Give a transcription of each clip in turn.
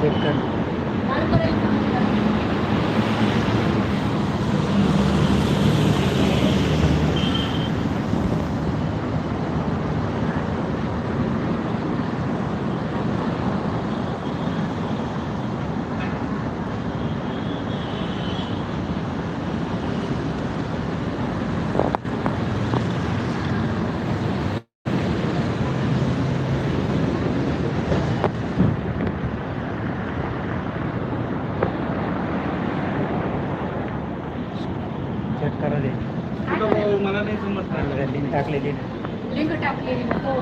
Check कर. Check करा दे. मला नाही समजणार. लिंक टाकलेली ना. लिंक टाकलेली हो.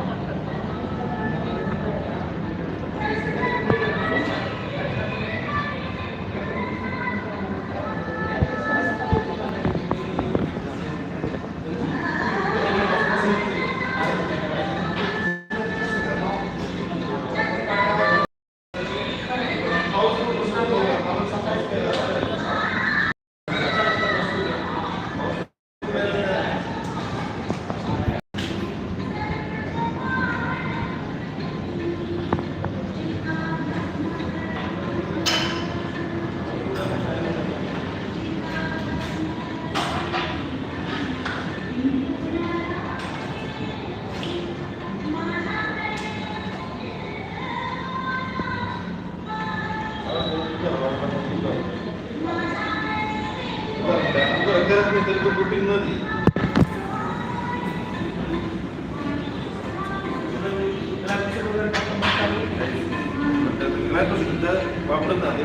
वापरत नाही.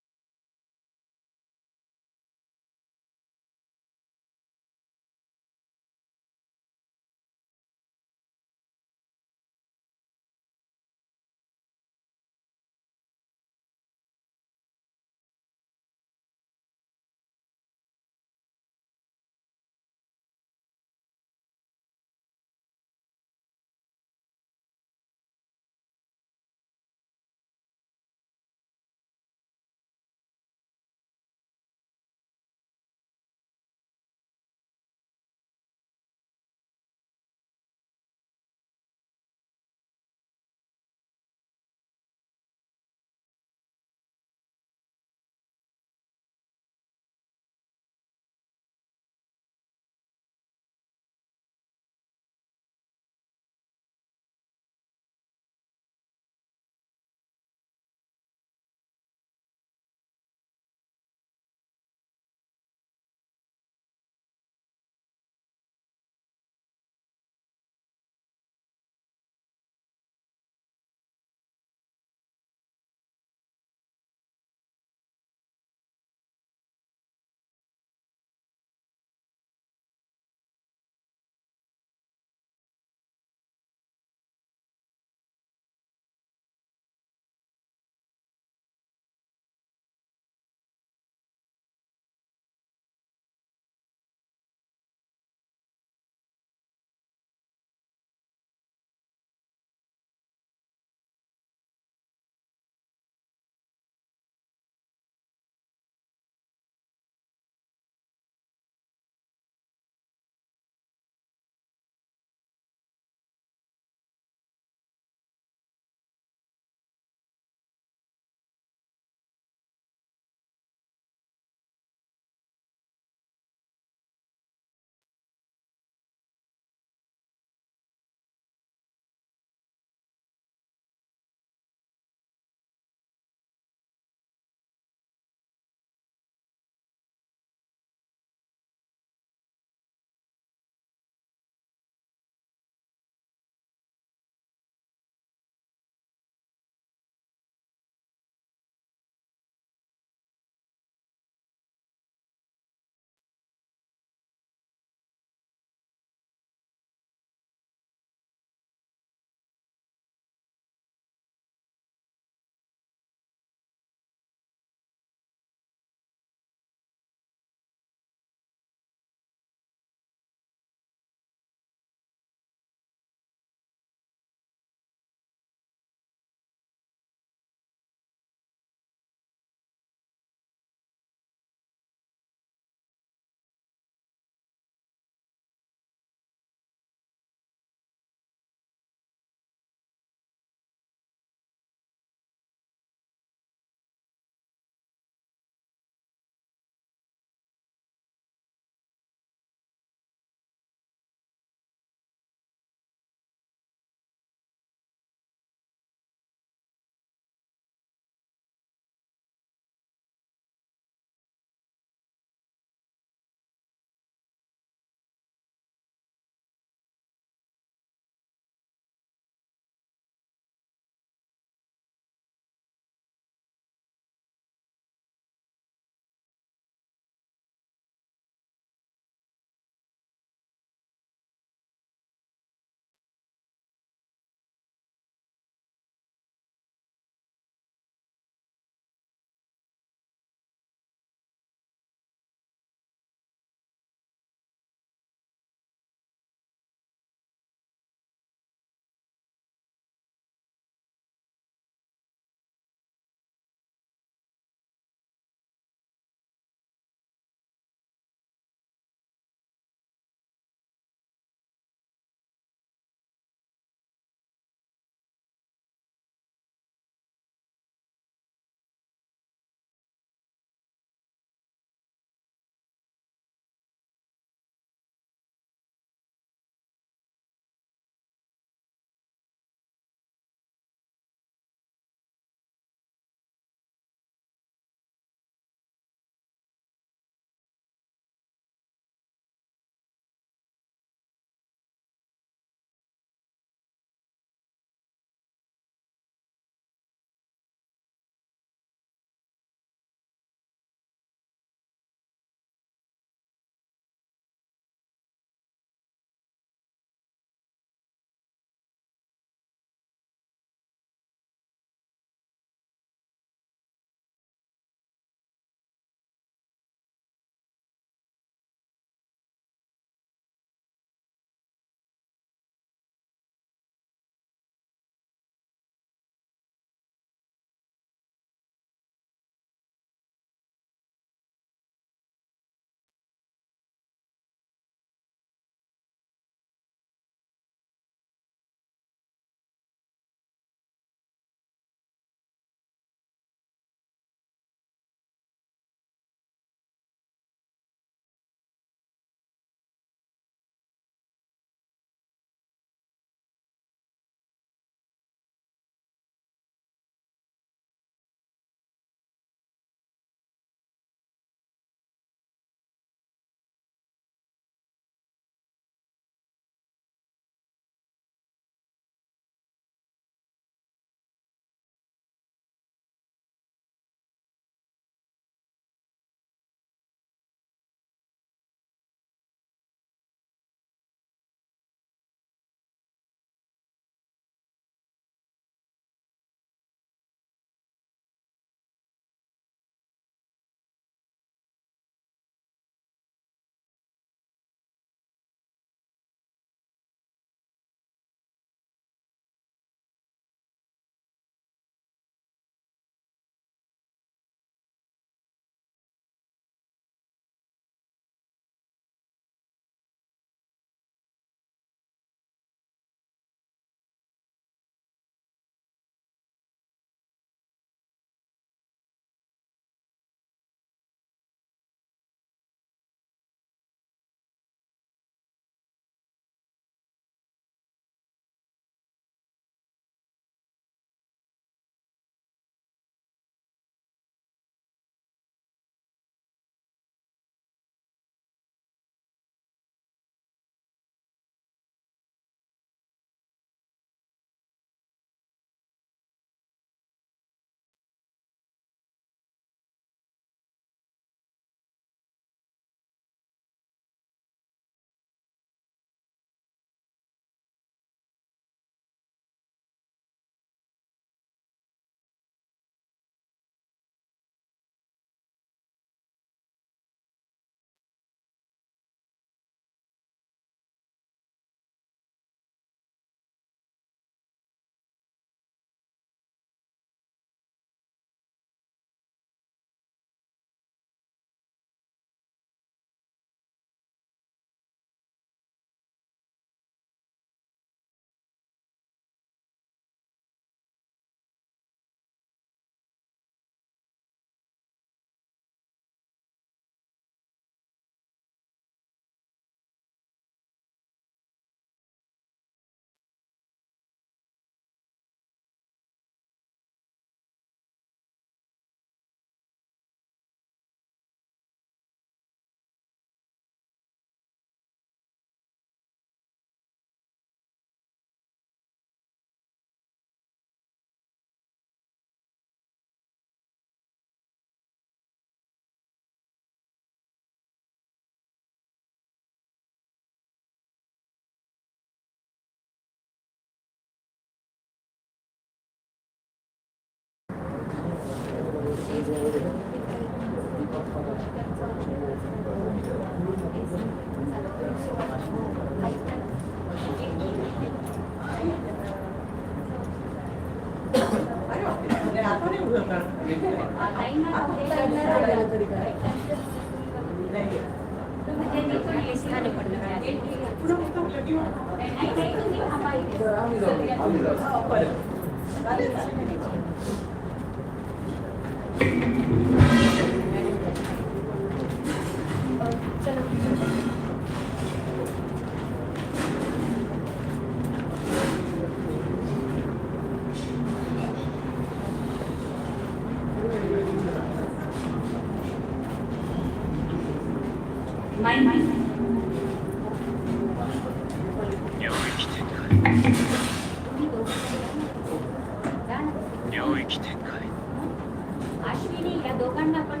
अश्विनी या दोघांना पण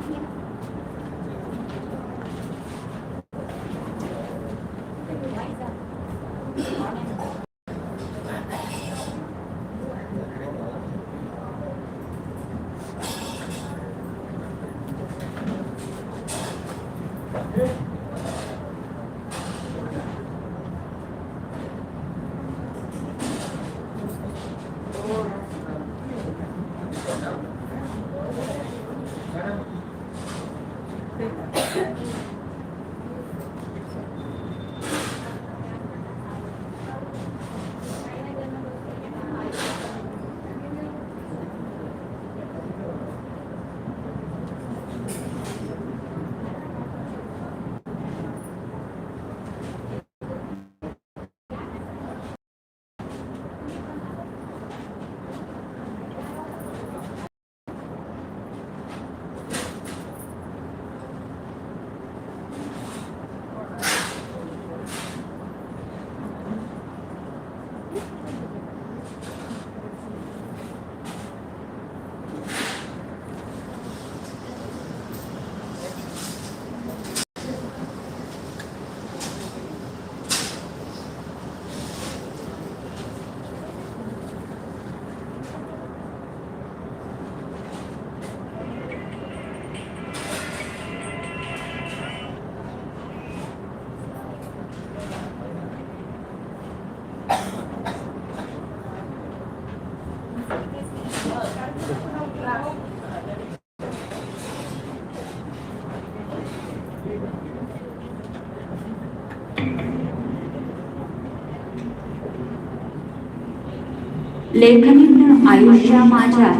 लेखनीत आयुष्य माझ्या,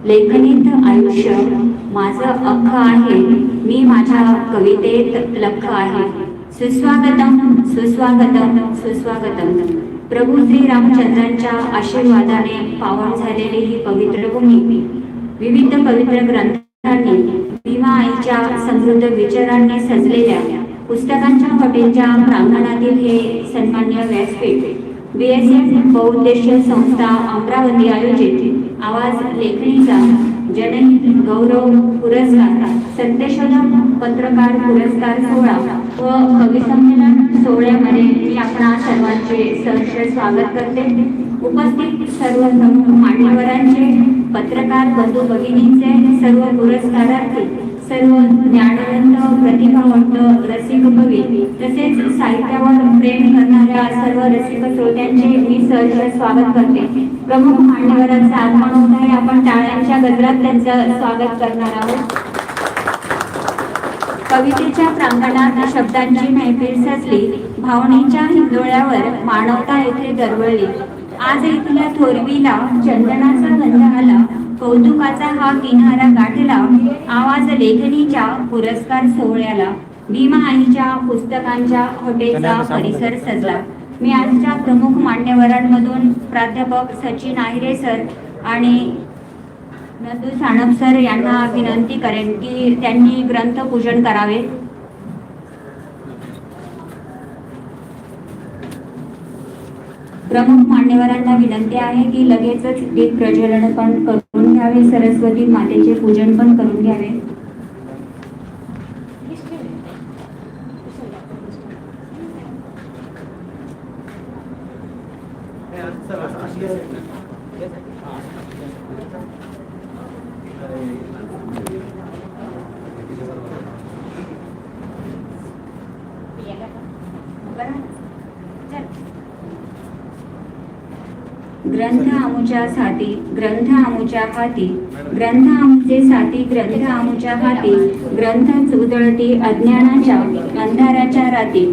लेखनीत आयुष्य माझं अख्ख आहे, मी माझ्या कवितेत लख आहे. सुस्वागतम सुस्वागतम सुस्वागतम. प्रभू श्री रामचंद्रांच्या आशीर्वादाने पावन झालेली ही पवित्र भूमी विविध पवित्र ग्रंथांनी भीमा आईच्या समृद्ध विचारांनी सजलेल्या पुस्तकांच्या हॉटेलच्या प्रांगणातील हे सन्मान्य व्यासपीठ BSF बहुउद्देशीय संस्था अमरावती आयोजित आवाज लेखणीचा जनहित गौरव पुरस्कार, सत्यशोधक पत्रकार पुरस्कार सोहळा व कवी संमेलन सोहळ्यामध्ये मी आपणा सर्वांचे सहर्ष स्वागत करते. उपस्थित सर्व प्रमुख मान्यवरांचे, पत्रकार बंधू भगिनींचे, सर्व पुरस्कारार्थी, सर्व ज्ञानवंत प्रतिभावंत रसिक कवी तसेच साहित्यावर प्रेम करणाऱ्या सर्व रसिक श्रोत्यांचे मी सहर्ष स्वागत करते. प्रमुख मान्यवरांचं आगमन होत आहे. आपण टाळ्यांच्या गजरात त्यांचं स्वागत करणार आहोत. कवितेच्या प्रांगणात शब्दांची मैफिल सजली, भावनेच्या हिंदोळ्यावर मानवता येथे दरवळली. आज इथल्या थोरवीला चंदनाचा गंध आला, कौतुकाचा हा किनारा गाठला, आवाज लेखनीच्या पुरस्कार सोहळ्याला. भीमा आईच्या पुस्तकांच्या हॉटेलचा परिसर सजला. मी आजच्या प्रमुख मान्यवरांमधून प्राध्यापक सचिन आहिरे सर आणि नंदू सानप सर यांना विनंती करेन की त्यांनी ग्रंथपूजन करावे. प्रमुख मान्यवरांना विनंती आहे की लगेचच दीप प्रज्वलन पण करून घ्यावे, सरस्वती मातेचे पूजन पण करून घ्यावे. ग्रंथ आमुच्या साथी ग्रंथ आमुच्या हाती ग्रंथ आमुचे साथी ग्रंथ आमुच्या हाती ग्रंथच उजळती अज्ञानाच्या अंधाराच्या राती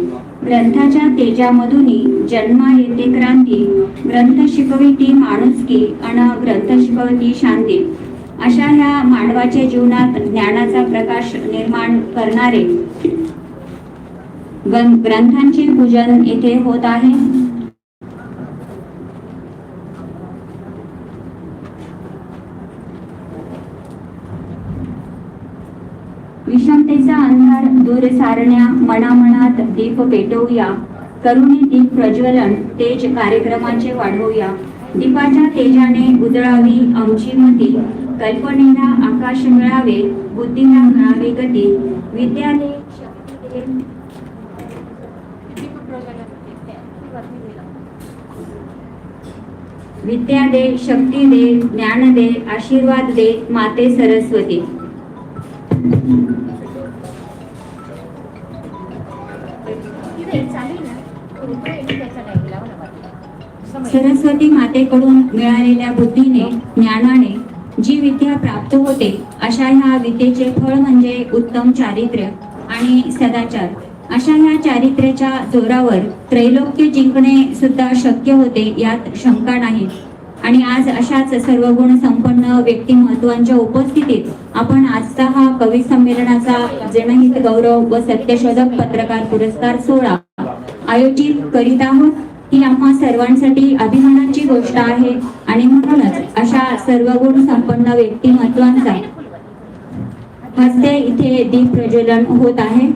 ग्रंथाच्या तेजामधुनी जन्मा येते क्रांती ग्रंथ शिकविती माणुसकी अन ग्रंथ शिकवती शांती अशा ह्या मानवाच्या जीवनात ज्ञानाचा प्रकाश निर्माण करणारे ग्रंथांचे पूजन येथे होत आहे. विषमतेचा अंधार दूर सारण्या मनामनात दीप पेटवूया करुणी दीप प्रज्वलन तेज कार्यक्रमाचे वाढवूया दीपाच्या तेजाने उजळावी आमची मती कल्पनेला आकाश मिळावे बुद्धीला मिळावे गती विद्या दे शक्ती दे विद्या दे शक्ती दे ज्ञान दे आशीर्वाद दे माते सरस्वती. सरस्वती मातेकडून मिळालेल्या बुद्धीने ज्ञानाने जी विद्या प्राप्त होते अशा ह्या विद्येचे फळ म्हणजे उत्तम चारित्र्य आणि सदाचार. अशा ह्या चारित्र्याच्या जोरावर त्रैलोक्य जिंकणे सुद्धा शक्य होते यात शंका नाही. आणि आज अशाच सर्व गुण संपन्न व्यक्तिमत्वांच्या उपस्थितीत आपण आजचा हा कवी संमेलनाचा जनहित गौरव व सत्यशोधक पत्रकार पुरस्कार सोहळा आयोजित करीत आहोत. ही आम्हा सर्वांसाठी अभिमानाची गोष्ट आहे आणि म्हणूनच अशा सर्व गुण संपन्न व्यक्तिमत्वांचा हस्ते इथे दीप प्रज्वलन होत आहे.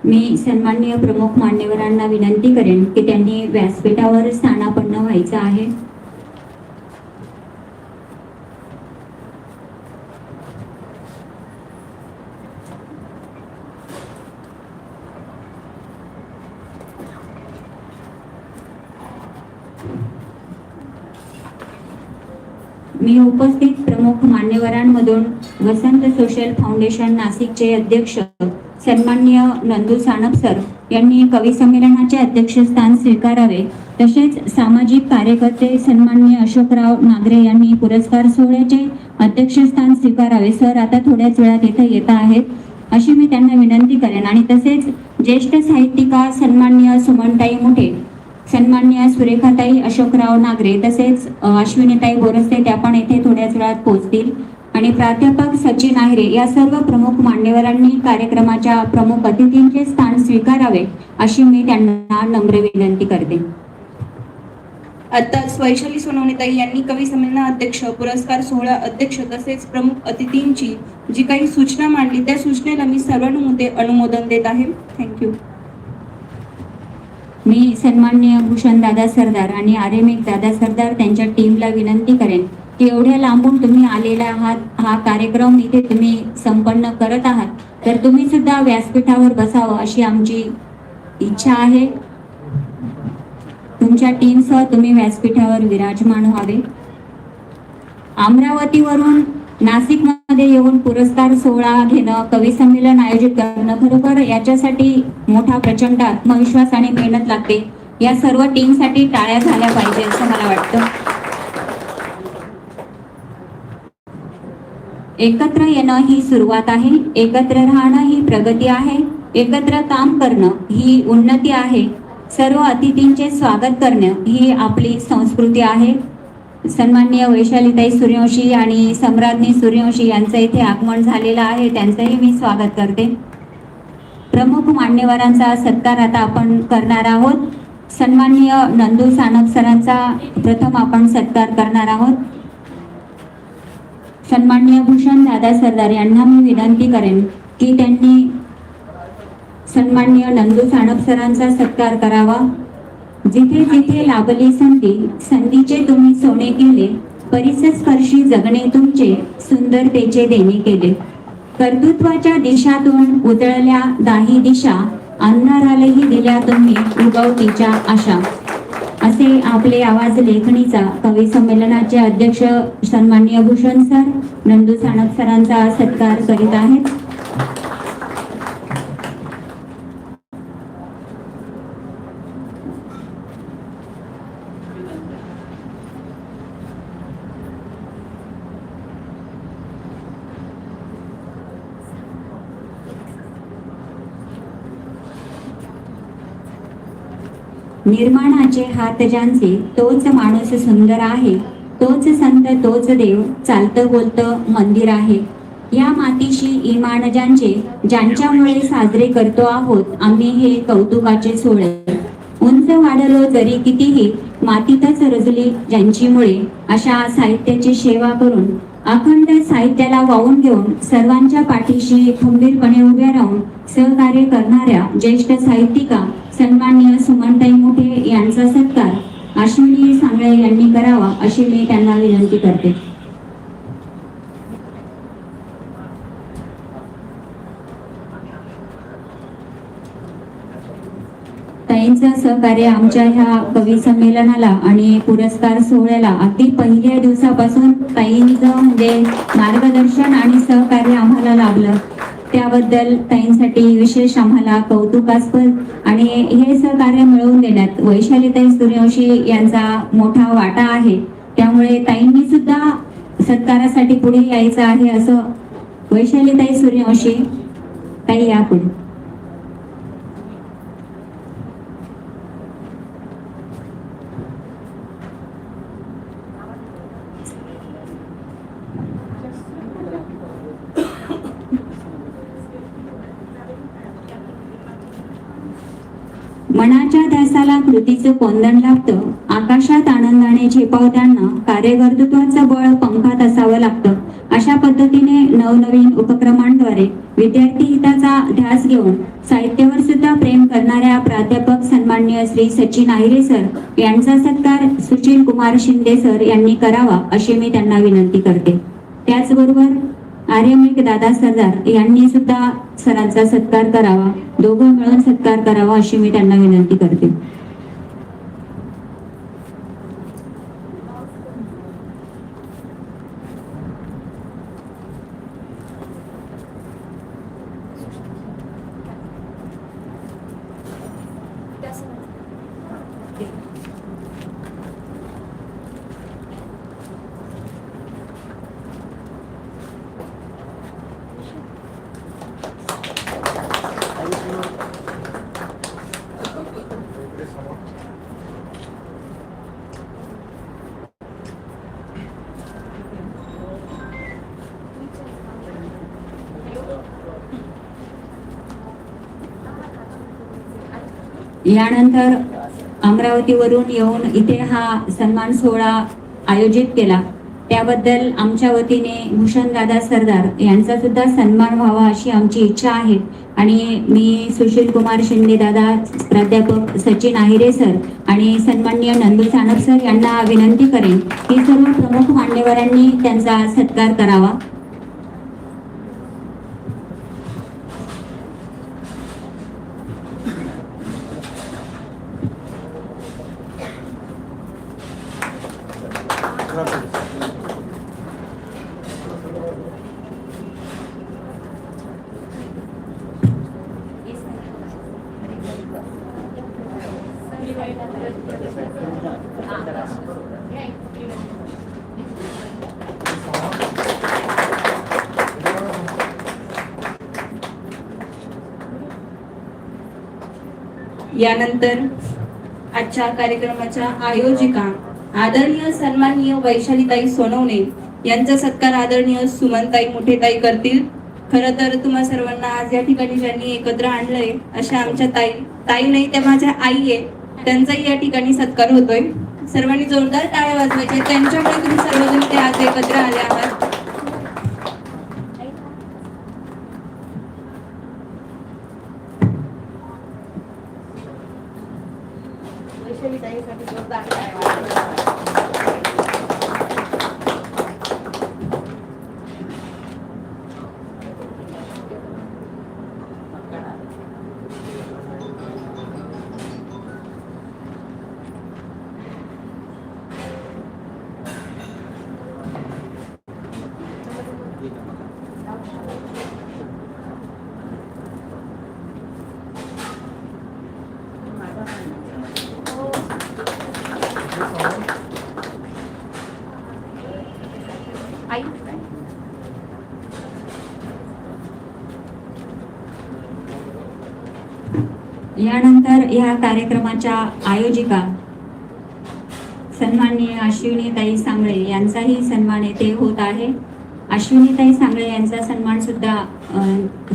मी सन्माननीय प्रमुख मान्यवरांना विनंती करेन की त्यांनी व्यासपीठावर स्थानापन्न व्हायचं आहे. मी उपस्थित प्रमुख मान्यवरांमधून वसंत सोशल फाउंडेशन नाशिकचे अध्यक्ष सन्माननीय नंदू सानप सर यांनी कवी संमेलनाचे अध्यक्षस्थान स्वीकारावे. तसेच सामाजिक कार्यकर्ते सन्माननीय अशोकराव नागरे यांनी पुरस्कार सोहळ्याचे अध्यक्षस्थान स्वीकारावे. सर आता थोड्याच वेळात इथे येत आहेत अशी मी त्यांना विनंती करेन. आणि तसेच ज्येष्ठ साहित्यिका सन्माननीय सुमनताई मुठे, सन्माननीय सुरेखाताई अशोकराव नागरे तसेच अश्विनीताई बोरस्ते त्या पण येथे थोड्याच वेळात पोहोचतील. आणि प्राध्यापक सचिन आहेरे या सर्व प्रमुख मान्यवरांनी कार्यक्रमाच्या प्रमुख अतिथींचे स्थान स्वीकारावे अशी मी त्यांना नम्र विनंती करते. आताच वैशाली सोनवणेताई यांनी कवी संमेलन अध्यक्ष, पुरस्कार सोहळा अध्यक्ष तसेच प्रमुख अतिथींची जी काही सूचना मांडली त्या सूचनेला मी सर्वानुमते अनुमोदन देत आहे. थँक्यू. मी सन्माननीय भूषण दादा सरदार आणि आरेमेघ दादा सरदार त्यांच्या टीमला विनंती करेन की एवढ्या लांबून तुम्ही आलेला आहात, हा कार्यक्रम इथे तुम्ही संपन्न करत आहात तर तुम्ही सुद्धा व्यासपीठावर बसावं अशी आमची इच्छा आहे. तुमच्या टीमसह तुम्ही व्यासपीठावर विराजमान व्हावे. अमरावतीवरून नाशिकमध्ये येऊन पुरस्कार सोहळा घेणं, कवी संमेलन आयोजित करणं खरोखर याच्यासाठी मोठा प्रचंड आत्मविश्वास आणि मेहनत लागते. या सर्व टीमसाठी टाळ्या झाल्या पाहिजे असं मला वाटतं. एकत्र येणं ही सुरुवात आहे, एकत्र राहणं ही प्रगती आहे, एकत्र काम करणं ही उन्नती आहे, सर्व अतिथींचे स्वागत करणं ही आपली संस्कृती आहे. सन्माननीय वैशालीताई सूर्यवंशी आणि सम्राज्ञी सूर्यवंशी यांचं इथे आगमन झालेलं आहे, त्यांचंही मी स्वागत करते. प्रमुख मान्यवरांचा सत्कार आता आपण करणार आहोत. सन्माननीय नंदू सानप सरांचा प्रथम आपण सत्कार करणार आहोत. सन्माननीय भूषण दादा सरदार यांना मी विनंती करेन की त्यांनी सन्माननीय नंदू सानप सरांचा सत्कार करावा. जिथे जिथे लाभली संधी, संधीचे तुम्ही सोने केले, परिसस्पर्शी जगणे तुमचे सुंदरतेचे देणे केले. कर्तृत्वाच्या दिशातून उजळल्या दाही दिशा, अंधारालाही दिल्या तुम्ही उगवतीच्या आशा. असे आपले आवाज लेखणीचा कवी संमेलनाचे अध्यक्ष सन्माननीय भूषण सर नंदू सानप सरांचा सत्कार करीत आहेत. निर्माणाचे हात ज्यांचे, तोच माणूस सुंदर आहे, तोच संत तोच देव, चालतं बोलतं मंदिर आहे. या मातीशी इमान ज्यांचे, ज्यांच्यामुळे साजरे करतो आहोत आम्ही हे कौतुकाचे सोहळे. उंच वाढलो जरी कितीही, मातीतच रुजली ज्यांची मुळे. अशा साहित्याची सेवा करून, अखंड साहित्याला वाहून घेऊन, सर्वांच्या पाठीशी खंबीरपणे उभ्या राहून सहकार्य करणाऱ्या ज्येष्ठ साहित्यिका सन्माननीय सुमनताई मोठे यांचा सत्कार अश्विनी सांगळे यांनी करावा अशी मी त्यांना विनंती करते. ताईंचं सहकार्य आमच्या ह्या कवी संमेलनाला आणि पुरस्कार सोहळ्याला अगदी पहिल्या दिवसापासून ताईंचं म्हणजे मार्गदर्शन आणि सहकार्य आम्हाला लाभलं, त्याबद्दल ताईंसाठी विशेष आम्हाला कौतुकास्पद. आणि हे सहकार्य मिळवून देण्यात वैशालीताई सूर्यवंशी यांचा मोठा वाटा आहे. त्यामुळे ताईंनी सुद्धा सत्कारासाठी पुढे यायचं आहे. असं वैशालीताई सूर्यवंशी ताई या पुढे. मनाच्या ध्यासाला कृतीचं कोंदण लागतं, आकाशात आनंदाने झेपावताना कार्यकर्तृत्वाचं बळ पंखात असावं लागतं. अशा पद्धतीने नवनवीन उपक्रमांद्वारे विद्यार्थी हिताचा ध्यास घेऊन साहित्यावर सुद्धा प्रेम करणाऱ्या प्राध्यापक सन्माननीय श्री सचिन आहिरे सर यांचा सत्कार सुशील कुमार शिंदे सर यांनी करावा अशी मी त्यांना विनंती करते. त्याचबरोबर आर्यमिक दादा सरदार यांनी सुद्धा सरांचा सत्कार करावा, दोघं मिळून सत्कार करावा अशी मी त्यांना विनंती करते. यानंतर अमरावतीवरून येऊन इथे हा सन्मान सोहळा आयोजित केला, त्याबद्दल आमच्या वतीने भूषण दादा सरदार यांचा सुद्धा सन्मान व्हावा अशी आमची इच्छा आहे. आणि मी सुशील कुमार शिंदे दादा, प्राध्यापक सचिन आहिरे सर आणि सन्माननीय नंदू सानप सर यांना विनंती करेन की सर्व प्रमुख मान्यवरांनी त्यांचा सत्कार करावा. यानंतर आजच्या कार्यक्रमाच्या आयोजिका आदरणीय सन्माननीय वैशालीताई सोनवणे यांचा सत्कार आदरणीय सुमनताई मोठेताई करतील. खरं तर तुम्हा सर्वांना आज या ठिकाणी ज्यांनी एकत्र आणलंय अशा आमच्या ताई नाही, त्या माझ्या आई आहे, त्यांचाही या ठिकाणी सत्कार होतोय. सर्वांनी जोरदार टाळ्या वाजवायच्या, त्यांच्यामुळे तुम्ही सर्वजण ते आज एकत्र आले आहात. यानंतर या कार्यक्रमाच्या आयोजिका सन्माननीय अश्विनीताई सांगळे यांचाही सन्मान येथे होत आहे. अश्विनीताई सांगळे यांचा सन्मान सुद्धा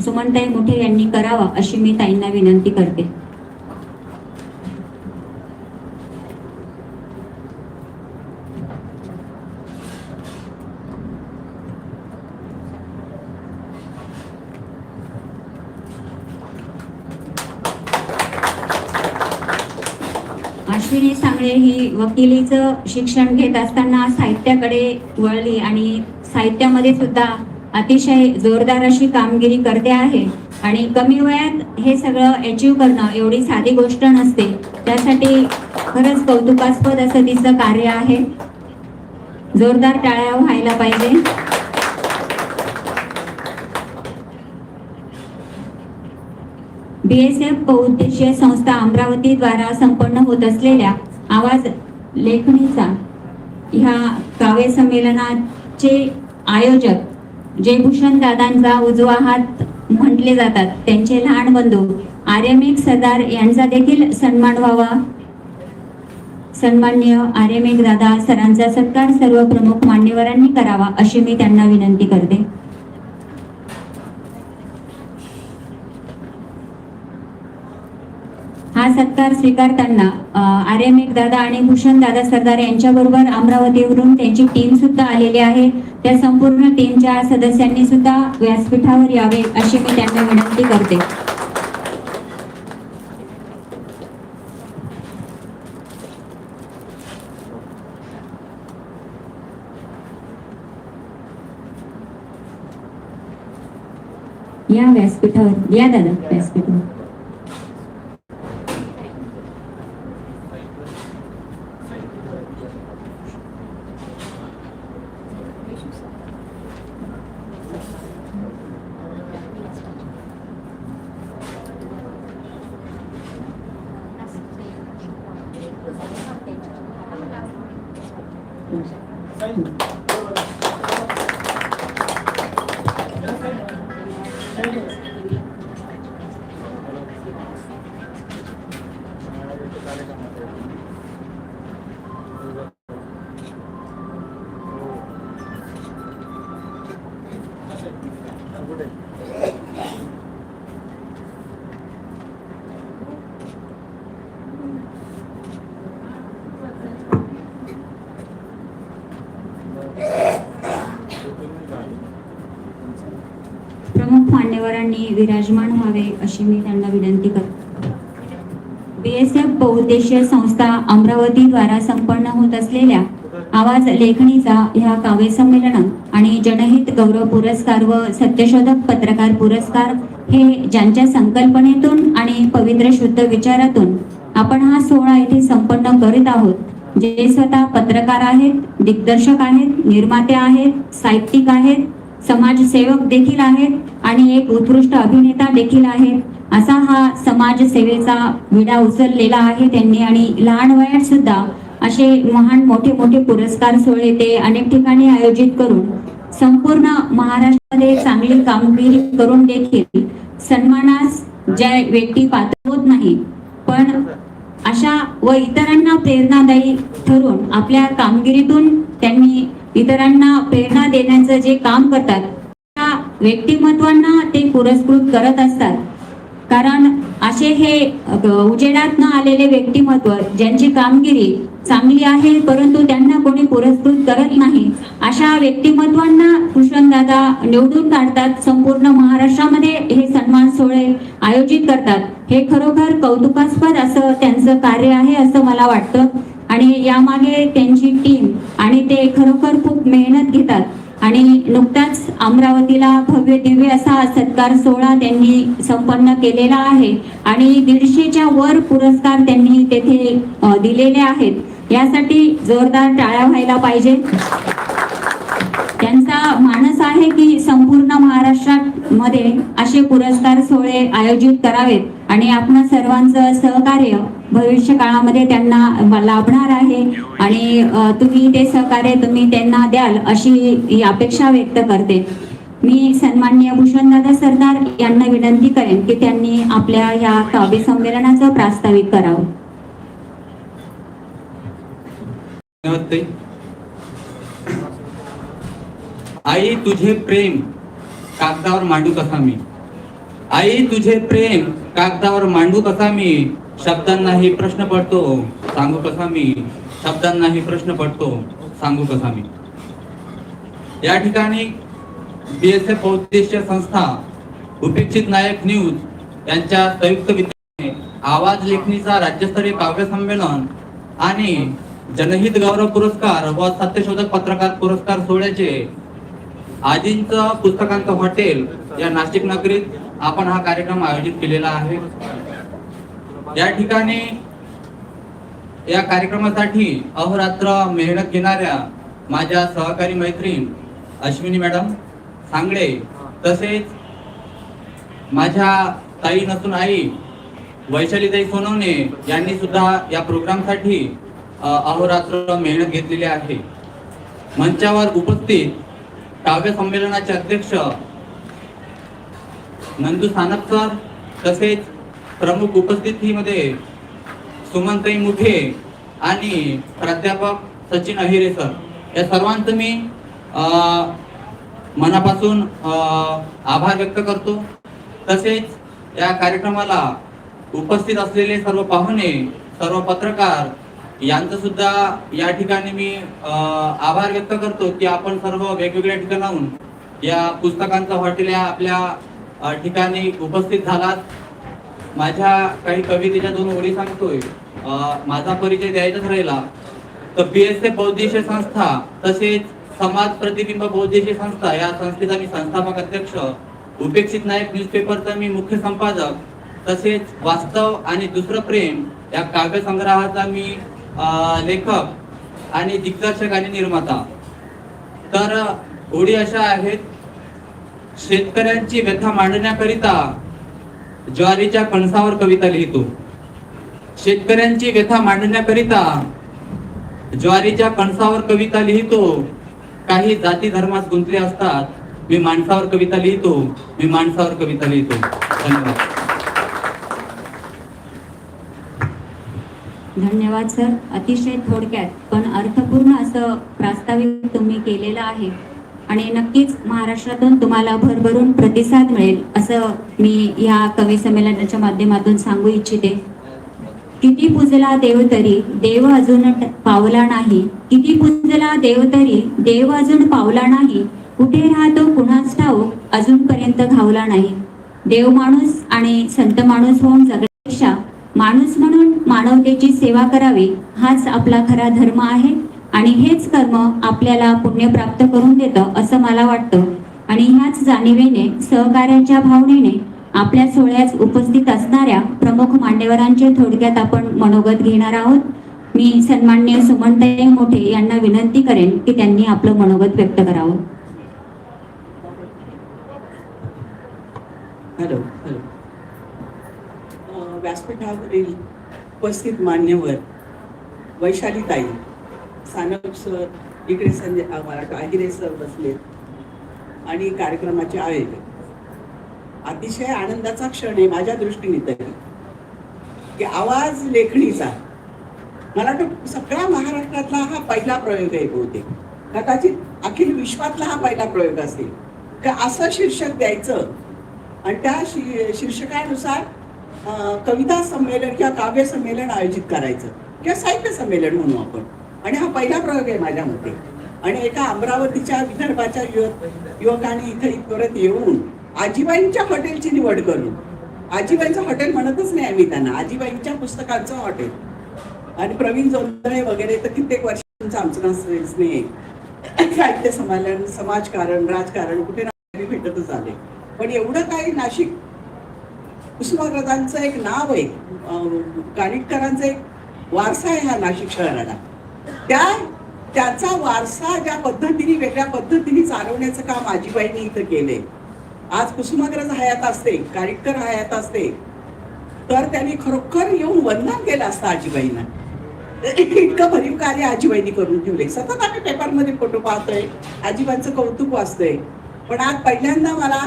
सुमनताई मोठे यांनी करावा अशी मी ताईंना विनंती करते. अश्विनी सांगळे ही वकिलीचं शिक्षण घेत असताना साहित्याकडे वळली आणि साहित्यामध्ये सुद्धा अतिशय जोरदार अशी कामगिरी करते आहे. आणि कमी वयात हे सगळं अचीव करणं एवढी साधी गोष्ट नसते. त्यासाठी खरंच कौतुकास्पद असं तिचं कार्य आहे. जोरदार टाळ्या व्हायला पाहिजे. BSF बहुउद्देशीय संस्था अमरावती द्वारा संपन्न होत असलेल्या आवाज लेखणीचा ह्या काव्य संमेलनाचे आयोजक जयभूषण दादांचा उजवा हात म्हटले जातात, त्यांचे लहान बंधू आर्यमेघ सरदार यांचा देखील सन्मान व्हावा. सन्माननीय आर्यमेघ दादा सरांचा सत्कार सर्व प्रमुख मान्यवरांनी करावा अशी मी त्यांना विनंती करते. हा सत्कार स्वीकारताना आर्यमेघ दादा आणि भूषण दादा सरदार यांच्याबरोबर अमरावतीवरून त्यांची टीम सुद्धा आलेली आहे. त्या संपूर्ण टीमच्या सदस्यांनी सुद्धा व्यासपीठावर यावे अशी मी त्यांना विनंती करते. या व्यासपीठावर या दादा, व्यासपीठावर. प्रमुख मान्यवरांनी विराजमान व्हावे अशी मी त्यांना विनंती करते. BSF बहुउद्देशीय संस्था अमरावती द्वारा संपन्न होत असलेल्या आवाज लेखणीचा ह्या काव्य संमेलन आणि जनहित गौरव पुरस्कार व सत्यशोधक पत्रकार पुरस्कार हे ज्यांच्या संकल्पनेतून आणि पवित्र शुद्ध विचारातून आपण हा सोहळा इथे संपन्न करीत आहोत, जे स्वतः पत्रकार आहेत, दिग्दर्शक आहेत, निर्माते आहेत, साहित्यिक आहेत, समाजसेवक देखील आहेत आणि एक उत्कृष्ट अभिनेता देखील आहेत. असा हा समाजसेवेचा विडा उचललेला आहे त्यांनी. आणि लहान वयात सुद्धा असे महान मोठे मोठे पुरस्कार सोहळे ते अनेक ठिकाणी आयोजित करून संपूर्ण महाराष्ट्रामध्ये चांगली कामगिरी करून देखील सन्मानास ज्या व्यक्ती पात्र होत नाही, पण अशा व इतरांना प्रेरणादायी ठरून आपल्या कामगिरीतून त्यांनी इतरांना प्रेरणा देण्याचं जे काम करतात त्या व्यक्तिमत्वांना ते पुरस्कृत करत असतात. कारण असे हे उजेडात न आलेले व्यक्तिमत्व ज्यांची कामगिरी चांगली आहे परंतु त्यांना कोणी पुरस्कृत करत नाही, अशा व्यक्तिमत्वांना भूषणदादा निवडून काढतात. संपूर्ण महाराष्ट्रामध्ये हे सन्मान सोहळे आयोजित करतात. हे खरोखर कौतुकास्पद असं त्यांचं कार्य आहे असं मला वाटतं. आणि यामागे त्यांची टीम आणि ते खरोखर खूप मेहनत घेतात. आणि नुकताच अमरावतीला भव्य दिव्य असा सत्कार सोहळा त्यांनी संपन्न केलेला आहे आणि 150च्या वर पुरस्कार त्यांनी तेथे दिलेले आहेत. यासाठी जोरदार टाळ्या व्हायला पाहिजे. त्यांचा मानस आहे की संपूर्ण महाराष्ट्रामध्ये असे पुरस्कार सोहळे आयोजित करावेत आणि आपण सर्वांचं सहकार्य भविष्य काळामध्ये त्यांना लाभणार आहे आणि तुम्ही ते सहकार्य तुम्ही त्यांना द्याल अशी अपेक्षा व्यक्त करते. मी सन्माननीय भूषणदादा सरदार यांना विनंती करेन की त्यांनी आपल्या या काव्य संमेलनाचं प्रास्ताविक करावं. आई तुझे प्रेम कागदावर मांडू कसा मी, आई तुझे प्रेम कागदावर मांडू कसा मी, शब्दांनाही प्रश्न पडतो सांगू कसा मी, शब्दांनाही प्रश्न पडतो सांगू कसा मी. या ठिकाणी BSF बहुउद्देशीय संस्था, उपेक्षित नायक न्यूज यांच्या संयुक्त विद्यमाने आवाज लेखणीचा राज्यस्तरीय काव्य संमेलन आणि जनहित गौरव पुरस्कार व सत्यशोधक पत्रकार पुरस्कार सोहळ्याचे आजींचं पुस्तकांचं हॉटेल या नाशिक नगरीत आपण हा कार्यक्रम आयोजित केलेला आहे. या ठिकाणी या कार्यक्रमासाठी अहोरात्र मेहनत घेणाऱ्या माझ्या सहकारी मैत्रीण अश्विनी मॅडम सांगळे, तसेच माझ्या ताई नसून आई वैशालीताई सोनवणे यांनी सुद्धा या प्रोग्रामसाठी अहोरात्र मेहनत घेतलेली आहे. मंचावर उपस्थित काव्य संमेलनाचे अध्यक्ष नंदू सानप सर, तसेच प्रमुख उपस्थितीमध्ये सुमनताई मुठे आणि प्राध्यापक सचिन अहिरे सर, या सर्वांचं मी मनापासून आभार व्यक्त करतो. तसेच या कार्यक्रमाला उपस्थित असलेले सर्व पाहुणे, सर्व पत्रकार यांचं सुद्धा या ठिकाणी मी आभार व्यक्त करतो की आपण सर्व वेगवेगळ्या ठिकाणाहून या पुस्तकांचा हॉटेल या आपल्या ठिकाणी उपस्थित झालात. माझ्या काही कवितेच्या 2 ओळी सांगतोय. माझा परिचय द्यायचाच राहिला तर BSF बहुउद्देशीय संस्था तसेच समाज प्रतिबिंब बहुउद्देशीय संस्था या संस्थेचा मी संस्थापक अध्यक्ष, उपेक्षित नायक न्यूजपेपरचा मी मुख्य संपादक, तसेच वास्तव आणि दुसरं प्रेम या काव्य संग्रहाचा मी लेखक आणि दिग्दर्शक आणि निर्माता. तर ओळी अशा आहेत. शेतकऱ्यांची व्यथा मांडण्याकरिता ज्वारीच्या कणसावर कविता लिहितो, शेतकऱ्यांची व्यथा मांडण्याकरिता ज्वारीच्या कणसावर कविता लिहितो, काही जाती धर्मात गुंतले असतात मी माणसावर कविता लिहितो, मी माणसावर कविता लिहितो. धन्यवाद. धन्यवाद सर. अतिशय थोडक्यात पण अर्थपूर्ण असं प्रास्ताविक तुम्ही केलेलं आहे आणि नक्कीच महाराष्ट्रातून तुम्हाला भरभरून प्रतिसाद मिळेल असं मी या कवी संमेलनाच्या माध्यमातून सांगू इच्छिते. किती पूजला देव तरी देव अजून पावला नाही, किती पूजला देव तरी देव अजून पावला नाही, कुठे राहतो कुणास ठाऊक अजूनपर्यंत घावला नाही. देव माणूस आणि संत माणूस होऊन जगण्यापेक्षा माणूस म्हणून मानवतेची सेवा करावी हाच आपला खरा धर्म आहे आणि हेच कर्म आपल्याला पुण्य प्राप्त करून देतं असं मला वाटतं. आणि ह्याच जाणीवेने सहकार्याच्या भावनेने आपल्या सोहळ्यात उपस्थित असणाऱ्या प्रमुख मान्यवरांचे थोडक्यात आपण मनोगत घेणार आहोत. मी सन्माननीय सुमनताई मोठे यांना विनंती करेन की त्यांनी आपलं मनोगत व्यक्त करावं. Hello hello. व्यासपीठावरील उपस्थित मान्यवर वैशालीताई, सानप सर, इकडे संजय अहिरे सर बसले आणि कार्यक्रमाचे आयोजक. अतिशय आनंदाचा क्षण आहे माझ्या दृष्टीने तरी, की आवाज लेखणीचा मला वाटतं सगळ्या महाराष्ट्रातला हा पहिला प्रयोग आहे बहुतेक, कदाचित अखिल विश्वातला हा पहिला प्रयोग असेल का असं शीर्षक द्यायचं आणि त्या शीर्षकानुसार कविता संमेलन किंवा काव्य संमेलन आयोजित करायचं किंवा साहित्य संमेलन म्हणू आपण. आणि हा पहिला प्रयोग आहे माझ्या मते. आणि एका अमरावतीच्या विदर्भाच्या युवकांनी इथे परत येऊन आजीबाईंच्या हॉटेलची निवड करून, आजीबाईंचं हॉटेल म्हणतच नाही आम्ही त्यांना, आजीबाईंच्या पुस्तकांचं हॉटेल, आणि प्रवीण जोंधळे वगैरे तर कित्येक वर्षांचं आमचं स्नेह, साहित्य संमेलन, समाजकारण, राजकारण कुठे ना भेटतच आले. पण एवढं काही नाशिक कुसुमाग्रजांचं एक नाव आहे, कानिटकरांचा एक वारसा आहे हा नाशिक शहराला. त्याचा वारसा ज्या पद्धतीने वेगळ्या पद्धतीने चालवण्याचं काम आजीबाईंनी इथं केलंय. आज कुसुमाग्रज हयात असते, कानिटकर हयात असते तर त्यांनी खरोखर येऊन वंदन केलं असतं आजीबाईंना. इतकं भरीव कार्य आजीबाईंनी करून ठेवले. सतत आम्ही पेपरमध्ये फोटो पाहतोय, आजीबाईंचं कौतुक वाचतोय. पण आज पहिल्यांदा मला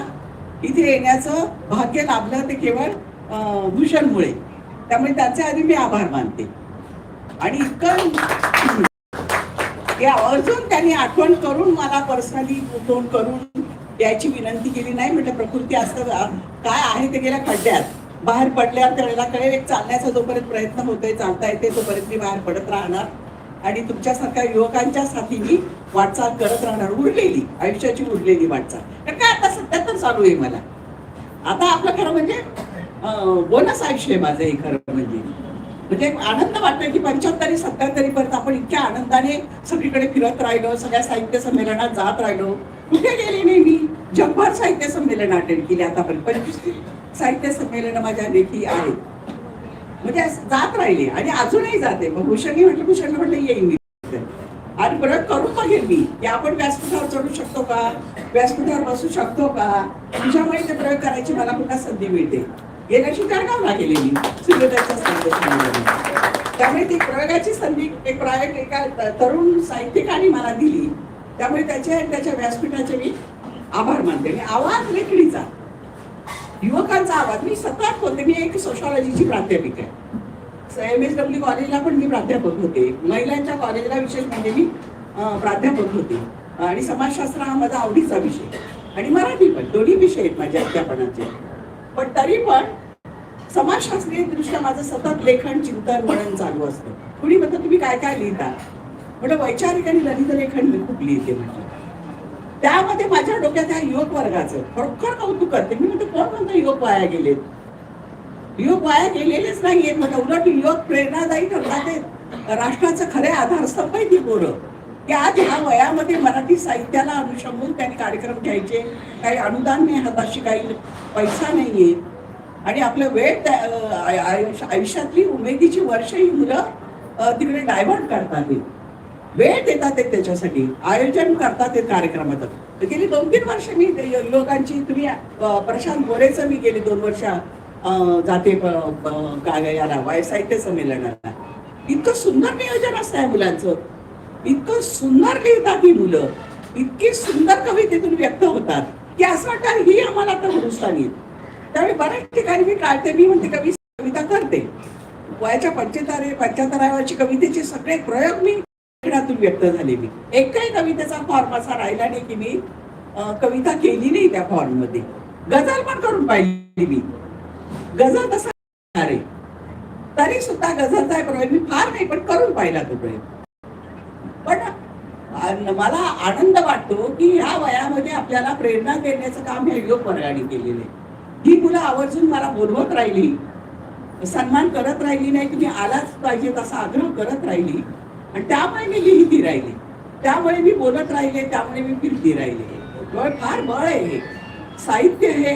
इथे येण्याचं भाग्य लाभलं ते केवळ भूषणमुळे. त्यामुळे त्याचे आधी मी आभार मानते. आणि इतकं अर्जुन त्यांनी आठवण करून मला पर्सनली फोन करून याची विनंती केली नाही. म्हटलं प्रकृती असं काय आहे ते गेल्या खड्ड्यात बाहेर पडल्यावर त्याला कळेल. एक चालण्याचा जोपर्यंत प्रयत्न होतोय, चालता येते तोपर्यंत मी बाहेर पडत राहणार आणि तुमच्यासारख्या युवकांच्या साथीने वाटचाल करत राहणार. उरलेली आयुष्याची उरलेली वाटचाल काय आता सध्या तर चालू आहे मला. आता आपलं खरं म्हणजे बोनस आयुष्य आहे माझं हे खरं म्हणजे आनंद वाटतोय की 75 77 पर्यंत आपण इतक्या आनंदाने सगळीकडे फिरत राहिलो, सगळ्या साहित्य संमेलनात जात राहिलो. कुठे गेले नाही मी, जगभर साहित्य संमेलन अटेंड केले आतापर्यंत. 25 साहित्य संमेलन माझ्या लेखी आहेत, म्हणजे जात राहिले आणि अजूनही जाते. मग भूषणी म्हटलं येईन मी आणि परत करून बघेल मी की आपण व्यासपीठावर चढू शकतो का, व्यासपीठावर बसू शकतो का, तुझ्यामुळे ते प्रयोग करायची मला पुन्हा संधी मिळते. गेल्या शिकारगावला गेले मी सूर्योदयाच्या साहित्य संमेलनात. त्यामुळे ती प्रयोगाची संधी एक प्रयोग एका तरुण साहित्यिकाने मला दिली. त्यामुळे त्याच्या व्यासपीठाचे मी आभार मानते. मी आवाज लेखणीचा, युवकांचा आवाज मी सतत बोलते. मी एक सोशॉलॉजीची प्राध्यापिका आहे. MSW कॉलेजला पण मी प्राध्यापक होते. महिलांच्या कॉलेजला विशेष म्हणजे मी प्राध्यापक होते. आणि समाजशास्त्र हा माझा आवडीचा विषय आणि मराठी पण, दोन्ही विषय आहेत माझ्या अध्यापनाचे. पण तरी पण समाजशास्त्रीय दृष्ट्या माझं सतत लेखन, चिंतन, मनन चालू असतं. कुणी म्हणतं तुम्ही काय काय लिहिता, म्हणजे वैचारिक आणि ललित लेखन मी खूप लिहिते. म्हणजे त्यामध्ये माझ्या डोक्यात ह्या युवक वर्गाचं खरोखर कौतुक करते. मी म्हणते कोण म्हणतं युवक वाया गेलेत, युवक वाया गेलेलेच नाहीयेत. म्हणजे उलट युवक प्रेरणादायी ठरतात. ते राष्ट्राचं खरे आधारस्तंभ आहे ती पोरं की आज ह्या वयामध्ये मराठी साहित्याला अनुषंगून त्यांनी कार्यक्रम घ्यायचे. काही अनुदान नाही हाताशी, काही पैसा नाहीये आणि आपलं वेळ आयुष्यातली उमेदीची वर्ष ही मुलं तिकडे डायव्हर्ट करतात, वेळ देतात त्याच्यासाठी, आयोजन करतात कार्यक्रमाचं. गेली 2-3 वर्ष मी युवकांची, तुम्ही प्रशांत गोरेचं मी गेली 2 वर्ष जाते याला साहित्य संमेलनाला. इतकं सुंदर नियोजन असतं या मुलांचं, इतकं सुंदर लिहितात ही मुलं, इतकी सुंदर कवितेतून व्यक्त होतात की असं वाटतं ही आम्हाला आता हिंदुस्थानी. त्यामुळे बऱ्याच ठिकाणी मी काढते, मी म्हणते कविता करते. वयाच्या 75व्या वर्षी कवितेचे सगळे प्रयोग मी लेखनातून व्यक्त झाले. मी एकही कवितेचा फॉर्म असा राहिला नाही की मी कविता केली नाही त्या फॉर्म मध्ये. गझल पण करून पाहिली मी, गझल तसा आहे तरी सुद्धा गझलचा प्रयोग मी फार नाही पण करून पाहिला तो प्रयोग. पण मला आनंद वाटतो की ह्या वयामध्ये आपल्याला प्रेरणा देण्याचं काम ह्या युवक वर्गाने केलेलं आहे. ही मुलं आवर्जून मला बोलवत राहिली, सन्मान करत राहिली, नाही तुम्ही आलाच पाहिजे तसा आग्रह करत राहिली आणि त्यामुळे मी लिहिती राहिली, त्यामुळे मी बोलत राहिले, त्यामुळे मी फिरती राहिले. फार बळ आहे साहित्य हे.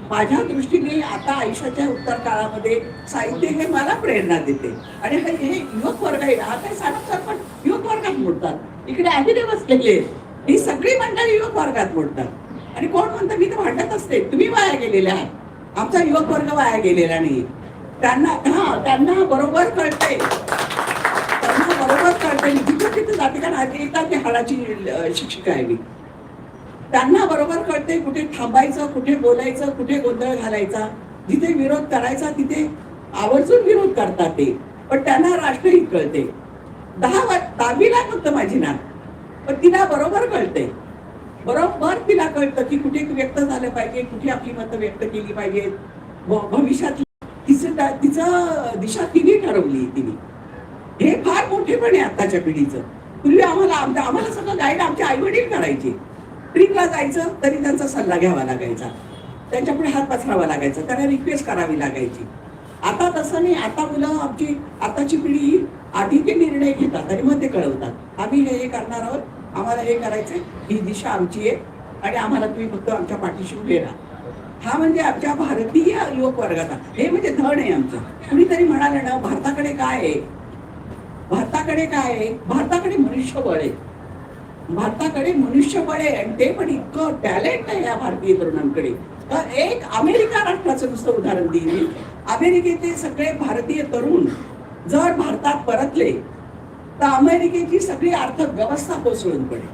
माझ्या दृष्टीने आता आयुष्याच्या उत्तर काळामध्ये साहित्य हे मला प्रेरणा देते. आणि हे युवक वर्ग आहे, आता सांगतात पण युवक वर्गात मोडतात. इकडे अभिनय बसलेले ही सगळी मंडळी युवक वर्गात मोडतात. आणि कोण म्हणतं, मी तर भांडत असते, तुम्ही वाया गेलेले आहात, आमचा युवक वर्ग वाया गेलेला नाही. त्यांना बरोबर कळते, मी जिथे तिथे जाते, कारण आधी येतात ते हाडाची शिक्षिका आहे मी. त्यांना बरोबर कळते कुठे थांबायचं, कुठे बोलायचं, कुठे गोंधळ घालायचा, जिथे विरोध करायचा तिथे आवर्जून विरोध करतात ते, पण त्यांना राष्ट्रहित कळते. 10वीला फक्त माझी नात, पण तिला बरोबर कळते. बरोबर तिला कळतं की कुठे व्यक्त झालं पाहिजे, कुठे आपली मतं व्यक्त केली पाहिजेत. भविष्यात तिचं दिशा तिने ठरवली. हे फार मोठेपण आहे आताच्या पिढीचं. पूर्वी आम्हाला सगळं गाईड आमचे आई वडील करायचे. ट्रिपला जायचं तरी त्यांचा सल्ला घ्यावा लागायचा, त्यांच्यापुढे हात पसरावा लागायचा, त्यांना रिक्वेस्ट करावी लागायची. आता तसं नाही. आता मुलं आताची पिढी आधी ते निर्णय घेतात आणि मग ते कळवतात, आम्ही हे करणार आहोत, आम्हाला हे करायचंय, ही दिशा आमची आहे आणि आम्हाला तुम्ही फक्त आमच्या पाठीशी उभे राहा. हा म्हणजे आमच्या भारतीय युवक वर्गाचा हे म्हणजे धन आहे आमचं. कुणीतरी म्हणाले ना, भारताकडे काय आहे? भारताकडे मनुष्यबळ आहे. भारताकडे मनुष्यबळ आहे आणि ते पण इतकं टॅलेंट आहे या भारतीय तरुणांकडे. तर एक अमेरिका राष्ट्राचं नुसतं उदाहरण देईल. अमेरिकेचे सगळे भारतीय तरुण जर भारतात परतले तर अमेरिकेची सगळी आर्थिक व्यवस्था कोसळून पडेल,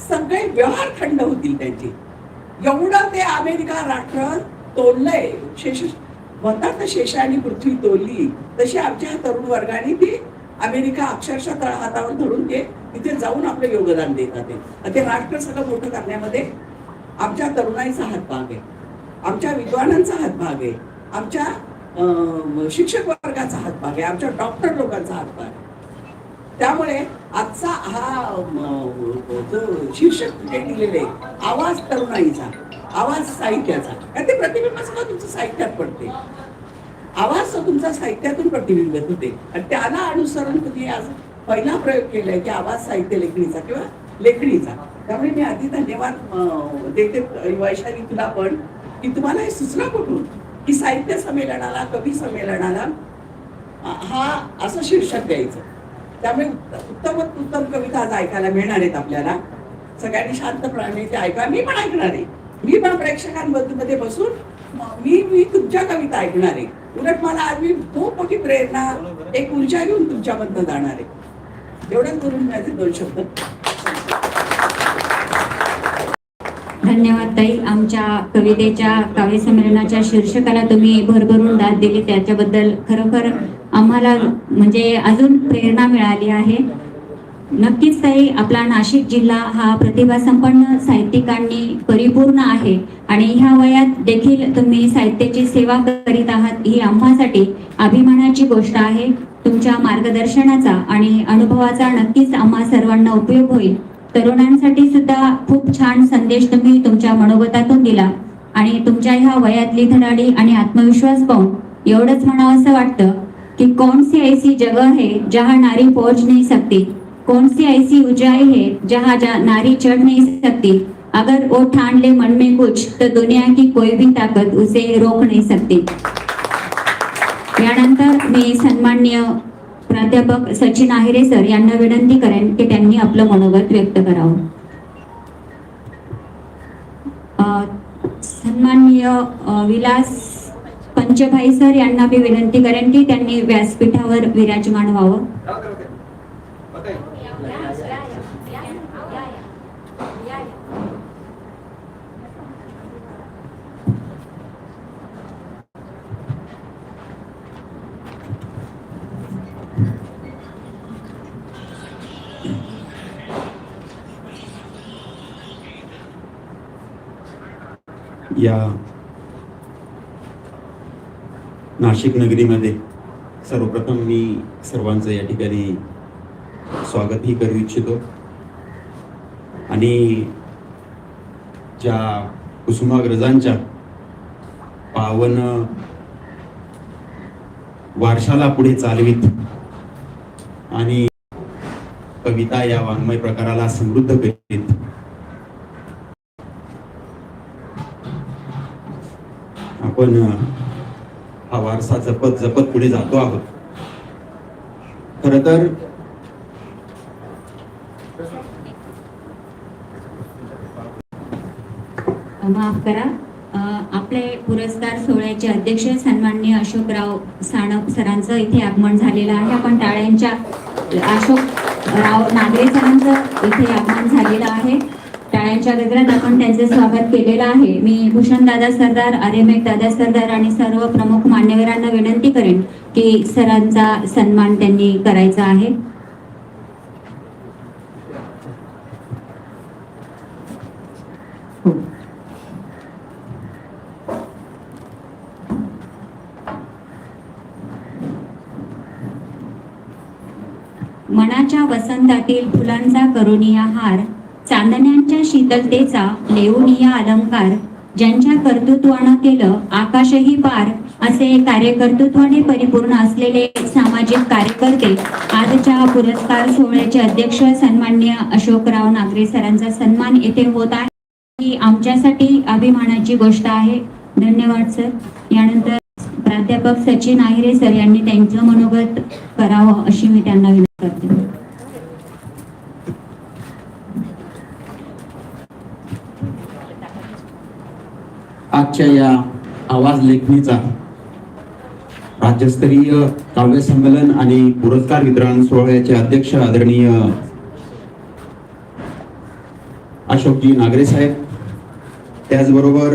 सगळे व्यवहार थंड होतील त्यांचे. एवढं ते अमेरिका राष्ट्र तोललंय. म्हणतात शेषाने पृथ्वी तोलली, तशी आमच्या तरुण वर्गाने ती अमेरिका अक्षरशः तळहातावर धरून ते तिथे जाऊन आपलं योगदान देतात. ते राष्ट्र सगळं मोठं करण्यामध्ये आमच्या तरुणाईचा हातभाग आहे, आमच्या विद्वानांचा हातभाग आहे, आमच्या शिक्षक वर्गाचा हातभाग आहे, आमच्या डॉक्टर लोकांचा हातभाग आहे. त्यामुळे आजचा हा जो शीर्षक दिलेले आवाज तरुणाईचा, आवाज साहित्याचा, ते प्रतिबिंब सगळं तुमचं साहित्यात पडते. आवाज तुमचा साहित्यातून प्रतिबिंबित होते आणि त्याला अनुसरून तुम्ही आज पहिला प्रयोग केलाय की आवाज साहित्य लेखणीचा किंवा लेखणीचा. त्यामुळे मी आधी धन्यवाद देते वैशाली तुला पण, की तुम्हाला हे सुचलं कुठून की साहित्य संमेलनाला, कवी संमेलनाला हा असं शीर्षक द्यायचं. त्यामुळे उत्तम कविता आज ऐकायला मिळणार आहेत आपल्याला. सगळ्यांनी शांतपणे ते ऐका. मी पण ऐकणार आहे. मी पण प्रेक्षकांमध्ये बसून मी तुमच्या कविता ऐकणार आहे. उलट मला आज मी खूप मोठी प्रेरणा, एक ऊर्जा घेऊन तुमच्याबद्दल जाणार आहे. एवढंच बोलून माझे 2 शब्द. धन्यवाद ताई. आमच्या कवितेच्या काव्य संमेलनाच्या शीर्षकाला तुम्ही भरभरून दाद दिली, त्याच्याबद्दल खरोखर आम्हाला म्हणजे अजून प्रेरणा मिळाली आहे. नक्कीच ताई, आपला नाशिक जिल्हा हा प्रतिभासंपन्न साहित्यिकांनी परिपूर्ण आहे आणि ह्या वयात देखील तुम्ही साहित्याची सेवा करीत आहात, ही आम्हासाठी अभिमानाची गोष्ट आहे. तुमच्या मार्गदर्शनाचा आणि अनुभवाचा नक्कीच आम्हा सर्वांना उपयोग होईल. तरुणांसाठी सुद्धा खूप छान संदेश तुम्ही तुमच्या मनोगतातून दिला आणि तुमच्या ह्या वयातली धडाडी आणि आत्मविश्वास पाहून एवढंच म्हणावं असं वाटतं कि कौन सी ऐसी जगह है जहाँ नारी पहुंच नहीं सकती, कौन सी ऐसी ऊंचाई है जहाँ नारी चढ़ नहीं सकती. अगर वो ठान ले मन में कुछ तो दुनिया की कोई भी ताकत उसे रोक नहीं सकती. यानंतर मी सन्माननीय प्राध्यापक सचिन आहिरे सर यांना विनंती करेन की त्यांनी आपलं मनोगत व्यक्त करावं. सन्माननीय विलास पंचभाई सर यांना मी विनंती करेन की त्यांनी व्यासपीठावर विराजमान व्हावं. या नाशिक नगरीमध्ये सर्वप्रथम मी सर्वांचं या ठिकाणी स्वागतही करू इच्छितो आणि ज्या कुसुमाग्रजांच्या पावन वारशाला पुढे चालवित आणि कविता या वाङ्मय प्रकाराला समृद्ध करीत आपण हा वारसा जपत जपत पुढे जातो आहोत. खर तर माफ करा, आपले पुरस्कार सोहळ्याचे अध्यक्ष सन्माननीय अशोकराव सानप सरांचं इथे आगमन झालेलं आहे. आपण टाळ्यांच्या अशोकराव नागरे सरांचं इथे आगमन झालेलं आहे. टाळ्यांच्या गजरात आपण त्यांचे स्वागत केलेलं आहे. मी भूषण दादा सरदार, आर्यमेघ दादा सरदार आणि सर्व प्रमुख मान्यवरांना विनंती करेन की सरांचा सन्मान त्यांनी करायचा आहे. मनाच्या वसंतातील फुलांचा करुणिया हार, चांदण्यांच्या शीतलतेचा लेऊनिया अलंकार, ज्यांच्या कर्तृत्वानं केलं आकाशही पार, असे कार्यकर्तृत्वाने परिपूर्ण असलेले सामाजिक कार्यकर्ते आजच्या पुरस्कार सोहळ्याचे अध्यक्ष सन्माननीय अशोकराव नागरे सरांचा सन्मान येथे होत आहे. ही आमच्यासाठी अभिमानाची गोष्ट आहे. धन्यवाद सर. यानंतर प्राध्यापक सचिन आहिरे सर यांनी त्यांचं मनोगत करावं अशी मी त्यांना विनंती करते. आजच्या या आवाज लेखणीचा राज्यस्तरीय काव्य संमेलन आणि पुरस्कार वितरण सोहळ्याचे अध्यक्ष आदरणीय अशोकजी नागरे साहेब, त्याचबरोबर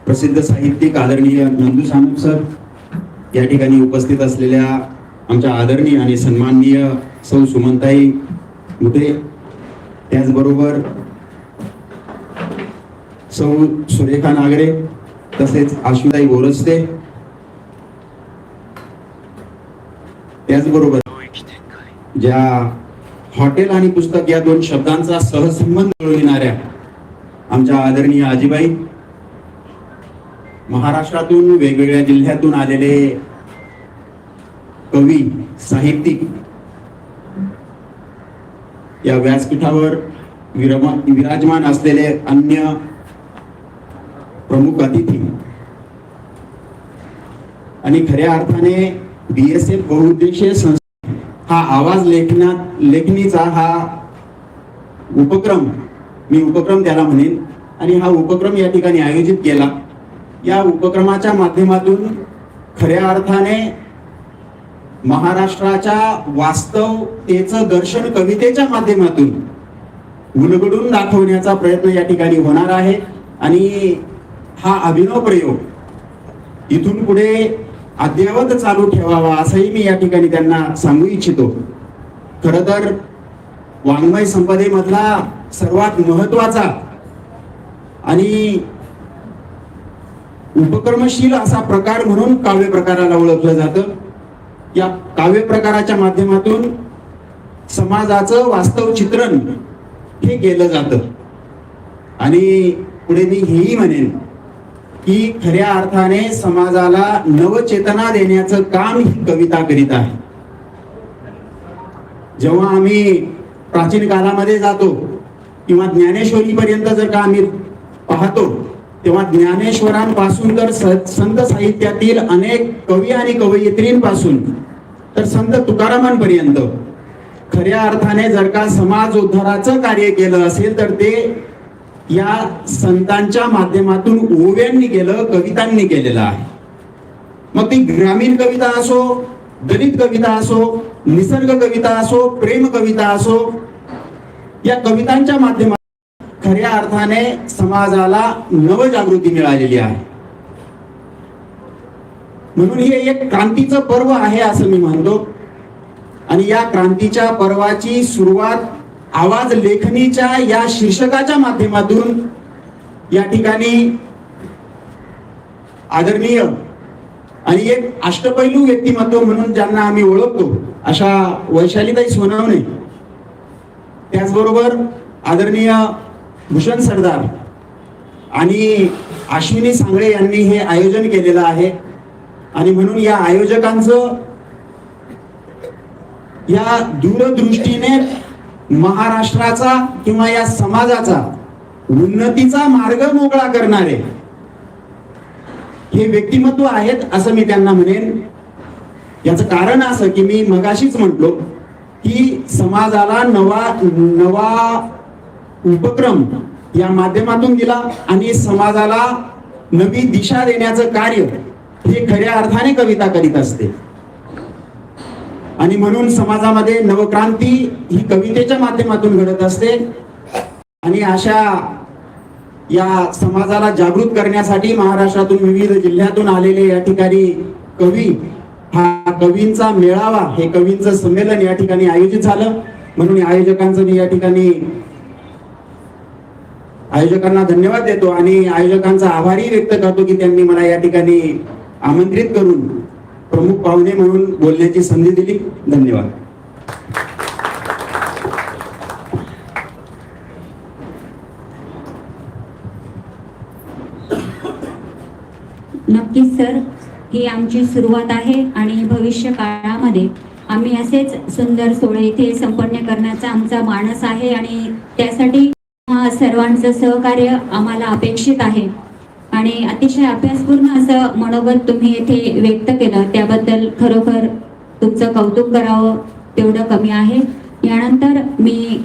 प्रसिद्ध साहित्यिक आदरणीय नंदू सानप सर, या ठिकाणी उपस्थित असलेल्या आमच्या आदरणीय आणि सन्माननीय सौ सुमनताई मुटे, त्याचबरोबर सौ सुरेखा नागरे, तसेच आशुताई गोरस्ते, त्याचबरोबर ज्या हॉटेल आणि पुस्तक या दोन शब्दांचा सहसंबंध जुळविणाऱ्या आमच्या आदरणीय आजीबाई, महाराष्ट्रातून वेगवेगळ्या जिल्ह्यातून आलेले कवी साहित्यिक, या व्यासपीठावर विराजमान असलेले अन्य प्रमुख अतिथी आणि खऱ्या अर्थाने BSF बहुउद्देशीय संस्था हा आवाज लेखणीचा हा उपक्रम, मी उपक्रम त्याला म्हणेन, आणि हा उपक्रम या ठिकाणी आयोजित केला. या उपक्रमाच्या माध्यमातून खऱ्या अर्थाने महाराष्ट्राच्या वास्तवतेचं दर्शन कवितेच्या माध्यमातून उलगडून दाखवण्याचा प्रयत्न या ठिकाणी होणार आहे. आणि हा अभिनव प्रयोग इथून पुढे अद्ययावत चालू ठेवावा असंही मी या ठिकाणी त्यांना सांगू इच्छितो. खरं तर वाङ्मय संपदेमधला सर्वात महत्वाचा आणि उपक्रमशील असा प्रकार म्हणून काव्य प्रकाराला ओळखलं जातं. या काव्य प्रकाराच्या माध्यमातून समाजाचं वास्तव चित्रण हे केलं जातं. आणि पुढे मी हेही म्हणेन की खऱ्या अर्थाने समाजाला नवचेतना देण्याचं काम ही कविता करीत आहे. जेव्हा आम्ही प्राचीन कालामध्ये जातो किंवा ज्ञानेश्वरी पर्यंत जर का आम्ही पाहतो, तेव्हा ज्ञानेश्वरांपासून तर संत साहित्यातील अनेक कवी आणि कवयित्रींपासून तर संत तुकारामांपर्यंत खऱ्या अर्थाने जर का समाज उद्धाराचं कार्य केलं असेल तर ते या संतांच्या माध्यमातून ओव्यांनी केलं, कवितांनी केलेलं आहे. मग ती ग्रामीण कविता असो, दलित कविता असो, निसर्ग कविता असो, प्रेम कविता असो, या कवितांच्या माध्यमातून खऱ्या अर्थाने समाजाला नवजागृती मिळालेली आहे. म्हणून हे एक क्रांतीचं पर्व आहे असं मी म्हणतो. आणि या क्रांतीच्या पर्वाची सुरुवात आवाज लेखणीच्या या शीर्षकाच्या माध्यमातून या ठिकाणी आदरणीय आणि एक अष्टपैलू व्यक्तिमत्व म्हणून ज्यांना आम्ही ओळखतो अशा वैशालीताई सोनवणे, त्याचबरोबर आदरणीय भूषण सरदार आणि अश्विनी सांगळे यांनी हे आयोजन केलेलं आहे. आणि म्हणून या आयोजकांचं या दूरदृष्टीने महाराष्ट्राचा किंवा या समाजाचा उन्नतीचा मार्ग मोकळा करणारे हे व्यक्तिमत्व आहेत असं मी त्यांना म्हणेन. याचं कारण असं की मी मगाशीच म्हटलो की समाजाला नवा उपक्रम या माध्यमातून दिला आणि समाजाला नवी दिशा देण्याचं कार्य हे खऱ्या अर्थाने कविता करीत असते. आणि म्हणून समाजामध्ये नवक्रांती ही कवितेच्या माध्यमातून घडत असते. आणि अशा या समाजाला जागृत करण्यासाठी महाराष्ट्रातून विविध जिल्ह्यातून आलेले या ठिकाणी कवी, हा कवींचा मेळावा, हे कवींचं संमेलन या ठिकाणी आयोजित झालं. म्हणून आयोजकांचं मी या ठिकाणी आयोजकांना धन्यवाद देतो आणि आयोजकांचा आभारही व्यक्त करतो की त्यांनी मला या ठिकाणी आमंत्रित करून प्रमुख पाहुणे म्हणून बोलण्याची संधी दिली. धन्यवाद. नक्कीच सर, ही आमची सुरुवात आहे आणि भविष्य काळामध्ये आम्ही असेच सुंदर सोहळे इथे संपन्न करण्याचा आमचा मानस आहे आणि त्यासाठी सर्वांचं सहकार्य आम्हाला अपेक्षित आहे. आणि अतिशय अभ्यासपूर्ण असं मनोगत तुम्ही येथे व्यक्त केलं, त्याबद्दल खरोखर तुमचं कौतुक करावं तेवढं कमी आहे. यानंतर मी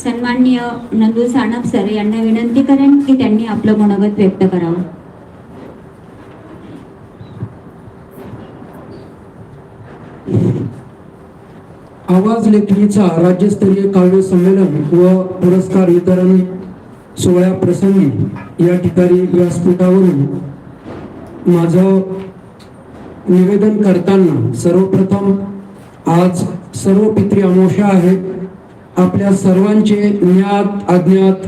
सन्माननीय नंदू सानप सर यांना विनंती करेन की त्यांनी आपलं मनोगत व्यक्त करावं. आवाज लेखणीचा राज्यस्तरीय काव्य संमेलन व पुरस्कार वितरण सोहळ्या प्रसंगी या ठिकाणी व्यासपीठावरून माझं निवेदन करताना सर्वप्रथम आज सर्व पितृ अमावस्या आहे. आपल्या सर्वांचे ज्ञात अज्ञात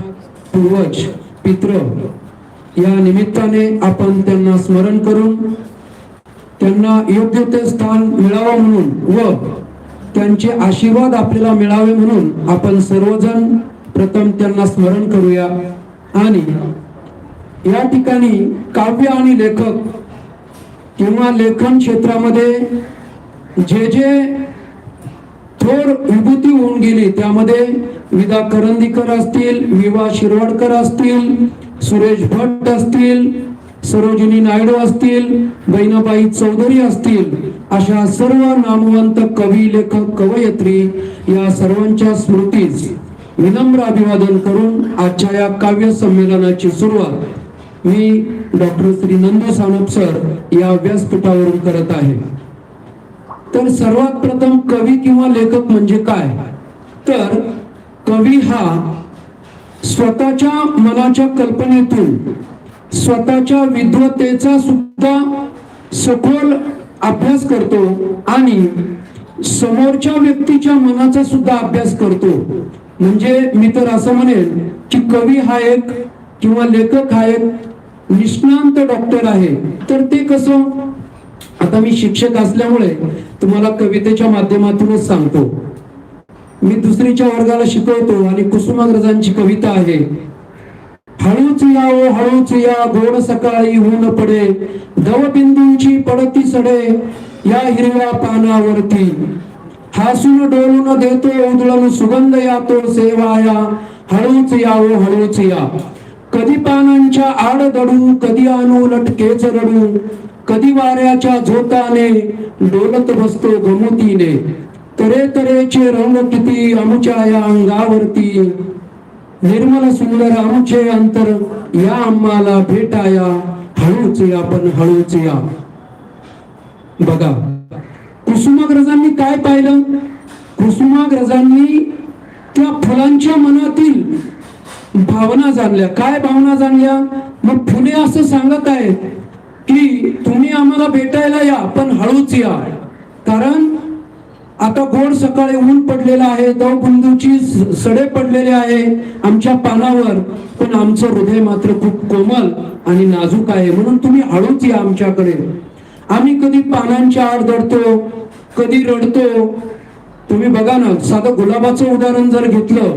पूर्वज पितृ या निमित्ताने आपण त्यांना स्मरण करून त्यांना योग्य ते स्थान मिळावं म्हणून व त्यांचे आशीर्वाद आपल्याला मिळावे म्हणून आपण सर्वजण प्रथम त्यांना स्मरण करूया. आणि या ठिकाणी काव्य आणि लेखक किंवा लेखन क्षेत्रामध्ये जे जे थोर विभूती होऊन गेली त्यामध्ये विदा करंदीकर असतील, विवा शिरवाडकर असतील, सुरेश भट असतील, सरोजिनी नायडू असतील, बहिणाबाई चौधरी असतील, अशा सर्व नामवंत कवी, लेखक, कवयित्री या सर्वांच्या स्मृतीस विनम्र अभिवादन करून आजच्या या काव्य संमेलनाची सुरुवात मी डॉक्टर श्री नंदू सानप सर या व्यासपीठावरून करत आहे. तर सर्वात प्रथम कवी किंवा लेखक म्हणजे काय? तर कवी हा स्वतःच्या मनाच्या कल्पनेतून स्वतःच्या विद्वत्तेचा सुद्धा सखोल अभ्यास करतो आणि समोरच्या व्यक्तीच्या मनाचा सुद्धा अभ्यास करतो. म्हणजे मी तर असं म्हणेन की कवी हा एक किंवा लेखक हा एक निष्णांत डॉक्टर आहे. तर ते कसं, आता मी शिक्षक असल्यामुळे तुम्हाला कवितेच्या माध्यमातूनच सांगतो. मी दुसरीच्या वर्गाला शिकवतो आणि कुसुमाग्रजांची कविता आहे. हळूच या ओ हळूच या, गोड सकाळी ऊन पडे, दवबिंदूंची पडती सडे या हिरव्या पानावरती, हासून डोलून देतो उधळून सुगंध यातो सेवाया, हळूच या ओ हळूच या. कधी पानांच्या आड दडू, कधी आणू लटकेच रडू, कधी वाऱ्याच्या झोताने डोलत बसतो गमुतीने, तरे तरेचे रंग किती आमच्या या अंगावरती, निर्मल सुंदर आमचे अंतर या आम्हाला भेटाया, हळूच या पण हळूच या. बघा कुसुमाग्रजांनी काय पाहिलं? कुसुमाग्रजांनी त्या फुलांच्या मनातील भावना जाणल्या. काय भावना जाणल्या? मग फुले असं सांगत आहेत की तुम्ही आम्हाला भेटायला या पण हळूच या, कारण आता गोड सकाळी ऊन पडलेलं आहे, दवबिंदूची सडे पडलेले आहे आमच्या पानावर, पण आमचं हृदय मात्र खूप कोमल आणि नाजूक आहे, म्हणून तुम्ही हळूच या आमच्याकडे. आम्ही कधी पानांच्या आड दडतो, कधी रडतो. तुम्ही बघा ना, साधं गुलाबाचं उदाहरण जर घेतलं,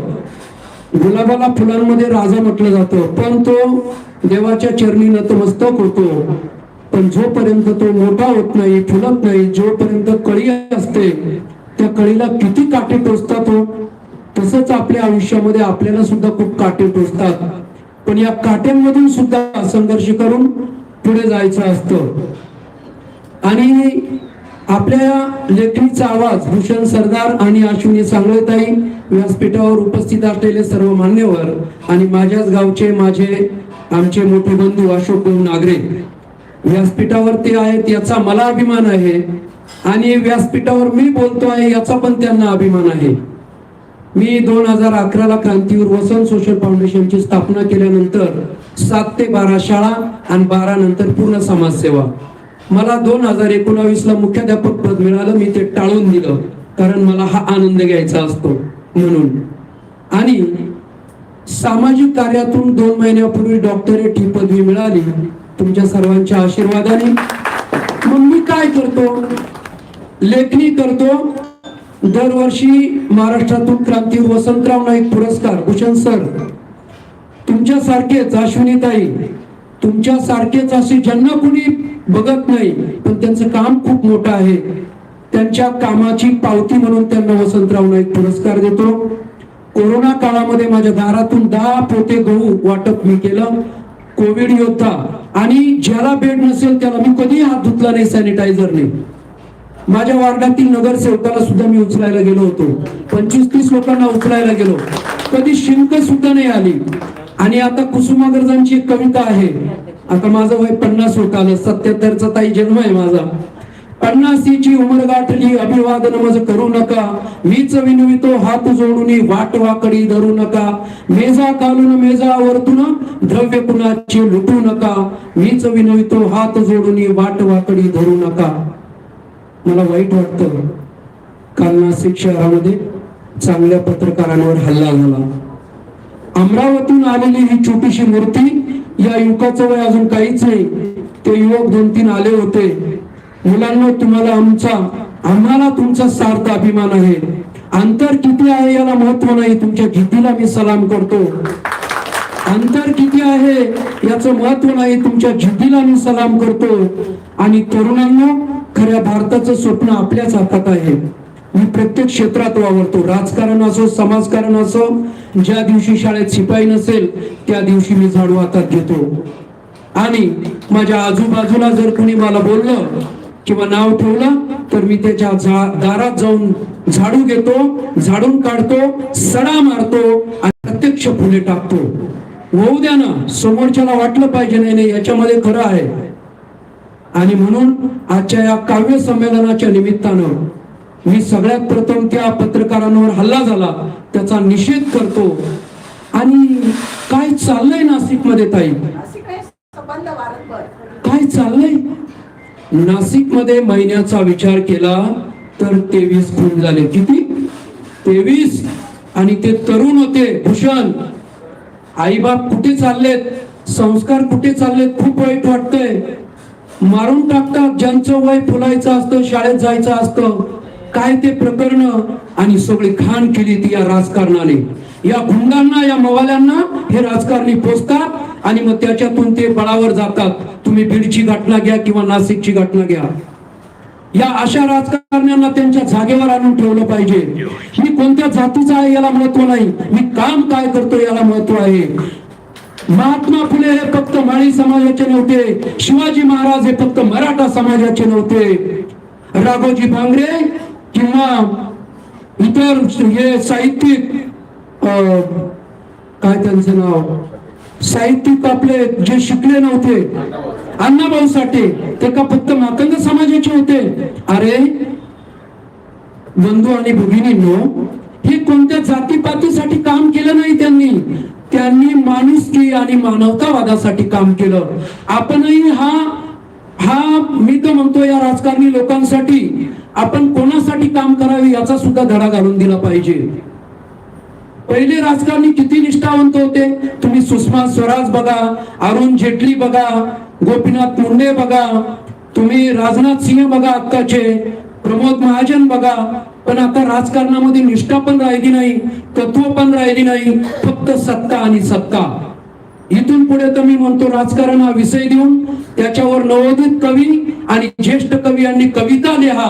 गुलाबाला फुलांमध्ये राजा म्हटलं जातं, पण तो देवाच्या चरणी नतमस्तक होतो. पण जोपर्यंत तो मोठा होत नाही, फुलत नाही, जोपर्यंत कळी असते त्या कळीला किती काटे टोचतात हो. तसंच आपल्या आयुष्यामध्ये आपल्याला सुद्धा खूप काटे टोचतात, पण या काट्यांमधून सुद्धा संघर्ष करून पुढे जायचं असतं. आणि आपल्या लेखणीचा आवाज भूषण सरदार आणि अश्विनी सांगळेताई, व्यासपीठावर उपस्थित असलेले सर्व मान्यवर आणि माझ्याच गावचे आमचे मोठे बंधू अशोक नागरे व्यासपीठावरती आहेत याचा मला अभिमान आहे, आणि व्यासपीठावर मी बोलतो आहे याचा पण त्यांना अभिमान आहे. मी 2011ला क्रांतीवीर वसंत सोशल फाउंडेशनची स्थापना केल्यानंतर 7 ते 12 शाळा आणि 12 नंतर पूर्ण समाजसेवा. मला 2019ला मुख्याध्यापक पद मिळालं. मी ते टाळून दिलं कारण मला हा आनंद घ्यायचा असतो म्हणून. आणि सामाजिक कार्यातून 2 महिन्यापूर्वी डॉक्टरेट ही पदवी मिळाली तुमच्या सर्वांच्या आशीर्वादाने. मग मी काय करतो? लेखणी करतो. दरवर्षी महाराष्ट्रातून क्रांतीवीर वसंतराव नाईक पुरस्कार भूषण सर, तुमच्यासारखेच अश्विनीताई, तुमच्यासारखेच असे ज्यांना कुणी बघत नाही पण त्यांचं काम खूप मोठं आहे, त्यांच्या कामाची पावती म्हणून त्यांना वसंतराव नाईक पुरस्कार देतो. कोरोना काळामध्ये माझ्या दारातून 10 पोते गहू वाटप मी केलं. कोविड योद्धा आणि ज्याला बेड नसेल त्याला मी कधी हात धुतला नाही सॅनिटायझरने. माझ्या वार्डातील नगरसेवकाला सुद्धा मी उचलायला गेलो होतो. 25-30 लोकांना उचलायला गेलो. कधी शिंक सुद्धा नाही आली. आणि आता कुसुमाग्रजांची एक कविता आहे. आता माझं वय 50 होत आलं. 77चा ताई जन्म आहे माझा. 50ची उमर गाठली अभिवादन मज करू नका, मीच विनवितो हात जोडून वाट वाकडी धरू नका, मेजा कालून मेजा वरतून द्रव्य कुणाचे लुटू नका, मीच विनवितो हात जोडून वाट वाकडी धरू नका. मला वाईट वाटतं, काल नाशिक शहरामध्ये चांगल्या पत्रकारांवर हल्ला झाला. अमरावतीतून आलेली ही छोटीशी मूर्ती, या युवकाचं वय अजून काहीच नाही. ते युवक 2-3 आले होते. मुलांना आम्हाला तुमचा सार्थ अभिमान आहे. अंतर किती आहे याला महत्व नाही, तुमच्या जिद्दीला मी सलाम करतो. अंतर किती आहे याचं महत्व नाही, तुमच्या जिद्दीला मी सलाम करतो. आणि तरुणांना, खऱ्या भारताचं स्वप्न आपल्याच हातात आहे. मी प्रत्येक क्षेत्रात वावरतो. राजकारण असो, समाजकारण असो. ज्या दिवशी शाळेत शिपाई नसेल त्या दिवशी मी झाडू हातात घेतो. आणि माझ्या आजूबाजूला जर कोणी मला बोललं किंवा नाव ठेवलं तर मी त्याच्या दारात जाऊन झाडू घेतो, झाडून काढतो, सडा मारतो आणि प्रत्यक्ष फुले टाकतो. होऊ द्या ना, समोरच्याला वाटलं पाहिजे नाही याच्यामध्ये खरं आहे. आणि म्हणून आजच्या या काव्य संमेलनाच्या निमित्तानं मी सगळ्यात प्रथम त्या पत्रकारांवर हल्ला झाला त्याचा निषेध करतो. आणि काय चाललंय नाशिकमध्ये ताई, काय चाललंय नाशिकमध्ये? महिन्याचा विचार केला तर 23 खून झाले. किती? 23. आणि ते तरुण होते. भूषण, आईबाप कुठे चाललेत? संस्कार कुठे चाललेत? खूप वाईट वाटतंय. मारून टाकतात ज्यांचं वय फुलायचं असतं, शाळेत जायचं असतं. काय ते प्रकरण आणि सगळी घाण केली ती या राजकारणाने. या गुंडांना, या मवाल्यांना हे राजकारणी पोचतात आणि मग त्याच्यातून ते बळावर जातात. तुम्ही बीडची घटना घ्या किंवा नाशिकची घटना घ्या. या अशा राजकारण्यांना त्यांच्या जागेवर आणून ठेवलं पाहिजे. मी कोणत्या जातीचा आहे याला महत्व नाही, मी काम काय करतो याला महत्व आहे. महात्मा फुले हे फक्त माळी समाजाचे नव्हते, शिवाजी महाराज हे फक्त मराठा समाजाचे नव्हते. राघोजी भांगरे किंवा इतर हे साहित्यिक, काय त्यांचं नाव, साहित्यिक आपले जे शिकले नव्हते, अण्णाभाऊ साठे, ते का फक्त मातंग समाजाचे होते? अरे बंधू आणि भगिनींनो, हे कोणत्या जातीपातीसाठी काम केलं नाही त्यांनी माणुसकी आणि मानवतावादासाठी काम केलं. आपणही हा मी तर म्हणतो या राजकारणी लोकांसाठी आपण कोणासाठी काम करावे याचा सुद्धा धडा घालून दिला पाहिजे. पहिले राजकारणी किती निष्ठावंत होते. तुम्ही सुषमा स्वराज बघा, अरुण जेटली बघा, गोपीनाथ मुंडे बघा, तुम्ही राजनाथ सिंह बघा, आत्ताचे प्रमोद महाजन बघा. पण आता राजकारणामध्ये निष्ठा पण राहिली नाही, तत्व पण राहिली नाही, फक्त सत्ता आणि सत्ता. इथून पुढे तर मी म्हणतो राजकारण हा विषय देऊन त्याच्यावर नवोदित कवी आणि ज्येष्ठ कवी यांनी कविता लिहा.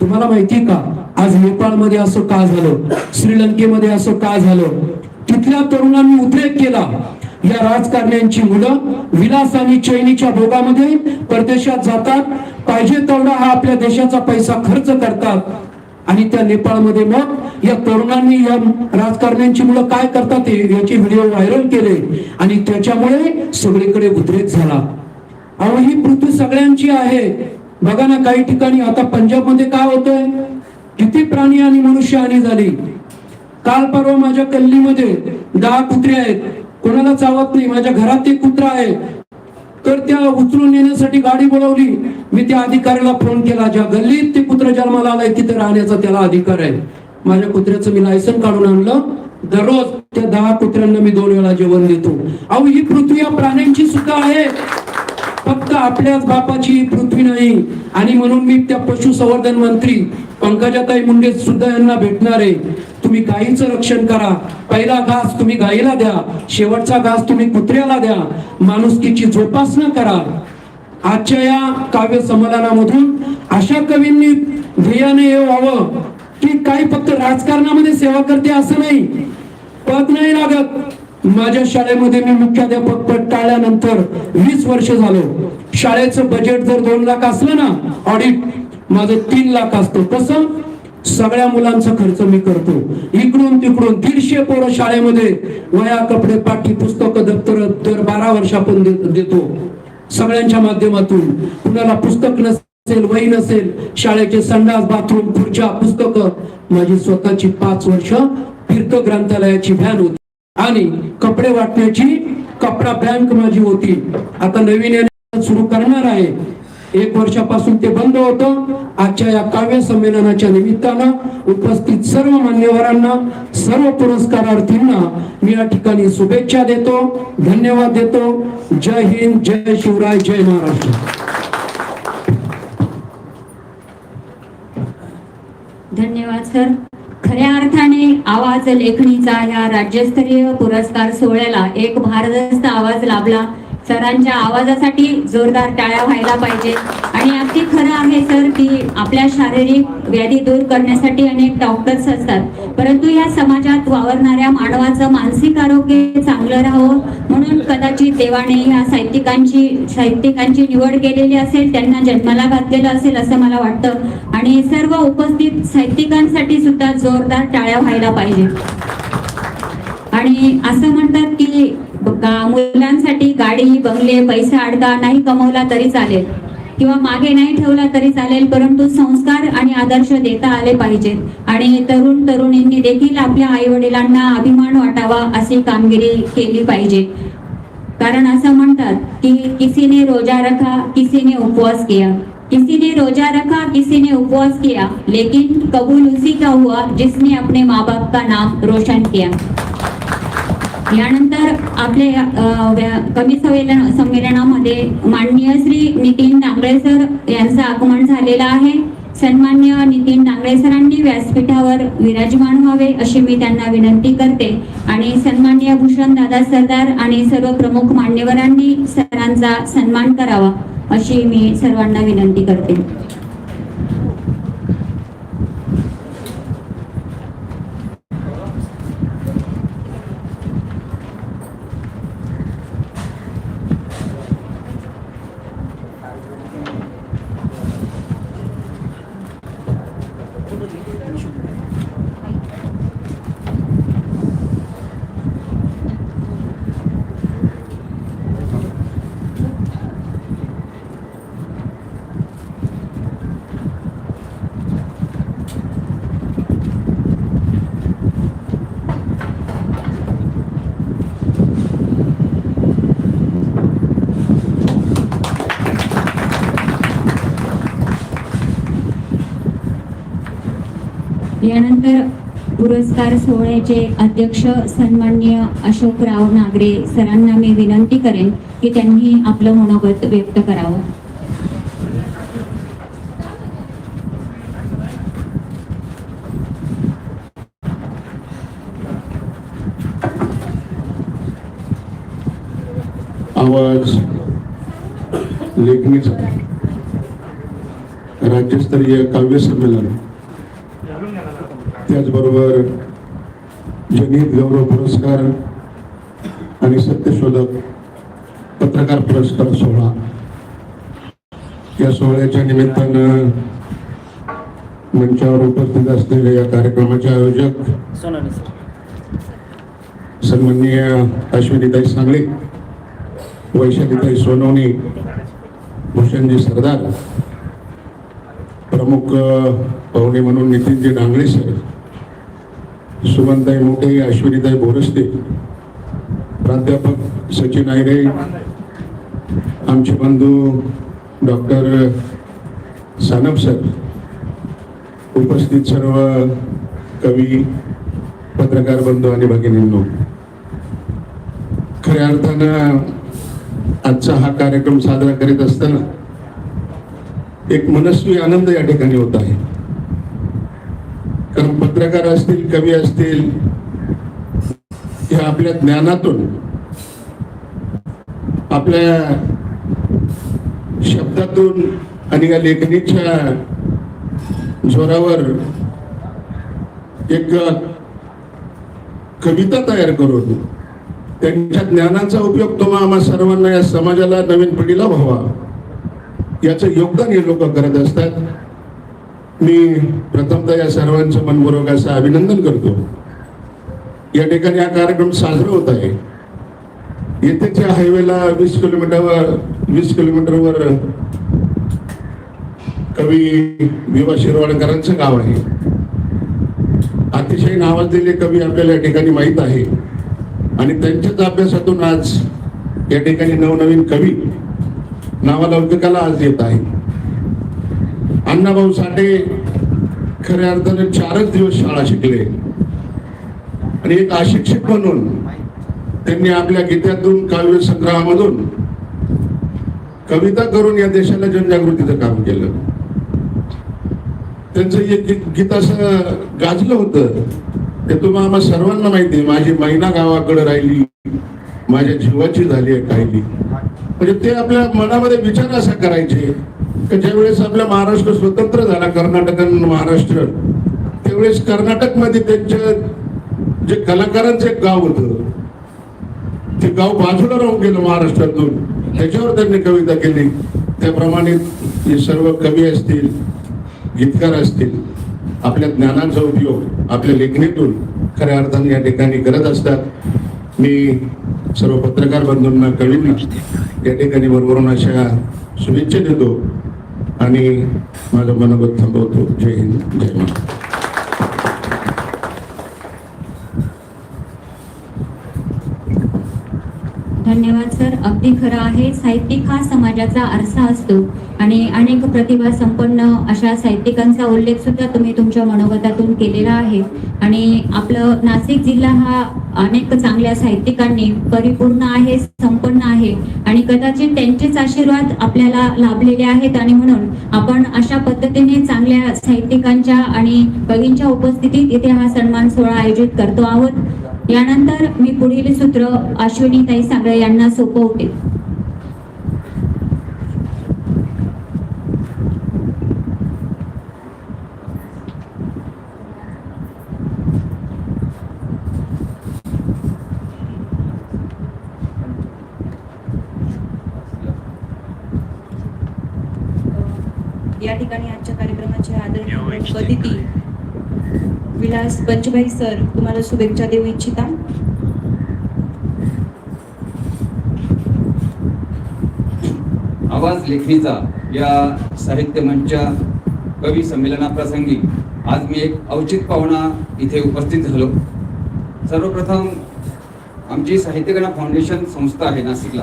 तुम्हाला माहिती का आज नेपाळमध्ये असं का झालं, श्रीलंकेमध्ये असं का झालं? तिथल्या तरुणांनी उद्रेक केला. या राजकारण्यांची मुलं विलास आणि चैनीच्या भोगामध्ये परदेशात जातात, पाहिजे तेवढा हा आपल्या देशाचा पैसा खर्च करतात. आणि त्या नेपाळमध्ये मग या तरुणांनी, या राजकारण्यांची मुलं काय करतात याचे व्हिडिओ व्हायरल केले आणि त्याच्यामुळे सगळीकडे उद्रेक झाला. अहो ही पृथ्वी सगळ्यांची आहे. बघा ना, काही ठिकाणी आता पंजाबमध्ये काय होतंय, किती प्राणी आणि मनुष्य हानी झाली. काल परवा माझ्या गल्लीमध्ये 10 कुत्रे आहेत, कोणाला चावत नाही, माझ्या घरात एक कुत्रा आहे, तर त्या उचलून नेण्यासाठी गाडी बोलावली. मी त्या अधिकाऱ्याला फोन केला, ज्या गल्लीत ते कुत्रा जन्माला आलाय तिथे राहण्याचा त्याला अधिकार आहे. माझ्या कुत्र्याचं मी लायसन काढून आणलं. दररोज त्या 10 कुत्र्यांना मी 2 वेळा जेवण देतो. अहो, ही पृथ्वी या प्राण्यांची सुद्धा आहे, फक्त आपल्याच बापाची ही पृथ्वी नाही. आणि म्हणून मी त्या पशुसंवर्धन मंत्री पंकजाताई मुंडे सुद्धा यांना भेटणार आहे. तुम्ही गायीचं रक्षण करा. पहिला घास तुम्ही गायीला द्या, शेवटचा घास तुम्ही कुत्र्याला द्या. माणुसकीची जोपासना करा. आजच्या या काव्य संमेलनामधून अशा कवींनी ध्येयाने हे व्हावं की काही फक्त राजकारणामध्ये सेवा करते असं नाही, पद नाही लागत. माझ्या शाळेमध्ये मी मुख्याध्यापक पद टाळल्यानंतर 20 वर्ष झालो. शाळेचं बजेट जर 2 लाख असलं ना, ऑडिट माझं 3 लाख असतं. कसं? सगळ्या मुलांचा खर्च मी करतो. इकडून तिकडून 150 पोरं शाळेमध्ये वह्या, कपडे, पाठी, पुस्तकं, दप्तर दर 12 वर्षापर्यंत देतो. सगळ्यांच्या माध्यमातून. कुणाला पुस्तक नसेल, वही नसेल, शाळेचे संडास, बाथरूम, खुर्च्या, पुस्तकं. माझी स्वतःची 5 वर्ष तीर्थ ग्रंथालयाची व्हॅन होती आणि कपडे वाटण्याची कपडा बँक माझी होती. आता नवीन सुरू करणार आहे. 1 वर्षापासून ते बंद होतं. आजच्या या काव्य संमेलनाच्या निमित्तानं उपस्थित सर्व मान्यवरांना, सर्व पुरस्कारार्थींना मी या ठिकाणी शुभेच्छा देतो, धन्यवाद देतो. जय हिंद, जय शिवराय, जय महाराष्ट्र. धन्यवाद सर. खऱ्या अर्थाने आवाज लेखणीचा या राज्यस्तरीय पुरस्कार सोहळ्याला एक भारदस्त आवाज लाभला. सरांच्या आवाजासाठी जोरदार टाळ्या व्हायला पाहिजे. आणि अगदी खरं आहे सर की आपल्या शारीरिक व्याधी दूर करण्यासाठी अनेक डॉक्टर्स असतात, परंतु या समाजात वावरणाऱ्या मानवाचं मानसिक आरोग्य चांगलं राहावं म्हणून कदाचित देवाने या साहित्यिकांची निवड केलेली असेल, त्यांना जन्माला घातलेलं असेल असं मला वाटतं. आणि सर्व उपस्थित साहित्यिकांसाठी सुद्धा जोरदार टाळ्या व्हायला पाहिजे. आणि असं म्हणतात की मुलांसाठी गाडी, बंगले, पैसा अडका नाही कमवला तरी चालेल किंवा मागे नाही ठेवला तरी चालेल, परंतु संस्कार आणि आदर्श देता आले पाहिजेत. आणि तरुणींनी देखील आपल्या आई वडिलांना अभिमान वाटावा अशी कामगिरी केली पाहिजे. कारण असं म्हणतात की किसीने रोजा रखा, किसीने उपवास किया, किसीने रोजा रखा, किसीने उपवास किया, लेकिन कबूल उसी का हुआ जिसने अपने माँ बाप का नाम रोशन किया. यानंतर आपल्या कवी संमेलनामध्ये माननीय श्री नितीन डांगरे सर यांचं आगमन झालेलं आहे. सन्मान्य नितीन डांगरे सरांनी व्यासपीठावर विराजमान व्हावे अशी मी त्यांना विनंती करते. आणि सन्मान्य भूषण दादा सरदार आणि सर्व प्रमुख मान्यवरांनी सरांचा सन्मान करावा अशी मी सर्वांना विनंती करते. यानंतर पुरस्कार सोहळ्याचे अध्यक्ष सन्माननीय अशोकराव नागरे सरांना मी विनंती करेन की त्यांनी आपलं मनोगत व्यक्त करावं. आवाज लेखणीचा राज्यस्तरीय काव्य संमेलन, त्याचबरोबर जनहित गौरव पुरस्कार आणि सत्यशोधक पत्रकार पुरस्कार सोहळा, या सोहळ्याच्या निमित्तानं मंचावर उपस्थित असलेले या कार्यक्रमाचे आयोजक सन्माननीय अश्विनीताई सांगळे, वैशालीताई सोनवणे, भूषणजी सरदार, प्रमुख पाहुणे म्हणून नितीनजी डांगरे सर, सुमनताई मोठे, अश्विनीताई बोरस्ते, प्राध्यापक सचिन आयरे, आमचे बंधू डॉक्टर सानप सर, उपस्थित सर्व कवी, पत्रकार बंधू आणि भगिनींनो, खऱ्या अर्थानं आजचा हा कार्यक्रम साजरा करीत असताना एक मनस्वी आनंद या ठिकाणी होत आहे. कारण पत्रकार असतील, कवी असतील, हे आपल्या ज्ञानातून, आपल्या शब्दातून आणि या लेखणीच्या जोरावर एक कविता तयार करून त्यांच्या ज्ञानाचा उपयोग तुम्हा आम्हा सर्वांना, या समाजाला, नवीन पिढीला व्हावा, याचं योगदान हे लोक करत असतात. मी प्रथमतः या सर्वांचं मनपूर्वक असं अभिनंदन करतो. या ठिकाणी हा कार्यक्रम साजरा होत आहे. येथेच्या हायवेला 20 किलोमीटरवर कवी विवा शिरवाडकरांचं गाव आहे. अतिशय नावाजलेले कवी आपल्याला या ठिकाणी माहीत आहे आणि त्यांच्याच अभ्यासातून आज या ठिकाणी नवनवीन कवी नावालौकिकाला आज येत आहे. अण्णाभाऊ साठे खऱ्या अर्थाने 4च दिवस शाळा शिकले आणि एक अशिक्षित म्हणून त्यांनी आपल्या गीतातून, काव्य संग्रहामधून कविता करून या देशाला जनजागृतीचं काम केलं. त्यांचं एक गीत असं गाजलं होतं, ते तुम्हाला आम्हा सर्वांना माहिती आहे, माझी मैना गावाकडे राहिली, माझ्या जीवाची झाली आहे कायली. म्हणजे ते आपल्या मनामध्ये विचार असा करायचे की ज्यावेळेस आपला महाराष्ट्र स्वतंत्र झाला, कर्नाटक आणि महाराष्ट्र, त्यावेळेस कर्नाटकमध्ये त्यांचं जे कलाकारांचं एक गाव होतं, ते गाव बाजूला राहून गेलं महाराष्ट्रातून, त्याच्यावर त्यांनी कविता केली. त्याप्रमाणे हे सर्व कवी असतील, गीतकार असतील, आपल्या ज्ञानाचा उपयोग आपल्या लेखणीतून खऱ्या अर्थाने या ठिकाणी करत असतात. मी सर्व पत्रकार बंधूंना, कवींना या ठिकाणी बरोबरून अशा शुभेच्छा देतो आणि माझं मनोगत थांबवतो. जय हिंद, जय महाराष्ट्र. धन्यवाद सर. अगदी खरं आहे, साहित्यिक हा समाजाचा आरसा असतो आणि अनेक प्रतिभा संपन्न अशा साहित्यिकांचा उल्लेख सुद्धा तुम्ही तुमच्या मनोगतातून केलेला आहे. आणि आपलं नाशिक जिल्हा हा अनेक चांगल्या साहित्यिकांनी परिपूर्ण आहे, संपन्न आहे आणि कदाचित त्यांचेच आशीर्वाद आपल्याला लाभलेले आहेत आणि म्हणून आपण अशा पद्धतीने चांगल्या साहित्यिकांच्या आणि कवींच्या उपस्थितीत इथे हा सन्मान सोहळा आयोजित करतो आहोत. यानंतर मी पुढील सूत्र अश्विनीताई सागळे यांना सोपवते. या ठिकाणी आजच्या कार्यक्रमाचे आदरणीय अतिथी विलास पंचभाई सर तुम्हाला शुभेच्छा देऊ इच्छिता. आवाज लेखणीचा या साहित्य मंचच्या कवी संमेलनाप्रसंगी आज मी एक औचित्य पाहुणा इथे उपस्थित झालो. सर्वप्रथम आमची साहित्यगणा फाउंडेशन संस्था आहे नाशिकला.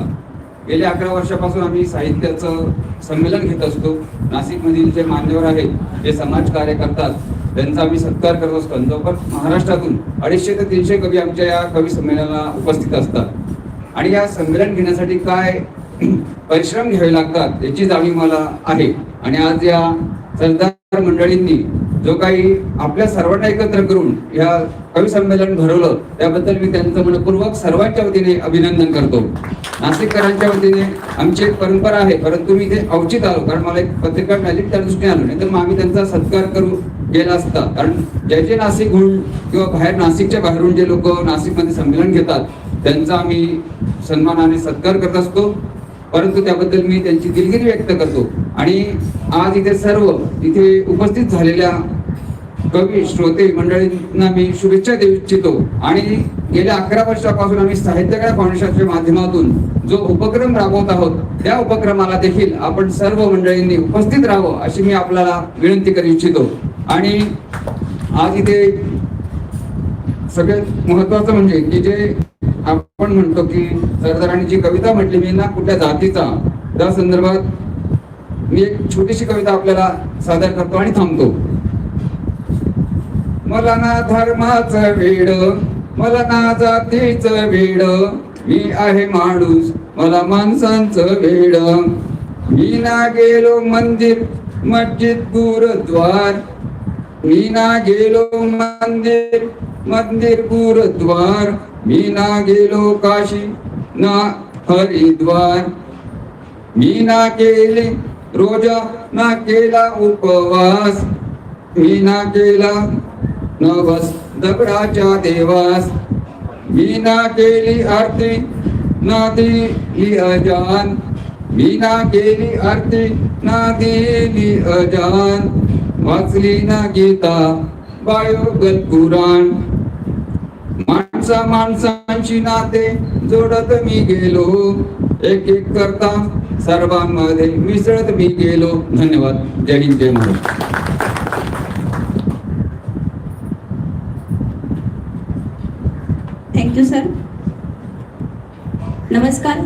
गेल्या 11 वर्षापासून आम्ही साहित्याचं संमेलन घेत असतो. नाशिकमधील जे मान्यवर आहेत, जे समाजकार्य करतात, त्यांचा आम्ही सत्कार करत असतो. जवळपास महाराष्ट्रातून 250 ते 300 कवी आमच्या या कवी संमेलनाला उपस्थित असतात आणि या संमेलन घेण्यासाठी काय परिश्रम घ्यावे लागतात याची जाणीव मला आहे. आणि आज या सरदार मंडळींनी जो काही आपल्या सर्वांना एकत्र करून या कवी संमेलन भरवलं, त्याबद्दल मी त्यांचं मनपूर्वक सर्वांच्या वतीने अभिनंदन करतो. नाशिककरांच्या वतीने आमची एक परंपरा आहे, परंतु मी इथे औचित आलो कारण मला एक पत्रिका मिळाली, त्या दृष्टीने आलो, नाही तर मग आम्ही त्यांचा सत्कार करू गेला असता. कारण जे नाशिकहून किंवा बाहेर नाशिकच्या बाहेरून जे लोक नाशिकमध्ये संमेलन घेतात त्यांचा आम्ही सन्मानाने सत्कार करत असतो. परंतु त्याबद्दल मी त्यांची दिलगिरी व्यक्त करतो. आणि आज इथे सर्व इथे उपस्थित झालेल्या कवी श्रोते मंडळींना मी शुभेच्छा देऊ इच्छितो. आणि गेल्या 11 वर्षापासून आम्ही साहित्यगणा फाउंडेशनच्या माध्यमातून जो उपक्रम राबवत आहोत, त्या उपक्रमाला देखील आपण सर्व मंडळींनी उपस्थित राहावं अशी मी आपल्याला विनंती करू इच्छितो. आणि आज इथे सगळ्यात महत्वाचं म्हणजे की जे आपण म्हणतो की सरदारांनी जी कविता म्हटली, मी ना कुठल्या जातीचा, त्या संदर्भात मी एक छोटीशी कविता आपल्याला सादर करतो आणि थांबतो. मला ना धर्माचं वेड, मला ना जातीचं वेड, मी आहे माणूस, मला माणसांचं वेड. मी ना गेलो मंदिर मस्जिद गुरुद्वार, मी ना गेलो मंदिर मंदिर गुरुद्वार, मी ना गेलो काशी ना हरिद्वार. मी ना केली रोजा ना केला उपवास, मी ना केला नवस दगडाच्या देवास. मी ना केली आरती ना दिली अजान, मी ना केली आरती ना दिली अजान. वाचली ना गीता बायोगल कुराण, माणसा माणसांची नाते जोडत मी गेलो, एक एक करता सर्वांमध्ये मिसळत मी गेलो. धन्यवाद. जय हिंद जय महाराष्ट्र. Thank you sir. नमस्कार.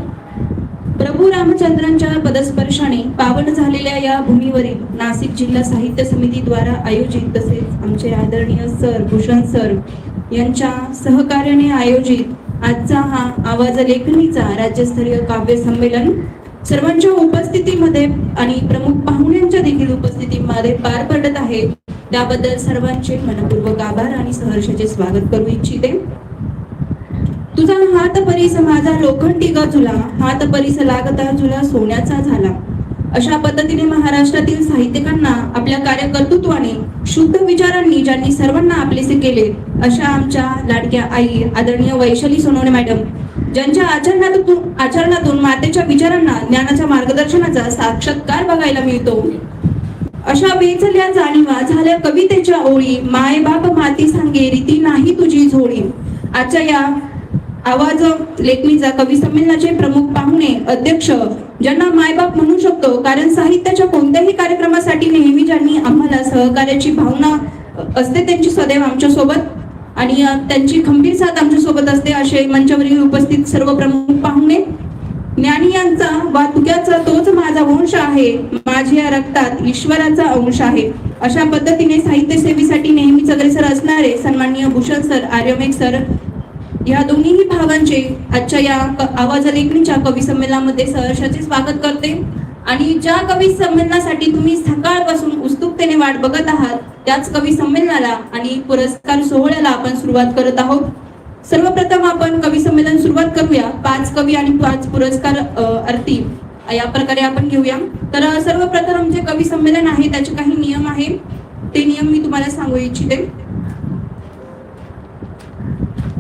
प्रभू रामचंद्रांच्या पदस्पर्शाने पावन झालेल्या या भूमीवरील नाशिक जिल्हा साहित्य समितीद्वारा आयोजित तसेच आमचे आदरणीय सर भूषण सर यांच्या सहकार्याने आयोजित आजचा हा आवाज लेखणीचा राज्यस्तरीय काव्य संमेलन सर्वांच्या उपस्थितीमध्ये आणि प्रमुख पाहुण्यांच्या देखील उपस्थितीमध्ये पार पडत आहे. त्याबद्दल सर्वांचे मनपूर्वक आभार आणि सहर्षाचे स्वागत करू इच्छिते. तुझा हात परीस माझा लोखंडी गजुला, हात परीस लागता झुला सोन्याचा झाला. अशा पद्धतीने महाराष्ट्रातील साहित्यिकांना आपल्या कार्यकर्तृत्वाने शुद्ध विचारांनी ज्यांनी सर्वांना आपलेसे केले अशा आमच्या लाडक्या आई आदरणीय वैशाली सोनवणे मॅडम, ज्यांच्या आचरणातून मातेच्या विचारांना ज्ञानाच्या मार्गदर्शनाचा साक्षात्कार बघायला मिळतो. अशा वेचल्या जाणीवा झाल्या कवितेच्या ओळी, माय बाप माती सांगे रीती नाही तुझी झोळी. आजच्या या आवाज लेखणीचा कवी संमेलनाचे प्रमुख पाहुणे अध्यक्ष, ज्यांना मायबाप म्हणू शकतो कारण साहित्याच्या कोणत्याही कार्यक्रमासाठी नेहमी ज्यांनी आम्हाला सहकार्याची भावना असते त्यांची सदैव आमच्या सोबत आणि त्यांची खंबीर साथ आमच्या सोबत असते असे मंचावरील उपस्थित सर्व प्रमुख पाहुणे. ज्ञानी यांचा वा तुक्याचा तोच माझा वंश आहे, माझ्या रक्तात ईश्वराचा अंश आहे. अशा पद्धतीने साहित्य सेवेसाठी नेहमीच अग्रेसर असणारे सन्माननीय भूषण सर, आर्यमेघ सर या दोन्हीही भावांचे आजच्या या आवाज लेखणीच्या कवी संमेलनामध्ये सहर्षाचे स्वागत करते. आणि ज्या कवी संमेलनासाठी तुम्ही सकाळपासून उत्सुकतेने वाट बघत आहात त्याच कवी संमेलनाला आणि पुरस्कार सोहळ्याला आपण सुरुवात करत आहोत. सर्वप्रथम आपण कवी संमेलन सुरुवात करूया. 5 कवी आणि 5 पुरस्कार अर्थी या प्रकारे आपण घेऊया. तर सर्वप्रथम जे कवी संमेलन आहे त्याचे काही नियम आहे, ते नियम मी तुम्हाला सांगू इच्छिते.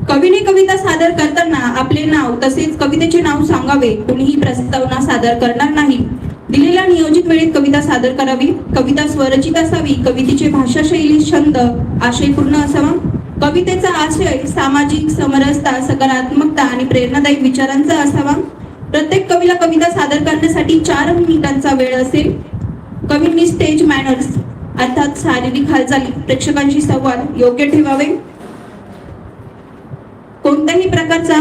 कवीने कविता सादर करताना आपले नाव तसेच कवितेचे नाव सांगावे. कोणीही प्रस्तावना सादर करणार नाही. दिलेल्या नियोजित वेळेत कविता सादर करावी. कविता स्वरचित असावी. कवितेची भाषाशैली, छंद, आशयपूर्ण असावा. कवितेचा आशय सामाजिक समरसता, सकारात्मकता आणि प्रेरणादायी विचारांचा असावा. प्रत्येक कवीला कविता सादर करण्यासाठी 4 मिनिटांचा वेळ असेल. कवींनी स्टेज मॅनर्स अर्थात शारीरिक हालचाली, प्रेक्षकांशी संवाद योग्य ठेवावे. कोणत्याही प्रकारचा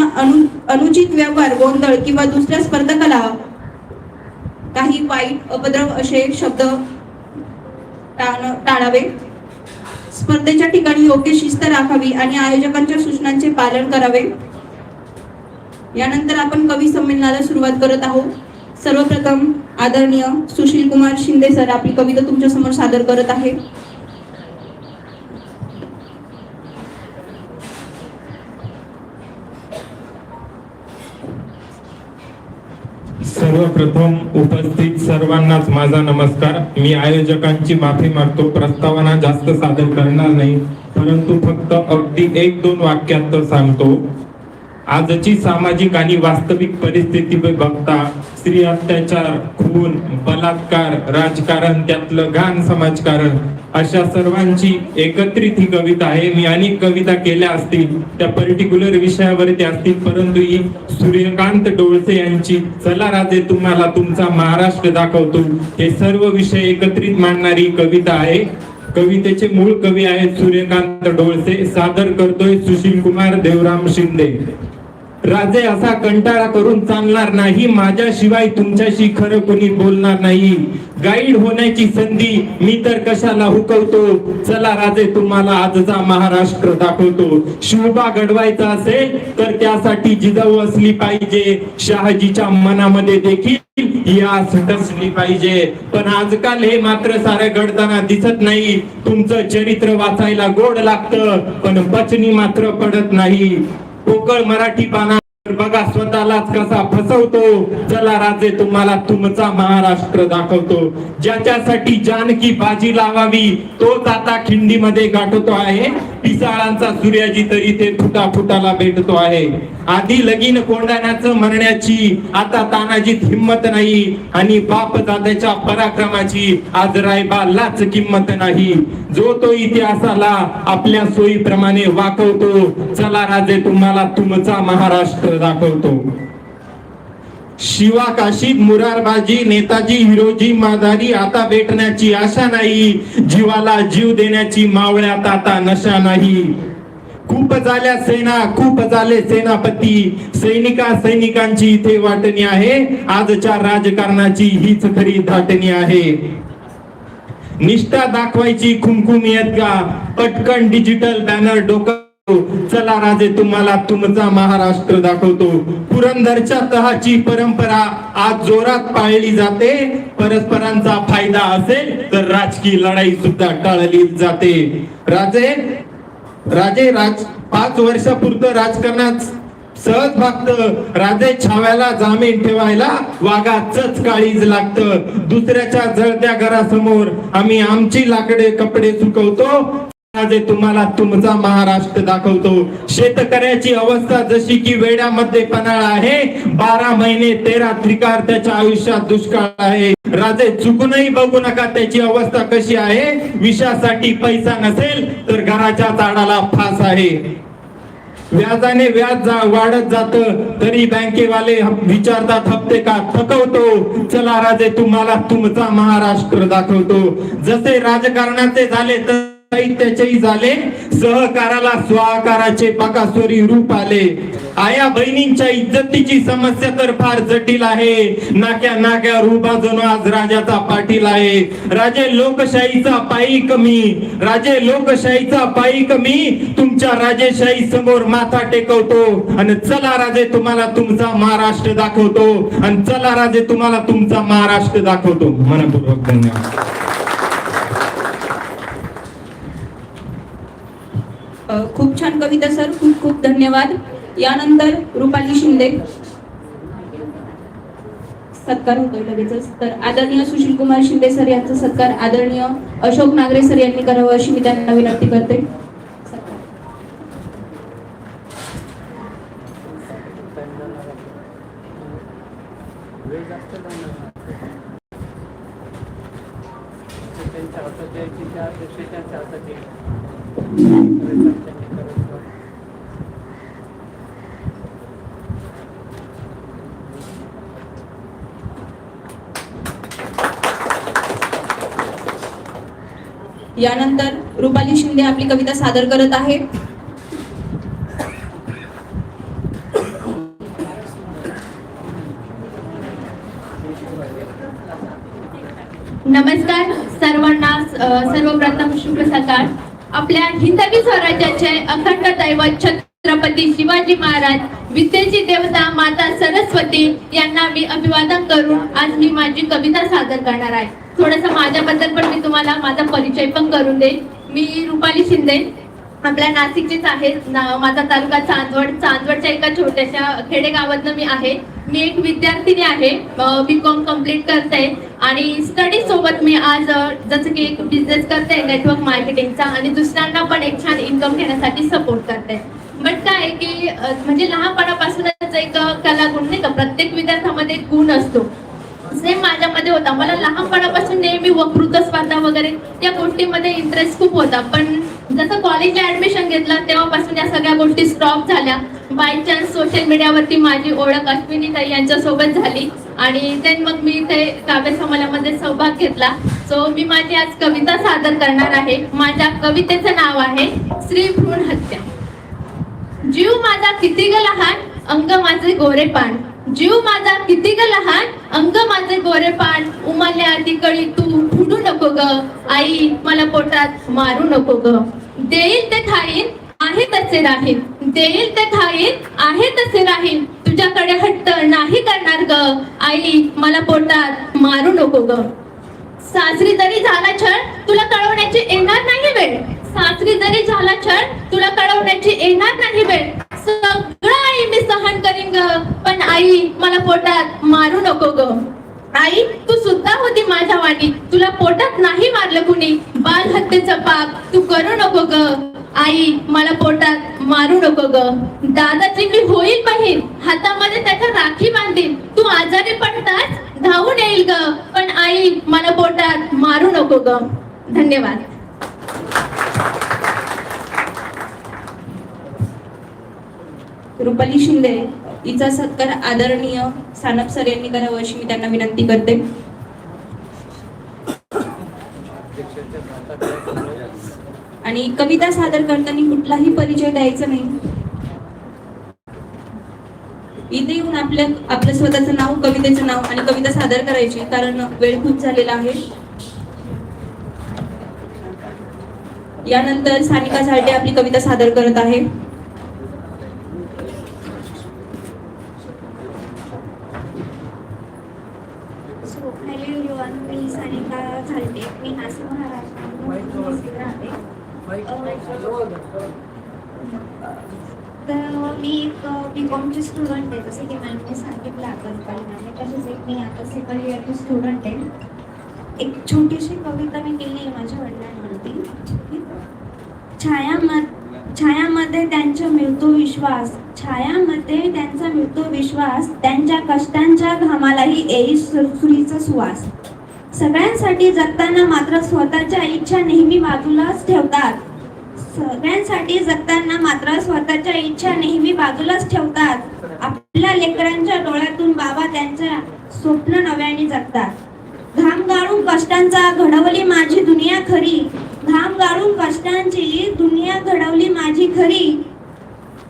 अनुचित व्यवहार, गोंधळ किंवा दुसऱ्या स्पर्धकाला काही वाईट उपद्रव असे शब्द टाळावे. स्पर्धेच्या ठिकाणी योग्य शिस्त राखावी आणि आयोजकांच्या सूचनांचे पालन करावे. यानंतर आपण कवी संमेलनाला सुरुवात करत आहोत. सर्वप्रथम आदरणीय सुशील कुमार शिंदे सर आपली कविता तुमच्या समोर सादर करत आहे. सर्वप्रथम उपस्थित सर्वांनाच माझा नमस्कार. मी आयोजकांची माफी मागतो. प्रस्तावना जास्त सादर करणार नाही, परंतु फक्त अगदी 1-2 वाक्यात सांगतो. आजची सामाजिक आणि वास्तविक परिस्थिती बघता स्त्री अत्याचार, खून, बलात्कार, राजकारण, त्यातलं घाण समाजकारण अशा सर्वांची एकत्रित ही कविता आहे. मी अनेक कविता केल्या असतील त्या पर्टिक्युलर विषयावरती असतील, परंतु ही सूर्यकांत डोळसे यांची चला राजे तुम्हाला तुमचा महाराष्ट्र दाखवतो हे सर्व विषय एकत्रित मांडणारी कविता आहे. कवितेचे मूळ कवी आहेत सूर्यकांत डोळसे. सादर करतोय सुशील कुमार देवराम शिंदे. राजे असा कंटाळा करून चालणार नाही, माझ्याशिवाय तुमच्याशी खरं कोणी बोलणार नाही. गाईड होण्याची संधी मी तर कशाला हुकवतो, चला राजे तुम्हाला आजचा महाराष्ट्र दाखवतो. शिवबा घडवायचा असेल तर त्यासाठी जिजाऊ असली पाहिजे, शहाजीच्या मनामध्ये देखील ही आस टसली पाहिजे. पण आजकाल हे मात्र सारे घडताना दिसत नाही. तुमचं चरित्र वाचायला गोड लागतं पण पचनी मात्र पडत नाही. पोकळ मराठी पाना बघा स्वतःलाच कसा फसवतो, चला राजे तुम्हाला तुमचा महाराष्ट्र दाखवतो. ज्याच्यासाठी जानकी बाजी लावावी तोच आता खिंडीमध्ये गाठवतो आहे. पिसाळांचा सूर्याजी तरी ते फुटाफुटाला भेटतो आहे. आधी लगीन कोंडाण्याचं म्हणण्याची आता तानाजीत हिम्मत नाही, आणि बाप दादाच्या पराक्रमाची आज रायबालाच किंमत नाही. जो तो इतिहासाला आपल्या सोयीप्रमाणे वाकवतो, चला राजे तुम्हाला तुमचा महाराष्ट्र दाखवतो. शिवा काशीद मुरारबाजी नेताजी हिरोजी मादारी आता भेटण्याची आशा नाही. जीवाला जीव देण्याची मावळ्यात आता नशा नाही. खूप झाल्या सेना खूप झाले सेनापती, सैनिकांची इथे वाटणी आहे. आजच्या राजकारणाची हीच खरी धाटणी आहे. निष्ठा दाखवायची खुमखुमियत का, पटकन डिजिटल बॅनर डोका, चला राजे तुम्हाला तुमचा महाराष्ट्र दाखवतो. पुरंदरच्या तहाची परंपरा आज जोरात पाळली जाते. परस्परांचा फायदा असेल तर राजकीय लढाई सुद्धा टाळली जाते. राजे 5 वर्षापुरतं राजकारणात सहज भागत. राजे छाव्याला जामीन ठेवायला वाघाचंच काळीज लागतं. दुसऱ्याच्या जळत्या घरासमोर आम्ही आमची लाकडे कपडे सुकवतो, राजे तुम्हाला तुमचा महाराष्ट्र दाखवतो. शेतकऱ्याची अवस्था जशी की वेड्यामध्ये पन्हाळा आहे. 12 महिने 13 त्रिकार त्याच्या आयुष्यात दुष्काळ आहे. राजे चुकूनही बघू नका त्याची अवस्था कशी आहे. विषासाठी पैसा नसेल तर घराच्या झाडाला फास आहे. व्याजाने व्याज वाढत जात तरी बँकेवाले विचारतात हप्ते का थकवतो, चला राजे तुम्हाला तुमचा महाराष्ट्र दाखवतो. जसे राजकारणाचे झाले तर साहित्याचेही झाले, सहकाराला स्वाकाराचे पाकास्वरी रूप आले. आया बहिणींच्या इज्जतीची समस्या तर फार जटिल आहे. नाक्या नाक्यावर उभा जणू आज राजाचा पाटील आहे. राजे लोकशाहीचा पायी कमी तुमच्या राजेशाही समोर माथा टेकवतो. आणि चला राजे तुम्हाला तुमचा महाराष्ट्र दाखवतो. आणि चला राजे तुम्हाला तुमचा महाराष्ट्र दाखवतो. मनपूर्वक धन्यवाद. खूप छान कविता सर, खूप खूप धन्यवाद. यानंतर रुपाली शिंदे सत्कार होतोय लगेचच. तर आदरणीय सुशील कुमार शिंदे सर यांचा सत्कार आदरणीय अशोक नागरे सर यांनी करावं अशी मी त्यांना विनंती करते. यानंतर रुपाली शिंदे आपली कविता सादर करत आहे. नमस्कार सर्वांना. सर्वप्रथम शुभ सकाळ. आपल्या हिंदवी स्वराज्याचे अखंड दैवत छत्रपती शिवाजी महाराज, विद्येची देवता माता सरस्वती यांना मी अभिवादन करून आज मी माझी कविता सादर करणार आहे. थोडंसं माझ्याबद्दल पण मी तुम्हाला माझा परिचय पण करून देईन. मी रुपाली शिंदे, आपल्या नाशिकचीच आहे. माझा तालुका चांदवडच्या एका छोट्याशा खेडेगावातनं मी आहे. मी एक विद्यार्थिनी आहे, BCom कम्प्लीट करते आणि स्टडी सोबत मी आज जसं की एक बिझनेस करते नेटवर्क मार्केटिंगचा, आणि दुसऱ्यांना पण एक छान इन्कम घेण्यासाठी सपोर्ट करते. बट काय आहे की म्हणजे लहानपणापासूनच एक कलागुण नाही का, प्रत्येक विद्यार्थ्यामध्ये एक गुण असतो. सेम माझ्यामध्ये होता. मला लहानपणापासून नेहमी वक्तृत्व स्पर्धा वगैरे या गोष्टीमध्ये इंटरेस्ट खूप होता. पण जसं कॉलेजला ऍडमिशन घेतलं तेव्हापासून या सगळ्या गोष्टी स्टॉप झाल्या. बाय चान्स सोशल मीडियावरती माझी ओळख अश्विनी ताई यांच्यासोबत झाली आणि then मग मी इथे काव्य संमेलनामध्ये सहभाग घेतला. सो मी माझी आज कविता सादर करणार आहे. माझ्या कवितेचं नाव आहे स्त्री भ्रूण हत्या. जीव माझा किती ग लहान, अंग माझे गोरेपान. जीव माझा किती ग लहान, अंग माझे गोरेपान. उमलल्या आधी कळी तू फुटू नको ग, आई मला पोटात मारू नको ग. देईल ते खाईन आहे तसे राहीन, देईल ते खाईन आहे तसे राहीन. तुझ्याकडे हट्ट नाही करणार ग, आई मला पोटात मारू नको ग. सासरी जरी झाला छळ तुला कळवण्याची येणार नाही वेळ. सासरी जरी झाला छळ तुला कळवण्याची येणार नाही वेळ. सगळं आई मी सहन करीन ग, पण आई मला पोटात मारू नको ग. आई तू सुद्धा होती माझ्या वाणी, तुला पोटात नाही मारलं कुणी. बाल हत्येचं पाप तू करू नको ग, आई मला पोटात मारू नको ग. दादाची मी होईल बहीण, हातामध्ये त्याच्या राखी बांधीन. तू आजारी पडताच धावून येईल ग, पण आई मला पोटात मारू नको ग. धन्यवाद. रुपाली शिंदे हिचा सत्कार आदरणीय सानप सर यांनी करावा अशी मी त्यांना विनंती करते. आणि कविता सादर करताना कुठलाही परिचय द्यायचा नाही. इथे येऊन आपलं स्वतःचं नाव, कवितेचं नाव आणि कविता सादर करायची, कारण वेळ खूप झालेला आहे. यानंतर सानिका झालटे आपली कविता सादर करत आहे. हॅलो एव्हरीवन, मी सानिका झालटे. मी नाशिक महाराष्ट्रात राहते. तर मी एक BComची स्टुडंट आहे, जसं की मॅमने सांगितलं आता. तसेच एक मी आता सेकंड इयरची स्टुडंट आहे. एक छोटीशी कविता मी केली आहे माझ्या वडिलांवरती. छायामध्ये त्यांचा मिळतो विश्वास, छायामध्ये त्यांचा मिळतो विश्वास. त्यांच्या कष्टांच्या घामालाही येईल सुरीचा सुवास. सगळ्यांसाठी जगताना मात्र स्वतःच्या इच्छा नेहमी बाजूलाच ठेवतात. सगळ्यांसाठी जगताना मात्र स्वतःच्या इच्छा नेहमी बाजूलाच ठेवतात. आपल्या लेकरांच्या डोळ्यातून बाबा त्यांच्या स्वप्न नव्याने जगतात. घाम गाळून कष्टांचा घडवली माझी दुनिया खरी, घाम गाळून कष्टांची दुनिया घडवली माझी खरी.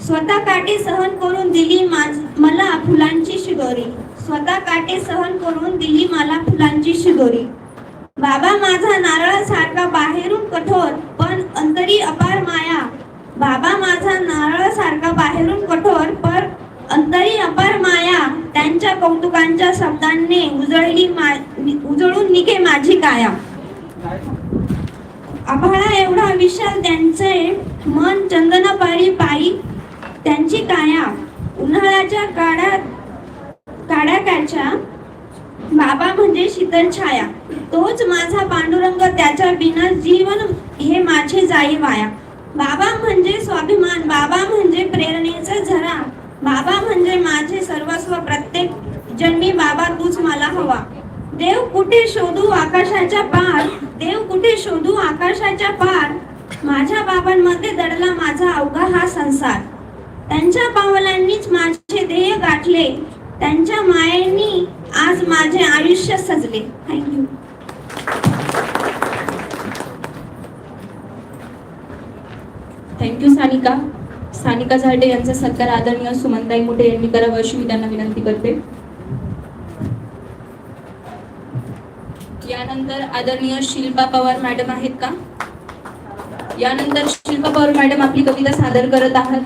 स्वतः काटे सहन करून दिली मला फुलांची शिदोरी, स्वतः काटे सहन करून दिली मला फुलांची शिदोरी. बाबा माझा नारळासारखा बाहेरून कठोर पण अंतरी अपार माया. बाबा माझा नारळासारखा बाहेरून कठोर पण अंतरी अपार माया. त्यांच्या कौतुकांच्या शब्दांनी उजळून निघे माझी काया. आभाळा एवढा विशाल त्यांचे मन, चंदनापारी पायी त्यांची काया. उन्हाळ्याच्या काड्याच्या बाबा म्हणजे शीतल छाया. तोच माझा पांडुरंग, त्याच्या बिना जीवन हे माझे जाई वाया. बाबा म्हणजे स्वाभिमान, बाबा म्हणजे प्रेरणेचा झरा. बाबा म्हणजे माझे सर्वस्व, प्रत्येक जन्मी बाबा तूच मला हवा. देव कुठे शोधू आकाशाच्या पार, देव कुठे शोधू आकाशाच्या पार. माझ्या बाबांमध्ये दडला माझा अवघा हा संसार. त्यांच्या पावलांनीच माझे ध्येय गाठले, त्यांच्या मायेनी आज माझे आयुष्य सजले. थँक्यू. थँक्यू सानिका. सानिका झालटे यांचा सत्कार आदरणीय सुमनताई मोठे यांनी करावा अशी मी त्यांना विनंती करते. यानंतर आदरणीय शिल्पा पवार मॅडम आहेत का? यानंतर शिल्पा पवार मॅडम आपली कविता सादर करत आहात.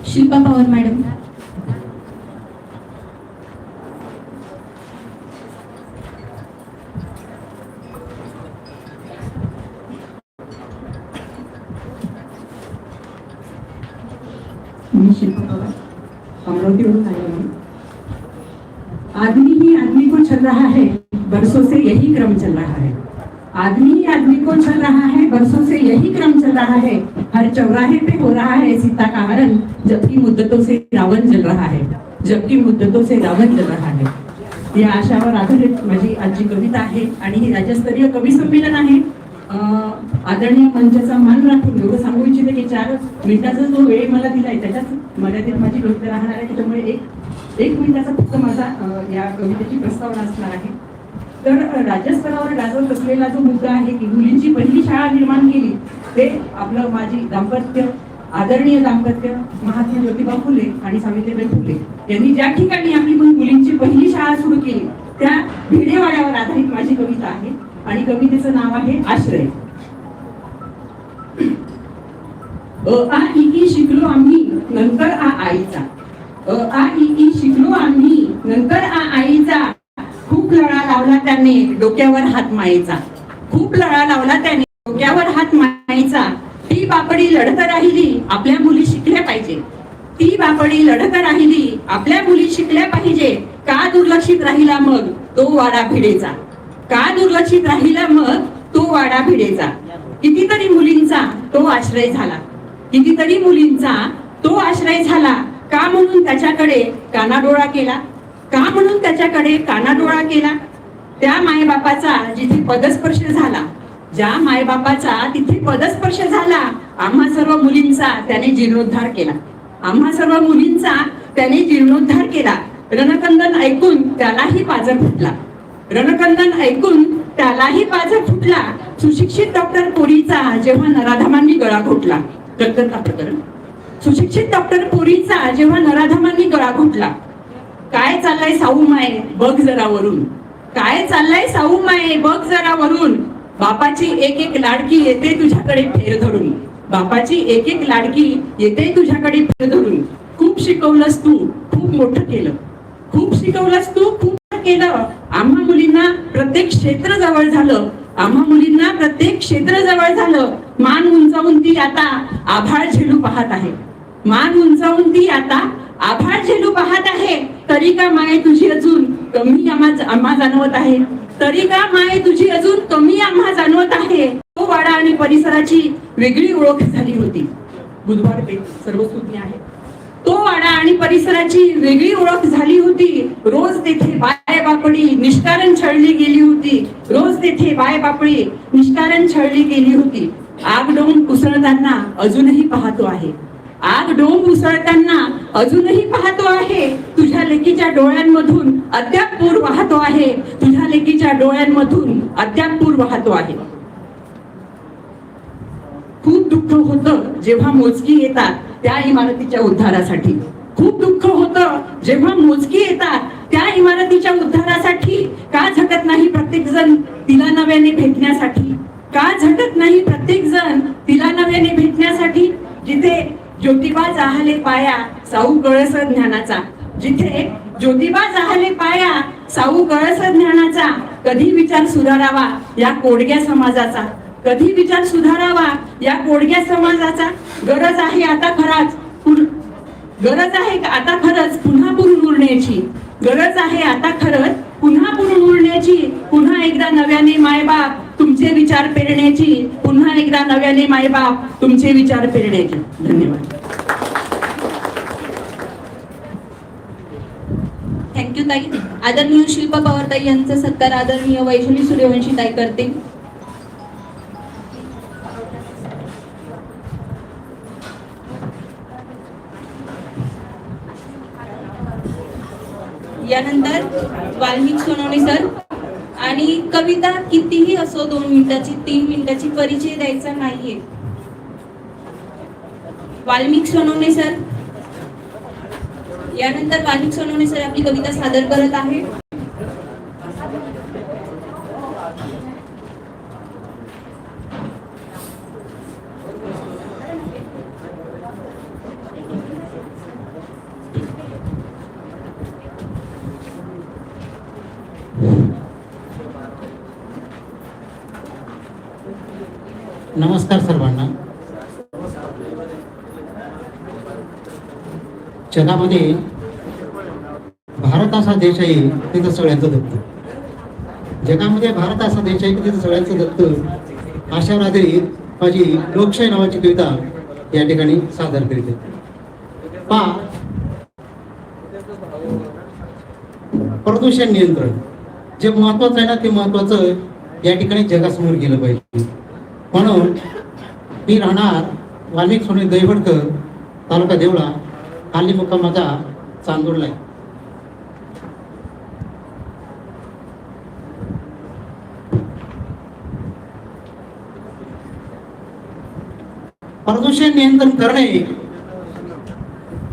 शिल्पा पवार मॅडम. मी शिल्पा पवार अमरावतीवरून आले हूँ। आदमी ही आदमी को चल रहा है, बरसों से यही क्रम चल रहा है। आदमी ही आदमी को चल रहा है, बरसों से यही क्रम चल रहा है। हर चौराहे पे हो रहा है सीता का हरण, जबकि मुद्दतों से रावण जल रहा है, जबकि मुद्दतों से रावण जल रहा है। या आशयावर आधारित माझी आजची कविता आहे आणि ही राज्यस्तरीय कवी संमेलन आहे. आदरणीय मंचाचा मान राखून एवढं सांगू इच्छिते की 4 मिनिटाचा जो वेळ मला दिलाय त्याच्याच मर्यादित माझी कविता राहणार आहे. त्याच्यामुळे एक मिनिटाचा फक्त माझा या कवितेची प्रस्तावना असणार आहे. तर राज्यस्तरावर गाजवत असलेला जो मुद्दा आहे की मुलींची पहिली शाळा निर्माण केली ते आपलं माझी दाम्पत्य, आदरणीय दाम्पत्य महात्मा ज्योतिबा फुले आणि सावित्रीबाई फुले यांनी ज्या ठिकाणी आपली मुलींची पहिली शाळा सुरू केली त्या भिडेवाड्यावर आधारित माझी कविता आहे आणि कवितेचं नाव आहे आश्रय. आ इ ई शिकलो आम्ही नंतर आ आईचा. आ इ ई शिकलो आम्ही नंतर आ आईचा. खूप लळा लावला त्याने डोक्यावर हात मायेचा. खूप लळा लावला त्याने डोक्यावर हात मायेचा. ती बापडी लढत राहिली आपल्या मुली शिकल्या पाहिजे. ती बापडी लढत राहिली आपल्या मुली शिकल्या पाहिजे. का दुर्लक्षित राहिला मग तो वाडा भिडेचा. का दुर्लक्षित राहिला मग तो वाडा भिडेचा. कितीतरी मुलींचा तो आश्रय झाला. कितीतरी मुलींचा तो आश्रय झाला. का म्हणून त्याच्याकडे कानाडोळा केला. का म्हणून त्याच्याकडे कानाडोळा केला. त्या मायबापाचा जिथे पदस्पर्श झाला. ज्या मायबापाचा तिथे पदस्पर्श झाला. आम्हा सर्व मुलींचा त्याने जीर्णोद्धार केला. आम्हा सर्व मुलींचा त्याने जीर्णोद्धार केला. रणकंदन ऐकून त्यालाही पाजर फुटला. रणकंदन ऐकून त्यालाही पाजर फुटला. सुशिक्षित डॉक्टर पोरीचा जेव्हा नराधमांनी गळा घोटला. कलकत्ता प्रकरण. सुशिक्षित डॉक्टर पोरीचा जेव्हा नराधमांनी गळा घोटला. काय चाललंय साऊ माये बघ जरा वरून. काय चाललंय साऊ माये बघ जरा वरून. बापाची एक एक लाडकी येते तुझ्याकडे फेर धरून. बापाची एक एक लाडकी येते तुझ्याकडे फेर धरून. खूप शिकवलंस तू खूप मोठं केलं. खूप शिकवलंस तू खूप केलं. आम्हा मुलींना प्रत्येक क्षेत्र जवळ झालं. आम्हा मुलींना प्रत्येक क्षेत्र जवळ झालं. मान उंचावून ती आता आभाळ झेलू पाहत आहे. मान उंचावून ती आता आभाळ झेलू पाहत आहे. तरी का माये तुझी अजून कमी आम्हा जाणवत आहे. तरी का माये तुझी अजून कमी आम्हा जाणवत आहे. तो वाडा आणि परिसराची वेगळी ओळख झाली होती. बुधवार पेठ सर्वस्तुती आहे. तो वाडा आणि परिसराची वेगळी ओळख झाली होती. रोज तेथे बाय बापडी निष्कारण छळली गेली होती. रोज तेथे बाय बापडी निष्कारण छळली गेली होती. आग डोंब उसळताना अजूनही पाहतो आहे. आग डोंब उसळताना अजूनही पाहतो आहे. तुझ्या लेकीच्या डोळ्यांमधून अद्याप पूर वाहतो आहे. तुझ्या लेकीच्या डोळ्यांमधून अद्याप पूर वाहतो आहे. खूप दुःख होतं जेव्हा मोजकी येतात त्या इमारतीच्या उद्धारासाठी. खूप दुःख होतं जेव्हा मोजकी येतात त्या इमारतीच्या उद्धारासाठी. का झटत नाही प्रत्येक जण तिला नव्याने भेटण्यासाठी. का झटत नाही प्रत्येक जण तिला नव्याने भेटण्यासाठी. जिथे ज्योतिबा जाहले पाया साऊ कळस ज्ञानाचा. जिथे ज्योतिबा जाहले पाया साऊ कळस ज्ञानाचा. कधी विचार सुधारावा या कोडग्या समाजाचा. कधी विचार सुधारावा या कोडग्या समाजाचा. गरज आहे आता खरंच पुन्हा पुरून उरण्याची. गरज आहे आता खरंच पुन्हा पुरून उरण्याची. पुन्हा एकदा नव्याने मायबाप तुमचे विचार पेरण्याची. पुन्हा एकदा नव्याने मायबाप तुमचे विचार पेरण्याची. धन्यवाद. थँक्यू ताई. आदरणीय शिल्पा पवार ताई यांचा सत्कार आदरणीय वैशाली सूर्यवंशी ताई करतील. यानंतर वाल्मिक सोनवणे सर. आणि कविता कितीही असो 2 मिनिटाची 3 मिनिटाची परिचय द्यायचा नाहीये. वाल्मिक सोनवणे सर. यानंतर वाल्मिक सोनवणे सर आपली कविता सादर करत आहे. नमस्कार सर्वांना. जगामध्ये भारत असा देश आहे तिथं सगळ्यांचं दत्त. जगामध्ये भारत असा देश आहे की तिथं सगळ्यांचं दत्त. अशा आधारित माझी लोकशाही नावाची कविता या ठिकाणी सादर करीत आहे. प्रदूषण नियंत्रण जे महत्वाचं आहे ना, ते महत्वाचं या ठिकाणी जगासमोर गेलं पाहिजे. म्हणून मी राहणार वाल्मिक सोने दैवडकर, तालुका देवळा, हल्ली मुक्काम माझा चांदोडला आहे. प्रदूषण नियंत्रण करणे,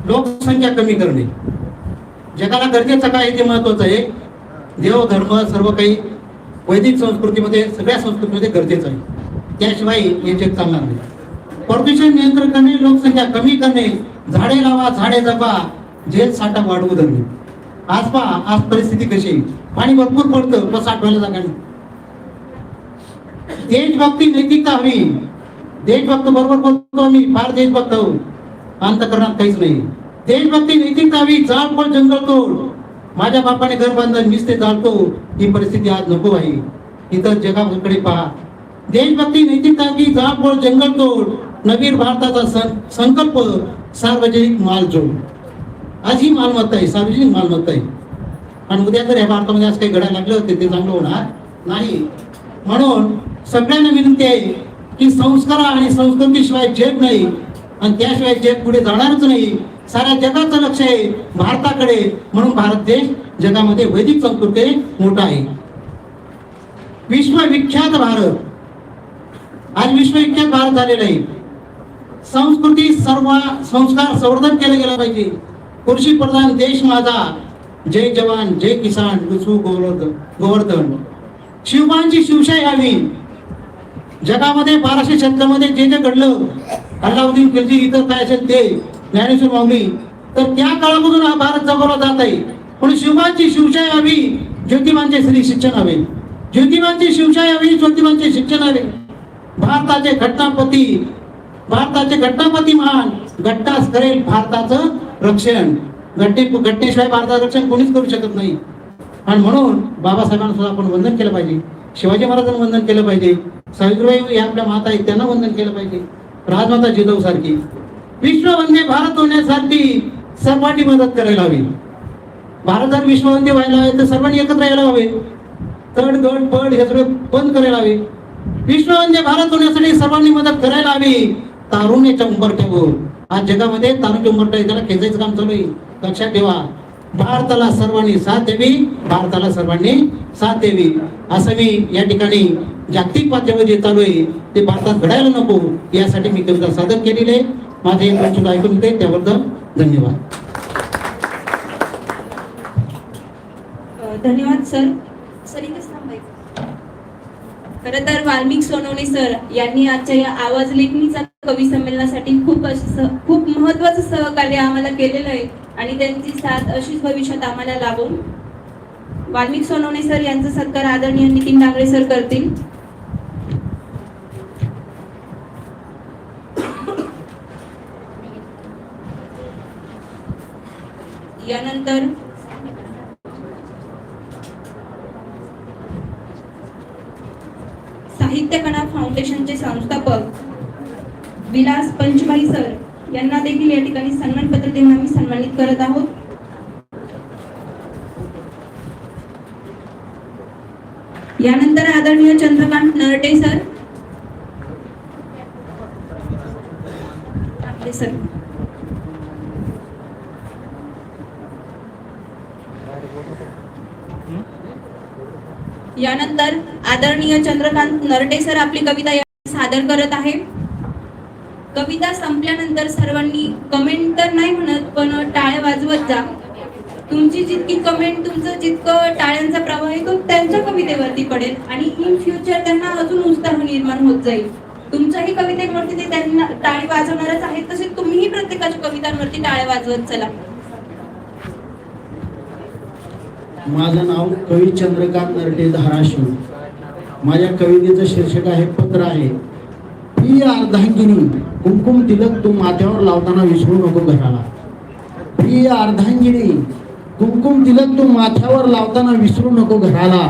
लोकसंख्या कमी करणे जगाला गरजेचं काय ते महत्वाचं आहे. देव धर्म सर्व काही वैदिक संस्कृतीमध्ये, सगळ्या संस्कृतीमध्ये गरजेचं आहे. त्याशिवाय हे जग चालणार नाही. प्रदूषण नियंत्रण करणे, लोकसंख्या कमी करणे, झाडे लावा, झाडे जगवा, जेल साठा वाढवू धरणे. आज पहा, आज परिस्थिती कशी आहे. पाणी भरपूर पडतं पण साठवायला जागा नाही. देशभक्ती, नैतिकता हवी. देशभक्त बरोबर बोलतो आम्ही, फार देशभक्त आहोत, अंतकरणात काहीच नाही. देशभक्ती, नैतिकता हवी. जाळपोळ, जंगल तोड. माझ्या बापाने घर बांधलं, नुसते जाळतो. ही परिस्थिती आज नको आहे. इतर जगाकडे पहा. देशभक्ती, नैतिकता हवी. जाळपोळ, जंगल तोड. नवीन भारताचा संकल्प, सार्वजनिक मालजोड. आज ही मालमत्ता आहे, सार्वजनिक मालमत्ता आहे. आणि उद्या जर या भारतामध्ये आज काही घडायला लागलं होते ते चांगलं होणार नाही. म्हणून सगळ्यांना विनंती आहे की संस्कार आणि संस्कृतीशिवाय जग नाही आणि त्याशिवाय जग पुढे जाणारच नाही. साऱ्या जगाचं लक्ष आहे भारताकडे. म्हणून भारत देश जगामध्ये वैदिक संस्कृती मोठा आहे. विश्वविख्यात भारत, आज विश्वविख्यात भारत झालेला आहे. संस्कृती, सर्व संस्कार संवर्धन केलं गेलं पाहिजे. कृषी प्रधान देश माझा, जय जवान जय किसान, विसू गोवर्धन. शिवबांची शिवशाही हवी. जगामध्ये 1276 जे जे घडलं, अल्लाउद्दीन खिलजी, इतर काय असेल ते, ज्ञानेश्वर माऊली, तर त्या काळामधून हा भारत जगवला जात आहे. पण शिवबांची शिवशाही हवी, ज्योतिबांचे श्री शिक्षण हवे. ज्योतिबांची शिवशाही हवी, ज्योतिबांचे शिक्षण हवे. भारताचे घटनापती महान, घटनाच करेल भारताचं रक्षण. घटनेशिवाय भारताचं रक्षण कोणीच करू शकत नाही. आणि म्हणून बाबासाहेबांना सुद्धा आपण वंदन केलं पाहिजे. शिवाजी महाराजांना वंदन केलं पाहिजे. सावित्रीबाई या आपल्या माता आहेत, त्यांना वंदन केलं पाहिजे. राजमाता जिजाऊ सारखी विश्ववंदे भारत होण्यासाठी सर्वांनी मदत करायला हवी. भारत जर विश्ववंदे व्हायला हवे तर सर्वांनी एकत्र यायला हवे. तड गड पड हे सगळं बंद करायला हवे. विश्ववंदे भारत होण्यासाठी सर्वांनी मदत करायला हवी. तारुण्याच्या उंबरठ्यावर आज जगामध्ये तारुण्य उंबरठ्या त्याला खेचायचं काम चालू आहे. लक्षात ठेवा, भारताला सर्वांनी साथ द्यावी, भारताला सर्वांनी साथ द्यावी. असं मी या ठिकाणी जागतिक पातळीवर जे चालू आहे ते भारतात घडायला नको यासाठी मी कविता सादर केलेली आहे. माझे एक ऐकून घेते त्याबद्दल धन्यवाद. धन्यवाद सर. सर इथेच थांबायचं. खरं तर वाल्मिक सोनवणे सर यांनी आजच्या या आवाज लेखणीचा कवी संमेलनासाठी खूप महत्वाचं सहकार्य आम्हाला केलेलं आहे आणि त्यांची साथ अशीच भविष्यात आम्हाला लाभो. वाल्मिक सोनवणे सर यांचा सत्कार आदरणीय नितीन डांगरे सर करतील. यानंतर साहित्य कणा फाउंडेशनचे संस्थापक विलास पंचभाई सर यांना देखील या ठिकाणी सन्मानपत्र देऊन आम्ही सन्मानित करत आहोत. यानंतर आदरणीय चंद्रकांत नरटे सर आपले सर. यानंतर आदरणीय चंद्रकांत नरटे सर आपली कविता सादर करत आहे. कविता संपल्यानंतर सर्वांनी कमेंट तर नाही म्हणत पण टाळ्या वाजवत जा. तुमची जितकी कमेंट, तुमचं जितकं टाळ्यांचा प्रवाह आहे तो त्यांच्या कवितेवरती पडेल आणि इन फ्युचर त्यांना अजून उत्साह निर्माण होत जाईल. तुमच्याही कवितेवरती ते त्यांना टाळी वाजवणारच आहेत, तसे तुम्हीही प्रत्येकाच्या कवितांवरती टाळ्या वाजवत चला. माझं नाव कवी चंद्रकांत नरटे, धाराशिव. माझ्या कवितेचं शीर्षक आहे, पत्र आहे. प्रिय अर्धांगिनी, कुंकुम तिलक तू माथ्यावर लावताना विसरू नको घराला. प्रिय अर्धांगिनी, कुंकुम तिलक तू माथ्यावर लावताना विसरू नको घराला.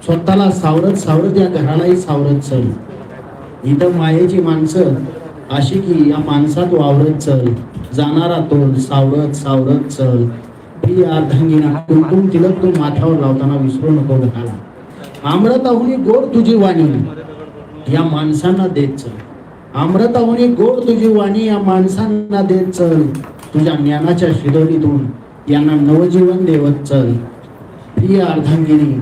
स्वतःला सावरत सावरत या घरालाही सावरत चल. इथं मायेची माणसं अशी की या माणसात वावरत चल. जाणारा तोल सावरत सावरत चल. प्रिय अर्धांगिनी कुंकुम तिलक तू माथ्यावर लावताना विसरू नको घाला. अमृताहुनी गोड तुझी वाणी या माणसांना देत चल. अमृताहुनी गोड तुझी वाणी या माणसांना देत चल. तुझ्या ज्ञानाच्या शिदोरीतून यांना नवजीवन देवत चल. प्रिय अर्धांगिनी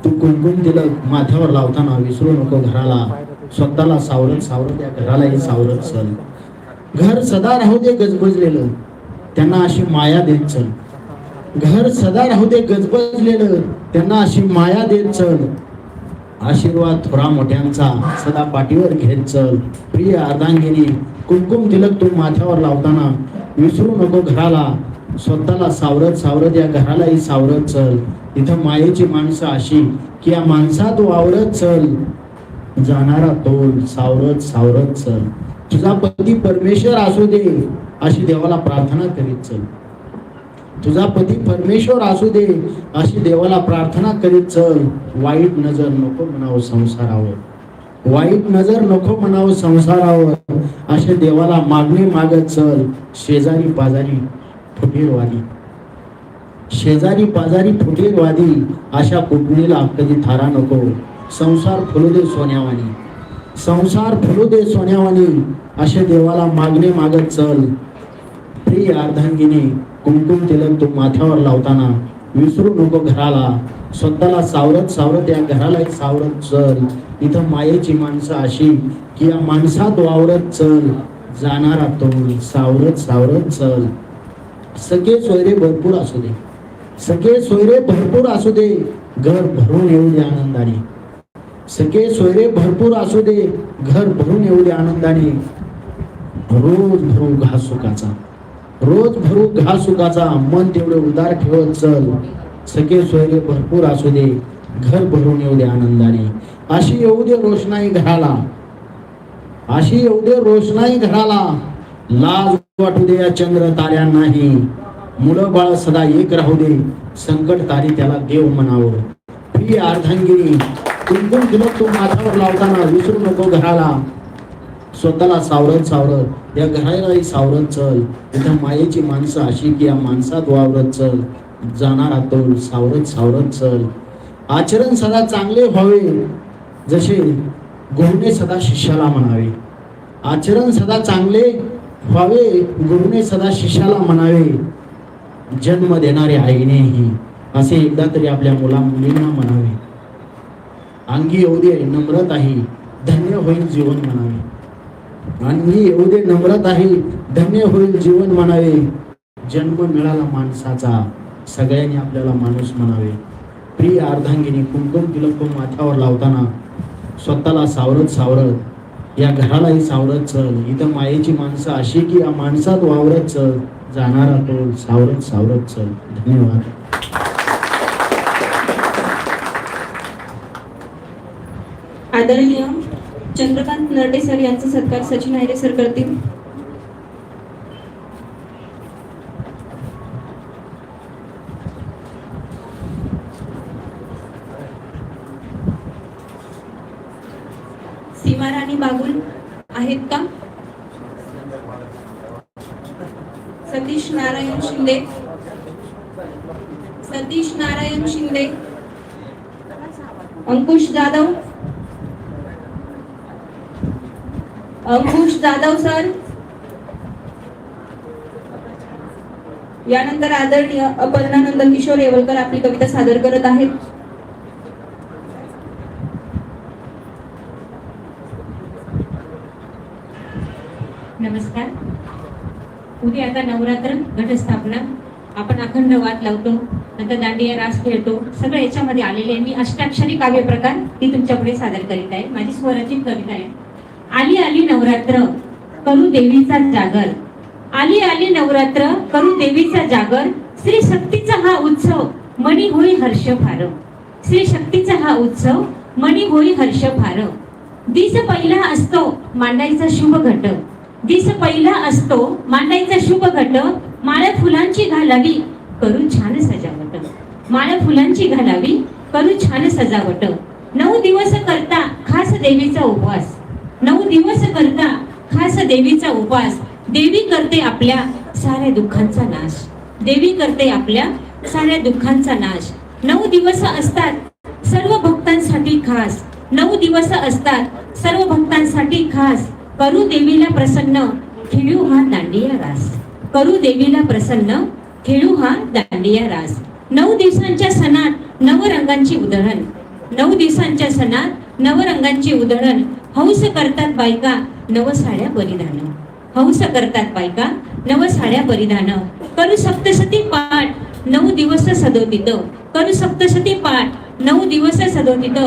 तू कुंकुम तिलक माथ्यावर लावताना विसरू नको घराला. स्वतःला सावरत सावरत या घरालाही सावरत चल. घर सदा राहू दे गजबजलेलं त्यांना अशी माया देत चल. घर सदा राहू दे गजबजलेलं त्यांना अशी माया देत चल. आशीर्वाद थोरा मोठ्यांचा सदा पाठीवर घेत चल. प्रिय अर्धांगिनी कुंकुम तिलक तू माथ्यावर लावताना विसरू नको घराला. स्वतःला सावरत सावरत या घरालाही सावरत चल. इथं मायेची माणसं अशी की या माणसात वावरत चल. जाणारा तोल सावरत सावरत चल. तुझा पती परमेश्वर असू दे अशी देवाला प्रार्थना करीत चल. तुझा पती परमेश्वर असू दे अशी देवाला प्रार्थना करीत चल. वाईट नजर नको म्हणावं संसारावर. वाईट नजर नको म्हणावं संसारावर असे देवाला मागणी मागत चल. शेजारी पाजारी फुटीरवादी शेजारी पाजारी फुटीरवादी अशा कुटणीला कधी थारा नको. संसार फुलू दे सोन्यावानी संसार फुलू दे सोन्यावानी असे देवाला मागणे मागत चल. प्रिय अर्धांगिनी कुंकुम तिलक तू माथ्यावर लावताना विसरू नको घराला. स्वतःला सावरत सावरत या घरालाही सावरत चल. इथं मायेची माणसं अशी की या माणसात वावरत चल. जाणारा तोल सावरत सावरत चल. सगळे सोयरे भरपूर असू दे सगळे सोयरे भरपूर असू दे घर भरून येऊ दे आनंदाने. सगळे सोयरे भरपूर असू दे घर भरून येऊ दे आनंदाने. रोज भरू घास सुखाचा रोज भरू घास सुखाचा मन तेवढे उदार ठेवत चल. सगळे सोयरे भरपूर असू दे घर भरून येऊ दे आनंदाने. अशी येऊ दे रोषणाई घराला अशी येऊ दे रोषणाई घराला. लाज वाटू दे या चंद्र ताऱ्यांनाही. मुलं बाळ सदा एक राहू दे संकट तारी त्याला देव म्हणावं. प्रिय अर्धांगिनी कुंकुम तिलक तू माथ्यावर लावताना विसरू नको घराला. स्वतःला सावरत सावरत या घरालाही सावरत चल. इथं मायेची माणसं अशी की या माणसात वावरत चल. जाणारा तोल सावरत सावरत चल. आचरण सदा चांगले व्हावे जसे गुरुने सदा शिष्याला म्हणावे. आचरण सदा चांगले व्हावे गुरुने सदा शिष्याला म्हणावे. जन्म देणारे आईनेही असे एकदा तरी आपल्या मुला मुलींना म्हणावे. अंगी येऊ दे नम्रत आहे धन्य होईल जीवन म्हणावे. अंगी येऊ दे नम्रत आहे धन्य होईल जीवन म्हणावे. जन्म मिळाला माणसाचा सगळ्यांनी आपल्याला माणूस म्हणावे. प्रिय अर्धांगिनी कुंकुम तिलक माथ्यावर लावताना स्वतःला सावरत सावरत या घरालाही सावरत चल. इथं मायेची माणसं अशी की या माणसात वावरत चल. जाणारा तो सावरत सावरत चल. धन्यवाद. आदरणीय चंद्रकांत नरडे सर यांचा सत्कार सचिन आयरे सर करतील. सीमा राणी बागुल आहेत का? सतीश नारायण शिंदे सतीश नारायण शिंदे. अंकुश जाधव अंकुश जाधव सर. यानंतर आदरणीय अपर्णानंद किशोर येवलकर आपली कविता सादर करत आहेत. नमस्कार. उद्या आता नवरात्र घटस्थापना आपण अखंड वाद लावतो नंतर दांडिया रास खेळतो सगळं याच्यामध्ये आलेले आहे. मी अष्टाक्षरी काव्य प्रकार ती तुमच्यापुढे सादर करीत आहे. माझी स्वरचित कविता आहे. आली आली नवरात्र करू देवीचा जागर. आली आली नवरात्र करू देवीचा जागर. श्री शक्तीचा हा उत्सव मनी होई हर्ष फार. श्री शक्तीचा हा उत्सव मनी होई हर्ष फार. दिस पहिला असतो मांडायचा शुभ घट. दिस पहिला असतो मांडायचा शुभ घट. माळ्या फुलांची घालावी करू छान सजावट. माळ्या फुलांची घालावी करू छान सजावट. 9 दिवस करता खास देवीचा उपवास. 9 दिवस करता खास देवीचा उपवास. देवी करते आपल्या साऱ्या दुःखांचा नाश. देवी करते आपल्या साऱ्या दुःखांचा नाश. 9 दिवस असतात सर्व भक्तांसाठी खास. 9 दिवस असतात सर्व भक्तांसाठी खास. करू देवीला प्रसन्न खेळू हा दांडिया रास. करू देवीला प्रसन्न खेळू हा दांडिया रास. 9 दिवसांच्या सणात नवरंगांची उधळण. 9 दिवसांच्या सणात नवरंगांची उधळण. हौस करतात बायका नव साड्या परिधान. हौस करतात बायका नव साड्या परिधान. करू सप्तशती पाठ 9 दिवस सदोदित. करू सप्तशती पाठ 9 दिवस सदोदित.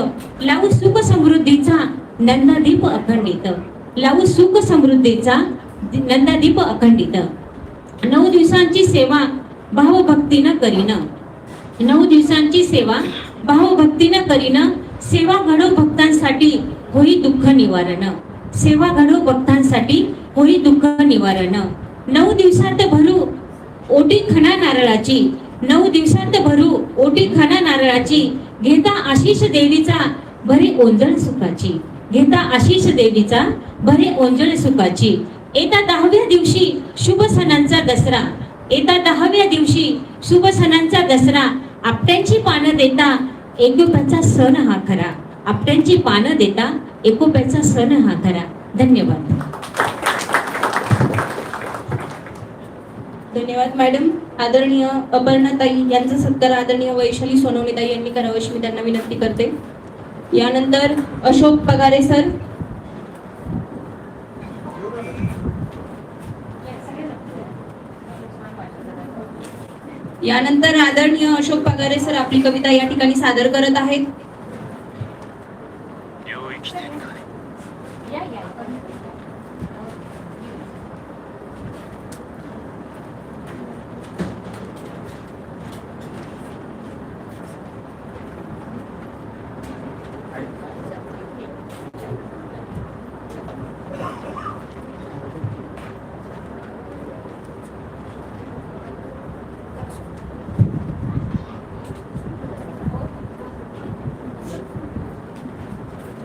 लावू सुख समृद्धीचा नंदादीप अखंडित. लावू सुख समृद्धीचा नंदादीप अखंडित. 9 दिवसांची सेवा भावभक्तीनं करीन. 9 दिवसांची सेवा भावभक्तीनं करीन. सेवा घडो भक्तांसाठी होई दुःख निवारण. सेवा घडो भक्तांसाठी होई दुःख निवारण. 9 दिवसात भरू ओटी खणा नारळाची. 9 दिवसात भरू ओटी खणा नारळाची. घेता आशीष देवीचा भरे ओंजळ सुखाची. घेता आशीष देवीचा भरे ओंजळ सुखाची. येता 10व्या दिवशी शुभ सणांचा दसरा. येता 10व्या दिवशी शुभ सणांचा दसरा. आपट्यांची पानं देता एकोप्याचा सण हा खरा. आपट्यांची पानं देता एकोप्याचा सण हा खरा. धन्यवाद. धन्यवाद मॅडम. आदरणीय अपर्णाताई यांचा सत्कार आदरणीय वैशाली सोनवणेताई यांनी करावा अशी मी त्यांना विनंती करते. यानंतर अशोक पगारे सर. यानंतर आदरणीय अशोक पगारे सर आपली कविता या ठिकाणी सादर करत आहेत.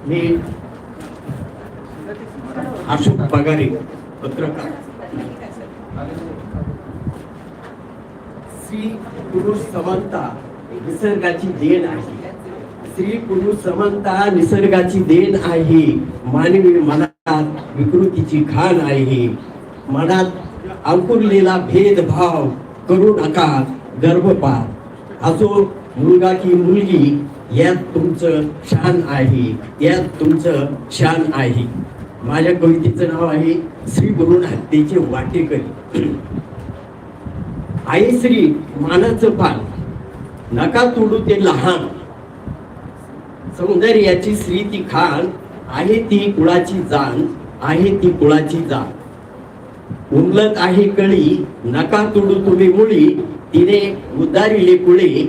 मी अशोक पगारे पत्रकार. श्री पुरुष समंता निसर्गाची देण आहे. स्त्री पुरुष समंता निसर्गाची देण आहे. मानवी मनात विकृतीची खाण आहे. मनात अंकुरलेला भेदभाव करू नका गर्भपात. असो मुलगा की मुलगी यात तुमचं शान आहे. यात तुमचं शान आहे. माझ्या कवितेचं नाव आहे श्री भ्रूण हत्येचे वाटेकरी. आई श्री मानाचं पान नका तोडू ते लहान. सौंदर्याची श्री ती खान आहे ती कुळाची जाण. आहे ती कुळाची जाण. उमलत आहे कळी नका तोडू तुम्ही मुळी. तिने उदारिले कुळे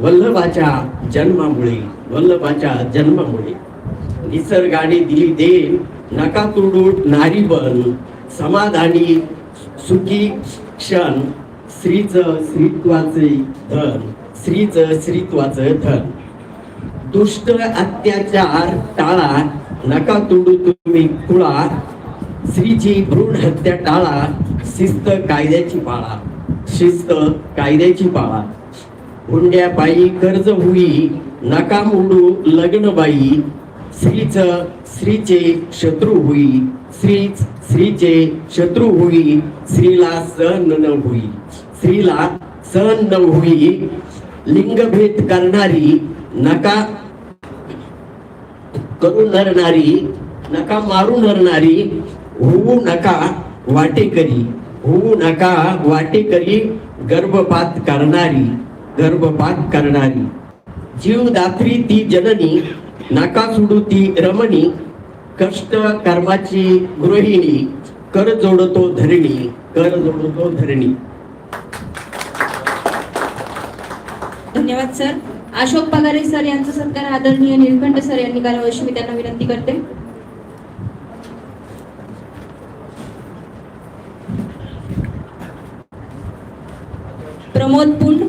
वल्लभाच्या जन्मामुळे. वल्लभाच्या जन्मामुळे निसर्गाने दिली देण नका तोडू नारी बन. समाधानी सुखी क्षण स्त्रीचं स्त्रीत्वाचे धन. स्त्रीचं स्त्रीत्वाचं धन. दुष्ट अत्याचार टाळा नका तोडू तुम्ही कुळा. स्त्रीची भ्रूण हत्या टाळा. शिस्त कायद्याची पाळा. शिस्त कायद्याची पाळा. हुंड्या पायी कर्ज होई नका मोडू लग्न बाई. स्त्रीचे शत्रू होई. स्त्रीचे शत्रू होई. स्त्रीला सहन न होई. स्त्रीला सहन न होई. लिंगभेद करणारी नका करू नरणारी. नका मारू नरणारी. होऊ नका वाटेकरी. होऊ नका वाटेकरी. गर्भपात करणारी. गर्भपात करणारी. जीवदात्री ती जननी नका सोडू ती रमणी. कष्ट कर्माची गृहिणी कर जोडतो धरणी. कर जोडतो धरणी. धन्यवाद सर. अशोक पगारे सर यांचा सत्कार आदरणीय निळकंठ सर यांनी करावा अशी मी त्यांना विनंती करते. प्रमोद पुंड.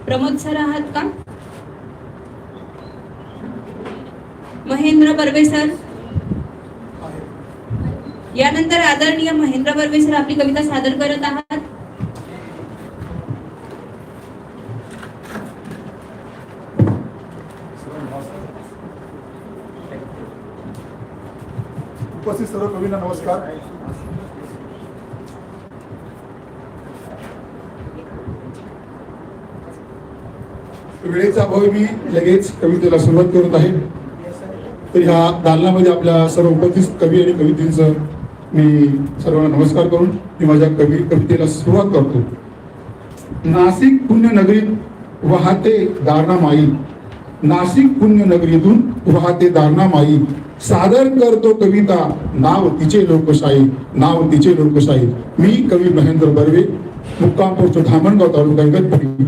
प्रमोद सर आहात का? महेंद्र बर्वे सर. यानंतर आदरणीय महेंद्र बर्वे सर आपली कविता सादर करत आहात. उपस्थित सर्व कवींना नमस्कार. वेळेचा अभावी मी लगेच कवितेला सुरुवात करत आहे. तर ह्या दालनामध्ये आपल्या सर्व उपस्थित कवी आणि कवितेचं मी सर्वांना नमस्कार करून मी माझ्या कवितेला सुरुवात करतो. नाशिक पुण्यनगरीत वाहते दारणा माई, नाशिक पुण्यनगरीतून वाहते दारणा माई, सादर करतो कविता नाव तिचे लोकशाही, नाव तिचे लोकशाही. मी कवी महेंद्र बर्वे, मुक्काम पोस्ट धामणगाव, तालुका इगतपुरी,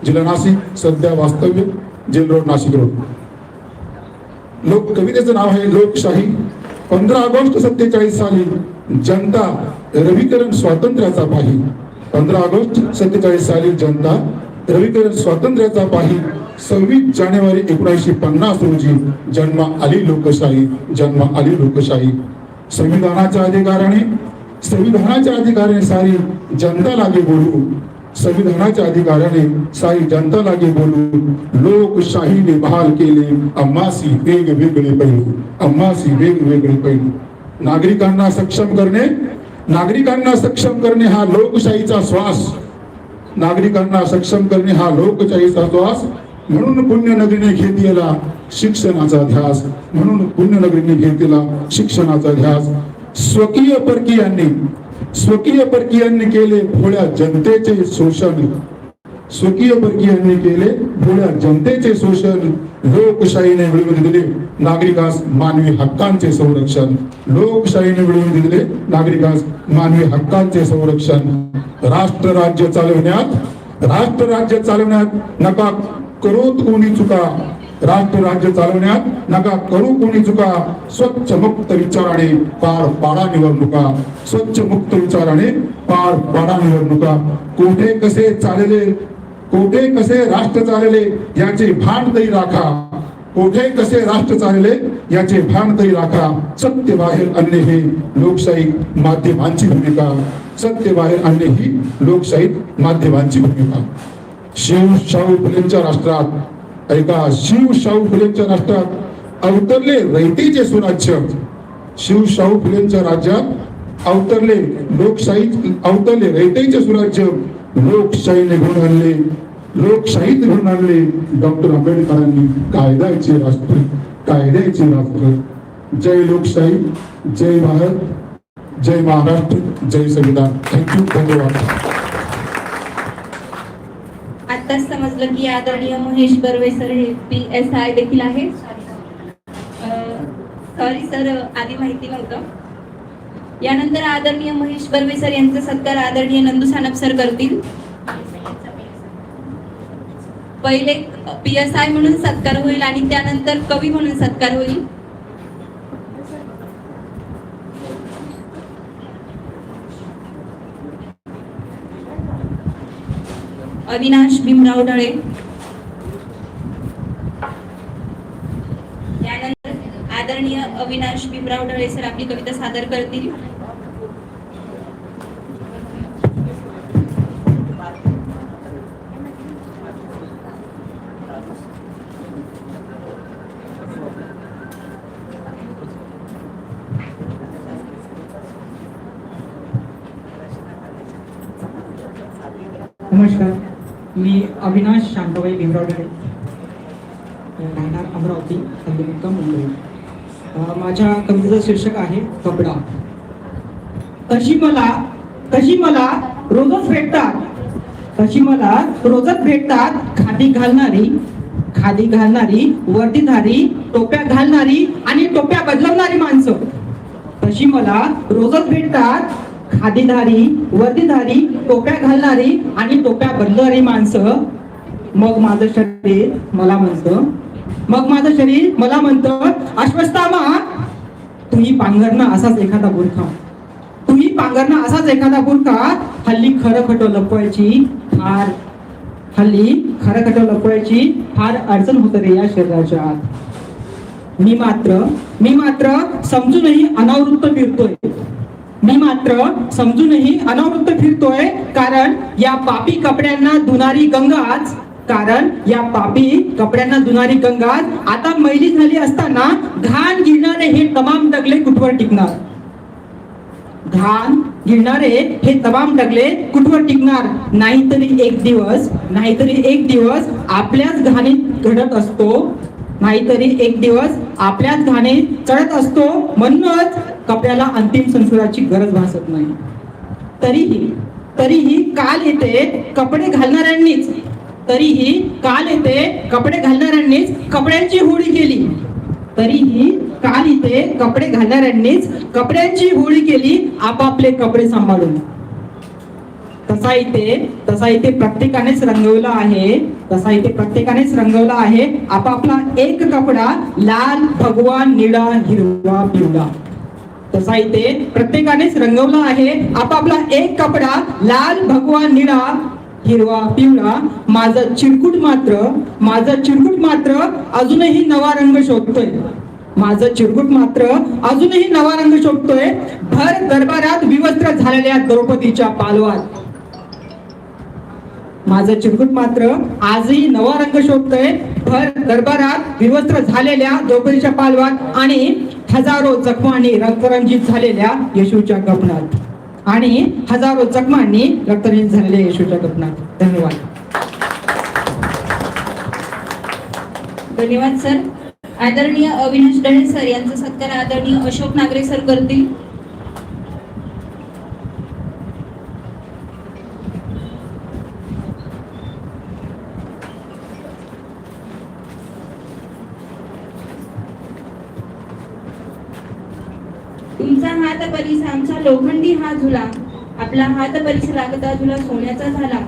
जिल्हा नाशिक, सध्या वास्तव्य जेल रोड, नाशिक रोड. कवितेचं नाव आहे लोकशाही. 15 ऑगस्ट 47 साली जनता रविकरण स्वातंत्र्याचा पाही, 15 ऑगस्ट 47 साली जनता रविकरण स्वातंत्र्याचा पाही, 26 जानेवारी 1950 रोजी जन्म आली लोकशाही, जन्म आली लोकशाही. संविधानाच्या अधिकाराने सारी जनता लागे बोलू, संविधानाच्या अधिकाराने सारी जनता लागे बोलू, लोकशाहीने बहाल केले आम्हासी वेगवेगळे पैलू, आम्हासी वेगवेगळे पैलू. नागरिकांना सक्षम करणे हा लोकशाहीचा श्वास, नागरिकांना सक्षम करणे हा लोकशाहीचा श्वास. म्हणून पुण्यनगरीने घेतलेला शिक्षणाचा ध्यास, म्हणून पुण्यनगरीने घेतलेला शिक्षणाचा ध्यास. स्वकीय परकीयांनी केले भोळ्या जनतेचे शोषण, स्वकीय परकीयांनी केले भोळ्या जनतेचे शोषण. लोकशाहीने मिळवून दिले नागरिकास मानवी हक्कांचे संरक्षण, लोकशाहीने मिळवून दिले नागरिकास मानवी हक्कांचे संरक्षण. राष्ट्र राज्य चालवण्यात नका करोत कोणी चुका, राष्ट्र राज्य चालवण्यात नका करू कोणी चुका. स्वच्छ मुक्त विचाराने पार पाडा निवडणुका, स्वच्छ मुक्त विचाराने पार पाडा निवडणुका. कोठे कसे राष्ट्र चालले याचे भान तरी राखा, कोठे कसे राष्ट्र चालले याचे भान तरी राखा. सत्य बाहेर आणणे ही लोकशाही माध्यमांची भूमिका, सत्य बाहेर आणणे ही लोकशाही माध्यमांची भूमिका. शिवशाहू फुलेंच्या राष्ट्रात ऐका, शिवशाहू फुलेंच्या राष्ट्रात अवतरले रयतेचे सुराज्य, शिवशाहू फुलेंच्या राज्यात अवतरले रयतेचे सुराज्य. लोकशाहीने घडवून आणले, लोकशाहीत घडवून आणले डॉक्टर आंबेडकरांनी कायद्याचे राष्ट्र, कायद्याचे राष्ट्र. जय लोकशाही, जय भारत, जय महाराष्ट्र, जय संविधान. थँक्यू, धन्यवाद. आताच समजलं की आदरणीय महेश बर्वे सर हे PSI देखील आहे. सॉरी सर, आधी माहिती नव्हतं. यानंतर आदरणीय महेश बर्वे सर यांचा सत्कार आदरणीय नंदू सानप सर करतील. पहिले PSI म्हणून सत्कार होईल आणि त्यानंतर कवी म्हणून सत्कार होईल. अविनाश भीमराव ढळे. यानंतर आदरणीय अविनाश भीमराव ढळे सर आपली कविता सादर करतील. नमस्कार, मी अविनाश शांताबाई भीमराव ढळे, राहणार अमरावती, मुक्काम मुंबई. माझ्या कवितेचं शीर्षक आहे कपडा. कशी मला रोजच भेटतात खादी घालणारी वर्दीधारी टोप्या घालणारी आणि टोप्या बदलवणारी माणसं. कशी मला रोजच भेटतात खादीधारी वर्दीधारी टोप्या घालणारी आणि टोप्या बदलणारी माणसं. मग माझं शरीर मला म्हणतं अश्वत्थामा, तुम्ही पांघरणं असाच एखादा बुरखा. हल्ली खरं खोटं लपवायची फार अडचण होत रे या शरीराच्या आत. मी मात्र समजूनही अनावृत्त फिरतोय. मी मात्र समजूनही अनावृत्त फिरतोय, कारण या पापी कपड्यांना धुणारी गंगाच आता मैली झाली असताना घाण गिळणारे हे तमाम डगले कुठवर टिकणार? नाहीतरी एक दिवस आपल्याच घाणीत घडत असतो, म्हणूनच कपड्याला अंतिम संस्काराची गरज भासत नाही. तरीही काल येते कपडे घालणाऱ्यांनीच कपड्यांची होळी केली आपापले कपडे सांभाळून. तसा इथे प्रत्येकानेच रंगवला आहे आपापला एक कपडा, लाल, भगवा, निळा, हिरवा, पिवळा. तसा इथे प्रत्येकानेच रंगवला आहे आपापला एक कपडा, लाल, भगवा, निळा, हिरवा, पिवळा. माझं चिरकुट मात्र अजूनही नवा रंग शोधतोय. भर दरबारात विवस्त्र झालेल्या द्रौपदीच्या पालवात. माझं चिरकुट मात्र आजही नवा रंग शोधतोय. भर दरबारात विवस्त्र झालेल्या द्रौपदीच्या पालवात आणि हजारो जखमांनी रक्तरंजित झालेल्या येशूच्या कफनात. धन्यवाद. धन्यवाद सर. आदरणीय अविनाश डळे सर यांचा सत्कार आदरणीय अशोक नागरे सर करतील. तुमचा हात बरीस आमचा लोखंडी हा झुला, आपला हात बरीस लागता झुला सोन्याचा झाला.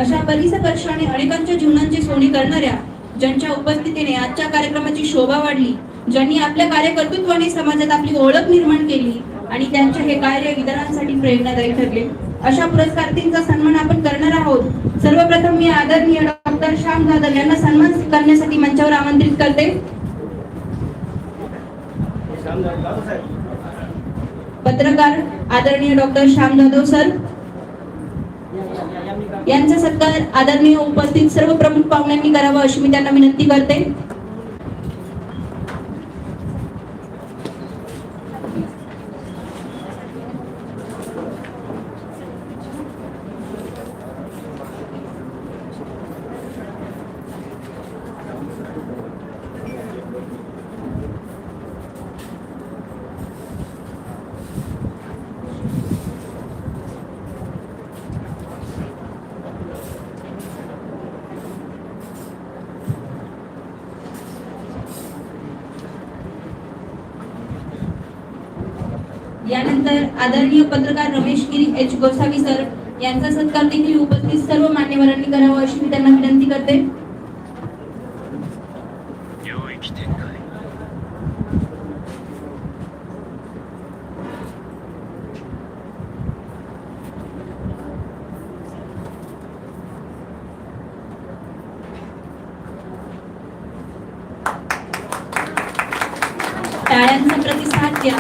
अशा बरीस वर्षाने अनेकांच्या जीवनांची सोनी करणाऱ्या, ज्यांच्या उपस्थितीने आजच्या कार्यक्रमाची शोभा वाढली, ज्यांनी आपल्या कार्यकर्तृत्वाने समाजात आपली ओळख निर्माण केली आणि त्यांचे हे कार्य इतरांसाठी प्रेरणादायी ठरले, अशा पुरस्कारार्थींचा सन्मान आपण करणार आहोत. सर्वप्रथम मी आदरणीय डॉक्टर श्याम जाधव यांना सन्मान करण्यासाठी मंचावर आमंत्रित करते. पत्रकार आदरणीय डॉक्टर श्याम जाधव सर यांचा सत्कार आदरणीय उपस्थित सर्व प्रमुख पाहुण्यांनी करावा अशी मी त्यांना विनंती करते. यानंतर आदरणीय पत्रकार रमेश गिरी एच गोसावी सर यांचा सत्कार देखील उपस्थित सर्व मान्यवरांनी करावा अशी मी त्यांना विनंती करते. टाळ्यांचा प्रतिसाद द्या.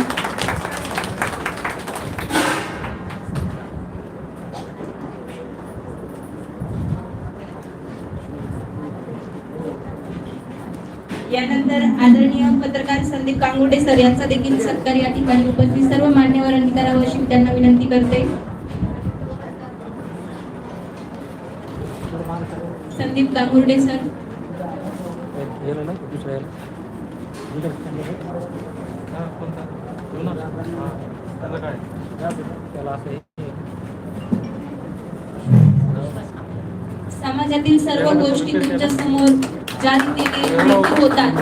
यानंतर आदरणीय पत्रकार संदीप कांगुडे सर यांचा देखील सत्कार या ठिकाणी उपस्थित सर्व मान्यवरांनी करावा अशी त्यांना विनंती करते. संदीप कांगुर्डे सर. समाजातील सर्व गोष्टी तुमच्या समोर ज्या रीतीने होतात,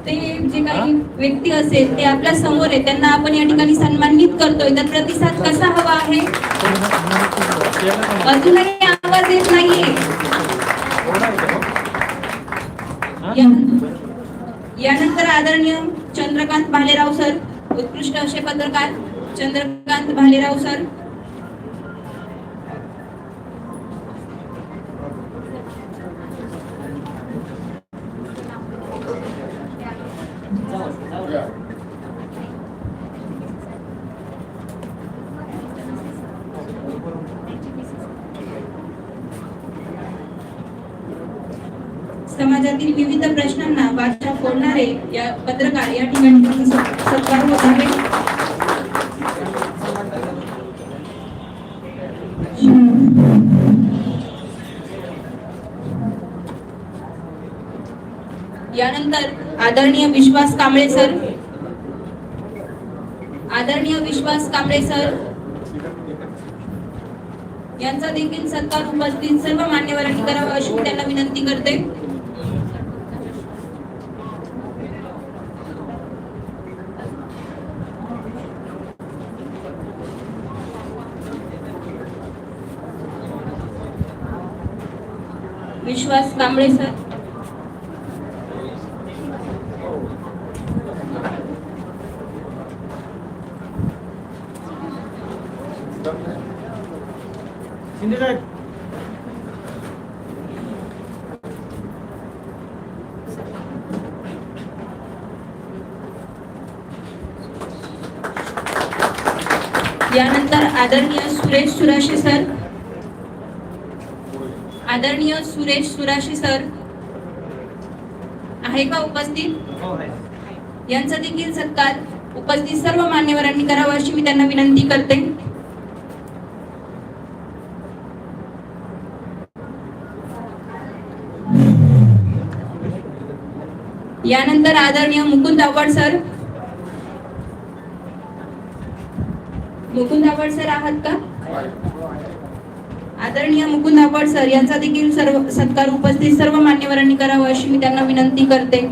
ते जे काही व्यक्ती असेल ते आपल्या समोर आहे, त्यांना आपण या ठिकाणी सन्मानित करतोय. तर प्रतिसाद कसा हवा आहे? अजूनही आवाज येत नाहीये. यानंतर आदरणीय चंद्रकांत भालेराव सर, उत्कृष्ट असे पत्रकार चंद्रकांत भालेराव सर. समाजातील विविध प्रश्नांना वाचा फोडणारे या पत्रकार या ठिकाणी त्यांचा सत्कार होत आहे. यानंतर आदरणीय विश्वास कांबळे सर यांचा देखील सत्कार उपस्थित सर्व मान्यवरांनी करावा अशी मी त्यांना विनंती करते. विश्वास कांबळे सर. यानंतर आदरणीय सुरेश सुराशे सर आहे का उपस्थित? यांचा देखील सत्कार उपस्थित सर्व मान्यवरांनी करावा अशी मी त्यांना विनंती करते. यानंतर आदरणीय मुकुंद आव्हाड सर आहात का? आदरणीय मुकुंद आव्हाड सर यांचा देखील सर्व सत्कार उपस्थित सर्व मान्यवरांनी करावा अशी मी त्यांना विनंती करते.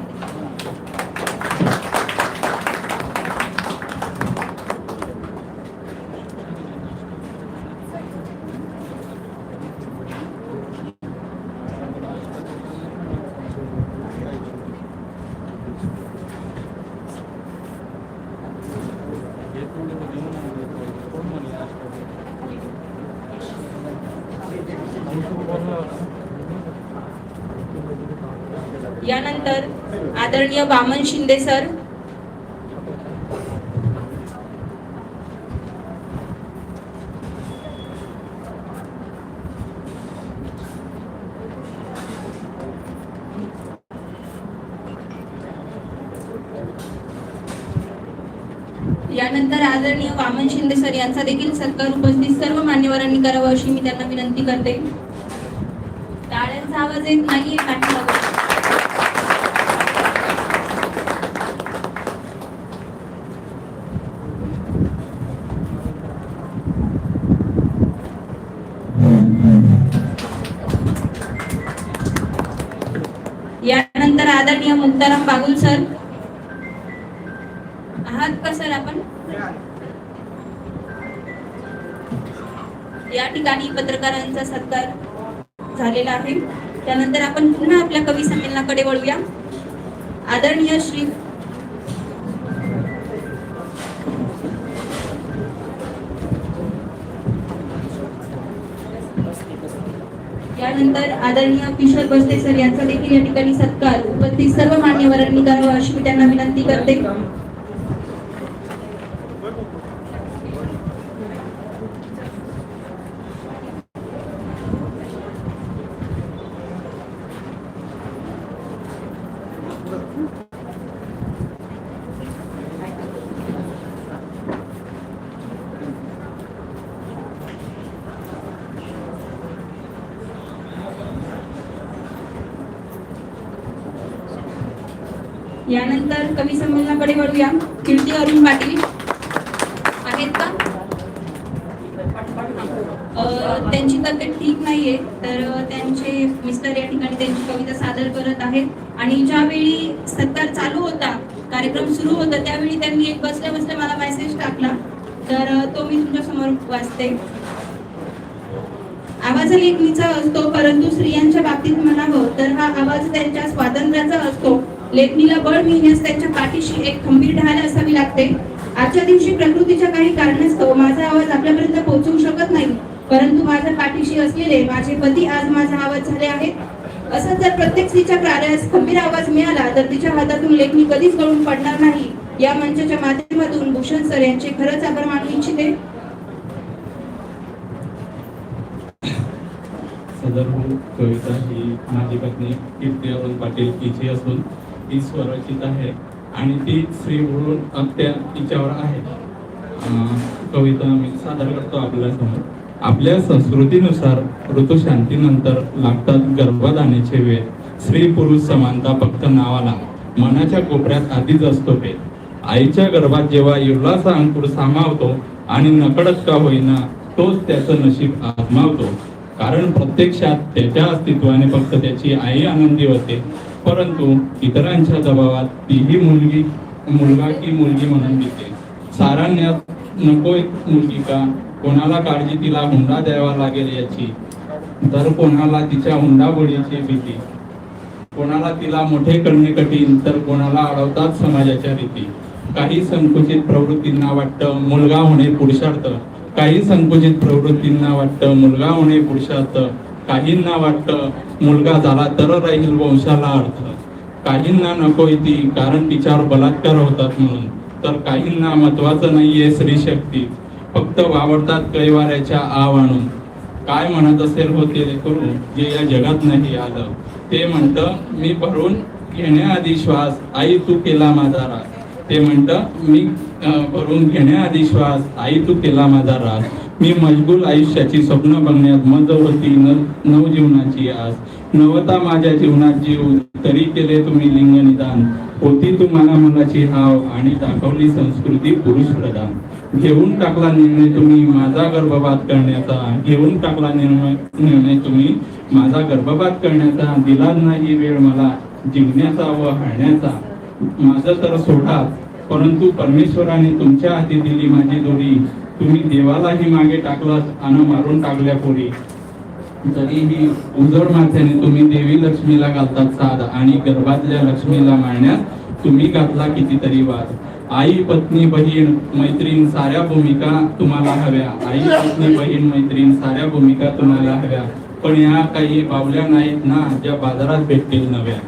यानंतर आदरणीय वामन शिंदे सर यांचा देखील सत्कार उपस्थित सर्व मान्यवरांनी करावा अशी मी त्यांना विनंती करते. टाळ्यांचा आवाज येत नाहीये पाठीमागे. यानंतर आदरणीय मुक्ताराम बागुल सर आहात का सर? आपण या ठिकाणी पत्रकारांचा सत्कार झालेला आहे. त्यानंतर आपण पुन्हा आपल्या कवी संमेलनाकडे वळूया. आदरणीय श्री यानंतर आदरणीय किशोर बस्ते सर यांचा देखील या ठिकाणी सत्कार उपस्थित सर्व मान्यवरांनी करावा अशी मी त्यांना विनंती करते. यानंतर कवी संमेलनाकडे वळूया. कीर्ती अरुण पाटील आहेत का? त्यांची तब्येत ठीक नाहीये, तर त्यांचे मिस्टर या ठिकाणी त्यांची कविता सादर करत आहेत. आणि ज्यावेळी सत्कार चालू होता, कार्यक्रम सुरू होता, त्यावेळी त्यांनी एक बसल्या बसल्या मला मेसेज टाकला, तर तो मी तुमच्या समोर वाचते. आवाज लेखणीचा असतो, परंतु स्त्रियांच्या बाबतीत म्हणावं तर हा आवाज त्यांच्या स्वातंत्र्याचा असतो. लेखणीला बळ मिळण्यास त्यांच्या पाठीशी एक खंबीर ढाल असावी लागते. आजच्या दिवशी प्रकृतीच्या काही कारणास्तव माझा आवाज आपल्यापर्यंत पोहोचवू शकत नाही, परंतु माझ्या पाठीशी असलेले माझे पती आज माझा आवाज झाले आहेत. असंच जर प्रत्येक स्त्रीच्या कार्यास खंबीर आवाज मिळाला तर तिच्या हातातून लेखणी कधीच गळून पडणार नाही. या मंचाच्या माध्यमातून भूषण सर यांचे खरंच आभार मानू इच्छिते. सदर कविता ही माझी पत्नी कीर्ती अरुण पाटील हिची असून ती स्वरचित आहे आणि ती श्री म्हणून अत्या तिच्यावर आहे. कविता मी सादर करतो आपल्यासमोर. आपल्या संस्कृतीनुसार ऋतुशांतीनंतर लागतात गर्भधानेचे वेळ. स्त्री पुरुष समानता फक्त नावाला, मनाच्या कोपऱ्यात आधीच असतो भेद. आईच्या गर्भात जेव्हा युवलाचा अंकुर सामावतो आणि नकळत का होईना तोच त्याचं नशीब आत्मावतो. कारण प्रत्यक्षात त्याच्या अस्तित्वाने फक्त त्याची आई आनंदी होते, परंतु इतरांच्या दबावात तीही मुलगा की मुलगी म्हणून दिसते. सारण्यात नको एक मुलगी का, कोणाला काळजी तिला हुंडा द्यावा लागेल याची, तर कोणाला तिच्या हुंडाबळीची भीती. कोणाला तिला मोठे करणे कठीण, तर कोणाला अडवतात समाजाच्या रीती. काही संकुचित प्रवृत्तींना वाटतं मुलगा होणे पुरुषार्थ, काही संकुचित प्रवृत्तींना वाटतं मुलगा होणे पुरुषार्थ. काहींना वाटतं मुलगा झाला तर राहील वंशाला अर्थ. काहींना नकोय ती कारण तिच्यावर बलात्कार होतात म्हणून, तर काहींना महत्वाचं नाहीये स्त्री शक्ती, फक्त वावरतात कैवाऱ्याच्या आव आणून. काय म्हणत असेल होते करू जे या जगात नाही आलं, ते म्हणतं मी भरून घेण्याआधी श्वास आई तू केला माझा रास. ते म्हणतं मी भरून घेण्याआधी श्वास आई तू केला माझा रास. मी मशगूल आयुष्याची स्वप्न बघण्यात मज होती नवजीवनाची आस. नवता माझ्या जीवनात जीव तरी केले तुम्ही लिंग निदान. होती तुम्हाला मनाची हाव आणि दाखवली संस्कृती पुरुष प्रधान. घेऊन टाकला निर्णय तुम्ही माझा गर्भपात करण्याचा, घेऊन टाकला निर्णय तुम्ही माझा गर्भपात करण्याचा. दिला नाही वेळ मला जिंकण्याचा व हारण्याचा. माझं तर सोडा परंतु परमेश्वराने तुमच्या हाती दिली माझी दोरी. तुम्ही देवालाही मागे टाकलात आणि मारून टाकल्या पोरी. तरीही उजळ माथ्याने तुम्ही देवी लक्ष्मीला घालतात साध आणि गर्भातल्या लक्ष्मीला मारण्यास तुम्ही घातला कितीतरी वाद. आई पत्नी बहीण मैत्रीण साऱ्या भूमिका तुम्हाला हव्या. आई पत्नी बहीण मैत्रीण साऱ्या भूमिका तुम्हाला हव्या. पण या काही बावल्या नाहीत ना ज्या बाजारात भेटतील नव्या.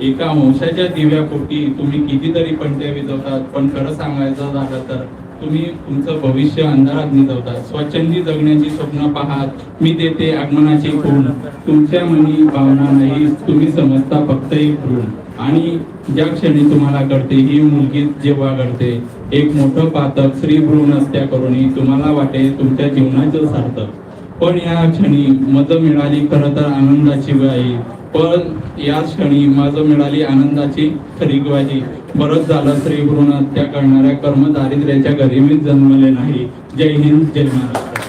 एका वंशाच्या दिव्यापोटी तुम्ही कितीतरी पणत्या विजवतात, पण खरं सांगायचं झालं तर तुम्ही तुमचं भविष्य अंधारात निजवतात. स्वच्छंदी जगण्याची स्वप्न पाहात मी देते आगमनाची खूण. तुमच्या मनी भावना नाही तुम्ही समजता फक्त एक भ्रूण. आणि ज्या क्षणी तुम्हाला कळते ही मुलगी जेव्हा घडते, एक मोठं पातक स्त्री भ्रूण हत्या करून तुम्हाला वाटे तुमच्या जीवनाचं सार्थक. पण या क्षणी मज मिळाली खरं तर आनंदाची ग्वाही. पण या क्षणी मज मिळाली आनंदाची खरी ग्वाही. बरंच झालं स्त्री भ्रूण हत्या करणाऱ्या कर्मदारिद्र्याच्या घरी मी जन्मले नाही. जय हिंद, जय महाराष्ट्र.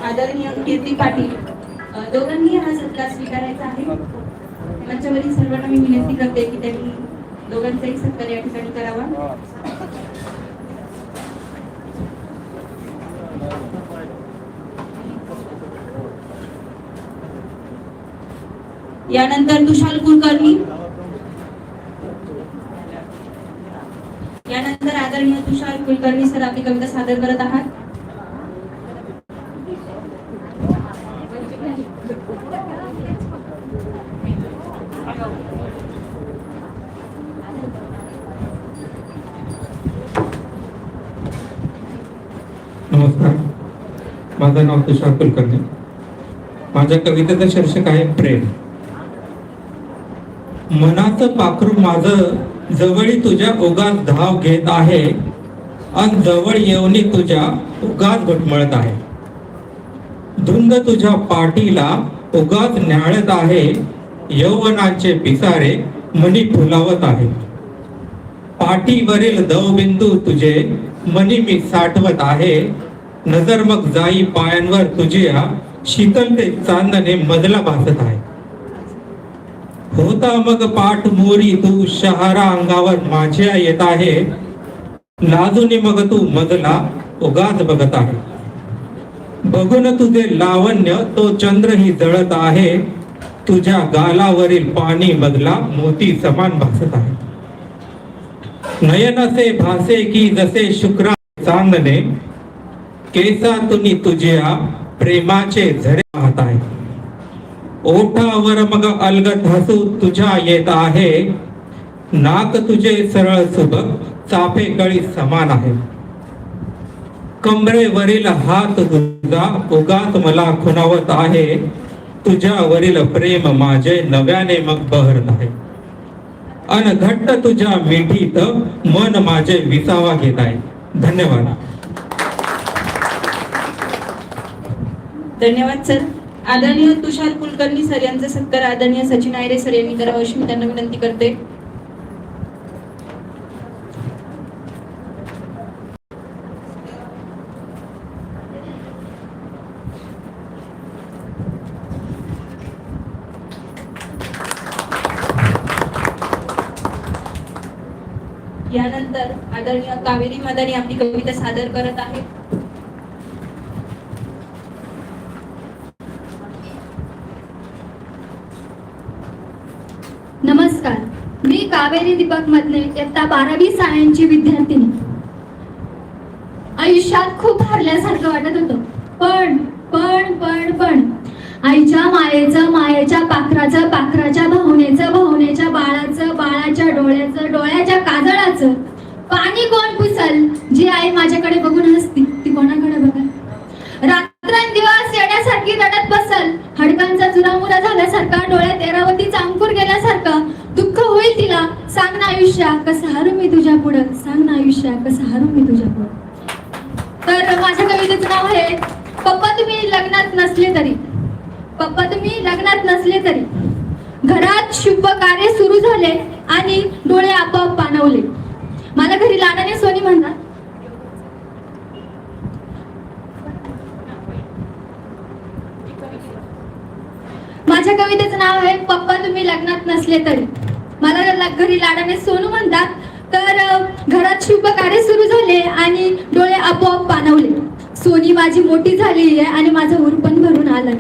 आदरणीय कीर्ती पाटील दोघांनी हा सत्कार स्वीकारायचा आहे. मंचावरील सर्वांना मी विनंती करते की त्यांनी दोघांचाही सत्कार या ठिकाणी करावा. यानंतर तुषार कुलकर्णी, यानंतर आदरणीय तुषार कुलकर्णी सर आपली कविता सादर करत आहात. नमस्कार, माझं नाव तुषार कुलकर्णी. माझ्या कवितेचं शीर्षक आहे प्रेम. मनाचं पाखरू माझं जवळी तुझ्या ओघात धाव घेत आहे, अन जवळ येऊनी तुझ्या ओघात घुटमळत आहे. धुंद तुझ्या पाठीला ओघात न्याळत आहे, यौवनाचे पिसारे मनी फुलावत आहे. पाठीवरील दवबिंदू तुझे मनी मी साठवत आहे, नजर मग जाई पायांवर तुझ्या शीतलते चांदणे मधला भासत आहे. होता मग पाठ मोरी तू शहारा अंगावर माझ्या येत आहे, लाजूनी मग तू मधला उगाच बघत आहे. बघून तुझे लावण्य तो चंद्रही जळत आहे, तुझ्या गालावरील पाणी मधला मोती समान भासत आहे. नयनसे भासे की जसे शुक्रा चांदणे, केसातुनी तुझ्या प्रेमाचे झरे वाहत आहे. ओठावर मग अलगद हसू तुझ्या येत आहे, नाक तुझे सरळ सुबक चाफे कळी समान आहे. कमरेवरील हात तुझा उगाच मला खुणावत आहे. तुझ्यावरील प्रेम माझे नव्याने मग बहरत आहे. अन घट्ट तुझ्या मिठीत मन माझे विसावा घेत आहे. धन्यवाद. धन्यवाद सर. आदरणीय तुषार कुलकर्णी सर यांचा सत्कार आदरणीय सचिन आयरे सर यांनी करावा अशी मी त्यांना विनंती करते. यानंतर आदरणीय कावेरी मदानी आपली कविता सादर करत आहे. नमस्कार, मी कावेरी दीपक मधले इयत्ता 12वी सायन्सची विद्यार्थिनी. आयुष्यात खूप हरल्यासारखं वाटत होतं, पण पण पण पण आईच्या मायेचं, मायेच्या पाखराचं, पाखराच्या भावनेचं, भावनेच्या बाळाचं, बाळाच्या डोळ्याचं, डोळ्याच्या काजळाचं पाणी कोण पुसल? जी आई माझ्याकडे बघून हसती ती कोणाकडे बघा? रात्रंदिवस येण्यासारखी रडत बसल, हडकांचा चुरामुरा झाल्यासारखा, डोळ्यात एरावतीचा अंकुर गेल्यासारखं दुःख होईल तिला. सांग ना आयुष्या कसं हरू मी तुझ्या पुढं, सांग ना आयुष्या कसं हरू मी तुझ्या पुढं. तर माझ्या कवितेचं नाव आहे पप्पा तुम्ही लग्नात नसले तरी. पप्पा तुम्ही लग्नात नसले तरी घरात शुभ कार्य सुरू झाले आणि डोळे आपोआप पाणवले. मला घरी लाडाने सोनी म्हणतात. माझ्या कवितेचं नाव आहे पप्पा तुम्ही लग्नात नसले तरी. मला घरी लाडाने सोनू म्हणतात. तर घरात शुभ कार्य सुरू झाले आणि डोळे आपोआप पाणवले. सोनी माझी मोठी झाली आहे आणि माझं उर पण भरून आलंय.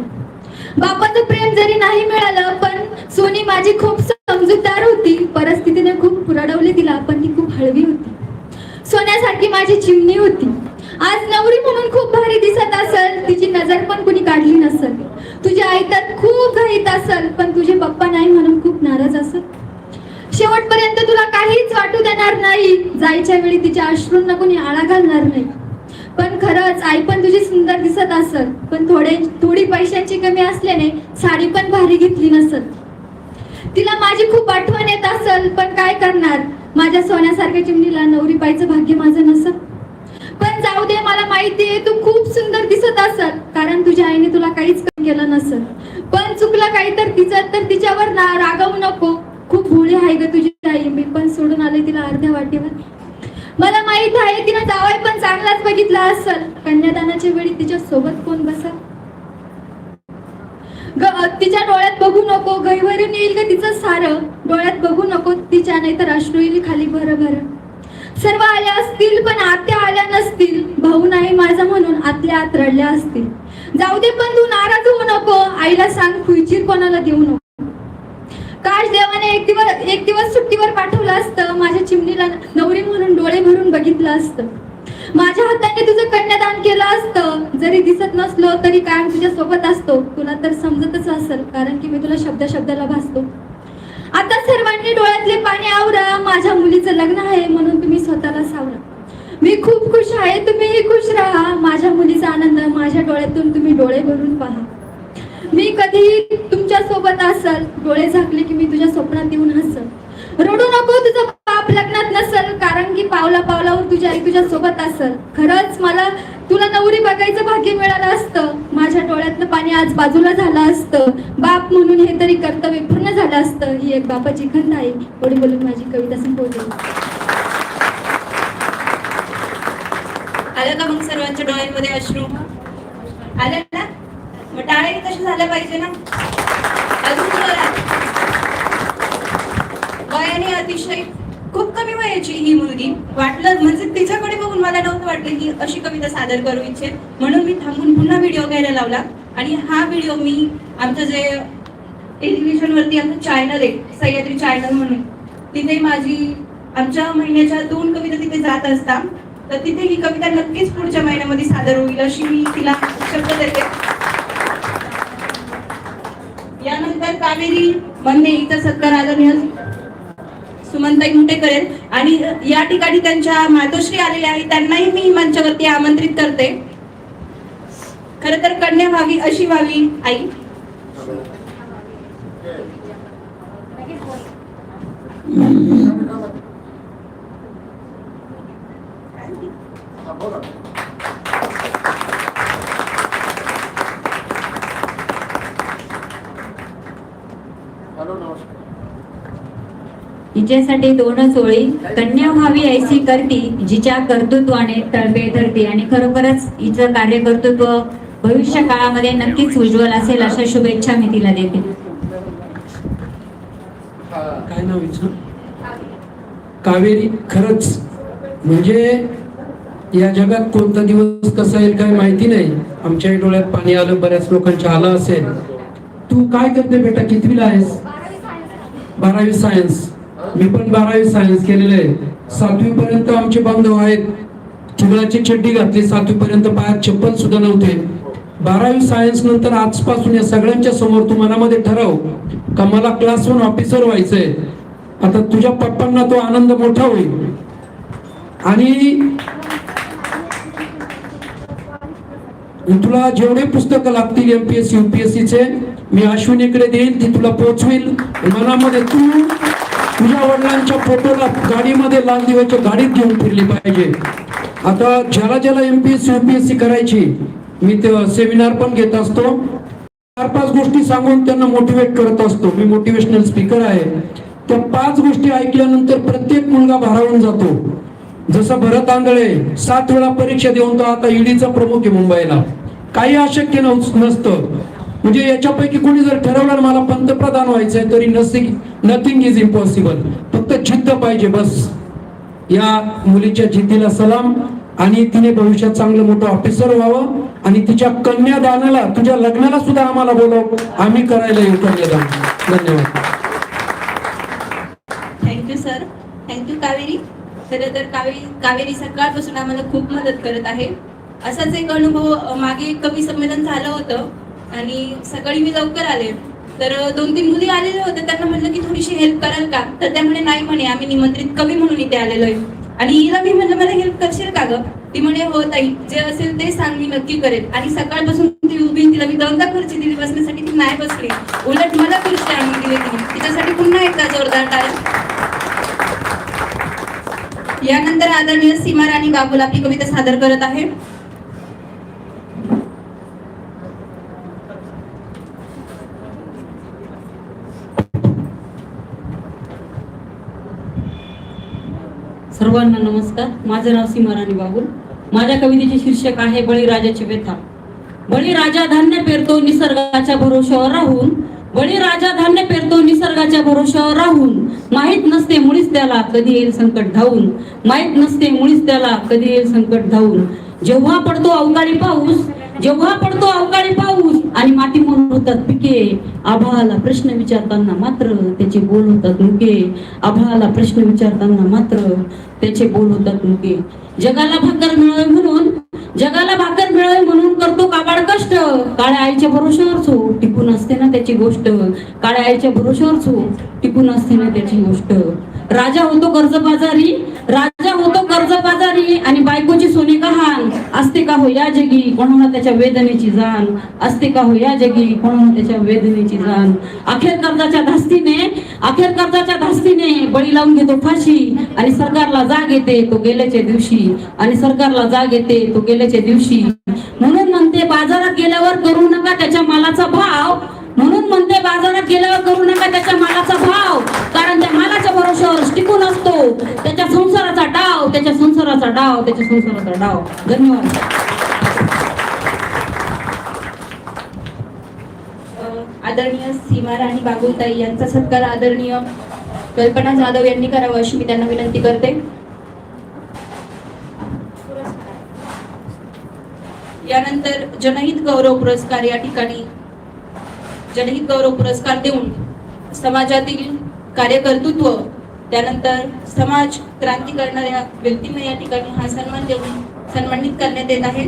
बापाचं प्रेम जरी नाही मिळालं पण सोनी माझी खूप समजूतदार होती. परिस्थितीने खूप रडवली तिला पण ती खूप हळवी होती. सोन्यासारखी माझी चिमणी होती. आज नवरी म्हणून खूप भारी दिसत असेल, तिची नजर पण कुणी काढली नसेल. तुझी आई तर खूप घाईत असेल पण तुझे पप्पा नाही म्हणून खूप नाराज असेल. शेवटपर्यंत तुला काहीच वाटू देणार नाही. जायच्या वेळी तिच्या अश्रूंना कोणी आळा घालणार नाही. पण खरंच आई पण तुझी सुंदर दिसत असेल पण थोडी पैशांची कमी असल्याने साडी पण भारी घेतली नसेल. तिला माझी खूप आठवण येत असेल पण काय करणार, माझ्या सोन्यासारख्या चिमणीला नवरी पाहायचं भाग्य माझं नसेल. पण जाऊ दे, मला माहितीये तू खूप सुंदर दिसत असेल कारण तुझ्या आईने तुला काहीच केलं नसेल. पण चुकलं काही तर तिचं तर तिच्यावर रागवू नको. खूप भोळी आहे ग तुझी आई. मी पण सोडून आले तिला अर्ध्या वाटेवर. मला माहित आहे तिनं जावई पण चांगलाच बघितला असेल. कन्यादानाच्या वेळी तिच्या सोबत कोण बसल? तिच्या डोळ्यात बघू नको, गैवरून येईल ग तिचं सारं. डोळ्यात बघू नको तिच्या, नाही तर अश्रू येईल खाली भर भर. सर्व आल्या असतील पण आत्या आल्या नसतील. भाऊ नाही माझा म्हणून आतल्या आत रडल्या असतील. जाऊ दे पण तू नाराज होऊ नको. आईला सांग खुईचीर कोणाला देऊ नको. काश देवाने एक दिवस सुट्टीवर पाठवलं असतं. माझ्या चिमणीला नवरी म्हणून डोळे भरून बघितलं असतं. माझ्या हाताने तुझं कन्यादान केलं असतं. जरी दिसत नसलो तरी कायम तुझ्या सोबत असतो. तुला तर समजतच असेल कारण की मी तुला शब्दाला भासतो. आता सर्वांनी डोळ्यातले पाणी आवरा. माझ्या मुलीचं लग्न आहे म्हणून तुम्ही स्वतःला सावरा. मी खूप खुश आहे, तुम्हीही खुश राहा. माझ्या मुलीचा आनंद माझ्या डोळ्यातून तुम्ही डोळे भरून पहा. मी कधीही तुमच्या सोबत असल. डोळे झाकले की मी तुझ्या स्वप्नात येऊन हसल. रडू नको तुझं बाप लग्नात नसल कारण की पावला पावलावर तुझी आई तुझ्या सोबत असल. खरंच मला तुला नवरी बघायचं भाग्य मिळालं असतं. माझ्या डोळ्यातलं पाणी आज बाजूला झालं असतं. बाप म्हणून हे तरी कर्तव्य पूर्ण झालं असतं. ही एक बापाची खंत आहे. एवढी बोलून माझी कविता संपवली. आलं का मग सर्वांच्या डोळ्यांमध्ये अश्रू? आलं ना? मग टाळे कशी झाल्या पाहिजे ना? अजून वयाने अतिशय खूप कमी वयाची ही मुलगी. वाटलं म्हणजे तिच्याकडे बघून मला नव्हतं वाटलं की अशी कविता सादर करू इच्छित. म्हणून मी थांबून पुन्हा व्हिडिओ घ्यायला लावला. आणि हा व्हिडिओ मी आमचं जे टेलिव्हिजनवरती आमचं चॅनल आहे सह्याद्री चॅनल म्हणून, तिथे माझी आमच्या महिन्याच्या 2 कविता तिथे जात असतात. तर तिथे ही कविता नक्कीच पुढच्या महिन्यामध्ये सादर होईल अशी मी तिला शब्द देते. यानंतर कावेरी म्हणणे हिचा सत्कार आदरणीय सुमनताई मुठे करेल आणि या ठिकाणी त्यांच्या मातोश्री आलेल्या आहेत, त्यांनाही मी मंचावरती आमंत्रित करते. खरं तर कन्या व्हावी अशी व्हावी आई. हिच्यासाठी दोनच ओळी. कन्या व्हावी ऐसी करती, जिच्या कर्तृत्वाने तळपे धरती. आणि खरोखरच हिचं कार्यकर्तृत्व भविष्य काळामध्ये नक्कीच उज्ज्वल असेल अशा शुभेच्छा मी तिला देते. काय नाव हिचं? कावेरी. खरंच म्हणजे या जगात कोणता दिवस कसा येईल काही माहिती नाही. आमच्याही डोळ्यात पाणी आलं, बऱ्याच लोकांच्या आलं असेल. तू काय करते बेटा, कितवीला आहेस? 12वी सायन्स. मी पण 12वी सायन्स केलेलं आहे. 7वी पर्यंत आमचे बांधव आहेत, चिबळाची चड्डी घातली. 7वी पर्यंत पायात चप्पल सुद्धा नव्हते. 12वी सायन्स नंतर आजपासून या सगळ्यांच्या समोर तू मनामध्ये ठरव का मला क्लास 1 ऑफिसर व्हायचंय. आता तुझ्या पप्पांना तो आनंद मोठा होईल. आणि तुला जेवढे पुस्तकं लागतील MPSC UPSC चे मी अश्विनीकडे देईल, ती तुला पोहोचवेल. मनामध्ये तू तुझ्या वडिलांच्या फोटोला गाडीमध्ये लाल दिव्याच्या गाडीत घेऊन फिरली पाहिजे. आता ज्याला ज्याला MPSC UPSC करायची मी ते सेमिनार पण घेत असतो. 4-5 गोष्टी सांगून त्यांना मोटिवेट करत असतो. मी मोटिवेशनल स्पीकर आहे. त्या 5 गोष्टी ऐकल्यानंतर प्रत्येक मुलगा भारावून जातो. जसं भरत आंधळे 7 वेळा परीक्षा देऊन तो आता ईडीचा प्रमुख आहे मुंबईला. काही अशक्य नसतं. म्हणजे याच्यापैकी कोणी जर ठरवलं मला पंतप्रधान व्हायचंय तरी नथिंग इज इम्पॉसिबल. फक्त जिद्द पाहिजे बस. या मुलीच्या जिद्दीला सलाम. आणि तिने भविष्यात चांगलं मोठं ऑफिसर व्हावं. आणि तिच्या कन्यादानाला, तुझ्या लग्नाला सुद्धा आम्हाला बोलव, आम्ही करायला येऊ कन्यादान. धन्यवाद. Thank you sir. थँक्यू कावेरी. खरं तर कावेरी सकाळपासून आम्हाला खूप मदत करत आहे. असाच एक अनुभव मागे कवी संमेलन झालं होतं आणि सकाळी मी लवकर आले तर 2-3 मुली आलेल्या होत्या. त्यांना म्हणलं की थोडीशी हेल्प कराल का, तर त्या म्हणे नाही म्हणे, आम्ही निमंत्रित कवी म्हणून इथे आलेलो आहे. आणि हिला मी म्हणलं मला हेल्प करशील का ग? ती म्हणे हो ताई, जे असेल ते सांग, मी नक्की करेल. आणि सकाळपासून ती उभी, तिला मी 2दा खुर्ची दिली बसण्यासाठी, ती नाही बसली. उलट मला खुर्ची आणून दिली तिने. तिच्यासाठी पुन्हा एकदा जोरदार टाळ्या. यानंतर आदरणीय सीमा राणी बाबुल आपली कविता सादर करत आहे. सर्वांना नमस्कार. माझं नाव सीमा राणी बाबुल. माझ्या कवितेचे शीर्षक आहे बळीराजाची व्यथा. बळीराजा धान्य पेरतो निसर्गाच्या भरोश्यावर राहून. बळीराजा धान्य पेरतो निसर्गाच्या भरोश्यावर राहून. माहित नसते मुळीच त्याला कधी येईल संकट धावून. माहित नसते मुळीच त्याला कधी येईल संकट धावून. जेव्हा पडतो अवकाळी पाऊस, जेव्हा पडतो अवकाळी पाऊस आणि मातीमोल होतात पिके. आभाळाला प्रश्न विचारताना मात्र त्याचे बोल होतात मुके. आभाळाला प्रश्न विचारताना मात्र त्याचे बोल होतात मुके. जगाला भाकर मिळावे म्हणून, जगाला भाकर मिळावे म्हणून करतो काबाड कष्ट. काळ्या आईच्या भरोश्यावर टिकून असते ना त्याची गोष्ट. काळ्या आईच्या भरोश्यावर टिकून असते ना त्याची गोष्ट. राजा होतो कर्जबाजारी, राजा होतो कर्जबाजारी आणि बायकोची सोने कहाण. असते का हो या जगी कोणाला त्याच्या वेदनेची जाण. असते का हो या जगी कोणाला त्याच्या वेदनेची जाण. अखेर कर्जाच्या धास्तीने, अखेर कर्जाच्या धास्तीने बळी लावून घेतो फाशी. आणि सरकारला जाग येते तो गेल्याच्या दिवशी. आणि सरकारला जाग येते तो गेल्याच्या दिवशी. म्हणून म्हणते बाजारात गेल्यावर करू नका त्याच्या मालाचा भाव. म्हणून म्हणते बाजारात गेल्यावर करू नका त्याच्या मालाचा भाव. कारण त्या मालाच्या भरोश्यावर टिकून असतो त्याच्या संसाराचा डाव. त्याच्या संसाराचा डाव, त्याच्या संसाराचा डाव. धन्यवाद. आदरणीय सीमा राणी बागुलताई यांचा सत्कार आदरणीय कल्पना जाधव यांनी करावा अशी मी त्यांना विनंती करते. यानंतर जनहित गौरव पुरस्कार या ठिकाणी जनहित गौरव पुरस्कार देऊन समाजातील कार्यकर्तृत्व, त्यानंतर समाज क्रांती करणाऱ्या व्यक्तींना या ठिकाणी हा सन्मान देऊन सन्मानित करण्यात येत आहे.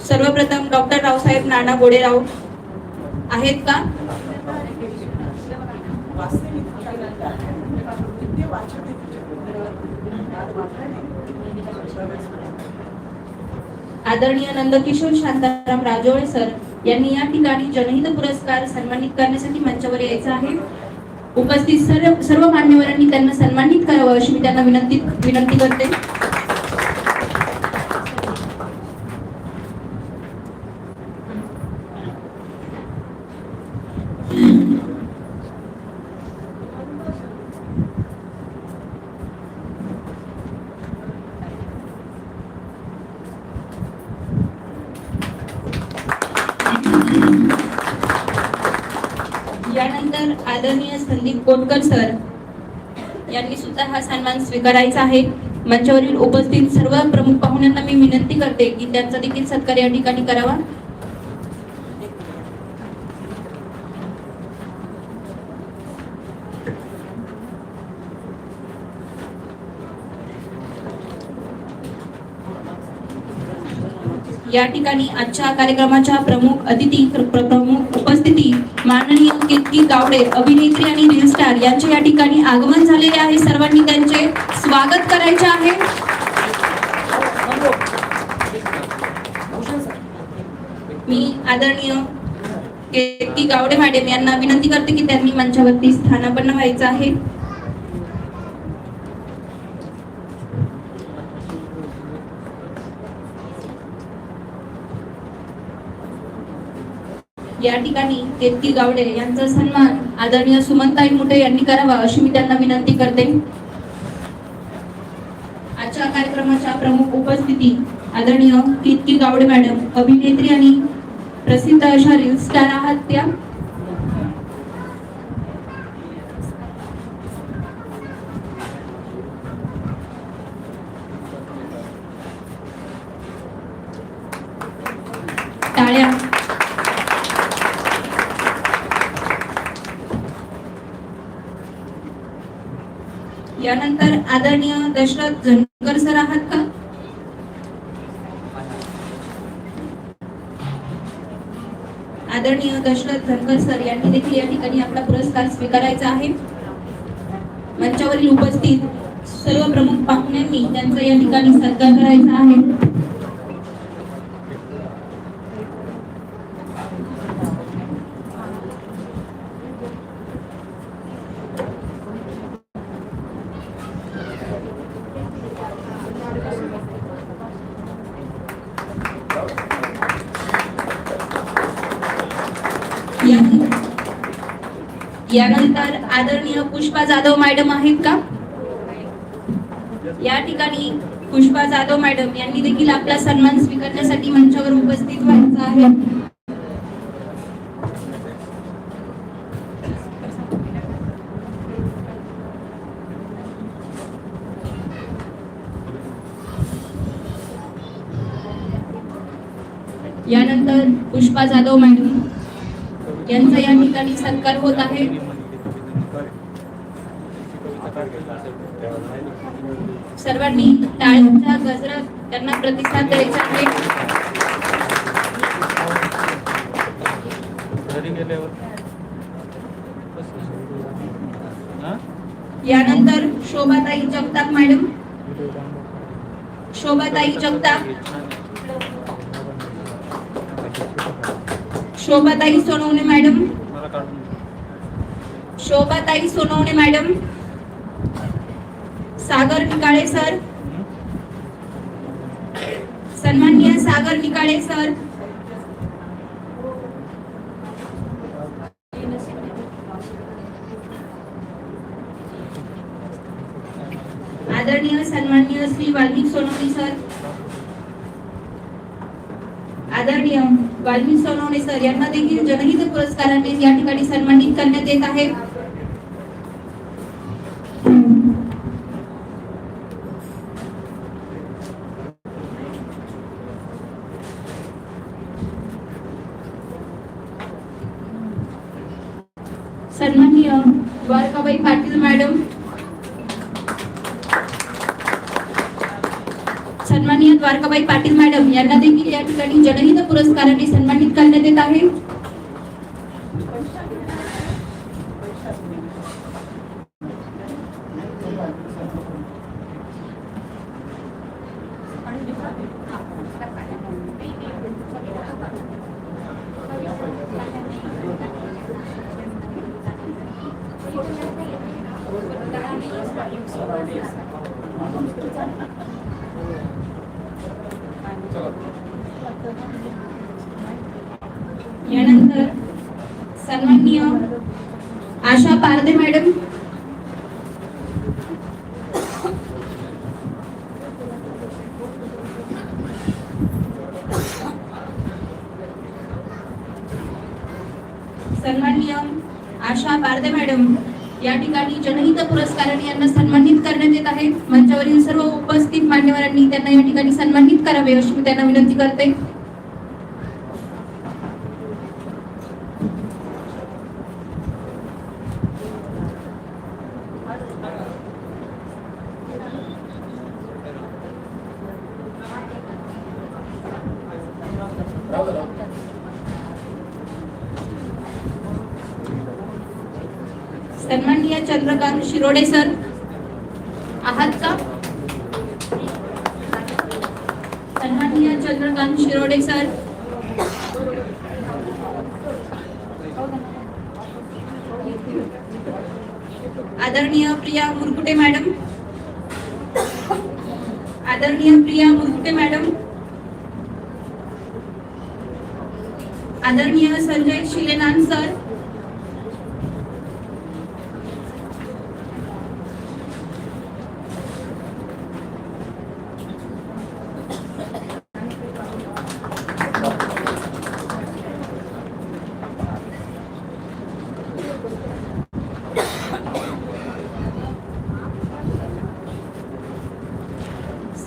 सर्वप्रथम डॉक्टर रावसाहेब नाना गोडेराव आहेत का? वाचते मी ते वाचते आदरणीय नंदकिशोर शांताराम राजोळे सर यांनी या ठिकाणी जनहित पुरस्कार सन्मानित करण्यासाठी मंचावर यायचं आहे. उपस्थित सर्व मान्यवरांनी त्यांना सन्मानित करावं अशी मी त्यांना विनंती करते. यानंतर आदरणीय संदीप कोटकर सर यांनी सुद्धा हा सन्मान स्वीकारायचा आहे. मंचावरील उपस्थित सर्व प्रमुख पाहुण्यांना मी विनंती करते की त्यांचा देखील सत्कार या ठिकाणी करावा. या ठिकाणी आजच्या कार्यक्रमाच्या प्रमुख उपस्थिती माननीय कीर्ती गावडे अभिनेत्री आणि रील स्टार यांचे या ठिकाणी आगमन झालेले आहे. सर्वांनी त्यांचे स्वागत करायचे आहे. मी आदरणीय कीर्ती गावडे मॅडम यांना विनंती करते की त्यांनी मंचावरती स्थानापन्न व्हायचं आहे. या ठिकाणी कीर्ती गावडे यांचा सन्मान आदरणीय सुमनताई मुठे यांनी करावा अशी मी त्यांना विनंती करते. आजच्या कार्यक्रमाच्या प्रमुख उपस्थिती आदरणीय कीर्ती गावडे मॅडम अभिनेत्री आणि प्रसिद्ध अशा रील स्टार आहात त्या. टाळ्या. यानंतर आदरणीय दशरथ झणकर सर आहात का? आदरणीय दशरथ झणकर सर यांनी देखील या ठिकाणी आपला पुरस्कार स्वीकारायचा आहे. मंचावरील उपस्थित सर्व प्रमुख पाहुण्यांनी त्यांचा या ठिकाणी सत्कार करायचा आहे. यानंतर आदरणीय पुष्पा जाधव मॅडम आहेत का? या ठिकाणी पुष्पा जाधव मॅडम यांनी देखील आपला सन्मान स्वीकारण्यासाठी मंचावर उपस्थित व्हायचं आहे. यानंतर पुष्पा जाधव मॅडम यांचा या ठिकाणी सत्कार होत आहे. सर्वांनी टाळ्यांच्या गजरात त्यांना प्रतिसाद द्यायचा आहे. यानंतर Shobhatai Jagtap madam. Shobhatai Jagtap. Shobhatai Sonawane madam. Shobhatai Sonawane madam. सागर निकाळे सर. सन्माननीय सागर निकाळे सर. आदरणीय सन्माननीय श्री वाल्मिक सोनवणे सर. आदरणीय वाल्मिक सोनवणे सर यांना देखील जनहित पुरस्काराने या ठिकाणी सन्मानित करण्यात येत आहे. सन्माननीय द्वारकाबाई पाटील मॅडम. सन्माननीय द्वारकाबाई पाटील मॅडम यांना देखील या ठिकाणी जनहित पुरस्काराने सन्मानित करण्यात येत आहे. यानंतर सन्माननीय आशा पारदे मॅडम, सन्माननीय आशा पारदे मॅडम या ठिकाणी जनहित पुरस्काराने यांना सन्मानित करण्यात येत आहे. मंचावरील सर्व उपस्थित मान्यवरांनी त्यांना या ठिकाणी सन्मानित करावे अशी मी त्यांना विनंती करते. सन्माननीय चंद्रकांत शिरोडे सर आहात का? सन्माननीय चंद्रकांत शिरोडे सर, आदरणीय प्रिया मुरकुटे मॅडम, आदरणीय प्रिया मुरकुटे मॅडम, आदरणीय संजय शिलेनान सर,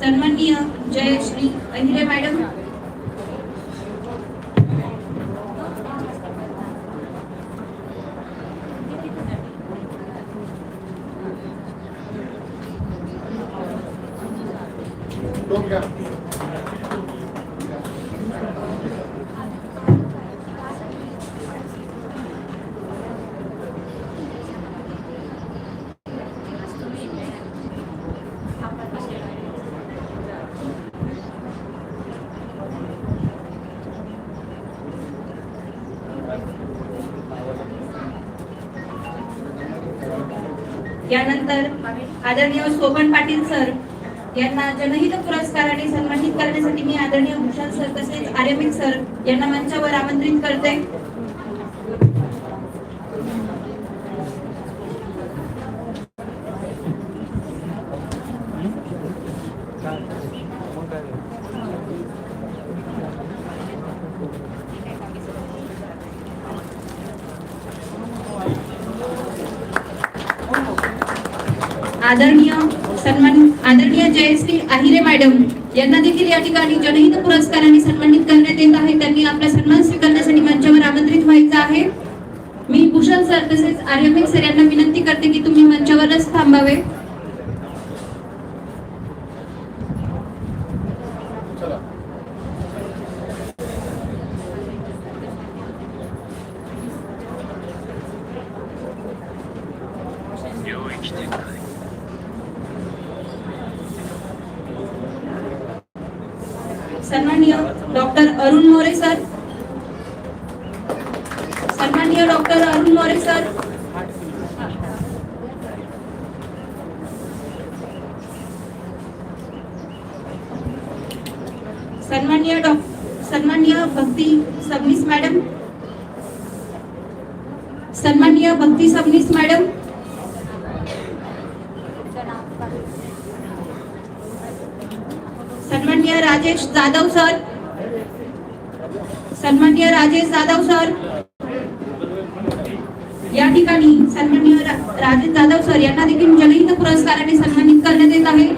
सन्माननीय जयश्री अहिरे मॅडम, यानंतर आदरणीय शोभन पाटील सर यांना जनहित पुरस्काराने सन्मानित करण्यासाठी मी आदरणीय भूषण सर तसेच आर्यमिक सर यांना मंचावर आमंत्रित करते. आदरणीय जयश्री अहिरे मॅडम यांना देखील या ठिकाणी जनहित पुरस्काराने सन्मानित करण्यात येत आहे. त्यांनी आपला सन्मान स्वीकारण्यासाठी मंचावर आमंत्रित व्हायचं आहे. मी भूषण सर तसेच आर्यमिक सर यांना विनंती करते की तुम्ही मंचावरच थांबावे. सन्माननीय डॉक्टर अरुण मोरे सर, सन्माननीय डॉक्टर अरुण मोरे सर, सन्माननीय भक्ती सबनीस मॅडम, सन्माननीय भक्ती सबनीस मॅडम, सन्माननीय राजेश जाधव सर, सन्माननीय राजेश जाधव सर या ठिकाणी सन्माननीय राजेश जाधव सर यांना देखील जनहित पुरस्काराने सन्मानित करण्यात येत आहे.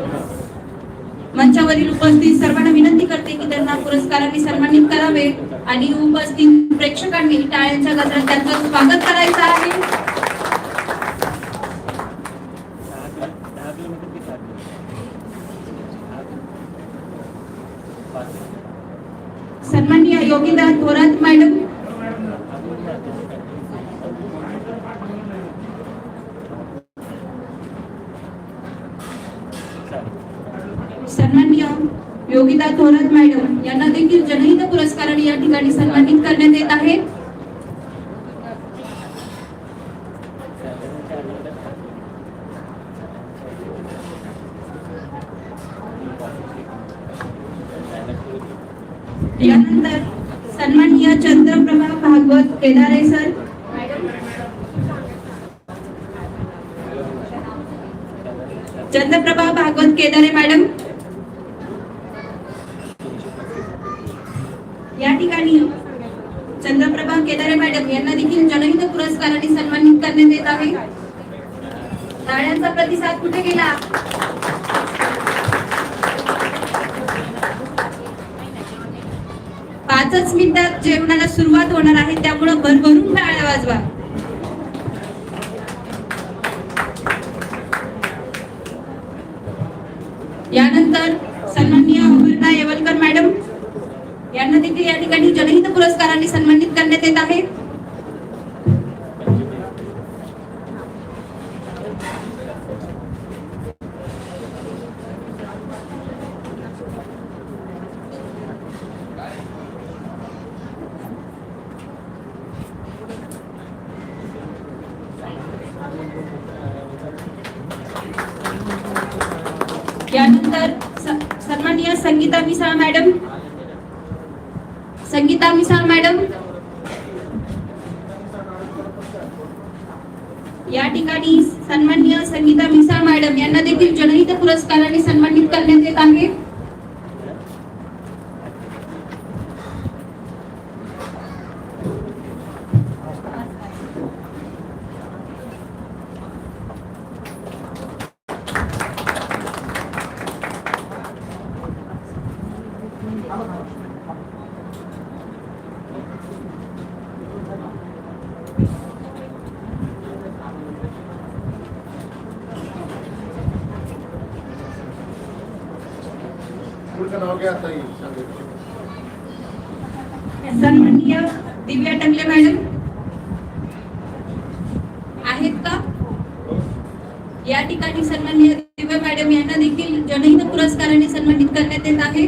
मंचावरील उपस्थित सर्वांना विनंती करते की त्यांना पुरस्काराने सन्मानित करावे आणि उपस्थित प्रेक्षकांनी टाळ्यांच्या गजरात त्यांचं स्वागत करायचं आहे. सन्माननीय योगिता थोरात मॅडम, सन्माननीय योगिता थोरात मॅडम यांना देखील जनहित पुरस्काराने या ठिकाणी सन्मानित करण्यात येत आहे. यानंतर सन्माननीय चंद्रप्रभा भागवत केदारे सर. चंद्रप्रभा भागवत केदारे मॅडम. या ठिकाणी चंद्रप्रभा केदारे मॅडम यांना देखील जनहित पुरस्काराने सन्मानित करण्यात येत आहे. टाळ्यांचा प्रतिसाद कुठे गेला? पाचच मिनिटात जेवणाला सुरुवात होणार आहे, त्यामुळे भरभरून टाळ्या वाजवा. यानंतर सन्माननीय अमृता येवलकर मॅडम यांना देखील या ठिकाणी जनहित पुरस्काराने सन्मानित करण्यात येत आहे. यानंतर सन्माननीय संगीता मिसाळ मॅडम. संगीता मिसाळ मॅडम या ठिकाणी सन्माननीय संगीता मिसाळ मॅडम यांना देखील जनहित पुरस्काराने सन्मानित करण्यात येत आहे. सन्माननीय दिव्या टंगले मॅडम आहेत का? या ठिकाणी सन्माननीय दिव्या मॅडम यांना देखील जनहित पुरस्काराने सन्मानित करण्यात येत आहे.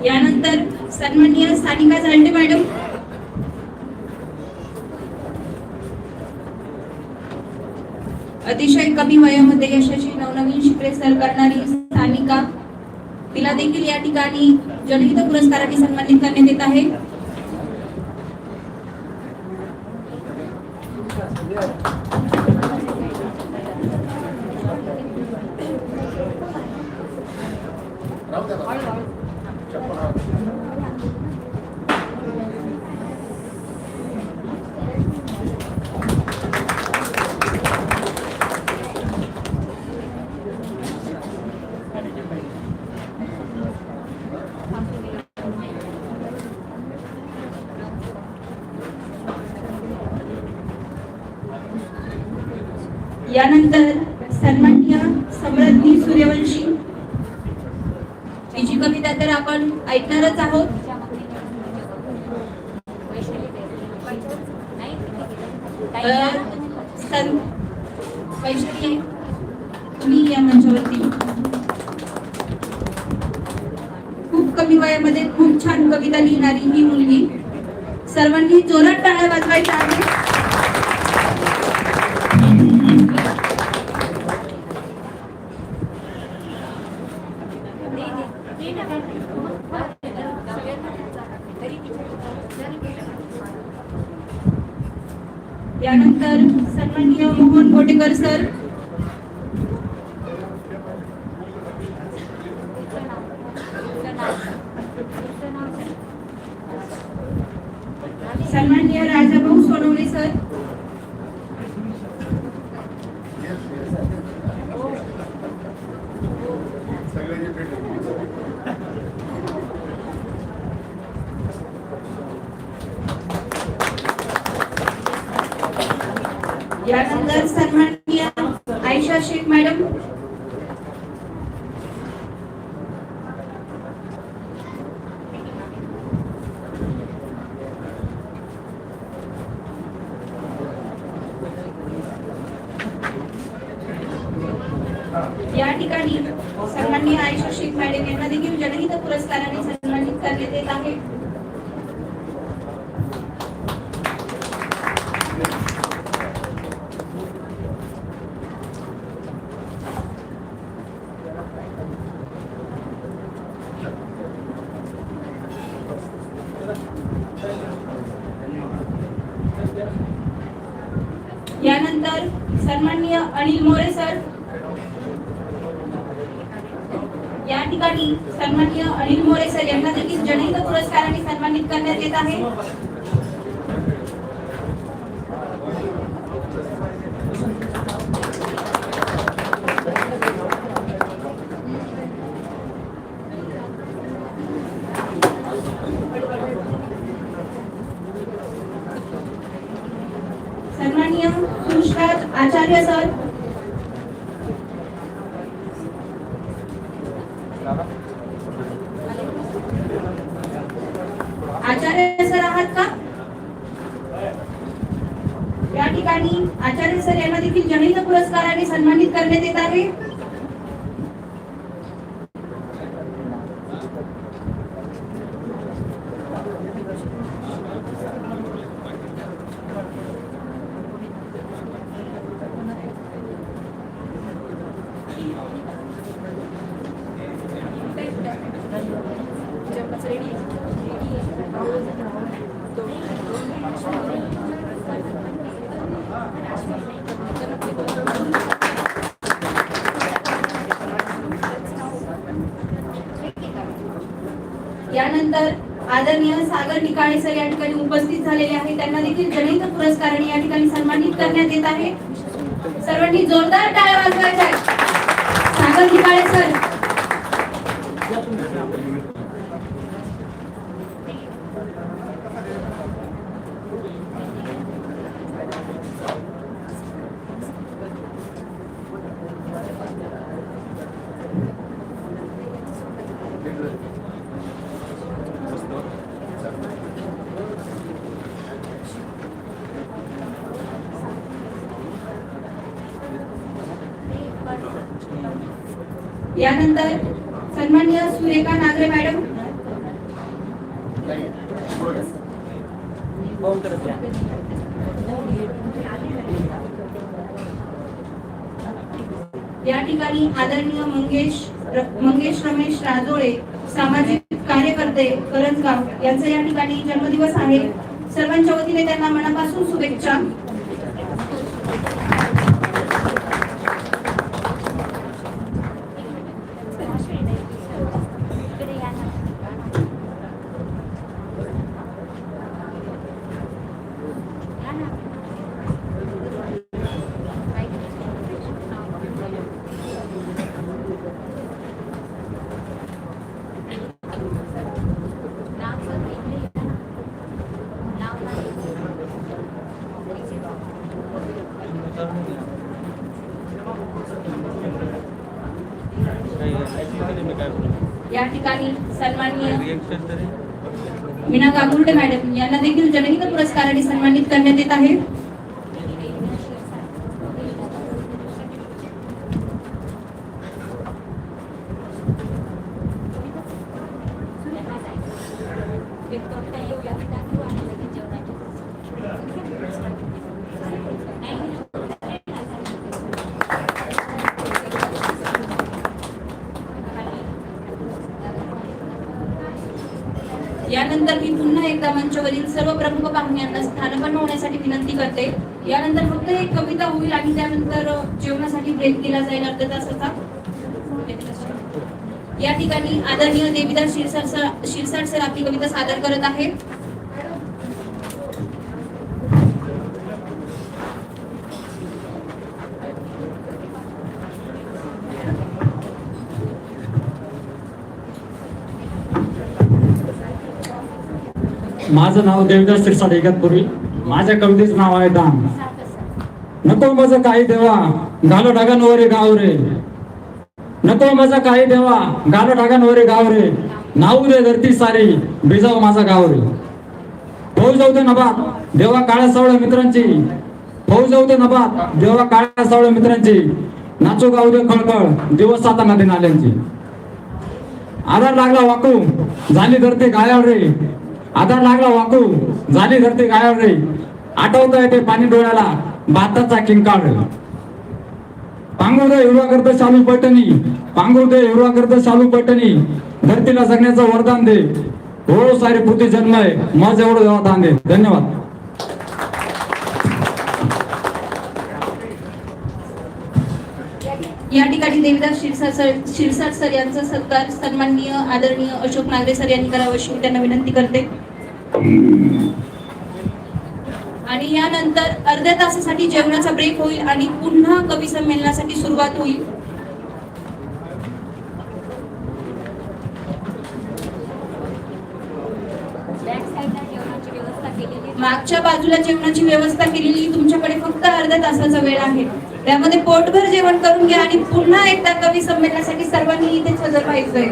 यानंतर सन्माननीय सानिका झालटे मॅडम. अतिशय कमी वयामध्ये यशस्वी नवनवीन शिकले सर करणारी सानिका, तिला देखील या ठिकाणी जनहित पुरस्काराने सन्मानित करण्यात येत आहे. यानंतर सन्माननीय समृद्धी सूर्यवंशी, तिची कविता तर आपण ऐकणारच आहोत. वैशाली तुम्ही या मंचावरती. खूप कमी वयामध्ये खूप छान कविता लिहिणारी ही मुलगी. सर्वांनी जोरात टाळ्या वाजवायच्या आहे. यानंतर सन्माननीय मोहन गोटेकर सर. सन्माननीय राजाभाऊ सोनवणे सर. यानंतर सन्माननीय आयशा शेख मॅडम. या ठिकाणी सन्माननीय आयशा शेख मॅडम यांना देखील जनहित पुरस्काराने सन्मानित करण्यात येत आहे. यानंतर सन्माननीय अनिल मोरे सर, या ठिकाणी सन्माननीय अनिल मोरे सर यांना देखील जनहित पुरस्काराने सन्मानित करण्यात येत आहे. सन्माननीय सुषराज आचार्य सर, आचार्य सर आहात का? या ठिकाणी आचार्य सर यांना देखील जनहित पुरस्काराने सन्मानित करण्यात येत आहे. यानंतर आदरणीय सागर निकाळे सर या ठिकाणी उपस्थित झालेले आहेत. त्यांना देखील जनहित पुरस्काराने या ठिकाणी सन्मानित करण्यात येत आहे. सर्वांनी जोरदार टाळ्या वाजवायच्या आहेत. सागर निकाळे सर, यानंतर सन्माननीय सुरेखा नागरे मॅडम, या ठिकाणी आदरणीय मंगेश रमेश राजोळे, सामाजिक कार्यकर्ते करंजगाव यांचा या ठिकाणी जन्मदिवस आहे. सर्वांच्या वतीने त्यांना मनापासून शुभेच्छा. या ठिकाणी सन्माननीय मीना गागुर्डे मॅडम यांना देखील जनहित पुरस्काराने सन्मानित करण्यात येत आहे. यानंतर मी पुन्हा एकदा मंचावरील सर्व प्रमुख पाहुण्यांना स्थानपन्न होण्यासाठी विनंती करते. यानंतर फक्त एक कविता होईल आणि त्यानंतर जेवणासाठी ब्रेक दिला जाईल अर्धा तासाचा. या ठिकाणी आदरणीय देवीदास शिरसाट सर आपली कविता सादर करत आहेत. माझं नाव देवदास शिरसाट इगतपुरी. माझ्या कवितेचं नाव आहे दान. नको माझं काही देवा घालो ढगांवरे गाव रे, नको माझं काही देवा घालो ढगांवरे गाव रे, नाऊ रे धरती सारी भिजाव माझा गाव रे. फौज जाऊ दे नभात देवा काळ्या सावळ्या मित्रांची, फौज जाऊ दे नभात देवा काळ्या सावळ्या मित्रांची, नाचो गाऊ दे खळखळ दिवस आता नदी नाल्यांची. आधार लागला वाकू झाली धरती गायाळ रे, आधार लागला वाकू झाली धरती गायाळ रे, आठवता येते पाणी डोळ्याला भाताचा किंकाळ रे. पांगुर दे हिरवा करत शालू पैठणी, पांगुर दे हिरवा करत शालू पैठणी, धरतीला जगण्याचं वरदान दे, हो सारी पृथ्वी जन्म आहे मज एवढं देवा दान दे. धन्यवाद. या ठिकाणी देवीदास शिरसाट सर यांचा सत्कार सन्माननीय आदरणीय अशोक नागरे सर यांनी करावं अशी मी त्यांना विनंती करते. आणि यानंतर अर्ध्या तासासाठी जेवणाचा ब्रेक होईल आणि पुन्हा कवी संमेलनासाठी सुरुवात होईल. मागच्या बाजूला जेवणाची व्यवस्था केलेली, तुमच्याकडे फक्त अर्ध्या तासाचा वेळ आहे. त्यामध्ये पोटभर जेवण करून घ्या आणि पुन्हा एकदा कवी संमेलनासाठी सर्वांनी इथे हजर व्हायचंय.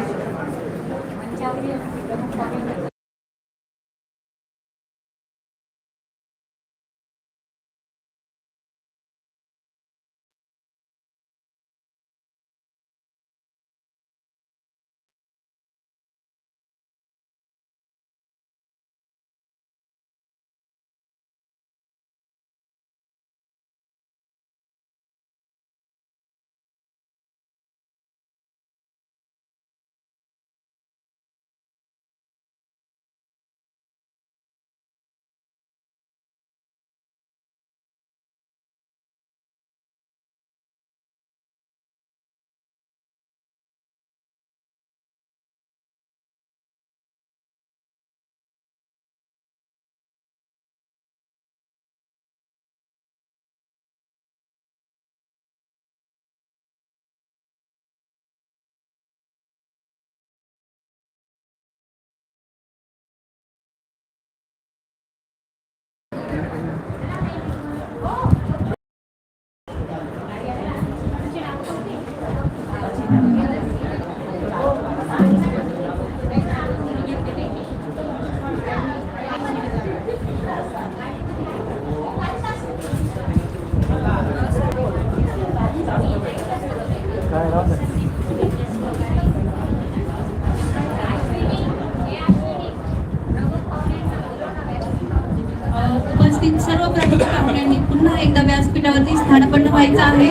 उपस्थित सर्व प्रमुख पाहुण्यांनी पुन्हा एकदा व्यासपीठावरती स्थानापन्न व्हायचं आहे.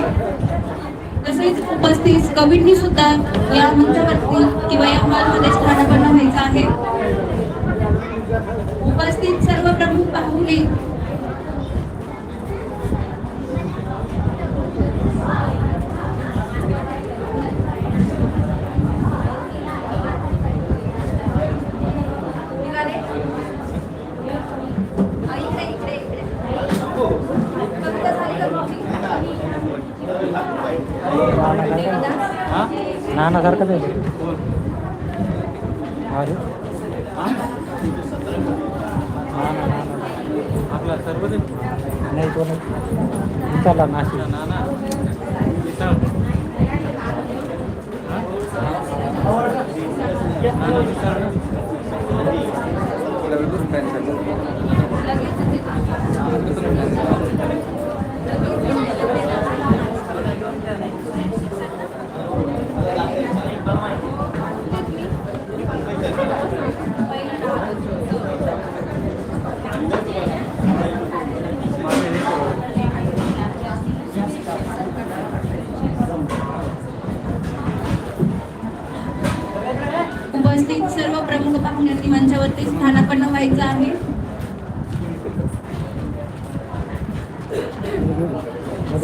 तसेच उपस्थित कवींनी सुद्धा या मंचावरती किंवा या हॉलमध्ये स्थानापन्न व्हायचं आहे. उपस्थित सर्व प्रमुख पाहुणे नानासारखं ते अरे आपला सर्व नाही तो नाही चला नाशिक उपस्थित सर्व प्रमुख पाहुण्यांनी मंचावरती स्थानापन्न व्हायचं आहे.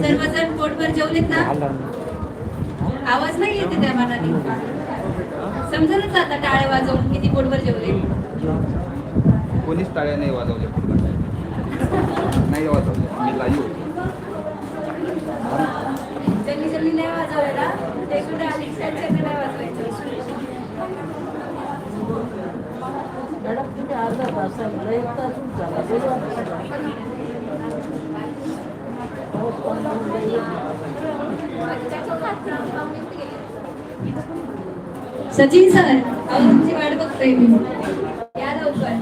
सर्वजण पोटभर जेवलेत ना? आवाज नाही येते त्या मानाने. समजूनच आता टाळे वाजवून किती पोटभर जेवले. कोणीच टाळ्या नाही वाजवल्या, नाही वाजवल्या. मी लाईव्ह ज्यांनी ज्यांनी नाही वाजवला ते सुद्धा त्यांच्याकडे नाही वाजवायचं. अर्धा तास एक तास सचिन सर, तुमची वाट बघतोय मी. या लवकर.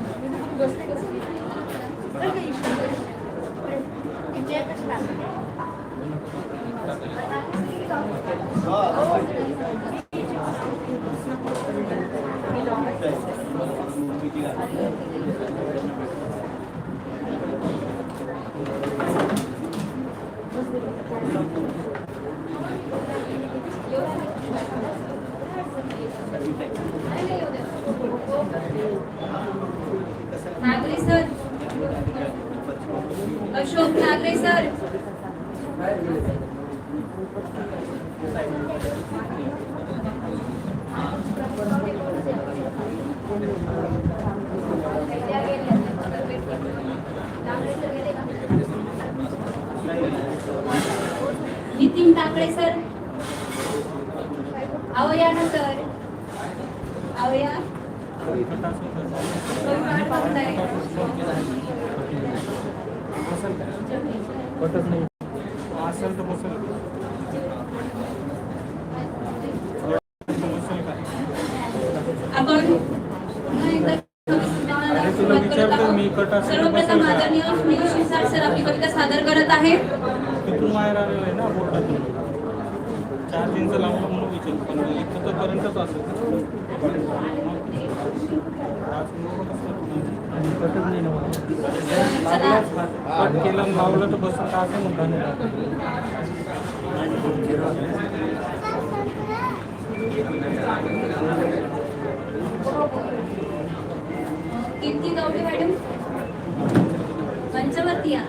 Nagare sir, Ashok Nagare sir, Nitin Takale sir, आवया ना सर, आवया. आपण सर्वप्रथम आदरणीय सुनील शिरसाट सर आपली कविता सादर करत आहे. तिथून बाहेर आलेलं आहे ना बोर्डातून 4 इंच लावलं म्हणून विचार पण इथं तर पर्यंतच असेल. कट केलं लावलं तर बसून का असं म्हणतात. कीर्ती गवडे मॅडम मंचावरती या.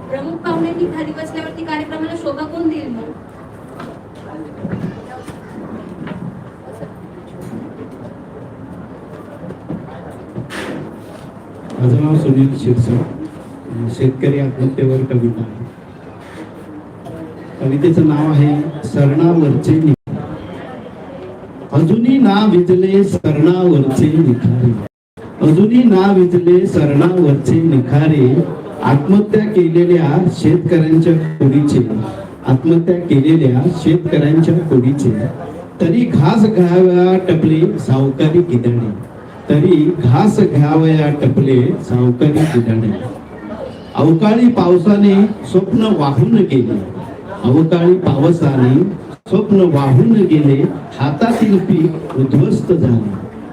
प्रमुख पाहुण्यांनी खाली बसल्यावरती कार्यक्रमाला शोभा कोण देईल मग? माझं नाव सुनील शिरसाट, शेतकरी आत्महत्येवर कविता आहे. कवितेचं नाव आहे सरणावरचे निखारे. अजूनही ना विजले सरणावरचे निखारे, अजूनही ना विजले सरणावरचे निखारे. आत्महत्या केलेल्या शेतकऱ्यांच्या कोडीचे, आत्महत्या केलेल्या शेतकऱ्यांच्या कोडीचे. तरी घास घ्यावया टपले सावकारी गिधाडे, तरी घास घ्यावया टपले सावकारी गिधाडे. अवकाळी पावसाने स्वप्न वाहून गेले, अवकाळी पावसाने स्वप्न वाहून गेले. हातातील पीक उद्ध्वस्त झाले,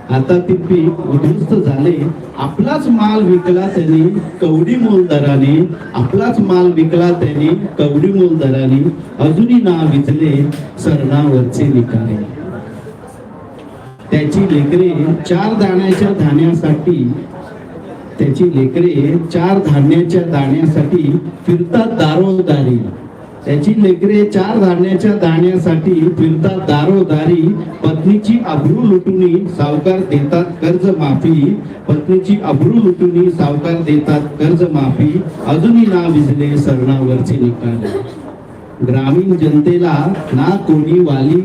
हातातील पीक उद्ध्वस्त झाले. आपलाच माल विकला त्यांनी कवडी मोल दराने, आपलाच माल विकला त्यांनी कवडी मोल दराने. अजूनही ना विचले सरणावरचे निखारे. त्याची लेकरे 4 दाण्याच्या धान्यासाठी, त्याची लेकरे 4 धान्याच्या दाण्यासाठी फिरतात दारोदारी. त्याची लेकरे 4 धान्याच्या दाण्यासाठी फिरतात दारोदारी. पत्नीची अब्रू लुटुनी सावकार देतात कर्ज माफी, पत्नीची अब्रू लुटुनी सावकार देतात कर्ज माफी. अजूनही ना विजले सरणावरचे निखारे. ग्रामीण जनतेला ना कोणी वाली,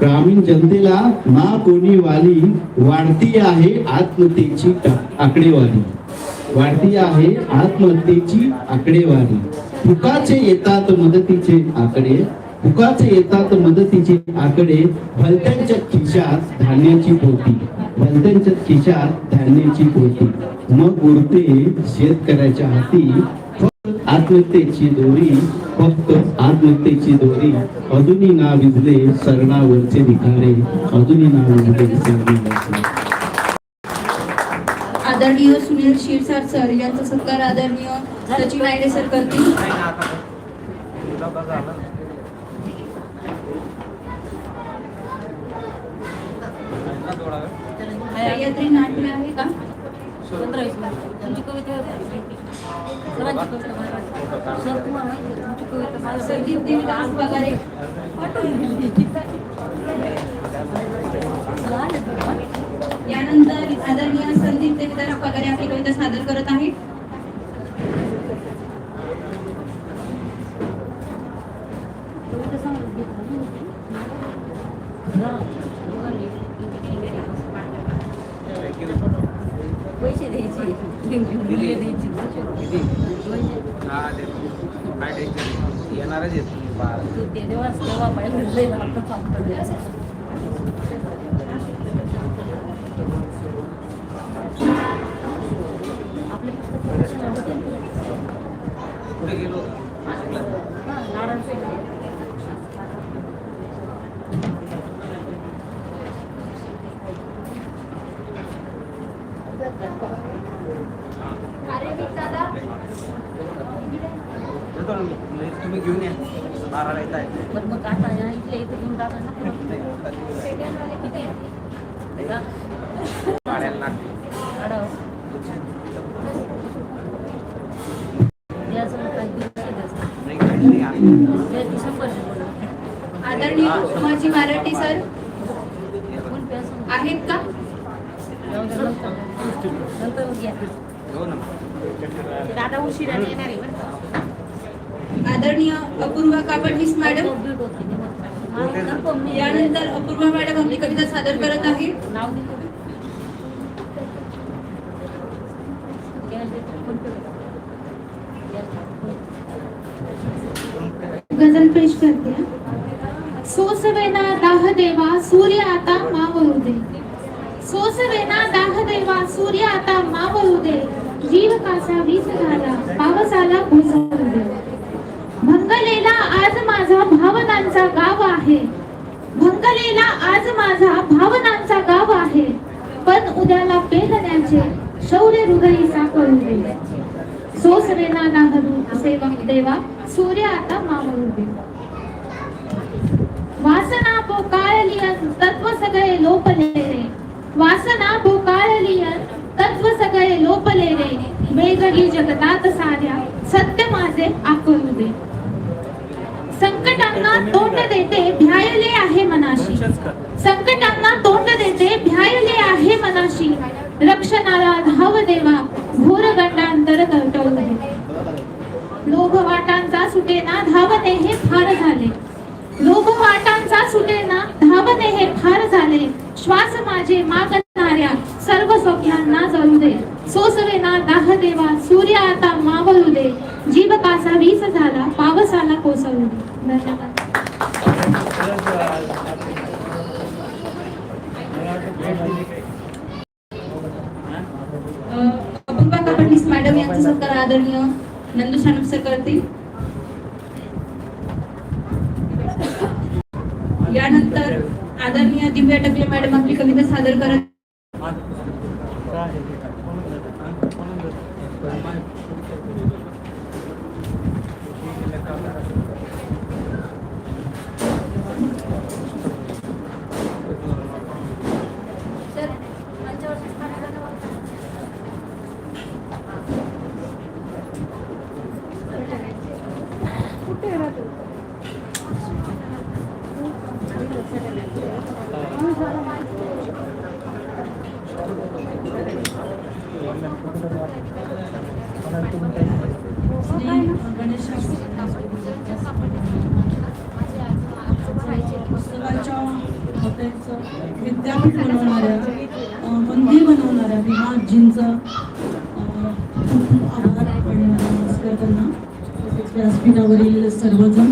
ग्रामीण जनतेला ना कोणी वाली. वाढती आहे आत्महत्येची आकडेवारी, वाढती आहे आत्महत्येची आकडेवारी. फुकाचे येतात मदतीचे आकडे, फुकाचे येतात मदतीचे आकडे. भलत्यांच्या खिशात धान्याची पोती, भलत्यांच्या खिशात धान्याची पोती. मग उरते शेतकऱ्याच्या हाती फक्त आत्महत्येची दोरी, फक्त आत्महत्येची दोरी. अजूनही ना विजले सरणावरचे निखारे, अजूनही ना विजले सरणावरचे. आदरणीय सुनील शिरसाट सर यांचा सत्कार आदरणीय सचिन आयरे सर करतील. सह्याद्री नाट्य आहे का? संदीप देवीदास पगारे. यानंतर आदरणीय संदीप देवीदास पगारे आपली कविता सादर करत आहे. पैसे द्यायचे येणारच तेव्हा पाहिजे. पुढे गेलो तुम्ही घेऊन या 12 येत आहे. पण मग आता इथल्या इथे घेऊन टाका ना. गाड्याला लागते. याचं काही दिवस नाही आदरणीय माजी मराठी सर आहेत का? दादा उशिरा येणार आहे बरं का? आदरणीय अपूर्वा कापडनीस मॅडम, यानंतर अपूर्वा मॅडम आपली कविता सादर करत आहे. गझल पेश करते. सोसवेना दाह देवा सूर्य आता मावळू दे. सोसवेना दाह देवा सूर्य आता मावळू दे. जीव कासा वीस झाला पावसाला कोसळू दे. भंगलेला आज माझा भावनांचा गाव आहे. भंगलेला आज माझा भावनांचा गाव आहे. पण उद्याला पेलण्याचे शौर्य हृदयी सापळू दे. सोसवेना दाह देवा सूर्य आता मावळू दे. वासना पोकाळली तत्व सगळे लोपले रे. वासना पोकाळली तत्व सगळे लोपले रे. वेगळी जगतात साऱ्या सत्य माझे आकळू दे. संकटांना तोंड देते भ्यायले आहे मनाशी. संकटांना तोंड देते भ्यायले आहे मनाशी. रक्षणाला धाव देवा घोर गंडांतर तळतळू दे. लोभ वाटांचा सुटेना धावणे हे फार झाले. लोभ वाटांचा सुटेना धावणे हे फार झाले. श्वास माझे मागणाऱ्या सर्व स्वप्नांना जळू दे. सोसवेना दाह देवा सूर्य आता मावळू दे. जीव कासा वीस झाला पावसाला कोसळू दे. धन्यवाद. अपूर्वा कापडनीस मॅडम यांचा सत्कार आदरणीय नंदू सानप सर करतील. यानंतर आदरणीय दिव्या टकले मॅडम आपली कविता सादर करत. विद्यापीठ बनवणाऱ्या मंदिर बनवणाऱ्या विमाजींचं खूप आभार आणि नमस्कार त्यांना. व्यासपीठावरील सर्वजण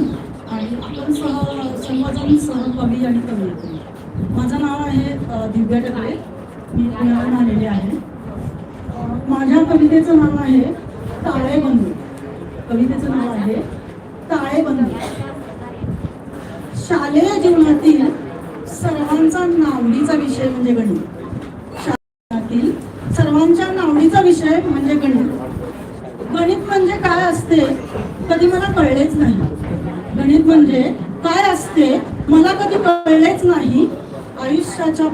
आणि आपण सर्वजण सहकवी आणि कवयित्री. माझं नाव आहे दिव्या टकले. मी पुण्याहून आलेले आहे. माझ्या कवितेचं नाव आहे ताळेबंद. कवितेचं नाव आहे ताळेबंद. शालेय जीवनातील सर्वांचा नावडीचा विषय म्हणजे गणित. शाळेतील सर्वांच्या नावडीचा विषय म्हणजे गणित. गणित म्हणजे काय असते कधी मला कळलेच नाही. गणित म्हणजे काय असते मला कधी कळलेच नाही. आयुष्याच्या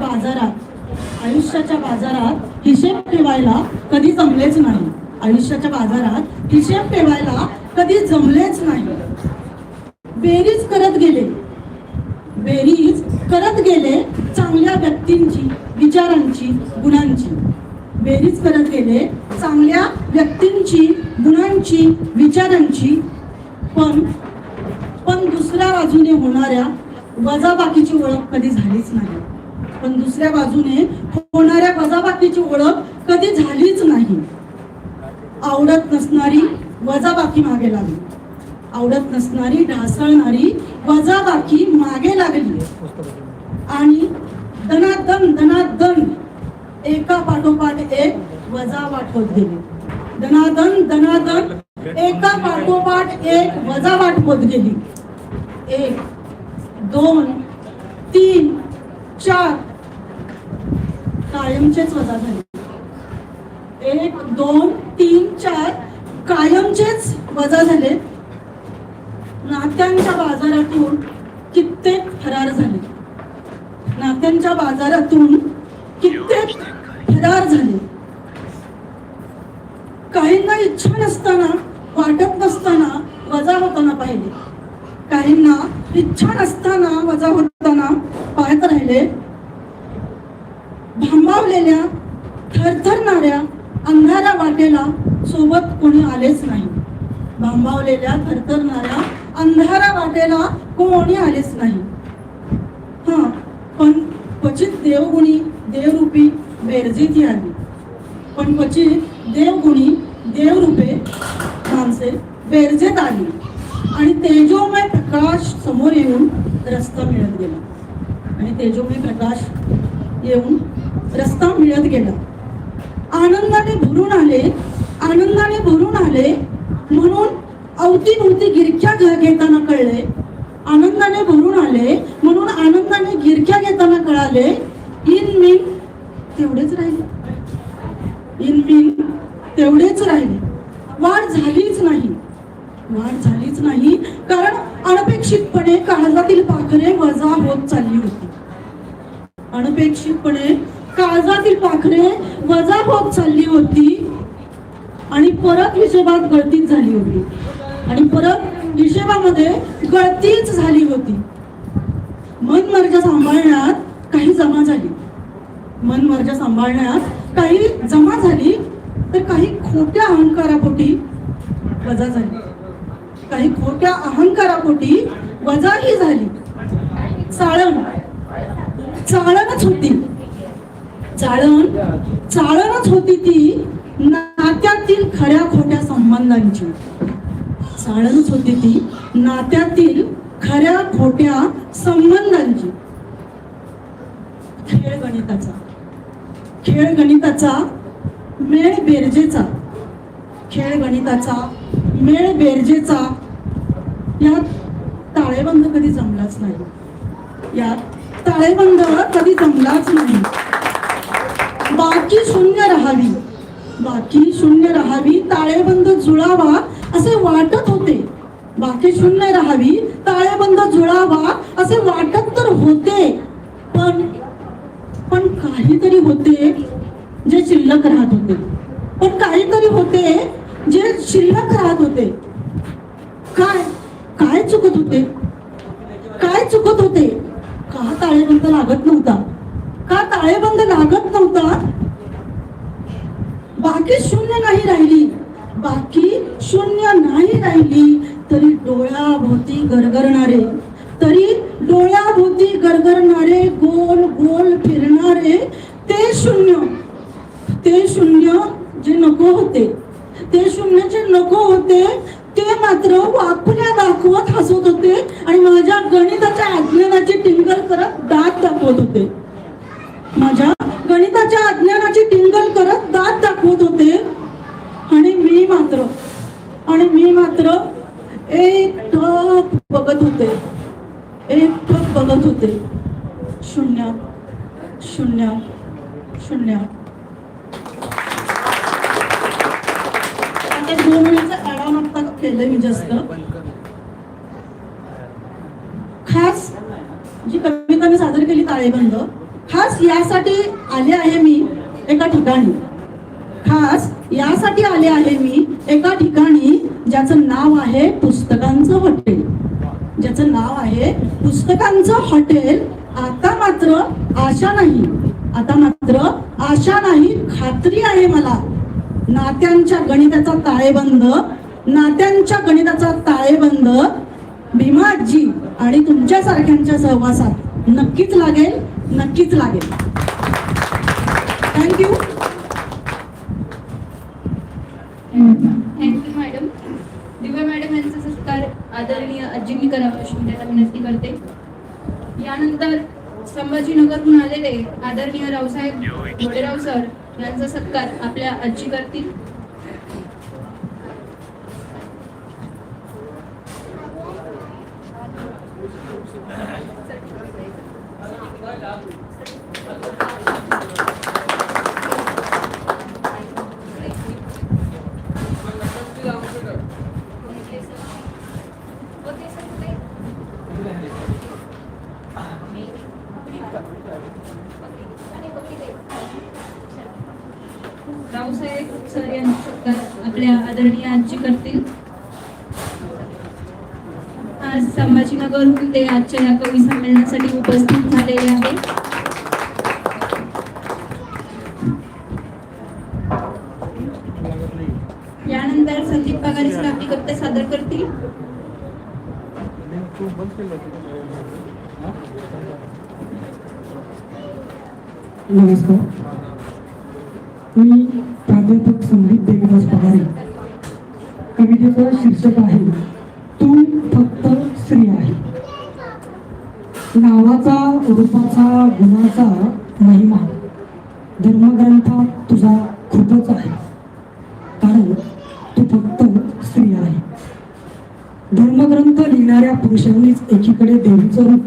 बाजारात हिशेब ठेवायला कधी जमलेच नाही. आयुष्याच्या बाजारात हिशेब ठेवायला कधी जमलेच नाही. बेरीज करत गेले चांगल्या व्यक्तींची, विचारांची, गुणांची. बेरीज करत गेले चांगल्या व्यक्तींची, गुणांची, विचारांची. पण दुसऱ्या बाजूने होणाऱ्या वजाबाकीची ओळख कधी झालीच नाही. पण दुसऱ्या बाजूने होणाऱ्या वजाबाकीची ओळख कधी झालीच नाही. आवडत नसणारी वजाबाकी मागे लागली. आवडत नसणारी ढासळणारी वजाबाकी मागे लागली आणि दनादन एका पाठोपाठ एक वजा वाटवत गेली. दनादन एका पाठोपाठ एक वजा वाटवत गेली. 1 2 3 4 कायमचेच वजा झाले. 1 2 3 4 कायमचेच वजा झाले. नात्यांच्या बाजारातून कित्येक फरार झाले. नात्यांच्या बाजारातून कित्येक फरार झाले. काहींना इच्छा नसताना, वाटत नसताना वजा होताना पाहिले. काहींना इच्छा नसताना वजा होताना पाहत राहिले. भांबावलेल्या थरथरणाऱ्या अंधाऱ्या वाटेला सोबत कोणी आलेच नाही. भांबावलेल्या थरथरणाऱ्या अंधाऱ्या वाटेला कोणी आलेच नाही. हा, पण क्वचित देवगुणी देवरूपी बेरजेती आली. पण क्वचित देवगुणी देवरूपे माणसे बेरजेत आली आणि तेजोमय प्रकाश समोर येऊन रस्ता मिळत गेला. आणि तेजोमय प्रकाश येऊन रस्ता मिळत गेला. आनंदाने भरून आले, आनंदाने भरून आले म्हणून अवतीभोवती गिरक्या घेताना कळले. आनंदाने भरून आले म्हणून आनंदाने गिरक्या घेताना कळाले. इन मिन तेवढेच राहिले, इन मिन तेवढेच राहिले. वाढ झालीच नाही, वाढ झालीच नाही, कारण अनपेक्षितपणे काळजातील पाखरे वजा होत चालली होती. अनपेक्षितपणे काळजातील पाखरे वजा होत चालली होती आणि परत हिशोबात गळतीच झाली होती. आणि परत हिशोबामध्ये गळतीच झाली होती. मन मर्जा सांभाळण्यात काही जमा झाली, मन मर्जा सांभाळण्यात काही जमा झाली, तर काही खोट्या अहंकारापोटी वजा झाली, काही खोट्या अहंकारापोटी वजाही झाली. चाळण चाळणच होती, चाळणच होती ती नात्यातील खऱ्या खोट्या संबंधांची. चाळणच होती ती नात्यातील खऱ्या खोट्या संबंधांची. खेळ गणिताचा, खेळ गणिताचा मेळ बेरजेचा, खेळ गणिताचा मेळ बेरजेचा. यात ताळेबंद कधी जमलाच नाही, यात ताळेबंद कधी जमलाच नाही. बाकी शून्य राहावी, बाकी शून्य राहावी, ताळेबंद जुळावा असे वाटत होते. बाकी शून्य राहावी, ताळेबंद जुळावा असे वाटत तर होते, पण काहीतरी होते जे शिल्लक राहत होते. पण काहीतरी होते जे शिल्लक राहत होते. काय काय चुकत होते, काय चुकत होते? का ताळेबंद लागत नव्हता, का ताळेबंद लागत नव्हता? बाकी शून्य नाही राहिली, बाकी शून्य नाही राहिली, तरी डोळ्याभोवती गरगरणारे, तरी डोळ्याभोवती गरगरणारे, गोल गोल फिरणारे ते शून्य, ते शून्य जे नको होते, ते शून्य जे नको होते, ते मात्र वाकुल्या दाखवत हसत होते आणि माझ्या गणिताच्या अज्ञानाची टिंगल करत दात दाखवत होते. माझ्या गणिताच्या अज्ञानाची टिंगल करत दात दाखवत होते. आणि मी मात्र एकटक बघत होते, एकटक बघत होते. शून्य शून्य शून्य. आता 2 मिनिटाचा आराम आता केलंय मी जास्त. खास जी कविता मी सादर केली ताळेबंद, खास यासाठी आले आहे मी एका ठिकाणी, खास यासाठी आले आहे मी एका ठिकाणी ज्याचं नाव आहे पुस्तकांचं हॉटेल, ज्याचं नाव आहे पुस्तकांचं हॉटेल. आता मात्र आशा नाही, आता मात्र आशा नाही, खात्री आहे मला. नात्यांच्या गणिताचा ताळेबंद, नात्यांच्या गणिताचा ताळेबंद भीमाजी आणि तुमच्या सारख्यांच्या सहवासात नक्कीच लागेल, नक्कीच लागेल. Thank you. Thank you madam. Divya madam यांचा सत्कार आदरणीय आजींनी करावा अशी मी त्याला विनंती करते. यानंतर संभाजीनगरहून आलेले आदरणीय रावसाहेब घोडेराव सर यांचा सत्कार आपल्या आजी करतील. रावसाहेब सर यांचा सत्कार आपल्या आदरणीय आजी करतील. आज संभाजीनगरहून ते आजच्या या कवी संमेलनासाठी उपस्थित झालेले आहे. यानंतर संदीप पगारे सर आपली कविता सादर करतील. नमस्कार, मी प्राध्यापक संदीप देवीदास पगारे. कवितेचं शीर्षक आहे तू फक्त स्त्री आहे. नावाचा, रूपाचा, गुणाचा महिमा धर्मग्रंथात तुझा खूपच आहे, कारण तू फक्त स्त्री आहे. धर्मग्रंथ लिहिणाऱ्या पुरुषांनीच एकीकडे देवीचं रूप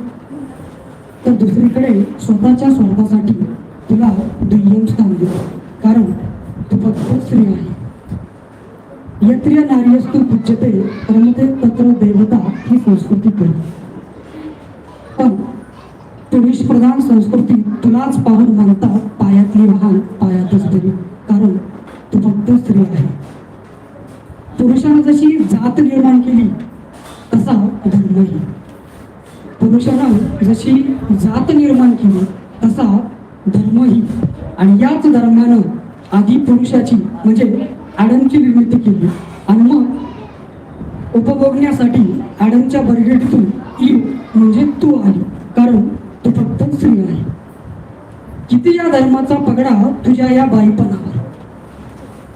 तर दुसरीकडे स्वतःच्या स्वार्थासाठी तुला दुय्यम स्थान दिलं, कारण तू फक्त स्त्री आहे. यत्रिय नार्यस्तु पूज्यते रमते तत्र देवता ही संस्कृती करी. पण पुरुष प्रधान संस्कृती तुलाच पाहून म्हणतात पायातली वाहन पायातच तरी, कारण तू फक्त स्त्री आहे. पुरुषानं जशी जात निर्माण केली तसा धर्मही. पुरुषानं जशी जात निर्माण केली तसा धर्मही. आणि याच धर्मानं आधी पुरुषाची म्हणजे आडमची निर्मिती केली आणि मग उपभोगण्यासाठी आडमच्या बरगडीतून ईव म्हणजे तू आली, कारण तू फक्त स्त्री आहे. किती या धर्माचा पगडा तुझ्या या बाईपणावर,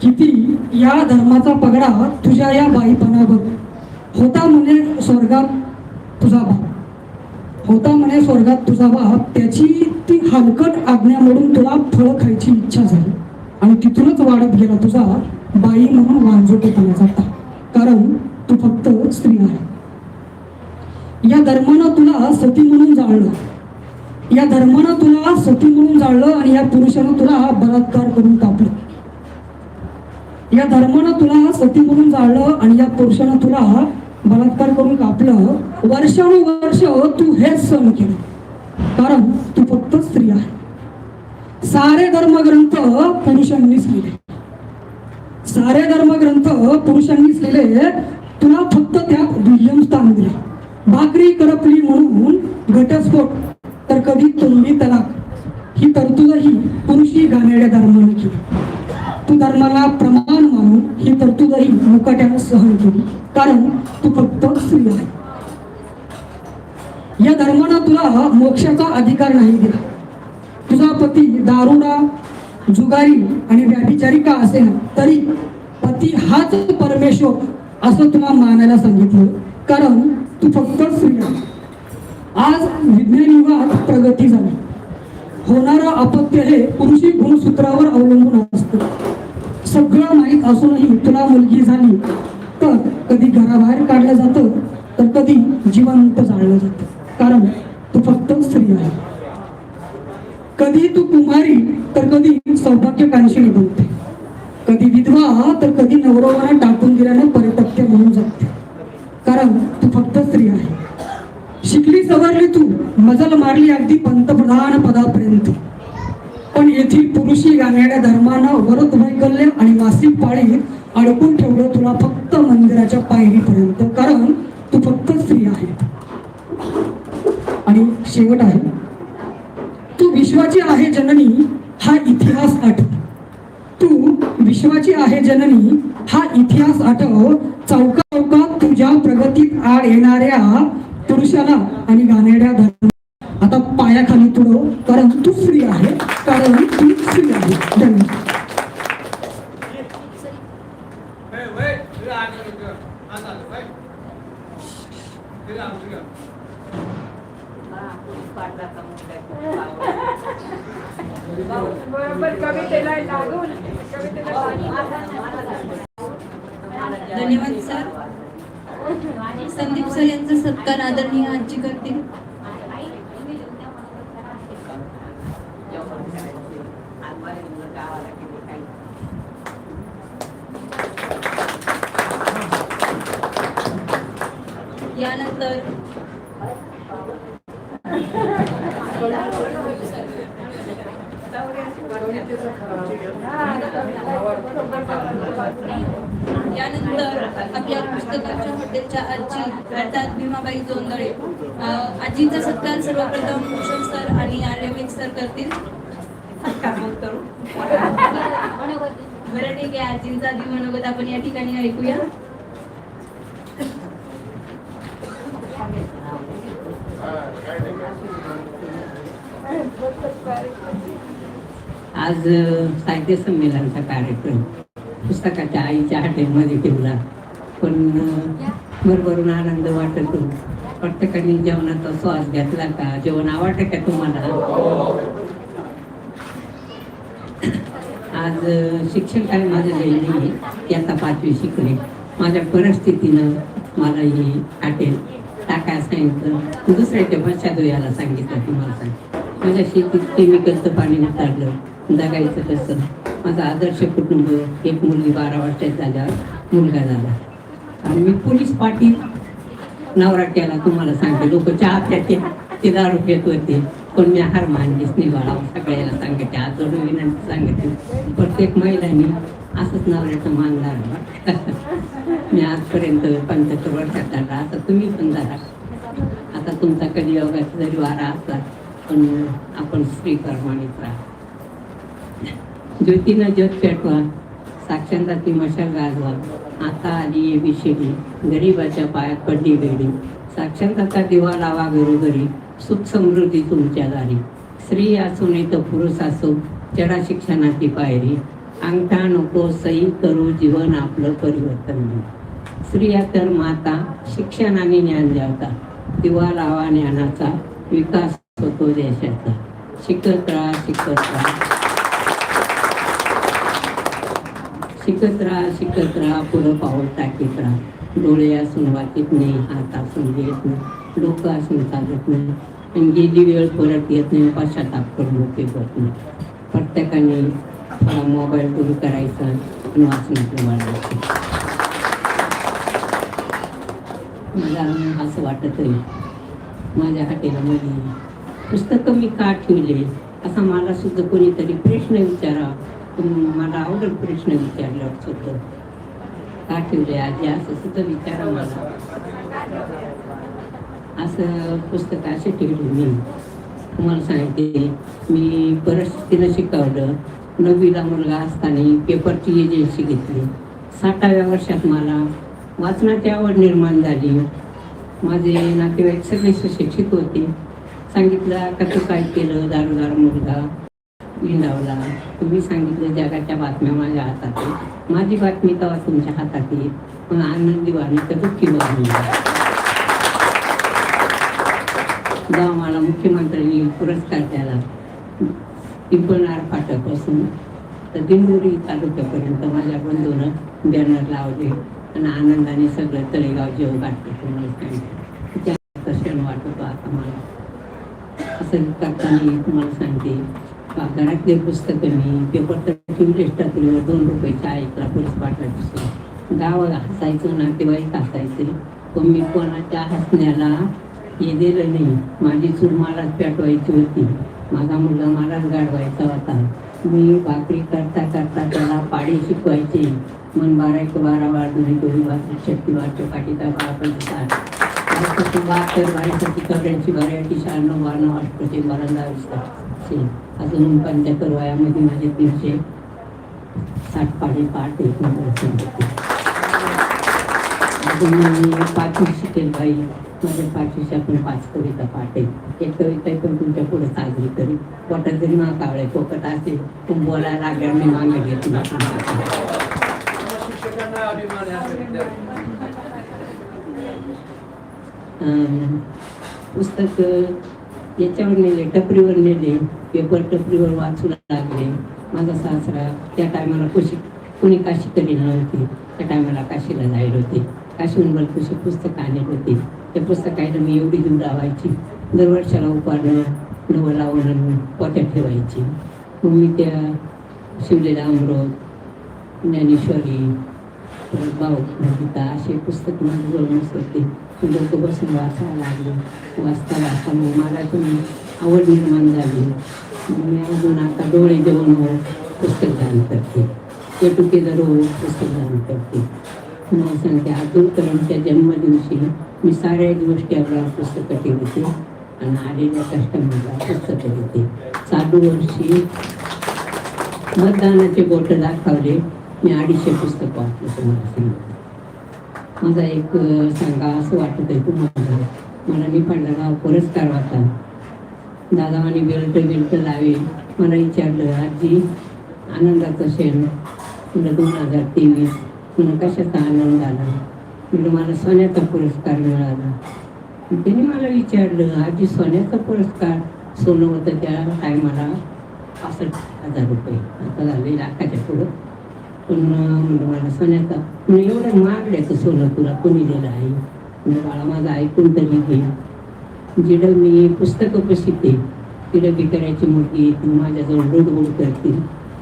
किती या धर्माचा पगडा तुझ्या या बाईपणावर. होता म्हणे स्वर्गात तुझा बाप, होता म्हणे स्वर्गात तुझा बाप, त्याची ती हलकट आज्ञा मोडून तुला फळ खायची इच्छा झाली आणि तिथूनच वाढत गेला तुझा बाई म्हणून वांजोटेपणाचा ताप, कारण तू फक्त स्त्री आहे. या धर्मानं तुला सती म्हणून जाळलं, या धर्मानं तुला सती म्हणून जाळलं आणि या पुरुषानं तुला बलात्कार करून कापलं. या धर्मानं तुला सती म्हणून जाळलं आणि या पुरुषानं तुला बलात्कार करून कापलं. वर्षानुवर्ष तू हेच सहन केलं, कारण तू फक्त स्त्री आहे. सारे धर्मग्रंथ पुरुषांनीच लिहिले, सारे धर्मग्रंथ पुरुषांनीच लिहिले, तुला फक्त त्यात दुय्यम स्थान दिले. भाकरी करपली म्हणून घटस्फोट तर कधी तोंडी तलाक ही तरतूदही पुरुषी घाणेरड्या धर्माने केली. तू धर्माला प्रमाण मानून ही तरतूदही मुकाट्यानं सहन केली, कारण तू फक्त स्त्री आहे. या धर्मानं तुला मोक्षाचा अधिकार नाही दिला. तुझा पती दारुडा, जुगारी आणि व्याभिचारी का असेना तरी पती हाच परमेश्वर असं तुला मानायला सांगितलं, कारण तू फक्त स्त्री आहे. आज विज्ञान युगात प्रगती झाली, होणारं अपत्य हे पुरुषी गुणसूत्रावर अवलंबून असतं. सगळं माहीत असूनही तुला मुलगी झाली तर कधी घराबाहेर काढलं जातं तर कधी जिवंत जाळलं जातं, कारण तू फक्त स्त्री आहे. कधी तू कुमारी तर कधी सौभाग्यकांक्षिणी बनते, कधी विधवा तर कधी नवरोबाला टाकून दिल्यानं परित्यक्त्य म्हणून जाते, कारण तू फक्त स्त्री आहे. शिकली सवरली तू, मजल मारली अगदी पंतप्रधान पदापर्यंत, पण येथील पुरुषी घाणेरड्या धर्मानं व्रत वैकल्य आणि मासिक पाळी अडकून ठेवलं तुला फक्त मंदिराच्या पायरीपर्यंत, कारण तू फक्त स्त्री आहे. आणि शेवट आहे, तू विश्वाची आहे जननी हा इतिहास आठव, तू विश्वाची आहे जननी हा इतिहास आठव. चौका चौकात तुझ्या प्रगतीत आड येणाऱ्या पुरुषाला आणि घाणेरड्या धर्म आता पायाखाली तुडव, कारण तू स्त्री आहे, कारण तू स्त्री आहे. धन्यवाद. धन्यवाद सर. संदीप सर यांचा सत्कार आदरणीय आजी करतील. यानंतर यानंतर आपल्या पुस्तकाच्या हॉटेलच्या आजी अर्थात भीमाबाई जोंधळे आजींचा सत्कार सर्वप्रथम भूषण सर आणि आर्यमेघ सर करतील. बरं ठीक आहे, आजींचा दिवनगत आपण या ठिकाणी ऐकूया. आज साहित्य संमेलनाचा कार्यक्रम पुस्तकाच्या आईच्या हॉटेलमध्ये ठेवला, पण भरभरून आनंद वाटतो. प्रत्येकाने जेवणाचा स्वाद घेतला का? जेवण आवडतं का तुम्हाला? आज शिक्षण काय माझं काही नाही, आता 5वी शिकले. माझ्या परिस्थितीनं मला ही हॉटेल टाकायला सांगितलं, दुसऱ्याच्या भाषा यायला सांगितलं. तुम्हाला सांग, माझ्या शेतीत केमिकलचं पाणी उतारलं, जगायचं कसं. माझं आदर्श कुटुंब, एक मुलगी 12 वर्षात झाल्यावर मुलगा झाला, आणि मी पोलीस पाटील नवरा केला. तुम्हाला सांगते, लोक चहा प्याते, ते दारू पित होते, पण मी हार मानलीच नाही बाळा. सगळ्याला सांगते, आज जोडून विनंती सांगते, प्रत्येक महिलांनी असंच नवऱ्याचं मान धरावं. मी आजपर्यंत 75 वर्षात झाला, आता तुम्ही पण झाला. आता तुमचा कधी योगाचा जरी वारा असला, पण आपण स्त्री प्रमाणित राहा. ज्योतीनं ज्योत पेटवा, साक्षरताची मशाल गाजवा. आता आली एबीसीडी, गरिबाच्या पायात पडली बेडी. साक्षरताचा दिवा लावा घरोघरी, सुख समृद्धी तुमच्या दारी. स्त्री असो नाही तर पुरुष असो, चढा शिक्षणाची पायरी. अंगठा नको सही करू, जीवन आपलं परिवर्तन होईल. स्त्रिया तर माता, शिक्षणाने ज्ञान द्यावता. दिवा लावा ज्ञानाचा, विकास होतो देशाचा. शिकत राहा, शिकत राहा, शिकत राहा, शिकत राहा, पुढं पाऊल टाकीत राहा. डोळे असून वाचत नाही, हात असून येत नाही, डोकं असून चालत नाही, आणि गेली वेळ परत येत नाही, पश्चाताप करून उपयोग नाही. प्रत्येकाने थोडा मोबाईल दूर करायचा आणि वाचनातलं वाढवायचं. मला असं वाटत आहे, माझ्या हॉटेलमध्ये पुस्तकं मी का ठेवले, असा मला सुद्धा कोणीतरी प्रश्न विचारा. मला आवडेल प्रश्न विचारला सुद्धा, का ठेवले आजी असं सुद्धा विचारा मला. असं पुस्तक असे ठेवले मी. तुम्हाला सांगते, मी परिस्थितीनं शिकवलं. 9वीला मुलगा असताना पेपरची एजन्सी घेतली. 60व्या वर्षात मला वाचनाची आवड निर्माण झाली. माझे नातेवाईक सगळे सुशिक्षित होते. सांगितलं का तू काय केलं, दारूदार मुलगा लिंडावला. तुम्ही सांगितलं जगाच्या बातम्या माझ्या हातात आहे. माझी बातमी तेव्हा तुमच्या हातात येईल, पण आनंदी वाणी तर दुःखी वाणी. जेव्हा मला मुख्यमंत्र्यांनी पुरस्कार द्याला, पिंपळनार फाटापासून तर दिंडोरी तालुक्यापर्यंत माझ्या बंधूनं बॅनर लावले, आणि आनंदाने सगळं तळेगाव जेव गाठलं. तुम्हाला सांगितलं क्षण वाटतो आता मला. असं करताना तुम्हाला सांगते, घरातले पुस्तकं मी पेपर तर ठेवलेच टाकले. 2 रुपयाच्या ऐकला पोलीस पाटलाची. गाव हसायचं, नातेवाईक हसायचे, पण मी कोणाच्या हसण्याला हे दिलं नाही. माझी चूल मलाच पेटवायची होती, माझा मुलगा मलाच गाडवायचा होता. मी भाकरी करता करता त्याला पाडी शिकवायचे. मन 12 वाढ नाही, 2 शक्ती वाढतो पाठीचा 12 72 वाढीसाठी कपड्यांची व्हरायटी 96 वाटते 12 अजून 75 वयामध्ये माझे 360 पाढे पाठ आहेत. अजून मी 5वी शिकेल बाई, माझ्या 5वीच्या पण 5 कविता पाठ आहे. एक कविता पण तुमच्या पुढे साजरी करी. पोटात जरी मा कावळे पोकट असेल, तुम्ही बोलायला लागल्यावर मी मागे घेतली. पुस्तक याच्यावर नेले, टपरीवर नेले, पेपर टपरीवर वाचू लागले. माझा सासरा त्या टायमाला कोणी काशी करील नव्हती. त्या टायमाला काशीला जायला होते. काशीहून बलकुशी पुस्तक आणले होते. त्या पुस्तकाला मी एवढी दूर लावायची, दरवर्षाला उपारणं नवं लावून पोट्यात ठेवायची. मग मी त्या शिवलेला अमृत, ज्ञानेश्वरी, भाऊ गीता असे पुस्तक माझं जवळच होते. लोक बसून वाचायला लागले. वाचता वाचता मग मला पण आवड निर्माण झाली. मी अजून आता डोळे देऊन पुस्तक दान करते, कटुकेदार पुस्तक दान करते. मला सांगते अब्दुल कलामच्या जन्मदिवशी मी साऱ्या गोष्टी आपल्या पुस्तकं ठेवते आणि आलेल्या कस्टमरला पुस्तकं देते. चालू वर्षी मतदानाचे बोट दाखवले, मी 250 पुस्तक वाचले. तुम्हाला सांगते माझा एक सांगा असं वाटत आहे तुम्हाला, मला निफाडला गाव पुरस्कार होता. दादा म्हणे बेल्ट लावे. मला विचारलं आजी आनंदाचा क्षण तुला 2023 तुला कशाचा आनंद आला? म्हणजे मला सोन्याचा पुरस्कार मिळाला. त्याने मला विचारलं आजी सोन्याचा पुरस्कार, सोनं होतं त्या टायमाला 65,000 रुपये, आता झाले लाखाच्या पुढं. पण म्हणजे मला सोन्याचा म्हणजे एवढं मागल्याचं सोनं तुला कोणी दिलं आहे? म्हणजे बाळा माझं ऐकून तरी घे. जिडं मी पुस्तकं शिकते तिला भिकाऱ्याची मुलगी ती माझ्याजवळ लुडबुड करतील.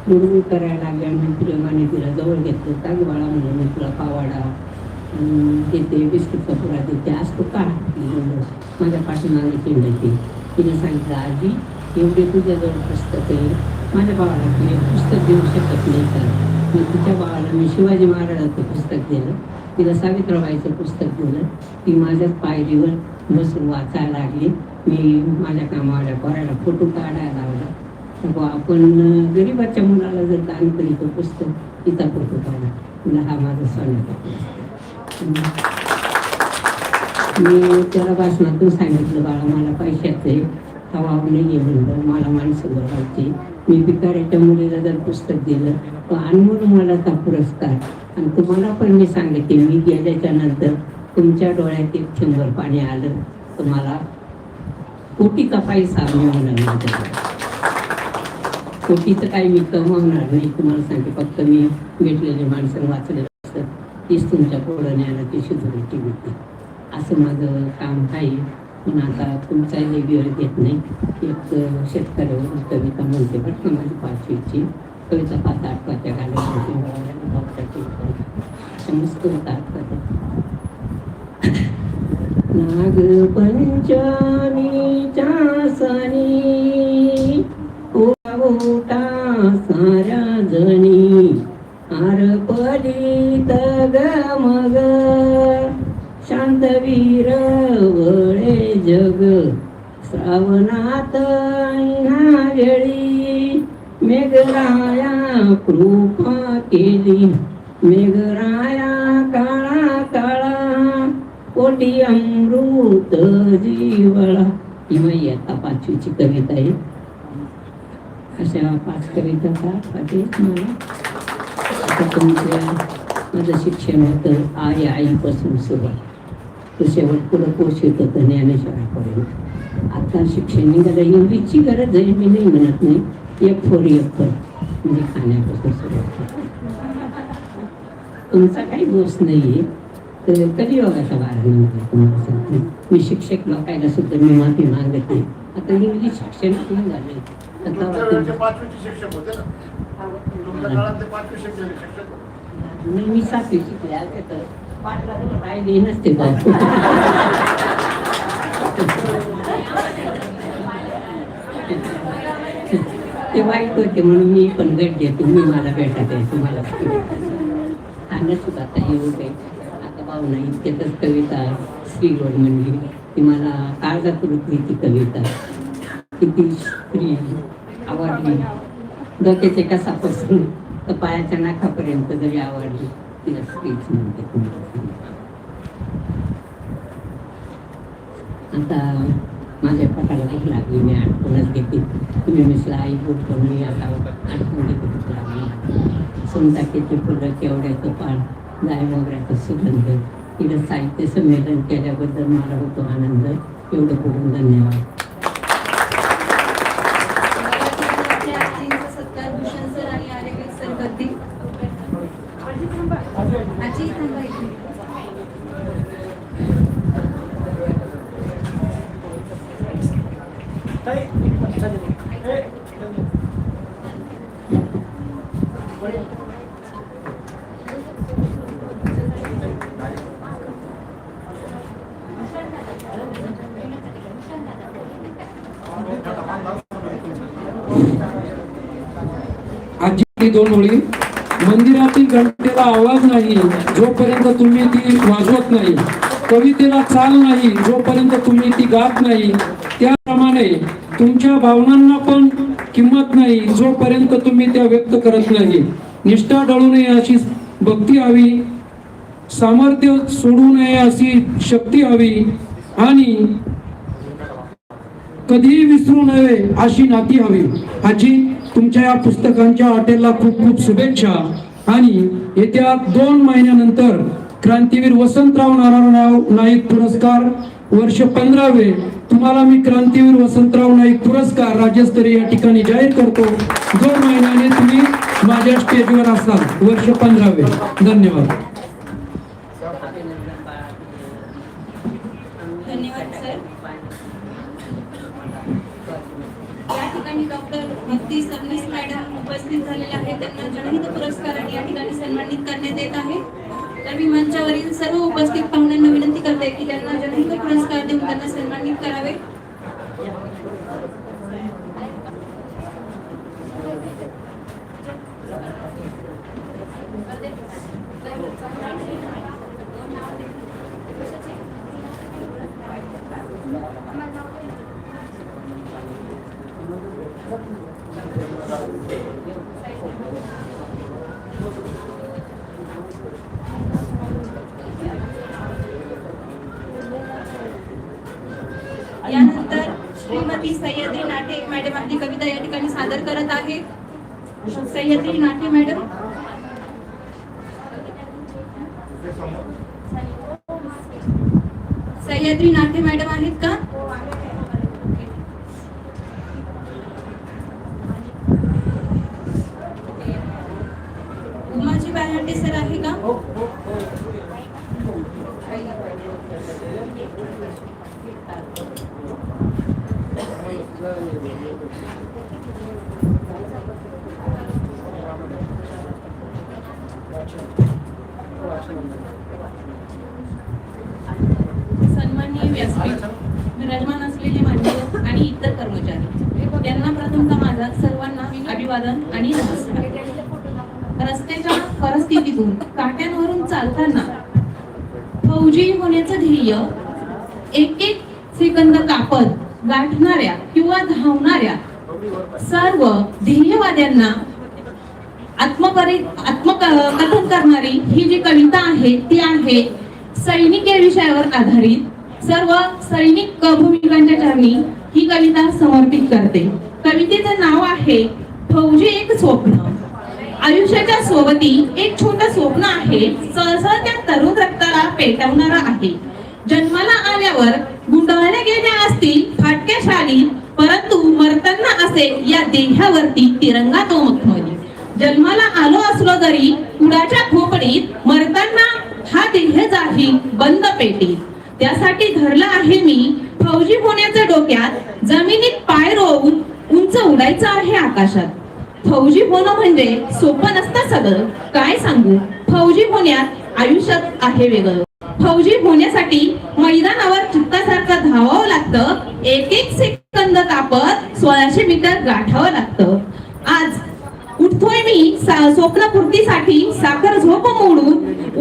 लुडबुड करायला लागल्या मी तिला माने तिला जवळ घेतलं का ग बाळा म्हणून मी तुला पावाडा देते, बिस्किटचा पुरा देते. आज तू का माझ्या पाठीमागे चिंडायची. तिने सांगितलं आजी एवढे तुझ्याजवळ पुस्तक आहे, माझ्या बाळाला तिने पुस्तक देऊ शकत नाही का? मग तिच्या बाळाला मी शिवाजी महाराजांचं पुस्तक दिलं, तिला सावित्रीबाईचं पुस्तक दिलं. ती माझ्याच पायरीवर बसून वाचायला लागली. मी माझ्या कामावाल्या पोराला फोटो काढायला लावला. तर आपण गरीबाच्या मुलाला जर दान करीतो पुस्तक, तिचा फोटो काढा, तुला हा माझा सोन्याचा पुस्तक. मी त्याला भाषणातून सांगितलं बाळा मला पैशाचे अभाव नाही आहे म्हणलं, मला माणसं बघायची. मी भिकाऱ्याच्या मुलीला जर पुस्तक दिलं तर अनमोल मुलाचा पुरस्कार. आणि तुम्हाला पण मी सांगते मी गेल्याच्या नंतर तुमच्या डोळ्यात एक थेंबर पाणी आलं तर मला कोटीचा पैसा मिळवणार नाही. कोटीचं काही मी कमवणार नाही. तुम्हाला सांगते फक्त मी भेटलेले माणसं वाचलेलं असतं तीच तुमच्या पुढं ज्ञानाची शिजवण्याची होती. असं माझं काम आहे. पण आता तुमचाही वेळ घेत नाही. एक शेतकऱ्यावर कविता म्हणते बरं का माझी 5वीची कविता 5-8 घालून मस्त होतात. नागपंचमीच्या सणी ओटा साऱ्या जणी आरपली तग मग शांतवीर वळे जग श्रावणात वेळी मेघराया कृपा केली मेघराया काळा काळा कोटी अमृत जीवळा. ही माझी आता 5वीची कविता आहे. अशा 5 कविता पाठवत मला. आता तुमच्या माझं शिक्षण होतं आईपासून सुरुवात, तो शेवट पुढं पोषित होतं ज्ञानेश्वरापर्यंत. आता शिक्षण निघालं. इंग्लिशची गरज आहे मी नाही म्हणत नाही. एक फोर म्हणजे खाण्यापासून सुरुवात. तुमचा काही दोष नाही. तर कधी योगाचा बारा तुम्हाला सांगते. मी शिक्षक लोकायला सुद्धा मी माफी मागते. आता इंग्लिश शिक्षण झाले. मी 7वी शिकले तर 5ला राहिले नसते. ते वाईट होते म्हणून मी पण गट घेते. मी मला भेटत आहे तुम्हाला सांगत सुद्धा आता येऊ दे. आता भाऊ नाही इतक्यातच कविता श्रीगोड म्हणली ती मला काळजात ती कविता किती स्त्री आवडली. डोक्याचे कसापासून तर पायाच्या नाकापर्यंत जरी आवडली तिला स्त्रीच म्हणते. आता माझ्या पोटाला भूक लागली. मी आठवणच घेते. तुम्ही मिसला आई बोलतो मी आता आठवण घेते. भूक लागली. सोनटाकेचे फुलं केवड्याचं पान जाय मोगऱ्याचं सुगंध. तिला साहित्य संमेलन केल्याबद्दल मला होतो आनंद. एवढं बोलून धन्यवाद. ती 2 ओळी. मंदिरातील घंटेला आवाज नाही जोपर्यंत तुम्ही ती वाजवत नाही, कवितेला चाल नाही जोपर्यंत तुम्ही ती गात नाही, त्याप्रमाणे तुमच्या भावनांना पण किंमत नाही जोपर्यंत तुम्ही त्या व्यक्त करत नाही. निष्ठा डळू नये अशी भक्ती हवी, सामर्थ्य सोडू नये अशी शक्ती हवी आणि कधीही विसरू नये अशी नाती हवी. आजी, तुमच्या या पुस्तकांच्या हॉटेलला खूप खूप शुभेच्छा. आणि येत्या 2 महिन्यानंतर क्रांतीवीर वसंतराव नारायणराव नाईक पुरस्कार वर्ष 15वे तुम्हाला मी क्रांतीवीर वसंतराव नाईक पुरस्कार राज्यस्तरीय या ठिकाणी जाहीर करतो. 2 महिन्याने तुम्ही माझ्या स्टेजवर असाल, वर्ष 15वे. धन्यवाद. धन्यवाद सर. या ठिकाणी डॉक्टर भक्ती सबनीस मॅडम उपस्थित झालेले आहेत. त्यांना जनहित पुरस्काराने या ठिकाणी सन्मानित करण्यात येत आहे. तर मी मंचावरील सर्व उपस्थित पाहुण्यांना विनंती करते की त्यांना जनहित पुरस्कार देऊन त्यांना सन्मानित करावे. यानंतर श्रीमती सह्याद्री नाटे मॅडम आपली कविता या ठिकाणी सादर करत आहे. सह्याद्री नाटे मॅडम. सह्याद्री नाटे मॅडम आहेत का? उमाजी बॅनर्डे सर आहे का? सन्माननीय व्यासपीठ, विराजमान असलेले मान्यवर आणि इतर कर्मचारी यांना प्रथमतः माझा सर्वांना अभिवादन आणि नमस्कार. रस्त्याच्या परिस्थितीतून काट्यांवरून चालताना फौजी होण्याचं ध्येय एक सेकंद कापत गाठणाऱ्या किंवा धावणाऱ्या सर्व ध्येयवाद्यांना आत्मकथन करणारी ही जी कविता आहे ती आहे सैनिक या विषयावर आधारित सर्व सैनिक भूमिकांच्या चरणी ही कविता समर्पित करते. कवितेचं नाव आहे फौजी एक स्वप्न. आयुष्याच्या सोबती एक छोटं स्वप्न आहे, सहसा त्या तरुण रक्ताला पेटवणारा आहे. जन्माला आल्यावर गुंडाळल्या गेल्या असतील फाटक्या शाली, परंतु मरताना असे या देहावरती तिरंगा तो मखमली. जन्माला आलो असलो तरी कुडाच्या खोपडीत, मरताना हा देह जाही बंद पेटीत. त्यासाठी धरलं आहे मी फौजी होण्याचं डोक्यात, जमिनीत पाय रोवून उंच उडायचं आहे आकाशात. फौजी होणं म्हणजे सोपं नसतं सगळं, काय सांगू फौजी होण्यात आयुष्यात आहे वेगळं. फौजी होण्यासाठी मैदानावर चित्तासारखं धावावं लागतं, एक सेकंद कापत 1600 मीटर गाठावं लागतं. आज उठतोय मी स्वप्नपूर्तीसाठी साखर झोप मोडून,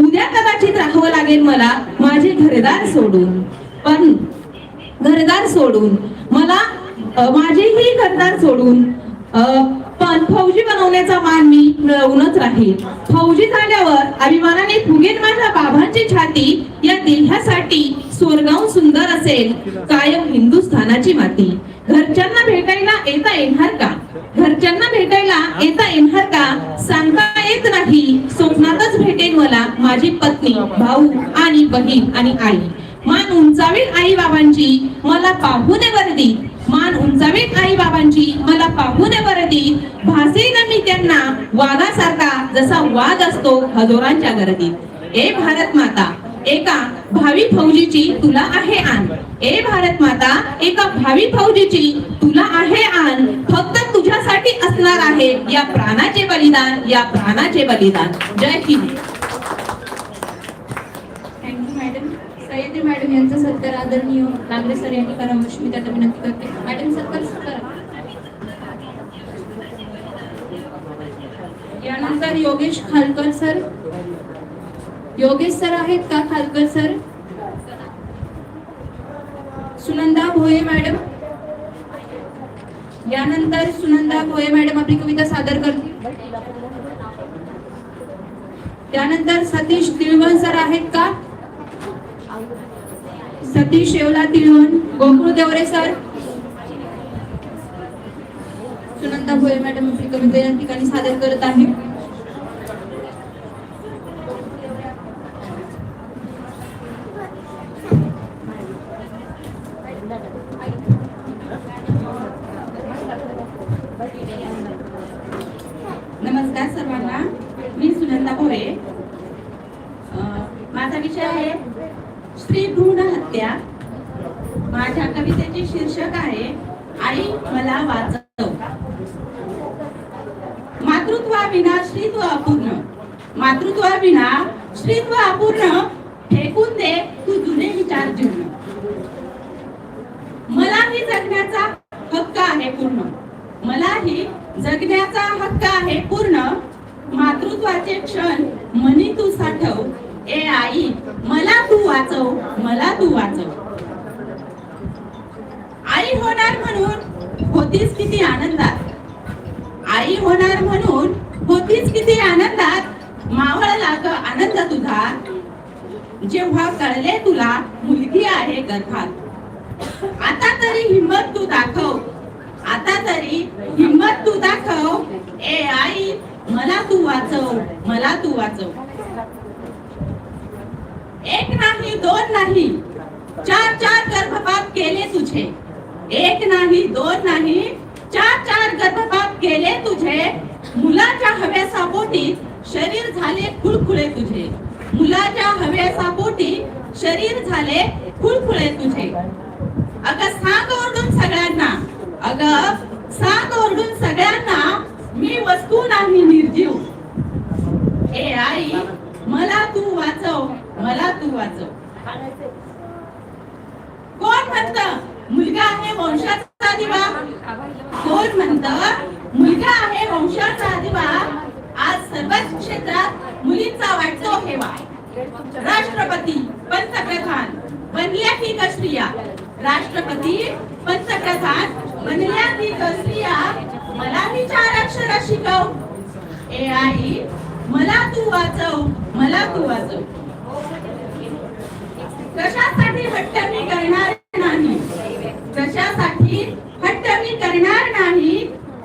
उद्या कदाचित राहावं लागेल मला माझे घरदार सोडून. पण घरदार सोडून मला माझेही घरदार सोडून पण फौजी बनवण्याचा मान मी मिळवूनच राहील. फौजी झाल्यावर अभिमानाने फुगेन माझ्या बाबांची छाती, या देहासाठी स्वर्गाहून सुंदर असेल कायम हिंदुस्थानाची माती. घरच्यांना भेटायला येता येणार का? घरच्यांना भेटायला येता येणार का? सांगता येत नाही, स्वप्नातच भेटेल मला माझी पत्नी, भाऊ आणि बहीण आणि आई. मान उंचावेल आई बाबांची मला पाहून वर्दी, मान उंचावेल आई बाबांची मला पाहून वर्दी. भासेन मी त्यांना वाघासारखा जसा वाघ असतो हजारांच्या गर्दीत. ए भारत माता एका भावी फौजीची तुला आहे आण. ए भारत माता एका भावी फौजीची तुला आहे आण. फक्त तुझ्यासाठी असणार आहे या प्राणाचे बलिदान, या प्राणाचे बलिदान. जय Hind. Thank you madam. Sahyadri madam यांचा सत्कार आदरणीय लांबरे सर यांनी करावं अशी मी त्यांना विनंती करते. मॅडम सत्कार करा. यानंतर योगेश खालकर सर. योगेश सर आहेत का? खालकर सर. सुनंदा भोये मॅडम. यानंतर सुनंदा भोये मॅडम आपली कविता सादर करतील. त्यानंतर सतीश तिळवण सर आहेत का? सतीश शेवला तिळवण. गोकुळ देवरे सर. सुनंदा भोये मॅडम आपली कविता या ठिकाणी सादर करत आहे. नमस्कार सर्वांना, मी सुनंदा भोये. माझा विषय आहे स्त्री भ्रूण हत्या. माझ्या कवितेचे शीर्षक आहे आई मला वाचव. मातृत्वाविना स्त्रीत्व अपूर्ण. मातृत्वाविना स्त्रीत्व अपूर्ण. फेकून दे तू जुने विचार जीर्ण. मलाही जगण्याचा हक्क आहे पूर्ण. मलाही जगण्याचा हक्क आहे पूर्ण. मातृत्वाचे क्षण मनी तू साठव. ए आई मला तू वाचव, मला तू वाचव. आई होणार म्हणून होतीस किती आनंदात. आई होणार म्हणून होतीस किती आनंदात. मावळला ग आनंद तुझा जेव्हा कळले तुला मुलगी आहे गर्भात. आता तरी हिम्मत तू दाखव. आता तरी हिम्मत तू दाखव. ए आई मला तू वाचव, मला तू वाचव. एक नाही दोन नाही 4 गर्भपात केले तुझे. एक नाही दोन नाही 4 गर्भपात केले तुझे. मुलाच्या हव्यासापोटी शरीर झाले खुळखुळे तुझे. मुलाच्या हव्यासापोटी शरीर झाले खुळखुळे तुझे. अगं सांग ओरडून सगळ्यांना. अगं सांग ओरडून सगळ्यांना मी वस्तू नाही निर्जीव. ए आई मला तू वाचव, मला तू वाचव. कोण म्हणत मुलगा आहे वंशाचा दिवा. कोण म्हणत मुलगा आहे वंशाचा दिवा. आज सर्वच क्षेत्रात मुलींचा वाटतो हेवा. राष्ट्रपती पंतप्रधान बनल्या की स्त्रिया. राष्ट्रपती पंतप्रधान बनल्या की स्त्रिया. मला मी 4 अक्षर शिकव. ए आई मला तू वाचव, मला तू वाचव. कशासाठी हट्ट मी करणार नाही. कशासाठी हट्ट मी करणार नाही.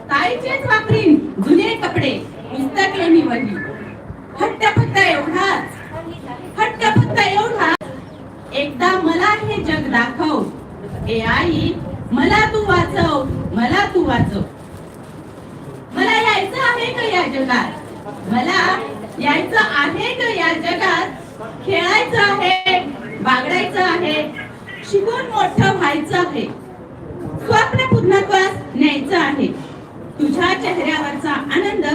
ताईचेच वापरीन जुने कपडे पुस्तके मी वही. हट्ट फक्त एवढाच, हट्ट फक्त एवढाच. एकदा मला हे जग दाखव. ए आई मला तू वाचव, मला तू वाचव. मला यायचं आहे का या जगात. मला यायचं आहे का या जगात. खेळायचं आहे, बागडायचं आहे, शिकून मोठं व्हायचं आहे. स्वप्न पूर्णत्वास न्यायचं आहे. तुझ्या चेहऱ्यावरचा आनंद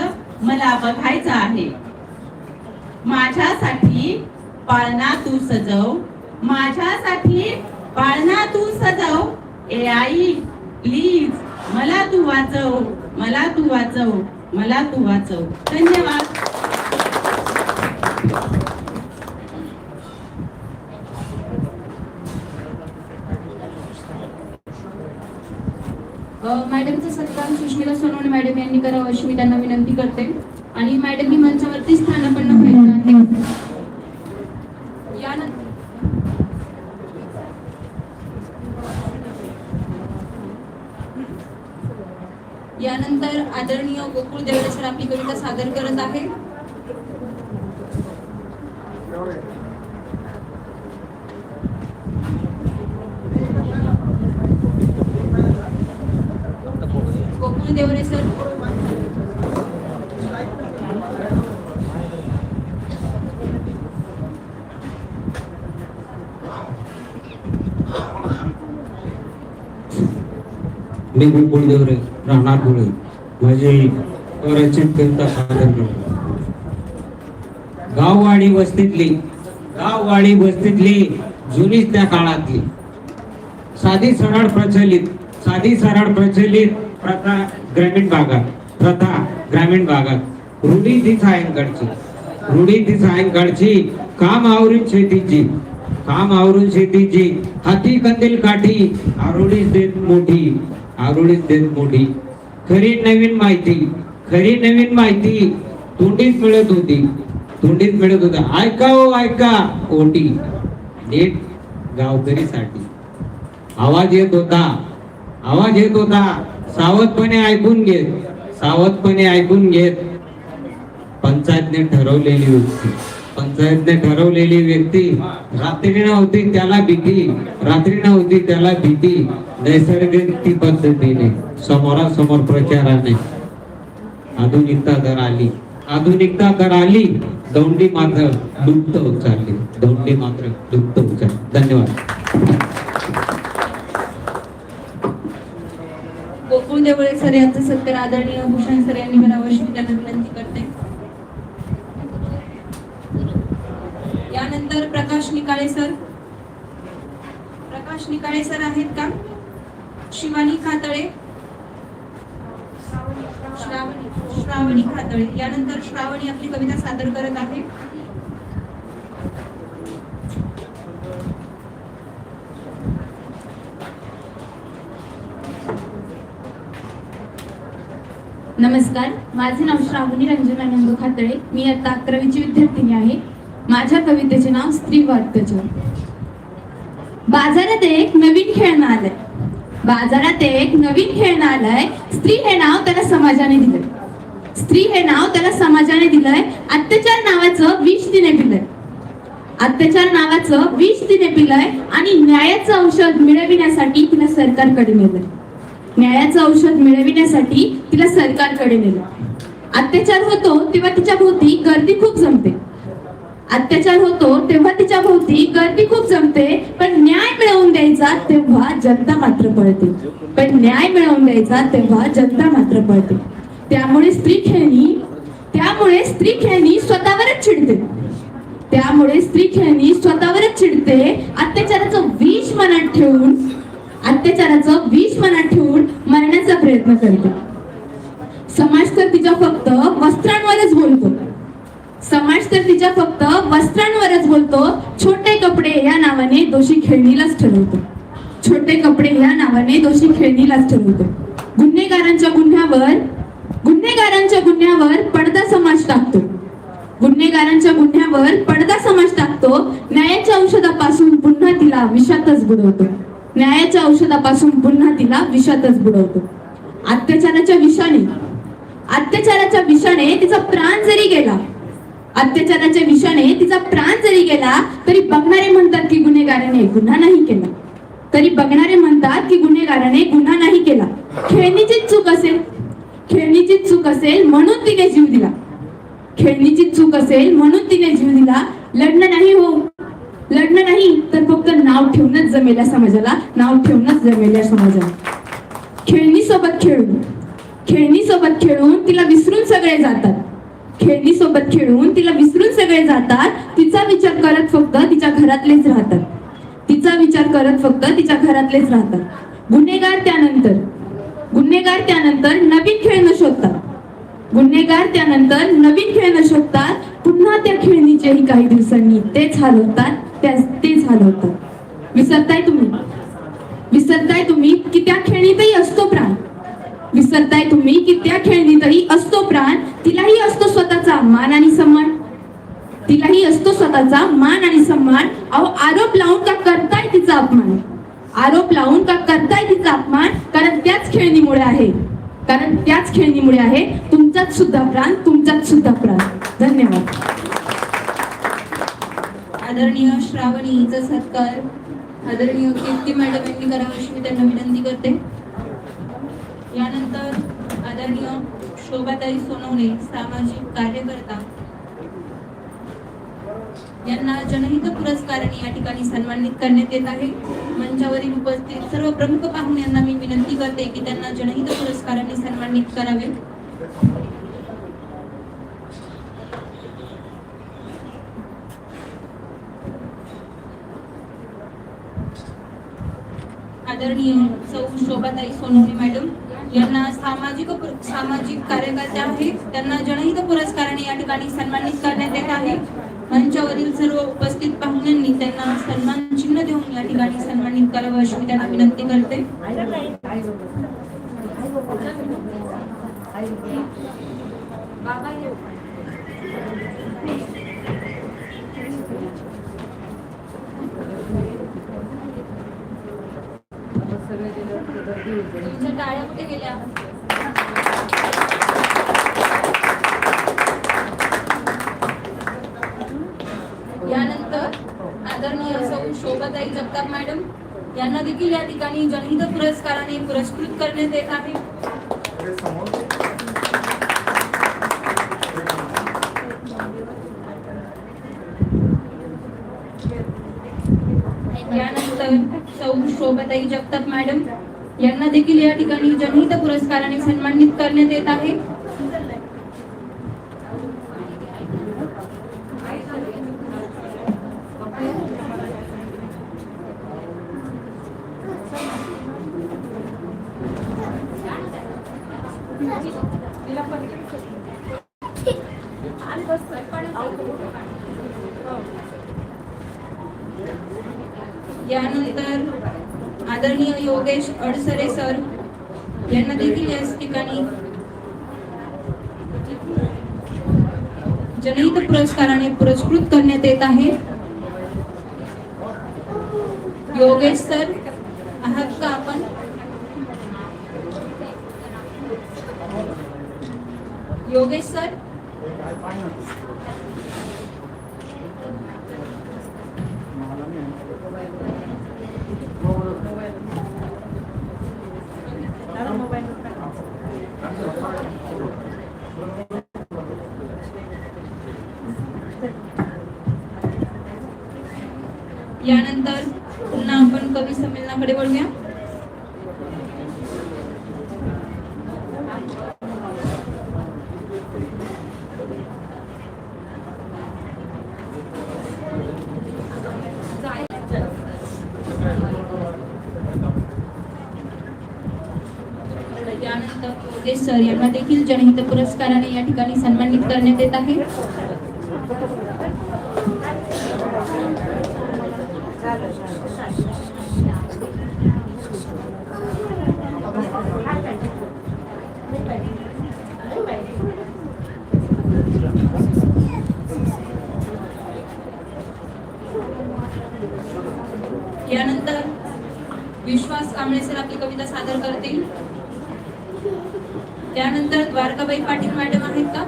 मला बघायचा आहे. माझ्यासाठी पाळणा तू सजव. माझ्यासाठी पाळणा तू सजव. ए आई प्लीज मला तू वाचव, मला तू वाचव, मला तू वाचव. धन्यवाद. मॅडमचा सत्कार सुष्मिता सोनवणे मॅडम यांनी करावं अशी मी त्यांना विनंती करते. आणि मॅडमनी मंचावरती स्थानापन्न व्हायचं आहे. यानंतर आदरणीय गोकुळ देवरे सर आपली कविता सादर करत आहे. गोकुळ देवरे सर. मी गोकुळ देवरे राहणार धुळे. माझी स्वरचित कविता सादर करतो. गाववाडी वस्तीतली जुनीच त्या काळातली साधी सरळ प्रचलित प्रथा ग्रामीण भागात रूढी ती सायंकाळची, रूढी ती सायंकाळची, काम आवरून शेतीची, काम आवरून शेतीची, हाती कंदील काठी, आरोळीच देत मोठी, आरोळीच देत मोठी. खरी नवीन माहिती, खरी नवीन माहिती तोंडीच मिळत होती, तोंडीच मिळत होता. ऐका हो ऐका ओटी, नीट गावकरीसाठी. आवाज येत होता, आवाज येत होता. सावधपणे ऐकून घेत, सावधपणे ऐकून घेत. पंचायतने ठरवलेली व्यक्ती, पंचायतने ठरवलेली व्यक्ती. रात्री नव्हती त्याला भीती, रात्री नव्हती त्याला भीती. नैसर्गिक ती पद्धतीने समोरासमोर प्रचाराने आधुनिकता तर आली, आधुनिकता तर आली. दौंडी मात्र लुप्त होत चालली, दौंडी मात्र लुप्त होत चालली. धन्यवाद. गोकुळ देवळे सर यांचा सत्कार आदरणीय भूषण सर यांनी करावं अशी मी त्यांना विनंती करते. यानंतर प्रकाश निकाळे सर, प्रकाश निकाळे सर आहेत का? शिवानी खातळे, श्रावणी खातळे. यानंतर श्रावणी आपली कविता सादर करत आहे. नमस्कार, माझे नाव श्रावणी रंजन आनंद खातळे. मी आता 11वीची विद्यार्थिनी आहे. माझ्या कवितेचे नाव स्त्री व अत्याचार. बाजारात एक नवीन खेळणं आलंय, बाजारात एक नवीन खेळणं आलंय. स्त्री हे नाव त्याला समाजाने दिलंय, स्त्री हे नाव त्याला समाजाने दिलंय. अत्याचार नावाचं विष तिने पिलंय, अत्याचार नावाचं विष तिने पिलंय. आणि न्यायाचं औषध मिळविण्यासाठी तिला सरकारकडे नेलंय, न्यायाचं औषध मिळविण्यासाठी तिला सरकारकडे नेलं. अत्याचार होतो तेव्हा तिच्या भोवती गर्दी खूप जमते, अत्याचार होतो तेव्हा तिच्या भोवती गर्दी खूप जमते. पण न्याय मिळवून द्यायचा तेव्हा जनता मात्र पळते, पण न्याय मिळवून द्यायचा तेव्हा जनता मात्र पळते. त्यामुळे स्त्री खेळणी, त्यामुळे स्त्री खेळणी स्वतःवरच चिडते, त्यामुळे स्त्री खेळणी स्वतःवरच चिडते. अत्याचाराचं विष मनात ठेवून, अत्याचाराचं विष मनात ठेवून मरण्याचा प्रयत्न करते. समाज तर तिच्या फक्त वस्त्रांवरच बोलतो, समाज तर तिच्या फक्त वस्त्रांवरच बोलतो. छोटे कपडे या नावाने दोषी खेळणीलाच ठरवतो, छोटे कपडे या नावाने दोषी खेळणीलाच ठरवतो. गुन्हेगारांच्या गुन्ह्यावर, गुन्हेगारांच्या गुन्ह्यावर पडदा समाज टाकतो, गुन्हेगारांच्या गुन्ह्यावर पडदा समाज टाकतो. न्यायाच्या औषधापासून पुन्हा तिला विषातच बुडवतो, न्यायाच्या औषधापासून पुन्हा तिला विषातच बुडवतो. अत्याचाराच्या विषाने, अत्याचाराच्या विषाने तिचा प्राण जरी गेला, अत्याचाराच्या विषाने तिचा प्राण जरी गेला तरी बघणारे म्हणतात की गुन्हेगाराने गुन्हा नाही केला, तरी बघणारे म्हणतात की गुन्हेगाराने गुन्हा नाही केला. खेळणीचीच चूक असेल, खेळणीचीच चूक असेल म्हणून तिने जीव दिला, खेळणीचीच चूक असेल म्हणून तिने जीव दिला. लढणं नाही हो, लढणं नाही तर फक्त नाव ठेवूनच जमेल्या समाजाला, नाव ठेवूनच जमेल्या समाजाला. खेळणी सोबत खेळून, खेळणी सोबत खेळून तिला विसरून सगळे जातात, खेळणी सोबत खेळून तिला विसरून सगळे जातात. तिचा विचार करत फक्त तिच्या घरातलेच राहतात, तिचा विचार करत फक्त तिच्या घरातलेच राहतात. गुन्हेगार त्यानंतर, गुन्हेगार त्यानंतर नवीन खेळणं शोधतात, गुन्हेगार त्यानंतर नवीन खेळणं शोधतात. पुन्हा त्या खेळणीचेही काही दिवसांनी तेच हाल होतात, तेच हाल होतात. विसरताय तुम्ही, विसरताय तुम्ही की त्या खेळणीतही असतो प्राण, विसरताय तुम्ही की त्या खेळणीतही असतो प्राण. तिलाही असतो स्वतःचा मान आणि सन्मान, तिलाही असतो स्वतःचा मान आणि सन्मान. अहो आरोप लावून का करताय तिचा अपमान, आरोप लावून का करताय तिचा अपमान. कारण त्याच खेळणीमुळे आहे, कारण त्याच खेळणीमुळे आहे तुमचाच सुद्धा प्राण, तुमचाच सुद्धा प्राण. धन्यवाद. आदरणीय श्रावणीचा सत्कार आदरणीय कीर्ती मॅडम यांनी करावा अशी मी त्यांना विनंती करते. यानंतर आदरणीय शोभाताई सोनवणे सामाजिक कार्यकर्ता यांना जनहित पुरस्काराने या ठिकाणी सन्मानित करण्यात येत आहे. मंचावरील उपस्थित सर्व प्रमुख पाहुण्यांना मी विनंती करते की त्यांना जनहित पुरस्काराने सन्मानित करावे. आदरणीय सौ शोभाताई सोनवणे मॅडम यांना सामाजिक कार्यकर्त्या आहेत, त्यांना जनहित पुरस्काराने या ठिकाणी सन्मानित करण्यात येत आहे. मंचावरील सर्व उपस्थित पाहुण्यांनी त्यांना सन्मान चिन्ह देऊन या ठिकाणी सन्मानित करावं अशी मी त्यांना विनंती करते. तुमच्या टाळ्या कुठे गेल्या? यानंतर आदरणीय सौ शोभाताई जगताप मॅडम यांना देखील या ठिकाणी जनहित पुरस्काराने पुरस्कृत करण्यात येत आहे. यानंतर सौ शोभाताई जगताप मॅडम यांना देखील या ठिकाणी जनहित पुरस्काराने सन्मानित करण्यात येत आहे. यानंतर आदरणीय योगेश अडसरे सर यांना देखील या ठिकाणी जनहित पुरस्काराने पुरस्कृत करण्यात येत आहे. योगेश सर आहात का आपण? योगेश सर यानंतर पुन्हा आपण कवी संमेलनाकडे वळूया. यानंतर योगेश सर यांना देखील जनहित पुरस्काराने या ठिकाणी सन्मानित करण्यात येत आहे. यानंतर विश्वास कांबळे सर आपली कविता सादर करतील. त्यानंतर द्वारकाबाई पाटील मॅडम आहेत का?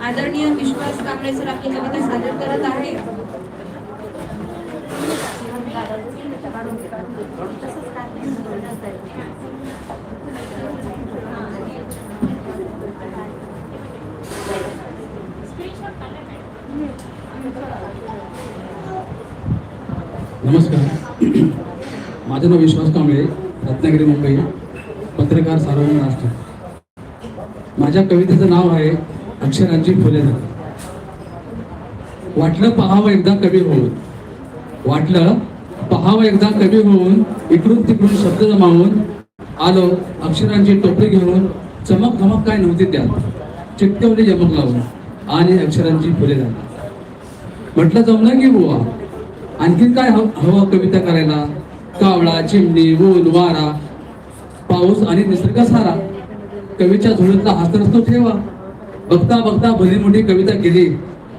आदरणीय विश्वास कांबळे सर आपली कविता सादर करत आहे. नमस्कार, माझं नाव विश्वास कांबळे, रत्नागिरी, मुंबई, पत्रकार, सार्वजनिक राष्ट्र. माझ्या कवितेचं नाव आहे अक्षरांची फुले झाली. वाटलं पहावं एकदा कवी होऊन, वाटलं पहावं एकदा कवी होऊन, इकडून तिकडून शब्द जमावून आलो अक्षरांची टोपली घेऊन. चमक धमक काय नव्हती त्यात, चिटकवली यमक लावून आणि अक्षरांची फुले झाली. म्हटलं जमलं की बुवा, आणखी काय हवं कविता करायला? कावळा, चिमणी, ऊन, वारा, पाऊस आणि निसर्ग सारा. कवीच्या झुळतला हास्यरस तो ठेवा. बघता बघता भली मोठी कविता केली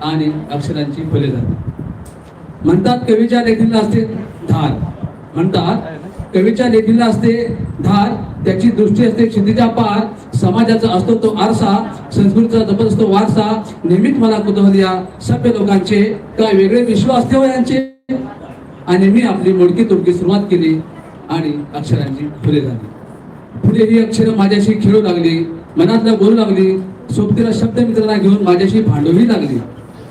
आणि अक्षरांची फुले झाली. म्हणतात कवीच्या लेखणीला असते धार, म्हणतात कवीच्या लेखणीला असते धार. त्याची दृष्टी असते क्षितिजा पार. समाजाचा असतो तो आरसा, संस्कृतीचा जपत असतो वारसा. नेहमीच मला कुतूहल या सभ्य लोकांचे, काय वेगळे विश्व असते हो यांचे. आणि मी आपली मोडकी तोडकी सुरुवात केली आणि अक्षरांची फुले झाली. पुढे ही अक्षरं माझ्याशी खेळू लागली, मनातलं बोलू लागली. सोबतीला शब्द मित्रांना घेऊन माझ्याशी भांडूही लागली.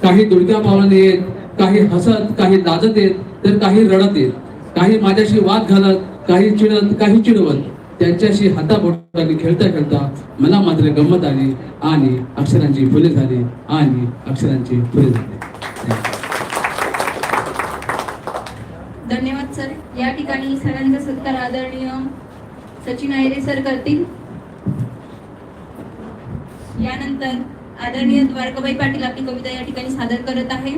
काही दुडक्या पावलाने येत, काही हसत, काही लाजत येत, तर काही रडत येत. काही माझ्याशी वाद घालत, काही चिडत, काही चिडवत. त्यांच्याशी हाताबोटाने खेळता खेळता मला मात्र गंमत आली आणि अक्षरांची फुले झाली आणि अक्षरांची फुले झाली. धन्यवाद सर. आदरणीय सचिन आयरे सर करतील. यानंतर आदरणीय द्वारकाबाई पाटील आपली कविता या ठिकाणी सादर करत आहे.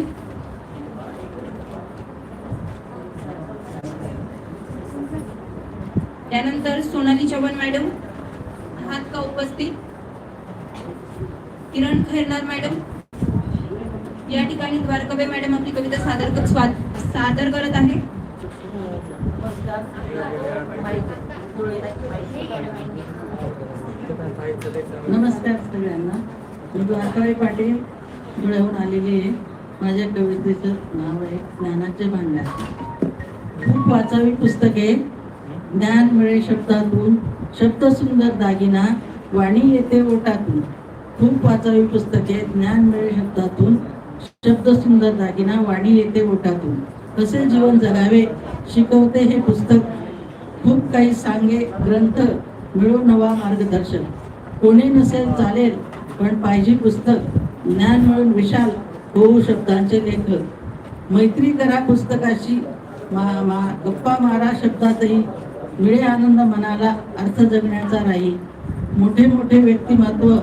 त्यानंतर सोनाली चव्हाण मॅडम आहात का उपस्थित? किरण खैरनार मॅडम या ठिकाणी द्वारकाबाई मॅडम आपली कविता सादर करत आहे. नमस्कार सगळ्यांना. मी द्वारकाबाई पाटील धुळ्याहून आलेली आहे. माझ्या कवितेचं नाव आहे ज्ञानाचे भांडार. खूप वाचावी पुस्तके, ज्ञान मिळे शब्दातून, शब्द सुंदर दागिना, वाणी येते ओटातून. खूप वाचावी पुस्तके, ज्ञान मिळे शब्दातून, शब्द सुंदर दागिना, वाणी येते ओटातून. कसे जीवन जगावे शिकवते हे पुस्तक. खूप काही सांगे ग्रंथ, मिळो नवा मार्गदर्शन. कोणी नसेल चालेल पण पाहिजे पुस्तक. ज्ञान मिळून विशाल होऊ शब्दांचे लेखक. मैत्री करा पुस्तकाशी, गप्पा मारा शब्दातही. मिळे आनंद मनाला, अर्थ जगण्याचा राही. मोठे मोठे व्यक्तिमत्व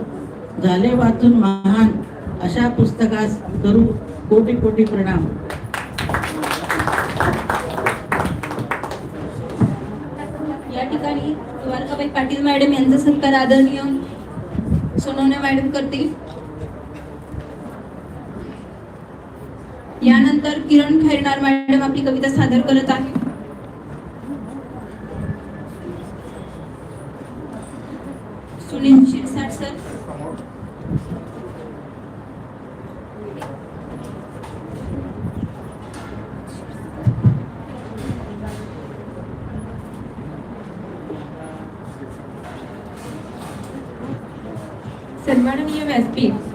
झाले वाचून महान, अशा पुस्तकास करू कोटी कोटी प्रणाम. या ठिकाणी द्वारकाबाई पाटील मॅडम यांचा सत्कार आदरणीय सोनवणे मॅडम करतील. यानंतर किरण खैरनार मॅडम आपली कविता सादर करत आहे. सुनील शिरसाट सर सन्माननीय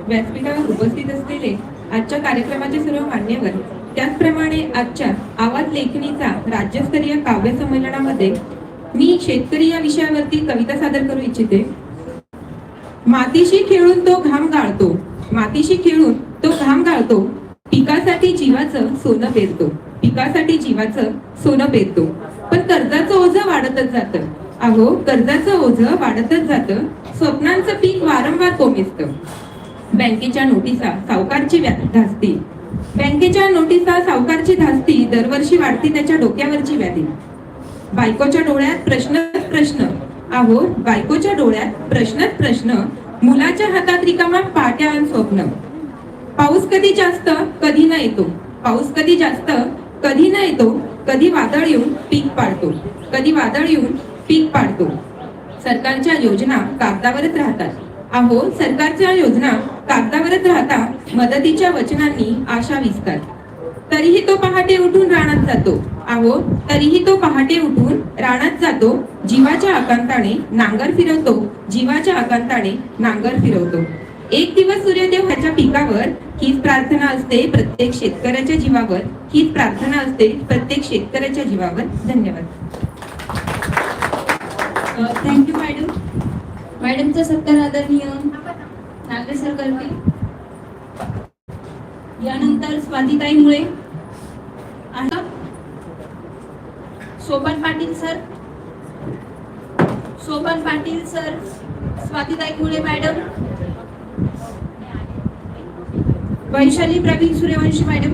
व्यासपीठावर उपस्थित असलेले आजच्या कार्यक्रमाचे सर्व मान्यवर, त्याचप्रमाणे आजच्या आवाज लेखणीचा राज्यस्तरीय काव्य संमेलनामध्ये मी शेतकरी या विषयावरती कविता सादर करू इच्छिते. मातीशी खेळून तो घाम गाळतो, मातीशी खेळून तो घाम गाळतो, पिकासाठी जीवाचं सोनं पेरतो, पिकासाठी जीवाचं सोनं पेरतो. पण कर्जाचं ओझं वाढतच जातं, अहो कर्जाचं ओझं वाढतच जातं, स्वप्नांचं पीक वारंवार कोमेजतं. बँकेच्या नोटिसा सावकारची धास्ती, बँकेच्या नोटिसा सावकारची धास्ती, दरवर्षी वाढती त्याच्या डोक्यावरची व्याधी. बायकोच्या डोळ्यात प्रश्नच प्रश्न, अहो बायकोच्या डोळ्यात प्रश्नच प्रश्न, मुलाच्या हातात रिकामा पाट्यावर स्वप्न. पाऊस कधी जास्त कधी न येतो, पाऊस कधी जास्त कधी न येतो, कधी वादळ येऊन पीक पाडतो, कधी वादळ येऊन पीक पाडतो. सरकारच्या योजना कागदावरच राहतात, अहो सरकारच्या योजना कागदावरच राहता, मदतीच्या वचनांनी आशा विसतात. तरीही तो पहाटे उठून रानात जातो, अहो तरीही तो पहाटे उठून रानात जातो, जीवाच्या आकांताने नांगर फिरवतो, जीवाच्या आकांताने नांगर फिरवतो. एक दिवस सूर्यदेव ह्याच्या पिकावर, हीच प्रार्थना असते प्रत्येक शेतकऱ्याच्या जीवावर, हीच प्रार्थना असते प्रत्येक शेतकऱ्याच्या जीवावर. धन्यवाद. Thank you madam. मॅडमचा सत्कार आदरणीय नागरे सर करतील. यानंतर स्वातीताई मुळे, सोपान पाटील सर, सोपान पाटील सर, स्वातीताई मुळे मॅडम, वैशाली प्रवीण सूर्यवंशी मॅडम.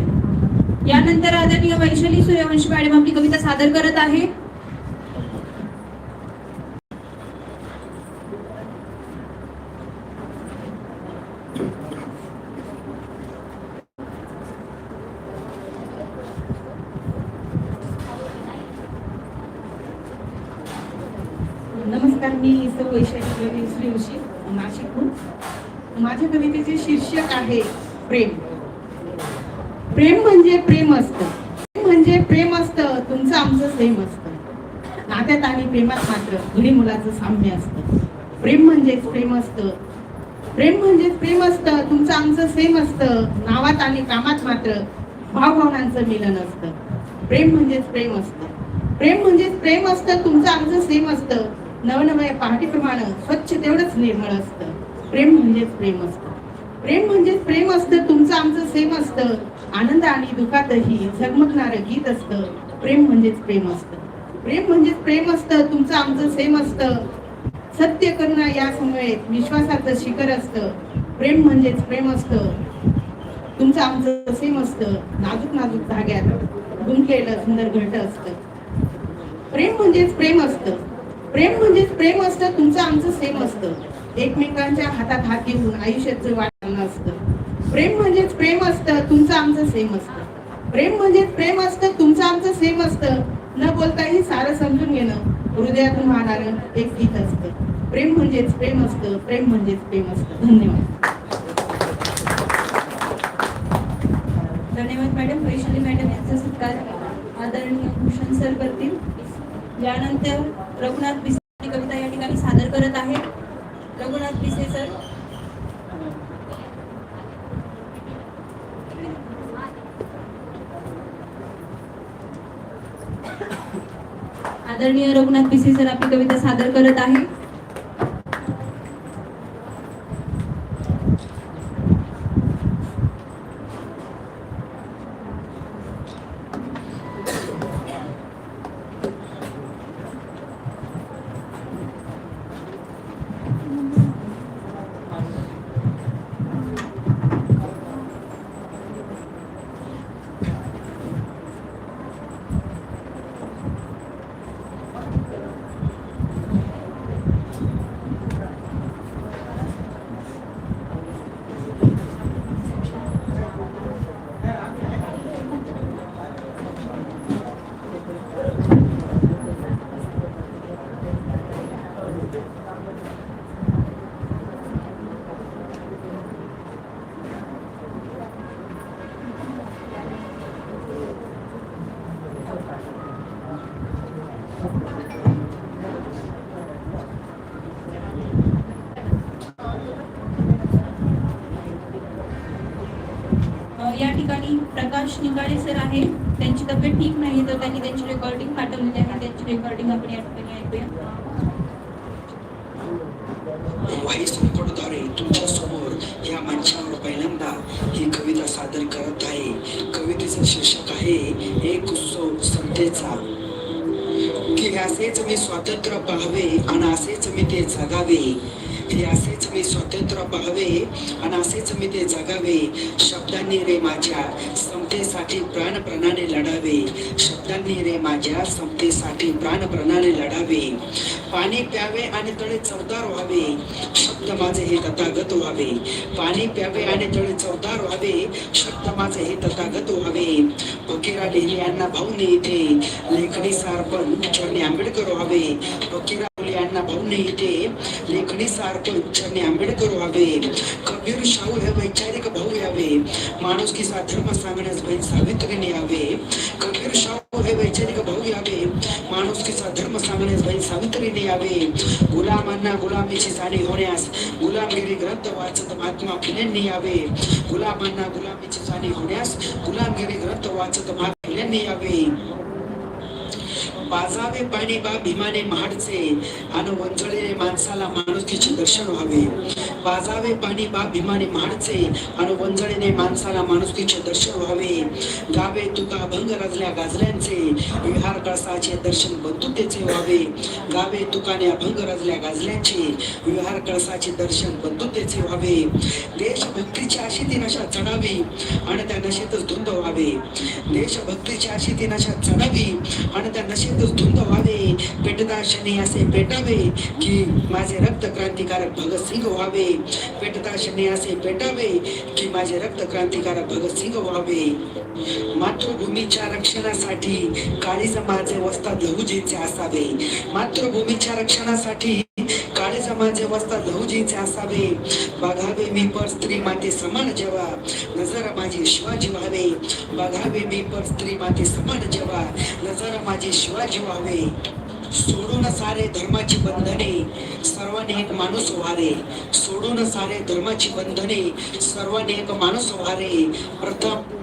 यानंतर आदरणीय वैशाली सूर्यवंशी मॅडम आपली कविता सादर करत आहे. नमस्कार, मी वैशाली सूर्यवंशी नाशिकहून. माझ्या कवितेचे शीर्षक आहे प्रेम. प्रेम म्हणजे प्रेम असतं, म्हणजे प्रेम असतं, तुमचं आमचं सेम असतं. नात्यात आणि प्रेमात मात्र घरी मुलाचं साम्य असतं. प्रेम म्हणजेच प्रेम असतं, प्रेम म्हणजेच प्रेम असतं, तुमचं आमचं सेम असतं. नावात आणि कामात मात्र भावभावनांचं मिलन असतं. प्रेम म्हणजेच प्रेम असतं, प्रेम म्हणजेच प्रेम असतं, तुमचं आमचं सेम असतं. नवनव्या पहाटेप्रमाणे स्वच्छ तेवढंच निर्मळ असतं. प्रेम म्हणजेच प्रेम असतं, प्रेम म्हणजेच प्रेम असतं, तुमचं आमचं सेम असतं. आनंद आणि दुःखातही झगमगणारं गीत असतं. प्रेम म्हणजेच प्रेम असतं, प्रेम म्हणजेच प्रेम असतं, तुमचं आमचं सेम असतं. सत्य करुणा या समवेत विश्वासाचं शिखर असतं. प्रेम म्हणजेच प्रेम असतं, तुमचं आमचं सेम असतं. नाजूक नाजूक धाग्यात गुंतलेलं सुंदर घरटं असतं. प्रेम म्हणजेच प्रेम असतं, प्रेम म्हणजेच प्रेम असतं, तुमचं आमचं सेम असतं. एकमेकांच्या हातात हात घेऊन आयुष्याचं वाटणं असतं. प्रेम म्हणजेच प्रेम असतं, तुमचं आमचं सेम असतं. प्रेम म्हणजेच प्रेम असतं, तुमचं आमचं सेम असतं. न बोलताही सारं समजून घेणं हृदयातून वाहणारं एक गीत असतं. प्रेम म्हणजेच प्रेम असतं, प्रेम म्हणजेच प्रेम असतं. धन्यवाद. धन्यवाद मॅडम. वैशाली मॅडम यांचा सत्कार आदरणीय भूषण सर करतील. यानंतर रघुनाथ पिसे कविता या ठिकाणी सादर करत आहेत. रघुनाथ पिसे सर. आदरणीय रघुनाथ पिसे सर आपली कविता सादर करत आहे. या ठिकाणी प्रकाश निकाळे सर आहे. त्यांची तब्येत ठीक नाही तर त्यांनी त्यांची रेकॉर्डिंग पाठवलेली आहे. त्यांची रेकॉर्डिंग आपण या ठिकाणी ऐकूया. वाईस रेकॉर्डद्वारे तुमच्या समोर या मंचावर पहिल्यांदा ही कविता सादर करत आहे. कवितेचं शीर्षक आहे एक उत्सव समतेचा. की असेच मी स्वातंत्र्य पाहावे आणि असेच मी ते जगावे. हे असेच मी स्वातंत्र्य पाहावे आणि असेच मी ते जगावे. शब्दांनी रे माझ्या समतेसाठी प्राणप्रणाने लढावे. शब्दांनी रे माझ्या समतेसाठी प्राणप्रणाने लढावे. पाणी प्यावे आणि तळे चवदार व्हावे. शब्द माझे हे तथागत व्हावे. पाणी प्यावे आणि तळे चवदार व्हावे. शब्द माझे हे तथागत व्हावे. फकीरा लिहिले यांना भाऊने इथे लेखणी सारपण चरणी आंबेडकर व्हावे. फकीरा यांना भाऊने इथे लेखणी सारपण चरणी आंबेडकर व्हावे. कबीर शाहू हे वैचारिक भाऊ यावे. माणुसकीचा धर्म सांगण्यास बहीण सावित्रीने यावे. कबीर शाहू हे वैचारिक भाऊ यावे. माणुसकीचा धर्म सांगण्यास बहीण सावित्रीने यावे. गुलामांना गुलामीची जाणीव होण्यास गुलामगिरी ग्रंथ वाचत महात्मा फुलेंनी यावे. गुलामांना गुलामीची जाणीव होण्यास गुलामगिरी ग्रंथ वाचत महात्मा फुलेंनी यावे. पाजावे पाणी बा भीमाने महाडचे आणि वंजळलेले माणसाला माणुसकीचे दर्शन व्हावे. पाजावे पाणी बा भीमाने महाडचे आणि वंजळलेले माणसाला माणुसकीचे दर्शन व्हावे. गावे तुका भंग रजल्या गाजल्यांचे विहार कळसाचे दर्शन बंधुतेचे व्हावे. गावे तुकाने भंग रजल्या गाजल्यांचे विहार कळसाचे दर्शन बंधुतेचे व्हावे. देशभक्तीची अशी ती नशा चढावी आणि त्या नशेतच धुंद व्हावे. देशभक्तीची अशी ती नशा चढावी आणि त्या नशेत धुंद व्हावे. पेटता शनी असे पेटावे की माझे रक्त क्रांतिकारक भगतसिंग व्हावे. पेटता शनी असे पेटावे की माझे रक्त क्रांतिकारक भगतसिंग व्हावे. मातृभूमीच्या रक्षणासाठी काळीज माझे वस्ताद लहुजींचे असावे. मातृभूमीच्या रक्षणासाठी काळीज माझे वस्ताद लहुजींचे असावे. बघावे मी पर स्त्री माते समान जेव्हा नजर माझी शिवाजी व्हावे. बघावे मी पर स्त्री माते समान जेव्हा नजर माझी शिवाजी व्हावे. सोडून सारे धर्माची बंधने सर्वांनी एक माणूस व्हारे. सोडून सारे धर्माची बंधने सर्वांनी एक माणूस व्हारे. प्रथम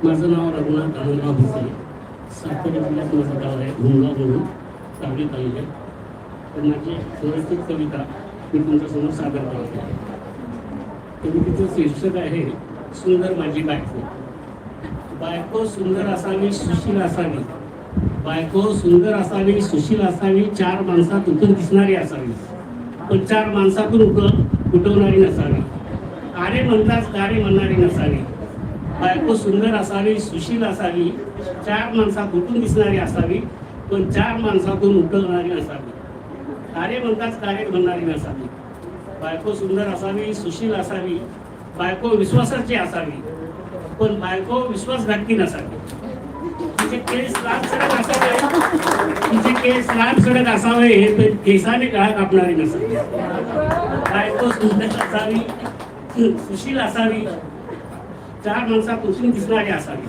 माझं नाव रघुनाथ आनंदराव भुसे. सातारा जिल्ह्यात माझं गाव आहे भुंगा म्हणून सांगली तालुक्यात. तर माझी व्यवस्थित कविता मी तुमच्यासमोर सादर करतो. कवितेचं शीर्षक आहे सुंदर माझी बायको. बायको सुंदर असावी, सुशील असावी. बायको सुंदर असावी, सुशील असावी, 4 माणसात उठून दिसणारी असावी, पण 4 माणसातून उठवणारी नसावी. अरे म्हणताच गारे म्हणणारी नसावी. बायको सुंदर असावी, सुशील असावी, 4 माणसात उठून दिसणारी असावी, पण 4 माणसातून उठवणारी नसावी. अरे म्हणताच गारे म्हणणारी नसावी. बायको सुंदर असावी, सुशील असावी, बायको विश्वासाची असावी, पण बायको विश्वासघातकी नसावी. तिचे केस लांब सडक असावे, पण केसाने गळा कापणारी नसावी. बायको सुंदर असावी, सुशील असावी, 4 माणसात उठून दिसणारी असावी.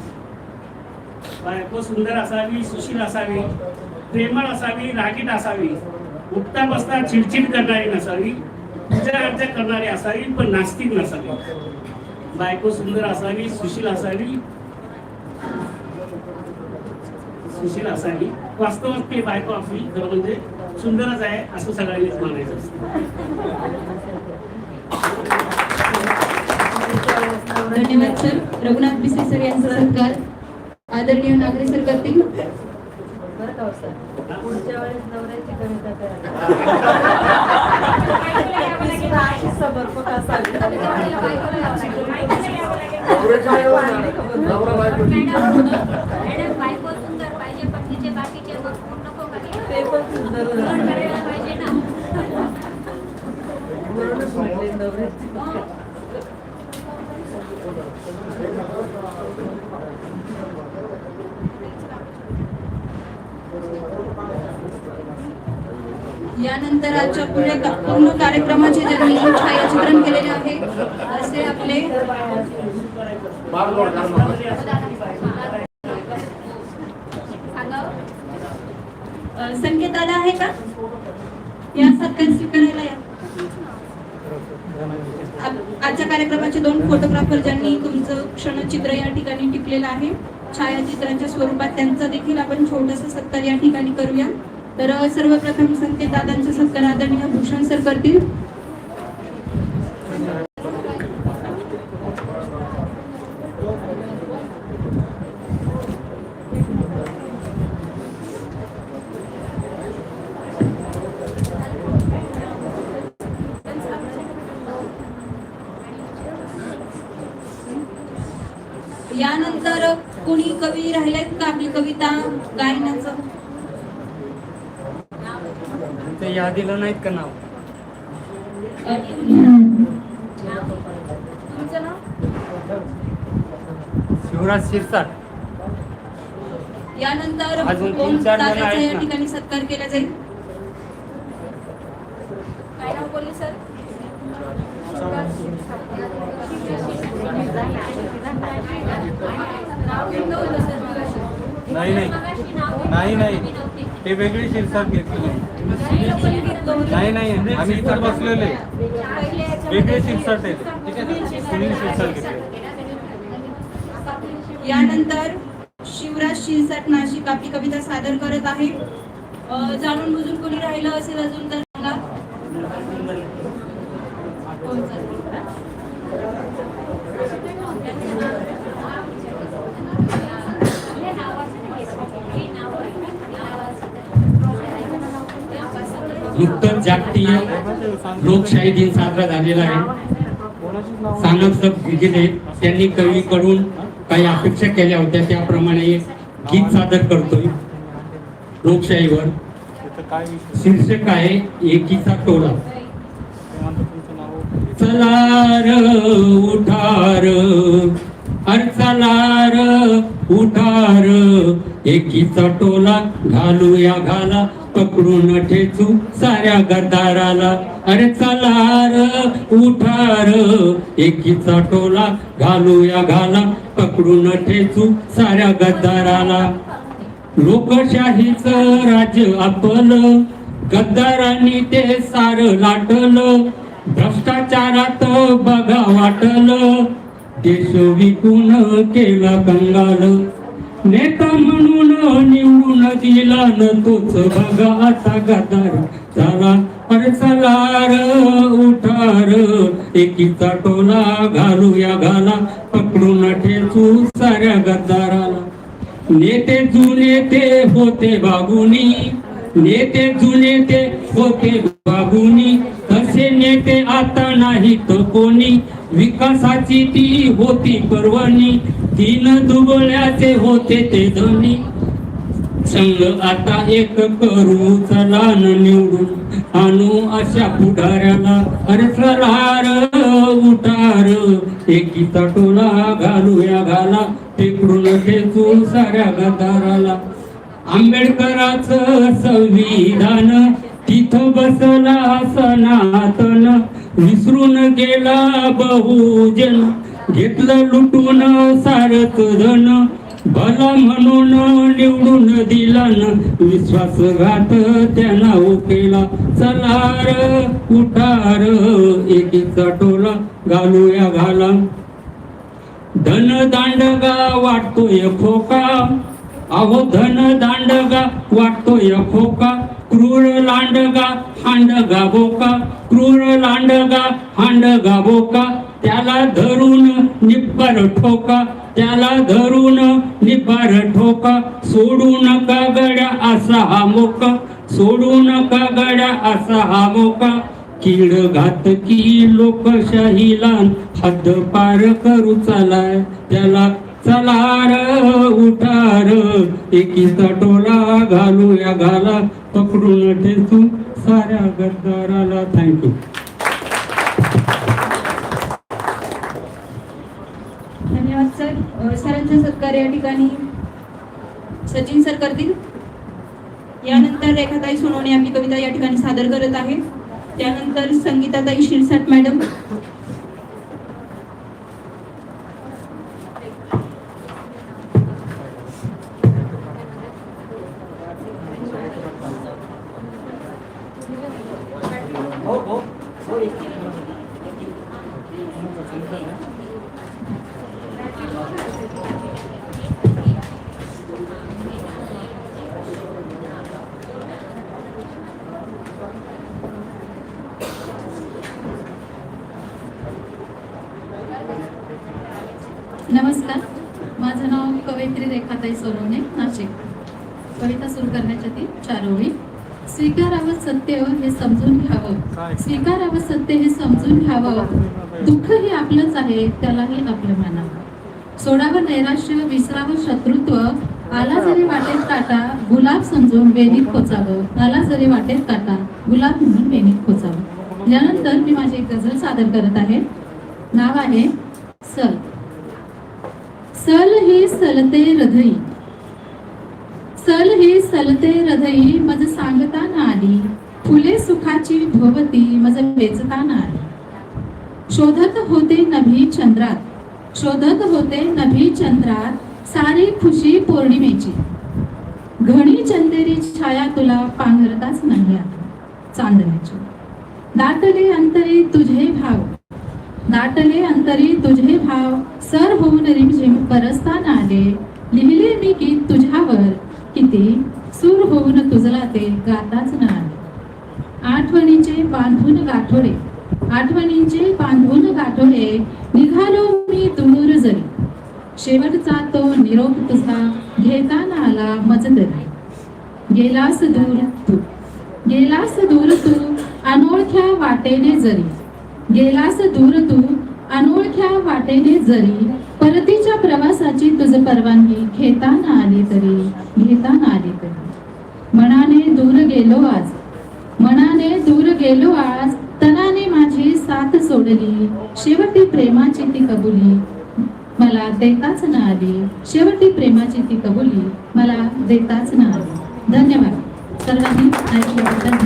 बायको सुंदर असावी, सुशील असावी, प्रेमळ असावी, रागीट असावी, उठता बसता चिडचिड करणारी नसावी, पूजा अर्चा करणारी असावी, पण नास्तिक नसावी. बायको सुंदर असावी, सुशील असावी, वास्तवात ते बायको आपली खरं म्हणजे सुंदरच आहे असं सगळ्यांनीच मानायचं असतं. धन्यवाद सर. रघुनाथ बिसे सर यांचा सत्कार आदरणीय नागरे सर करतील. पुढच्या वेळेस नवऱ्याची कविता बायको सुंदर पाहिजे पण तिचे बाकीचे गुण नको का? ते पण सुंदर पाहिजे ना. म्हणूनच म्हटले नवऱ्याची. यानंतर आजच्या पूर्ण कार्यक्रमाचे ज्यांनी छायाचित्रण केलेले आहे असे आपले संकेत दादा आहे का? या सत्कार स्वीकारायला या. आजच्या कार्यक्रमाचे 2 फोटोग्राफर ज्यांनी तुमचं क्षणचित्र या ठिकाणी टिपलेलं आहे छायाचित्रांच्या स्वरूपात, त्यांचा देखील आपण छोटासा सत्कार या ठिकाणी करूया. तर सर्वप्रथम संकेत दादांचा सत्कार आदरणीय भूषण सर करतील. यानंतर कोणी कवी राहिलेत का आपली कविता गायनाचं? ते यादीला नाहीत का नाव? तुमचं नाव? शिवराज शिरसाट. यानंतर अजून कोण 3-4 जण दादाचा आहेत या ना. ठिकाणी सत्कार केला जाईल? काय नाव बोलले सर? नाही ते वेगळी शिरसाट घेतली. नाही आम्ही इथं बसलेले वेगळे शिरसाट आहे. सुनील शिरसाट घेतले. यानंतर शिवराज शिरसाट नाशिक आपली कविता सादर करत आहे. जाणून बुजून कोणी राहिलं असेल अजून तर सांगा. नुकतंच जागतिक लोकशाही दिन साजरा झालेला आहे. सांगत गेले त्यांनी कवीकडून काही अपेक्षा केल्या होत्या त्याप्रमाणे गीत सादर करतोय लोकशाहीवर. शीर्षक आहे एकीचा टोला. चलार उठार अर चलार उठार एकीचा टोला घालूया घाला पकडून ठेचू साऱ्या गद्दाराला. अरे चलार उठार एकीचा टोला घालूया घाला पकडून ठेचू साऱ्या गद्दाराला. लोकशाहीचं राज्य आपलं गद्दारांनी ते सार लाटलं. भ्रष्टाचारात बघा वाटलं देश विकून केला कंगाल. नेता म्हणून निवडून दिला न तोच बघा आता गद्दार झाला. अरे चला र उठार एकीचा टोला घालूया घाला पकडून ठेचू साऱ्या गद्दाराला. नेते जुने ते होते बाबुनी, नेते जुने ते होते बाबुनी, तसे नेते आता नाहीत कोणी. विकासाची ती होती पर्वणी, 3 दुबळ्याचे होते ते धनी. संघ आता एक करू चला न निवडून आणू अशा पुढाऱ्याला. अरे चला र उठार एकीचा टोला घालूया घाला तिकडून ठेचू साऱ्या गद्दाराला. आंबेडकराचं संविधान तिथं बसला सनातन, विसरून गेला बहुजन, घेतलं लुटून सारच धन. भला म्हणून निवडून दिला न विश्वासघात त्यानं केला. चला र उठार एकीचा टोला घालूया घाला. धन दांडगा वाटतोय खोका, अहो धन दांडगा वाटतोय खोका. क्रूर लांडगा हांडगा बोका, क्रूर लांडगा हांडगा बोका. त्याला धरून निब्बर ठोका, त्याला धरून निब्बर ठोका. सोडू नका गड्या असा हा मोका, सोडू नका गड्या असा हा मोका. कीड घातकी लोकशाहीला हद्द पार करू चालाय त्याला. चला र उठार एकीचा टोला घालूया घाला पकडून ठेचू साऱ्या गद्दाराला. थँक्यू. धन्यवाद सर. सरांचा सत्कार या ठिकाणी सचिन सर करतील. यानंतर रेखाताई सोनवणे आपली कविता या ठिकाणी सादर करत आहे. त्यानंतर संगीताताई शिरसाट मॅडम, नमस्कार, माझं नाव कवयित्री रेखाताई सोनवणे, नाशिक. कविता सुरू करण्याच्या ती 4 ओळी. स्वीकारावं सत्य हे समजून घ्यावं, स्वीकारावं सत्य हे समजून घ्यावं. दुःख हे आपलंच आहे त्यालाही आपलं मानावं. सोडावं नैराश्य विसरावं शत्रुत्व, आला जरी वाटेत काटा गुलाब समजून वेणीत खोचावं. आला जरी वाटेत काटा गुलाब म्हणून वेणीत खोचावं. यानंतर मी माझी एक गझल सादर करत आहे. नाव आहे सल. सल ही सलते हृदयी, सल ही सलते हृदयी मज सांगताना आली. फुले सुखाची भोवती मज वेचताना आली. शोधत होते नभी चंद्रात, शोधत होते नभी चंद्रात सारी खुशी पौर्णिमेची. घणी चंदेरी छाया तुला पांघरताच नाही आता चांदण्याची. दाटले अंतरी तुझे भाव, दाटले अंतरी तुझे भाव. सर होऊन रिमझिम बरसताना आले. लिहिले मी गीत तुझ्यावर किती, सूर होऊन तुझला ते गाताच न आले. आठवणीचे बांधून गाठोडे, आठवणींचे बांधून गाठोडे. निघालो मी दूर जरी, शेवटचा तो निरोप तुझा घेताना आला मजदरी. गेलास दूर तू, गेलास दूर तू अनोळख्या वाटेने जरी. गेलास दूर तू अनोळख्या वाटेने जरी. परतीच्या प्रवासाची तुझ परवानगी घेताना आली तरी, घेताना आली तरी. मनाने दूर गेलो आज, मनाने दूर गेलो आज. तनाने माझी साथ सोडली, शेवटी प्रेमाची ती कबुली मला देताच न आली. शेवटी प्रेमाची ती कबुली मला देताच न आली. धन्यवाद सर्वांनी ऐकल्याबद्दल.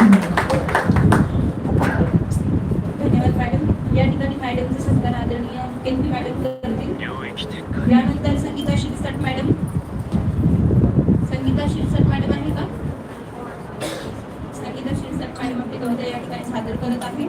धन्यवाद मॅडम. या ठिकाणी मॅडमचे सत्कार आदरणीय केंद्रीय मॅडम करतील. यानंतर संगीता शिरसाट मॅडम. संगीता शिरसाट मॅडम आहे का? संगीता शिरसाट मॅडम आपली कविता या ठिकाणी सादर करत आहे.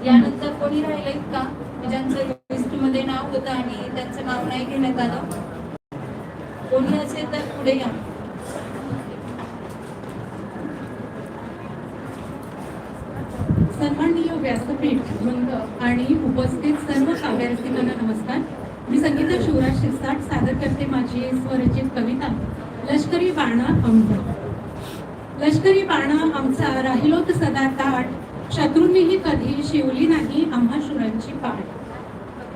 यानंतर कोणी राहिलेत का की ज्यांचं लिस्टमध्ये नाव होतं आणि त्यांचं नाव नाही घेण्यात आलं? कोणी असेल तर पुढे या. सन्माननीय व्यासपीठ वृंद आणि उपस्थित सर्व काव्यरसिकांना नमस्कार. मी संगीता शिवराज शिरसाट सादर करते माझी स्वरचित कविता लष्करी बाणा आमचा. लष्करी बाणा आमचा राहिलोत सदा ताट, शत्रूंनीही कधी शिवली नाही आम्हा शूरांची पाठ.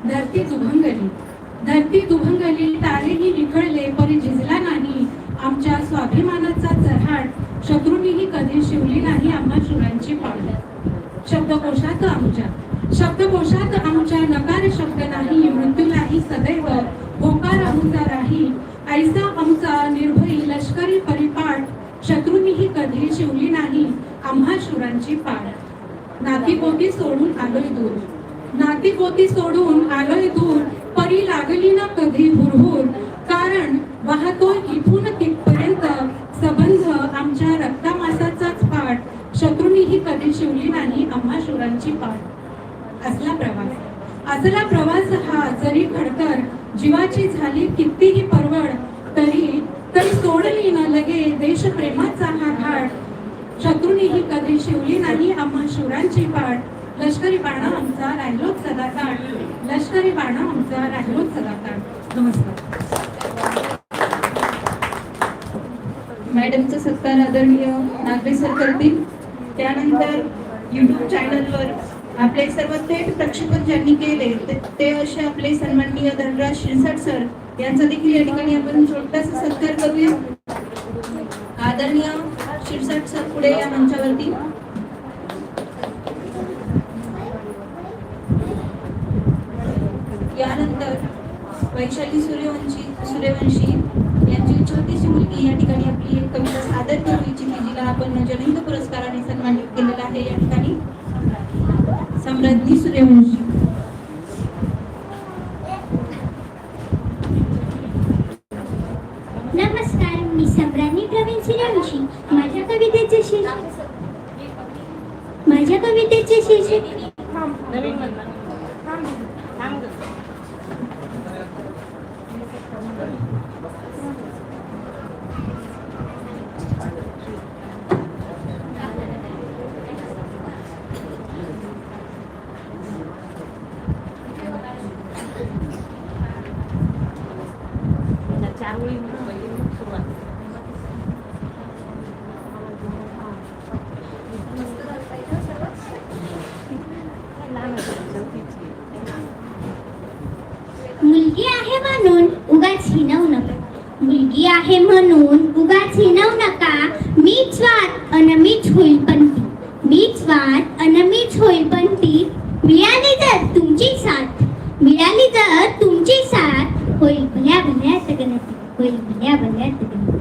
धरती दुभंगली तारेही निखळले परी झिजला नाही आमच्या स्वाभिमानाचा चऱ्हाट, शत्रूंनीही कधी शिवली नाही आम्हा शूरांची पाठ. शब्दकोशात आमच्या नकार शब्द नाही, मृत्यूलाही सदैव होकार आमचा राही. ऐसा आमचा निर्भयी लष्करी परिपाठ, शत्रूंनीही कधी शिवली नाही आम्हा शूरांची पाठ. नातीपोती सोडून आलोय दूर परी लागली ना कधी हुरहुर, कारण वाहतोय इथून तिथपर्यंत संबंध आमच्या रक्तामासाचाच पाठ, शत्रूंनीही कधी शिवली नाही आम्हा शूरांची पाठ. असला प्रवास हा जरी खडतर जीवाची झाली कितीही परवड, तरी सोडली न लगे देशप्रेमाचा हा घाट, शत्रूंनीही कधी शिवली नाही आम्हा शूरांची पाठ. लष्करी बाणा आमचा राहिलोच सदा ताट, लष्करी बाणा आमचा राहिलोच सदा ताट. नमस्कार. मॅडमचा सत्कार आदरणीय नागरे सर करतील. त्यानंतर YouTube चॅनलवर आपले सर्व थेट प्रक्षेपण ज्यांनी केले ते असे आपले सन्माननीय धनराज शिरसाट सर यांचा देखील या ठिकाणी आपण छोटासा सत्कार करूया. आदरणीय शिरसाट सर पुढे या मंचावरती. यानंतर वैशाली सूर्यवंशी यांची छोटीशी मुलगी या ठिकाणी आपली एक कविता सादर करू इच्छिते, जिला आपण जनहित पुरस्काराने सन्मानित केलेला आहे. या ठिकाणी समृद्धी सूर्यवंशी. नमस्कार, मी सम्राज्ञी प्रवीण सूर्यवंशी. माझ्या कवितेचे शीर्षक मुलगी आहे म्हणून उगाच हिणवू नका, मुलगी आहे म्हणून उगाच हिणवू नका. मीच वाद अन मीच होईल पंती, मीच वाद अन मीच होईल पंती. मिळाली जर तुमची साथ, मिळाली जर तुमची साथ, होईल भल्या भल्यात गणती, होईल भल्या भल्यात गणती.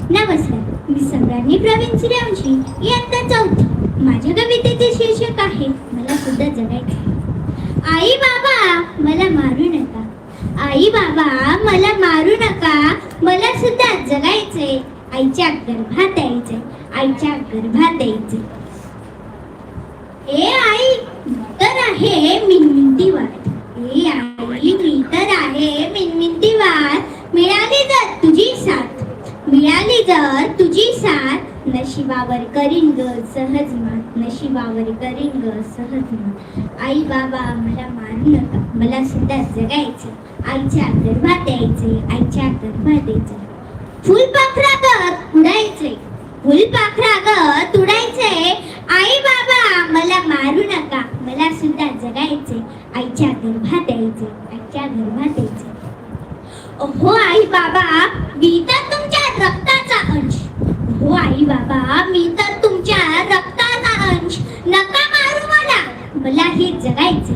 नमस्कार, मी सम्राज्ञी प्रवीण सूर्यवंशी, इयत्ता चौथी. माझ्या कवितेचे शीर्षक आहे मला सुद्धा जगायचे. आई बाबा मला मारू नका, आई बाबा मला मारू नका, मला सुद्धा जगायचे. आईच्या गर्भात यायचे, आईच्या गर्भात यायचे. ए आई तर आहे मिनमिनती वाट, ए आई मी तर आहे मिनमिनती वाट. मिळाली जर तुझी साथ, मिळाली जर तुझी साथ, नशिबावर करीन ग सहज मात, नशिबावर करीन ग सहज मात. आई बाबा मला मारू नका, मला सुद्धा जगायचे. आईच्या गर्भात यायचे, आईच्या गर्भात यायचे. फुलपाखरागत उडायचे, फुलपाखरागत उडायचे. आई बाबा मला मारू नका, मला सुद्धा जगायचे. आईच्या गर्भात यायचे, आईच्या गर्भात यायचे. हो आई बाबा मी तर तुमच्या रक्ताचा अंश, हो आई बाबा मी तर तुमच्या रक्ताचा अंश. नका मारू मला, मला हे जगायचे.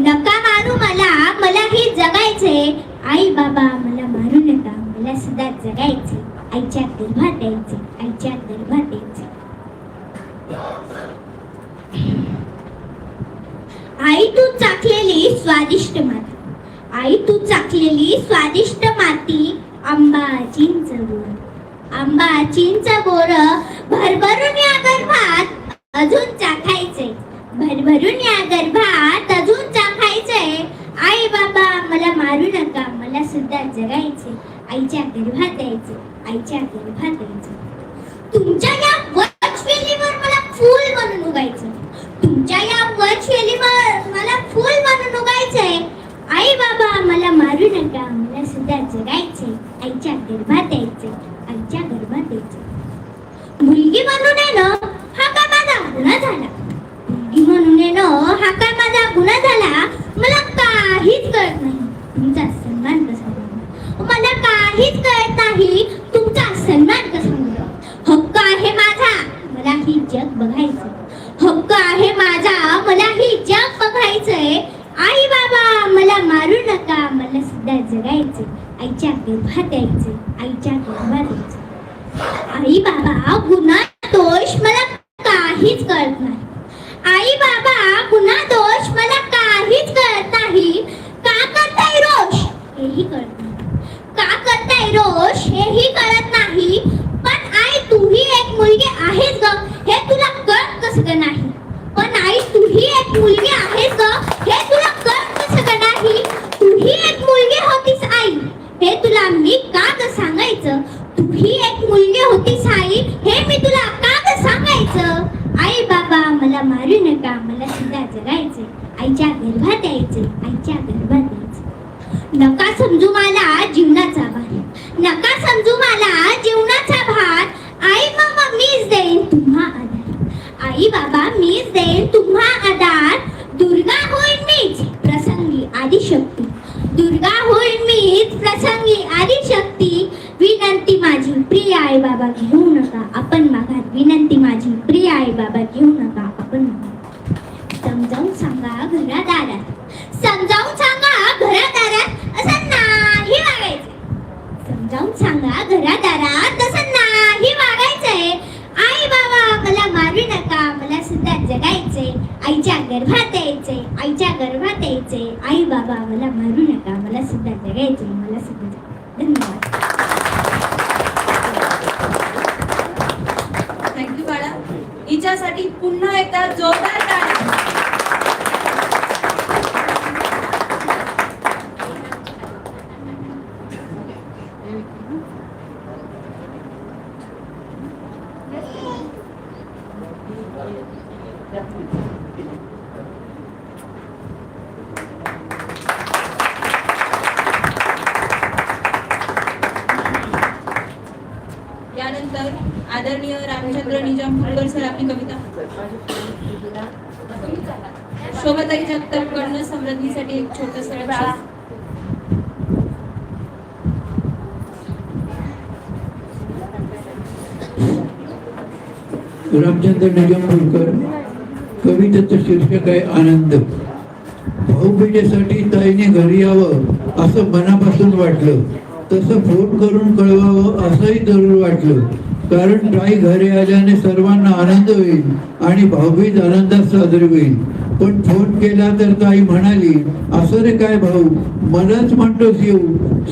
नका मारू मला, मला हे जगायचे. आई बाबा मला मारू नका, मला सुद्धा जगायचे. आईच्या गर्भात यायचे, आईच्या गर्भात यायचे. आई तू चाखलेली स्वादिष्ट माती, आई तू चाखलेली स्वादिष्ट माती. आंबा चिंच बोर, आंबा चिंच बोर, भरभरून या गर्भात अजून चाखायचे, भरभरून या गर्भात गर्भात यायचे, आईच्या गर्भात यायचे. मुलगी म्हणून येणं हा काय माझा गुन्हा झाला? मुलगी म्हणून येणं हा काय माझा गुन्हा झाला? मला काहीच कळत नाही तुमचा सन्मान कसा करावा. मला काहीच कळत नाही तुमचा सन्मान कसा करावा. हक्क आहे माझा, मला ही जग बघायचं. हक्क आहे माझा, मला ही जग बघायचंय. आई बाबा मला मारू नका, मला सुद्धा जगायचे. आईच्या गर्भात यायचे, आईच्या गर्भात यायचे. आई बाबा गुन्हा दोष मला काहीच कळत नाही. आई बाबा गुन्हा दोष मला काहीच कळत नाही. का करताय रोष हेही कळत नाही. का करताय रोष हेही कळत नाही. पण आई तूही एक मुलगी आहेस ग, हे तुला कळत कसं का नाही? पण आई तूही एक मुलगी आहेस ग, हे तुला कळत कसं का नाही? तूही एक मुलगी होतीस आई, हे तुला मी का ग सांगायचं? तूही एक मुलगी होतीस आई, हे मी तुला का ग सांगायचं? आई बाबा मला मारू नका, मला सुद्धा जगायचे. आईच्या गर्भात यायचे, आईच्या गर्भात यायचे. नका समजू मला जीवनाचा भार, नका समजू मला जीवनाचा भार. आई बाबा मीच देईन तुम्हा आधार, आई बाबा मीच देईन तुम्हा आधार. दुर्गा होईन मीच प्रसंगी आदिशक्ती, दुर्गा होईन मीच प्रसंगी आदिशक्ती. विनंती माझी प्रिय आई बाबा घेऊ नका आपण माघार, विनंती माझी प्रिय आई बाबा घेऊ नका आपण माघार. समजावून सांगा घरादारात, समजावून सांगा घरादारात असं नाही वागायचं. समजावून सांगा घरादारात असं नाही वागायचंय. आई बाबा मला मारू नका, मला सुद्धा जगायचे. आईच्या गर्भात यायचे, आईच्या गर्भात यायचे. आई बाबा मला मारू नका, मला सुद्धा जगायचे, मला सुद्धा जगायचे. धन्यवाद. थँक्यू बाळा. हिच्यासाठी पुन्हा एकदा जोरदार टाळ्या. यानंतर आदरणीय रामचंद्र निजामपूरकर सर आपली कविता. शोभाताई जगतापकडनं समृद्धीसाठी एक छोटंसं लक्ष. रामचंद्र निजामपूरकर. कवितेचं शीर्षक आहे आनंद. भाऊबीजेसाठी ताईने घरी यावं असं मनापासून वाटलं, तसं फोन करून कळवावं असंही जरूर वाटलं. कारण ताई घरी आल्याने सर्वांना आनंद होईल आणि भाऊबीज आनंदात साजरी होईल. पण फोन केला तर ताई म्हणाली, असं रे काय भाऊ, मलाच म्हणतोस येऊ,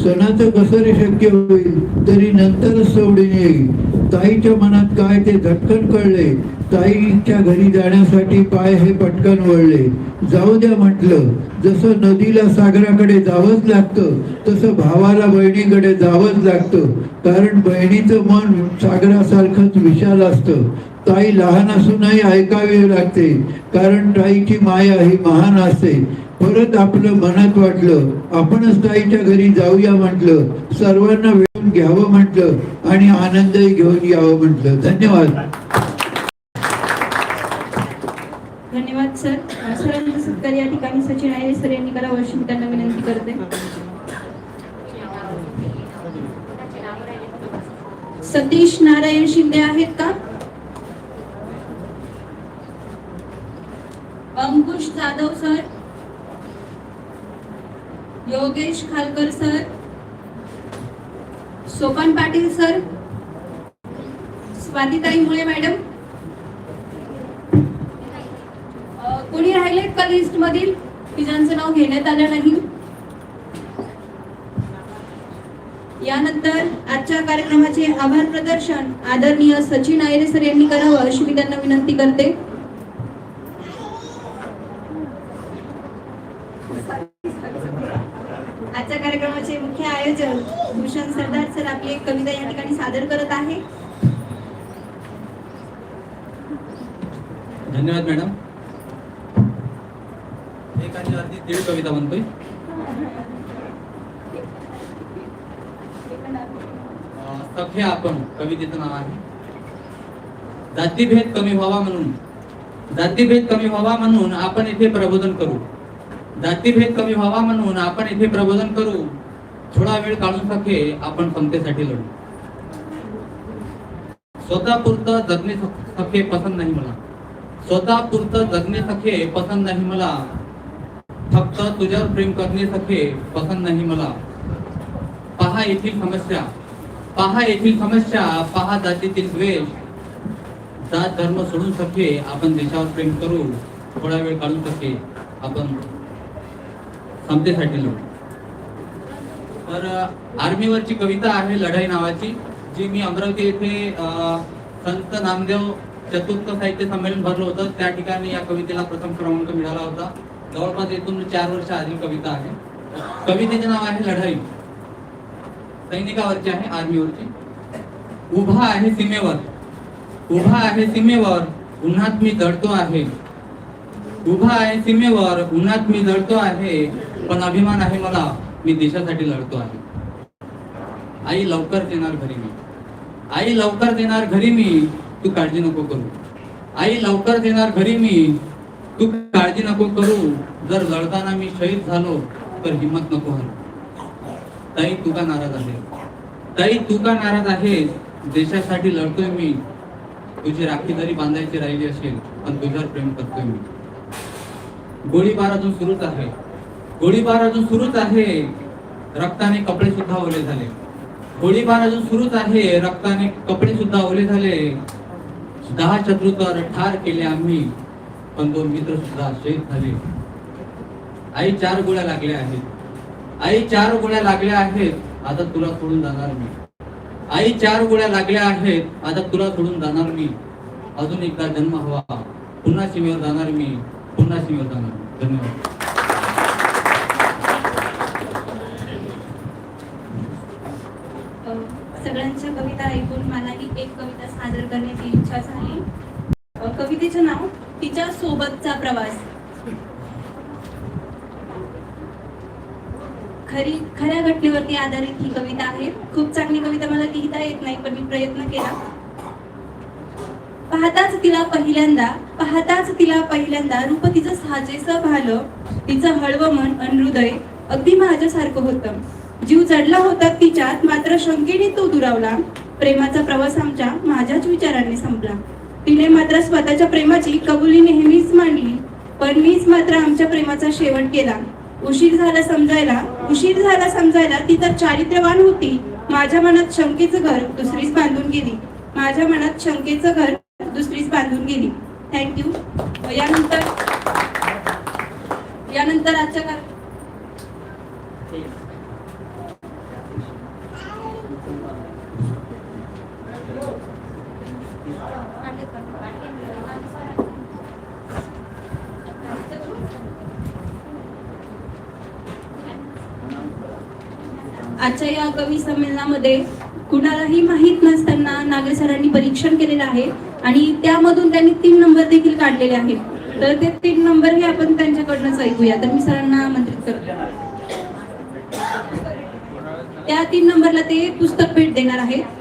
सणाचं कसं रे शक्य होईल, तरी नंतरच सवडीने येईल. ताईच्या मनात काय ते झटकन कळले. ताईच्या घरी जाण्यासाठी पाय हे पटकन वळले. जाऊ द्या म्हटलं. जसं नदीला सागराकडे जावंच लागतं, तसं भावाला बहिणीकडे जावंच लागतं. कारण बहिणीचं मन सागरासारखंच विशाल असतं. ताई लहान असूनही ऐकावी लागते, कारण ताईची माया ही महान असते. परत आपलं मनात वाटलं, आपणच ताईच्या घरी जाऊया म्हटलं. सर्वांना वेळून घ्यावं म्हटलं आणि आनंदही घेऊन यावं म्हटलं. धन्यवाद. धन्यवाद सर. सरांचा सत्कार या ठिकाणी सचिन आयरे सर यांनी करावा अशी मी त्यांना विनंती करते. सतीश नारायण शिंदे आहेत का? Ankush Jadhav sir, Yogesh Khalkar sir, Sopan Patil sir, स्वातीताई मुळे मॅडम. कोणी राहिलेत का लिस्ट मधील की ज्यांचं नाव घेण्यात आलं नाही? यानंतर आजच्या कार्यक्रमाचे आभार प्रदर्शन आदरणीय सचिन आयरे सर यांनी करावं अशी मी त्यांना विनंती करते. आजच्या कार्यक्रमाचे मुख्य आयोजक भूषण सरदार सर आपली एक कविता या ठिकाणी सादर करत आहे. धन्यवाद मॅडम. एक आणि अर्धी दीड कविता म्हणतोय. सखे आपण कवितेचं नाव आहे. जातीभेद कमी व्हावा म्हणून, जातीभेद कमी व्हावा म्हणून आपण इथे प्रबोधन करू. जातीभेद कमी व्हावा म्हणून आपण इथे प्रबोधन करू. थोडा वेळ काढून सखे आपण समतेसाठी लढू. स्वतःपुरतं जगणे सखे पसंत नाही मला, स्वतःपुरतं जगणे सखे पसंत नाही मला. फक्त तुझ्यावर प्रेम करणे सखे पसंत नाही मला. पहा येथील समस्या, पहा येथील समस्या, पहा जातीतील द्वेष. जात धर्म सोडून सखे आपण देशावर प्रेम करू. थोडा वेळ काढून सखे आपण समतेसाठी लढू. तर आर्मीवरची कविता आहे लढाई नावाची, जी मी अमरावती येथे संत नामदेव चतुर्थ साहित्य संमेलन भरलं होतं. त्या ठिकाणी या कवितेला प्रथम क्रमांक मिळाला होता. जवळपास येथून 4 वर्ष आधी कविता आहे. कवितेचे नाव आहे लढाई. सैनिकावरची आहे, आर्मीवरची. उभा आहे सीमेवर, उभा आहे सीमेवर, उन्हात मी जळतो आहे. उभा आहे सीमेवर, उन्हात मी जळतो आहे. पण अभिमान आहे मला, मी देशासाठी लढतो आहे. आई लवकर येणार घरी मी, आई लवकर येणार घरी मी, तू काळजी नको करू. आई लवकर येणार घरी मी, तू काळजी नको करू. जर लढताना मी शहीद झालो तर हिम्मत नको हरू. ताई तू का नाराज आहे, ताई तू का नाराज आहे. देशासाठी लढतोय मी. तुझी राखी जरी बांधायची राहिली असेल पण तुझ्यावर प्रेम करतोय मी. गोळीबार अजून सुरूच आहे, गोळीबार अजून सुरूच आहे. रक्ताने कपडे सुद्धा ओले झाले. गोळीबार अजून सुरूच आहे, रक्ताने कपडे सुद्धा ओले झाले. 10 शत्रू तर ठार केले आम्ही, पण 2 मित्र सुद्धा शहीद झाले. आई 4 गोळ्या लागल्या आहेत, आई 4 गोळ्या लागल्या आहेत. आता तुला सोडून जाणार मी. आई 4 गोळ्या लागल्या आहेत. आता तुला सोडून जाणार मी. अजून एकदा जन्म हवा, पुन्हा सीमेवर जाणार मी, पुन्हा सीमेवर जाणार मी. धन्यवाद. सगळ्यांच्या कविता ऐकून मलाही एक कविता सादर करण्याची इच्छा झाली. कवितेचं नाव तिच्या सोबतचा प्रवास. खऱ्या घटनेवरती आधारित ही कविता आहे. खूप चांगली कविता मला लिहिता येत नाही, पण मी प्रयत्न केला. पाहताच तिला पहिल्यांदा रूप तिचं साजेसं भालं. तिचं हळवं मन अन हृदय अगदी माझ्यासारखं होतं. जीव जडला होता तिच्यात, मात्र शंकेने तो दुरावला. प्रेमाचा प्रवास आमच्या माझ्याच विचारांनी संपला. तिने मात्र स्वतःच्या प्रेमाची कबुली नेहमीच मांडली, पण मीच मात्र आमच्या प्रेमाचा शेवट केला. उशीर झाला समजायला ती तर चारित्र्यवान होती. माझ्या मनात शंकेचं घर दुसरीच बांधून गेली. माझ्या मनात शंकेचं घर दुसरीच बांधून गेली. थँक्यू. यानंतर आजच्या आजच्या या कवी संमेलनामध्ये कुणालाही माहीत नसताना नागरे सरांनी परीक्षण केलेलं आहे आणि त्यामधून त्यांनी 3 नंबर देखील काढलेले आहेत. तर ते 3 नंबर हे आपण त्यांच्याकडनंच ऐकूया. तर मी सरांना आमंत्रित करतो. त्या 3 नंबरला ते पुस्तक भेट देणार आहेत.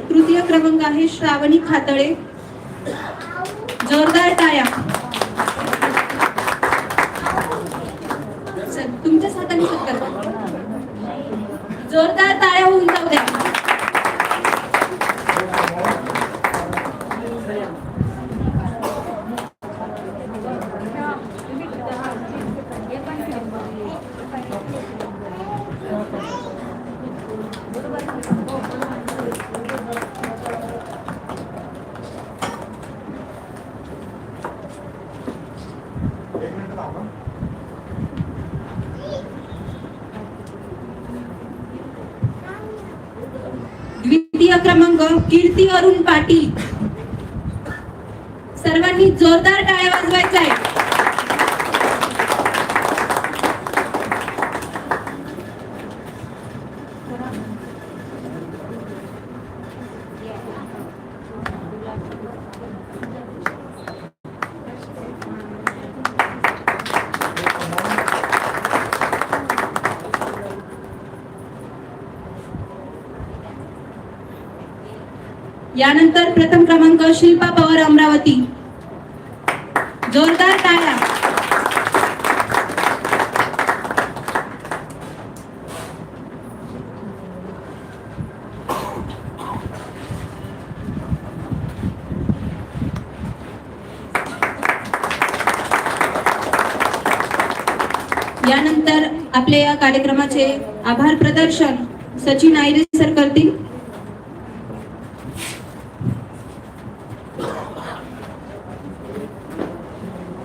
तृतीय क्रमांक आहे श्रावणी खातळे. जोरदार टाळ्या. तुमच्या हाताने सत्कार करा. जोरदार टाळ्या होऊन जाऊ द्या. द्वितीय क्रमांक कीर्ती अरुण पाटील. सर्वांनी जोरदार टाळ्या वाजवायच्या आहे. यानंतर प्रथम क्रमांक शिल्पा पवार अमरावती. जोरदार टाळ्या. यानंतर आपल्या या कार्यक्रमाचे आभार प्रदर्शन सचिन आयरे सर करतील.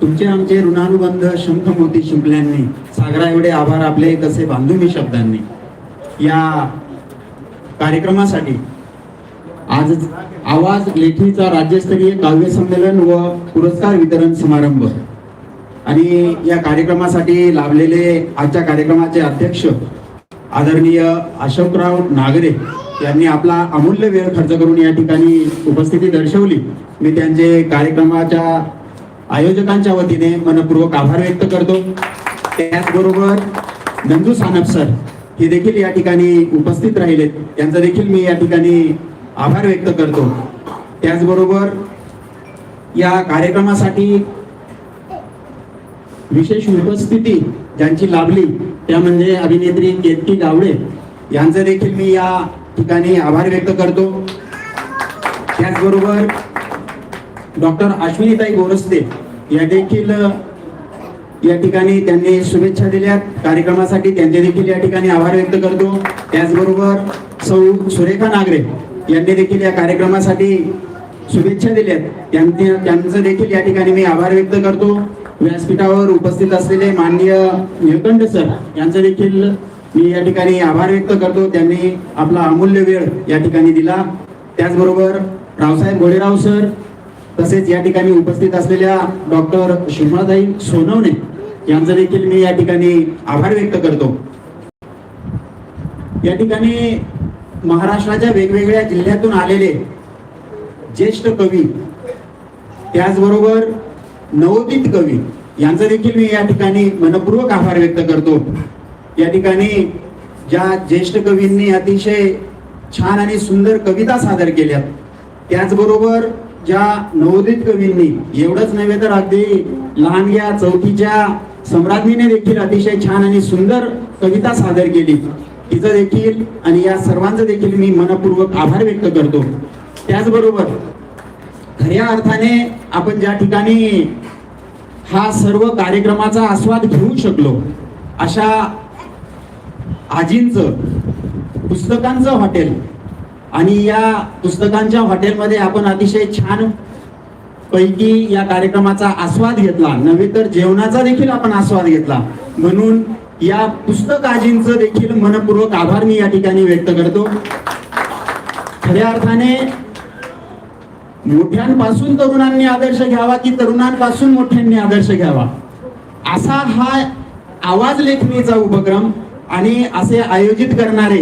तुमचे आमचे ऋणानुबंध शंख मोती शिंपल्यांनी सागरा एवढे आभार आपले कसे बांधू मी शब्दांनी. या कार्यक्रमासाठी आज आवाज लेखीचा राज्यस्तरीय काव्य संमेलन व पुरस्कार वितरण समारंभ आणि या कार्यक्रमासाठी लाभलेले आजच्या कार्यक्रमाचे अध्यक्ष आदरणीय अशोकराव नागरे यांनी आपला अमूल्य वेळ खर्च करून या ठिकाणी उपस्थिती दर्शवली. मी त्यांचे कार्यक्रमाच्या आयोजकांच्या वतीने मनपूर्वक आभार व्यक्त करतो. त्याचबरोबर नंदू सानप सर हे देखील या ठिकाणी उपस्थित राहिले, त्यांचा देखील मी या ठिकाणी आभार व्यक्त करतो. त्याचबरोबर या कार्यक्रमासाठी विशेष उपस्थिती ज्यांची लाभली त्या म्हणजे अभिनेत्री केतकी गावडे यांचं देखील मी या ठिकाणी आभार व्यक्त करतो. त्याचबरोबर डॉक्टर अश्विनीताई गोरस्ते या देखील या ठिकाणी त्यांनी शुभेच्छा दिल्या कार्यक्रमासाठी, त्यांचे देखील या ठिकाणी आभार व्यक्त करतो. त्याचबरोबर सौ सुरेखा नागरे यांनी देखील या कार्यक्रमासाठी शुभेच्छा दिल्यात, त्यांचं देखील या ठिकाणी मी आभार व्यक्त करतो. व्यासपीठावर उपस्थित असलेले माननीय निळकंठ सर यांचं देखील मी या ठिकाणी आभार व्यक्त करतो, त्यांनी आपला अमूल्य वेळ या ठिकाणी दिला. त्याचबरोबर रावसाहेब घोडेराव सर तसेच या ठिकाणी उपस्थित असलेल्या डॉक्टर शिमाताई सोनवणे यांचं देखील मी या ठिकाणी आभार व्यक्त करतो. या ठिकाणी महाराष्ट्राच्या वेगवेगळ्या जिल्ह्यातून आलेले ज्येष्ठ कवी त्याचबरोबर नवोदित कवी यांचं देखील मी या ठिकाणी मनपूर्वक आभार व्यक्त करतो. या ठिकाणी ज्या ज्येष्ठ कवींनी अतिशय छान आणि सुंदर कविता सादर केल्यात, त्याचबरोबर ज्या नवोदित कवींनी एवढंच नव्हे तर अगदी लहानग्या चौथीच्या सम्राज्ञीने देखील अतिशय छान आणि सुंदर कविता सादर केली, तिचं देखील आणि या सर्वांचं देखील मी मनपूर्वक आभार व्यक्त करतो. त्याचबरोबर खऱ्या अर्थाने आपण ज्या ठिकाणी हा सर्व कार्यक्रमाचा आस्वाद घेऊ शकलो अशा आजींचं पुस्तकांचं हॉटेल आणि या पुस्तकांच्या हॉटेलमध्ये आपण अतिशय छान पैकी या कार्यक्रमाचा आस्वाद घेतला, नव्हे तर जेवणाचा देखील आपण आस्वाद घेतला. म्हणून या पुस्तक आजींचं देखील मनपूर्वक आभार मी या ठिकाणी व्यक्त करतो. खऱ्या अर्थाने मोठ्यांपासून तरुणांनी आदर्श घ्यावा की तरुणांपासून मोठ्यांनी आदर्श घ्यावा असा हा आवाज लेखणीचा उपक्रम आणि असे आयोजित करणारे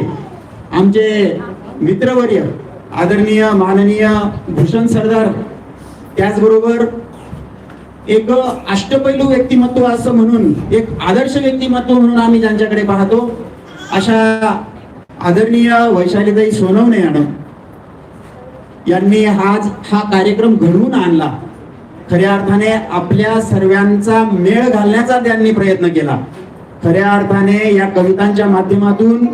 आमचे मित्रवर्य आदरणीय माननीय भूषण सरदार, त्याचबरोबर एक अष्टपैलू व्यक्तिमत्व असं म्हणून एक आदर्श व्यक्तिमत्व म्हणून आम्ही ज्यांच्याकडे पाहतो अशा आदरणीय वैशालीताई सोनवणे मॅडम यांनी आज हा कार्यक्रम घडवून आणला. खऱ्या अर्थाने आपल्या सर्वांचा मेळ घालण्याचा त्यांनी प्रयत्न केला. खऱ्या अर्थाने या कवितांच्या माध्यमातून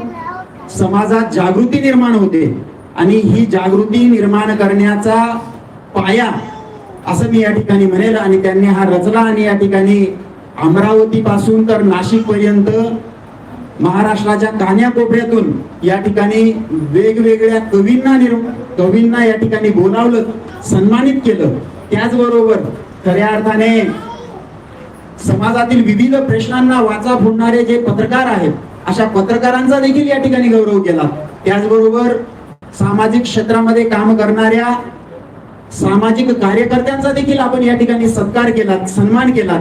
समाजात जागृती निर्माण होते आणि ही जागृती निर्माण करण्याचा पाया असं मी या ठिकाणी म्हणेल आणि त्यांनी हा रचला आणि या ठिकाणी अमरावती पासून तर नाशिक पर्यंत महाराष्ट्राच्या कान्याकोपऱ्यातून या ठिकाणी वेगवेगळ्या कवींना या ठिकाणी बोलावलं, सन्मानित केलं. त्याचबरोबर खऱ्या अर्थाने समाजातील विविध प्रश्नांना वाचा फोडणारे जे पत्रकार आहेत अशा पत्रकारांचा देखील या ठिकाणी गौरव केला. त्याचबरोबर सामाजिक क्षेत्रामध्ये काम करणाऱ्या सामाजिक कार्यकर्त्यांचा देखील आपण या ठिकाणी सत्कार केला, सन्मान केला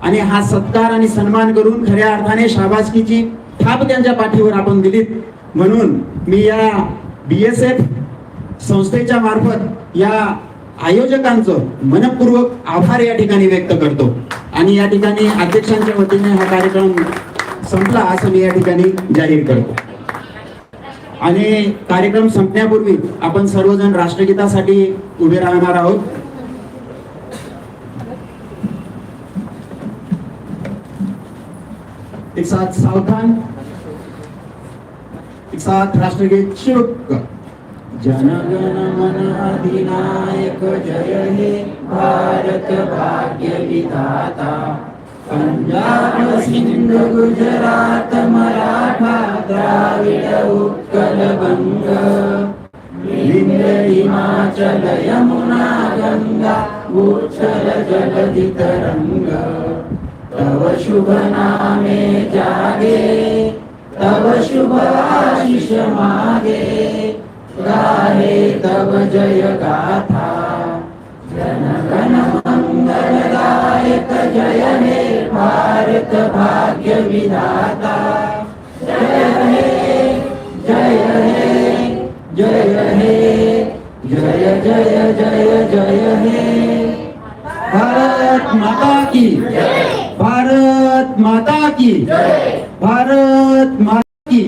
आणि हा सत्कार आणि सन्मान करून खऱ्या अर्थाने शाबासकीची थाप त्यांच्या पाठीवर आपण दिलीत. म्हणून मी या BSF संस्थेच्या मार्फत या आयोजकांचं मनपूर्वक आभार या ठिकाणी व्यक्त करतो आणि या ठिकाणी अध्यक्षांच्या वतीने हा कार्यक्रम संपला असं मी या ठिकाणी जाहीर करतो. आणि कार्यक्रम संपण्यापूर्वी आपण सर्वजण राष्ट्रगीतासाठी उभे राहणार आहोत. एक साथ सावधान, एक साथ राष्ट्रगीत शुरू. जनगण मन अधिनायक जय हे भारत भाग्य विधाता, पंजाब सिंध गुजरात मराठा द्राविड उत्कल बंग, विंध्य हिमाचल यमुना गंगा उच्छल जलधि तरंग, तव शुभ नामे जागे तव शुभ आशीष मागे, गाहे तव जय गाथा, जन गण मंगलदायक जय हे भारत भाग्य विधाता, जय हे जय हे जय हे जय जय जय जय हे. भारत माता की भारत माता की भारत माता की.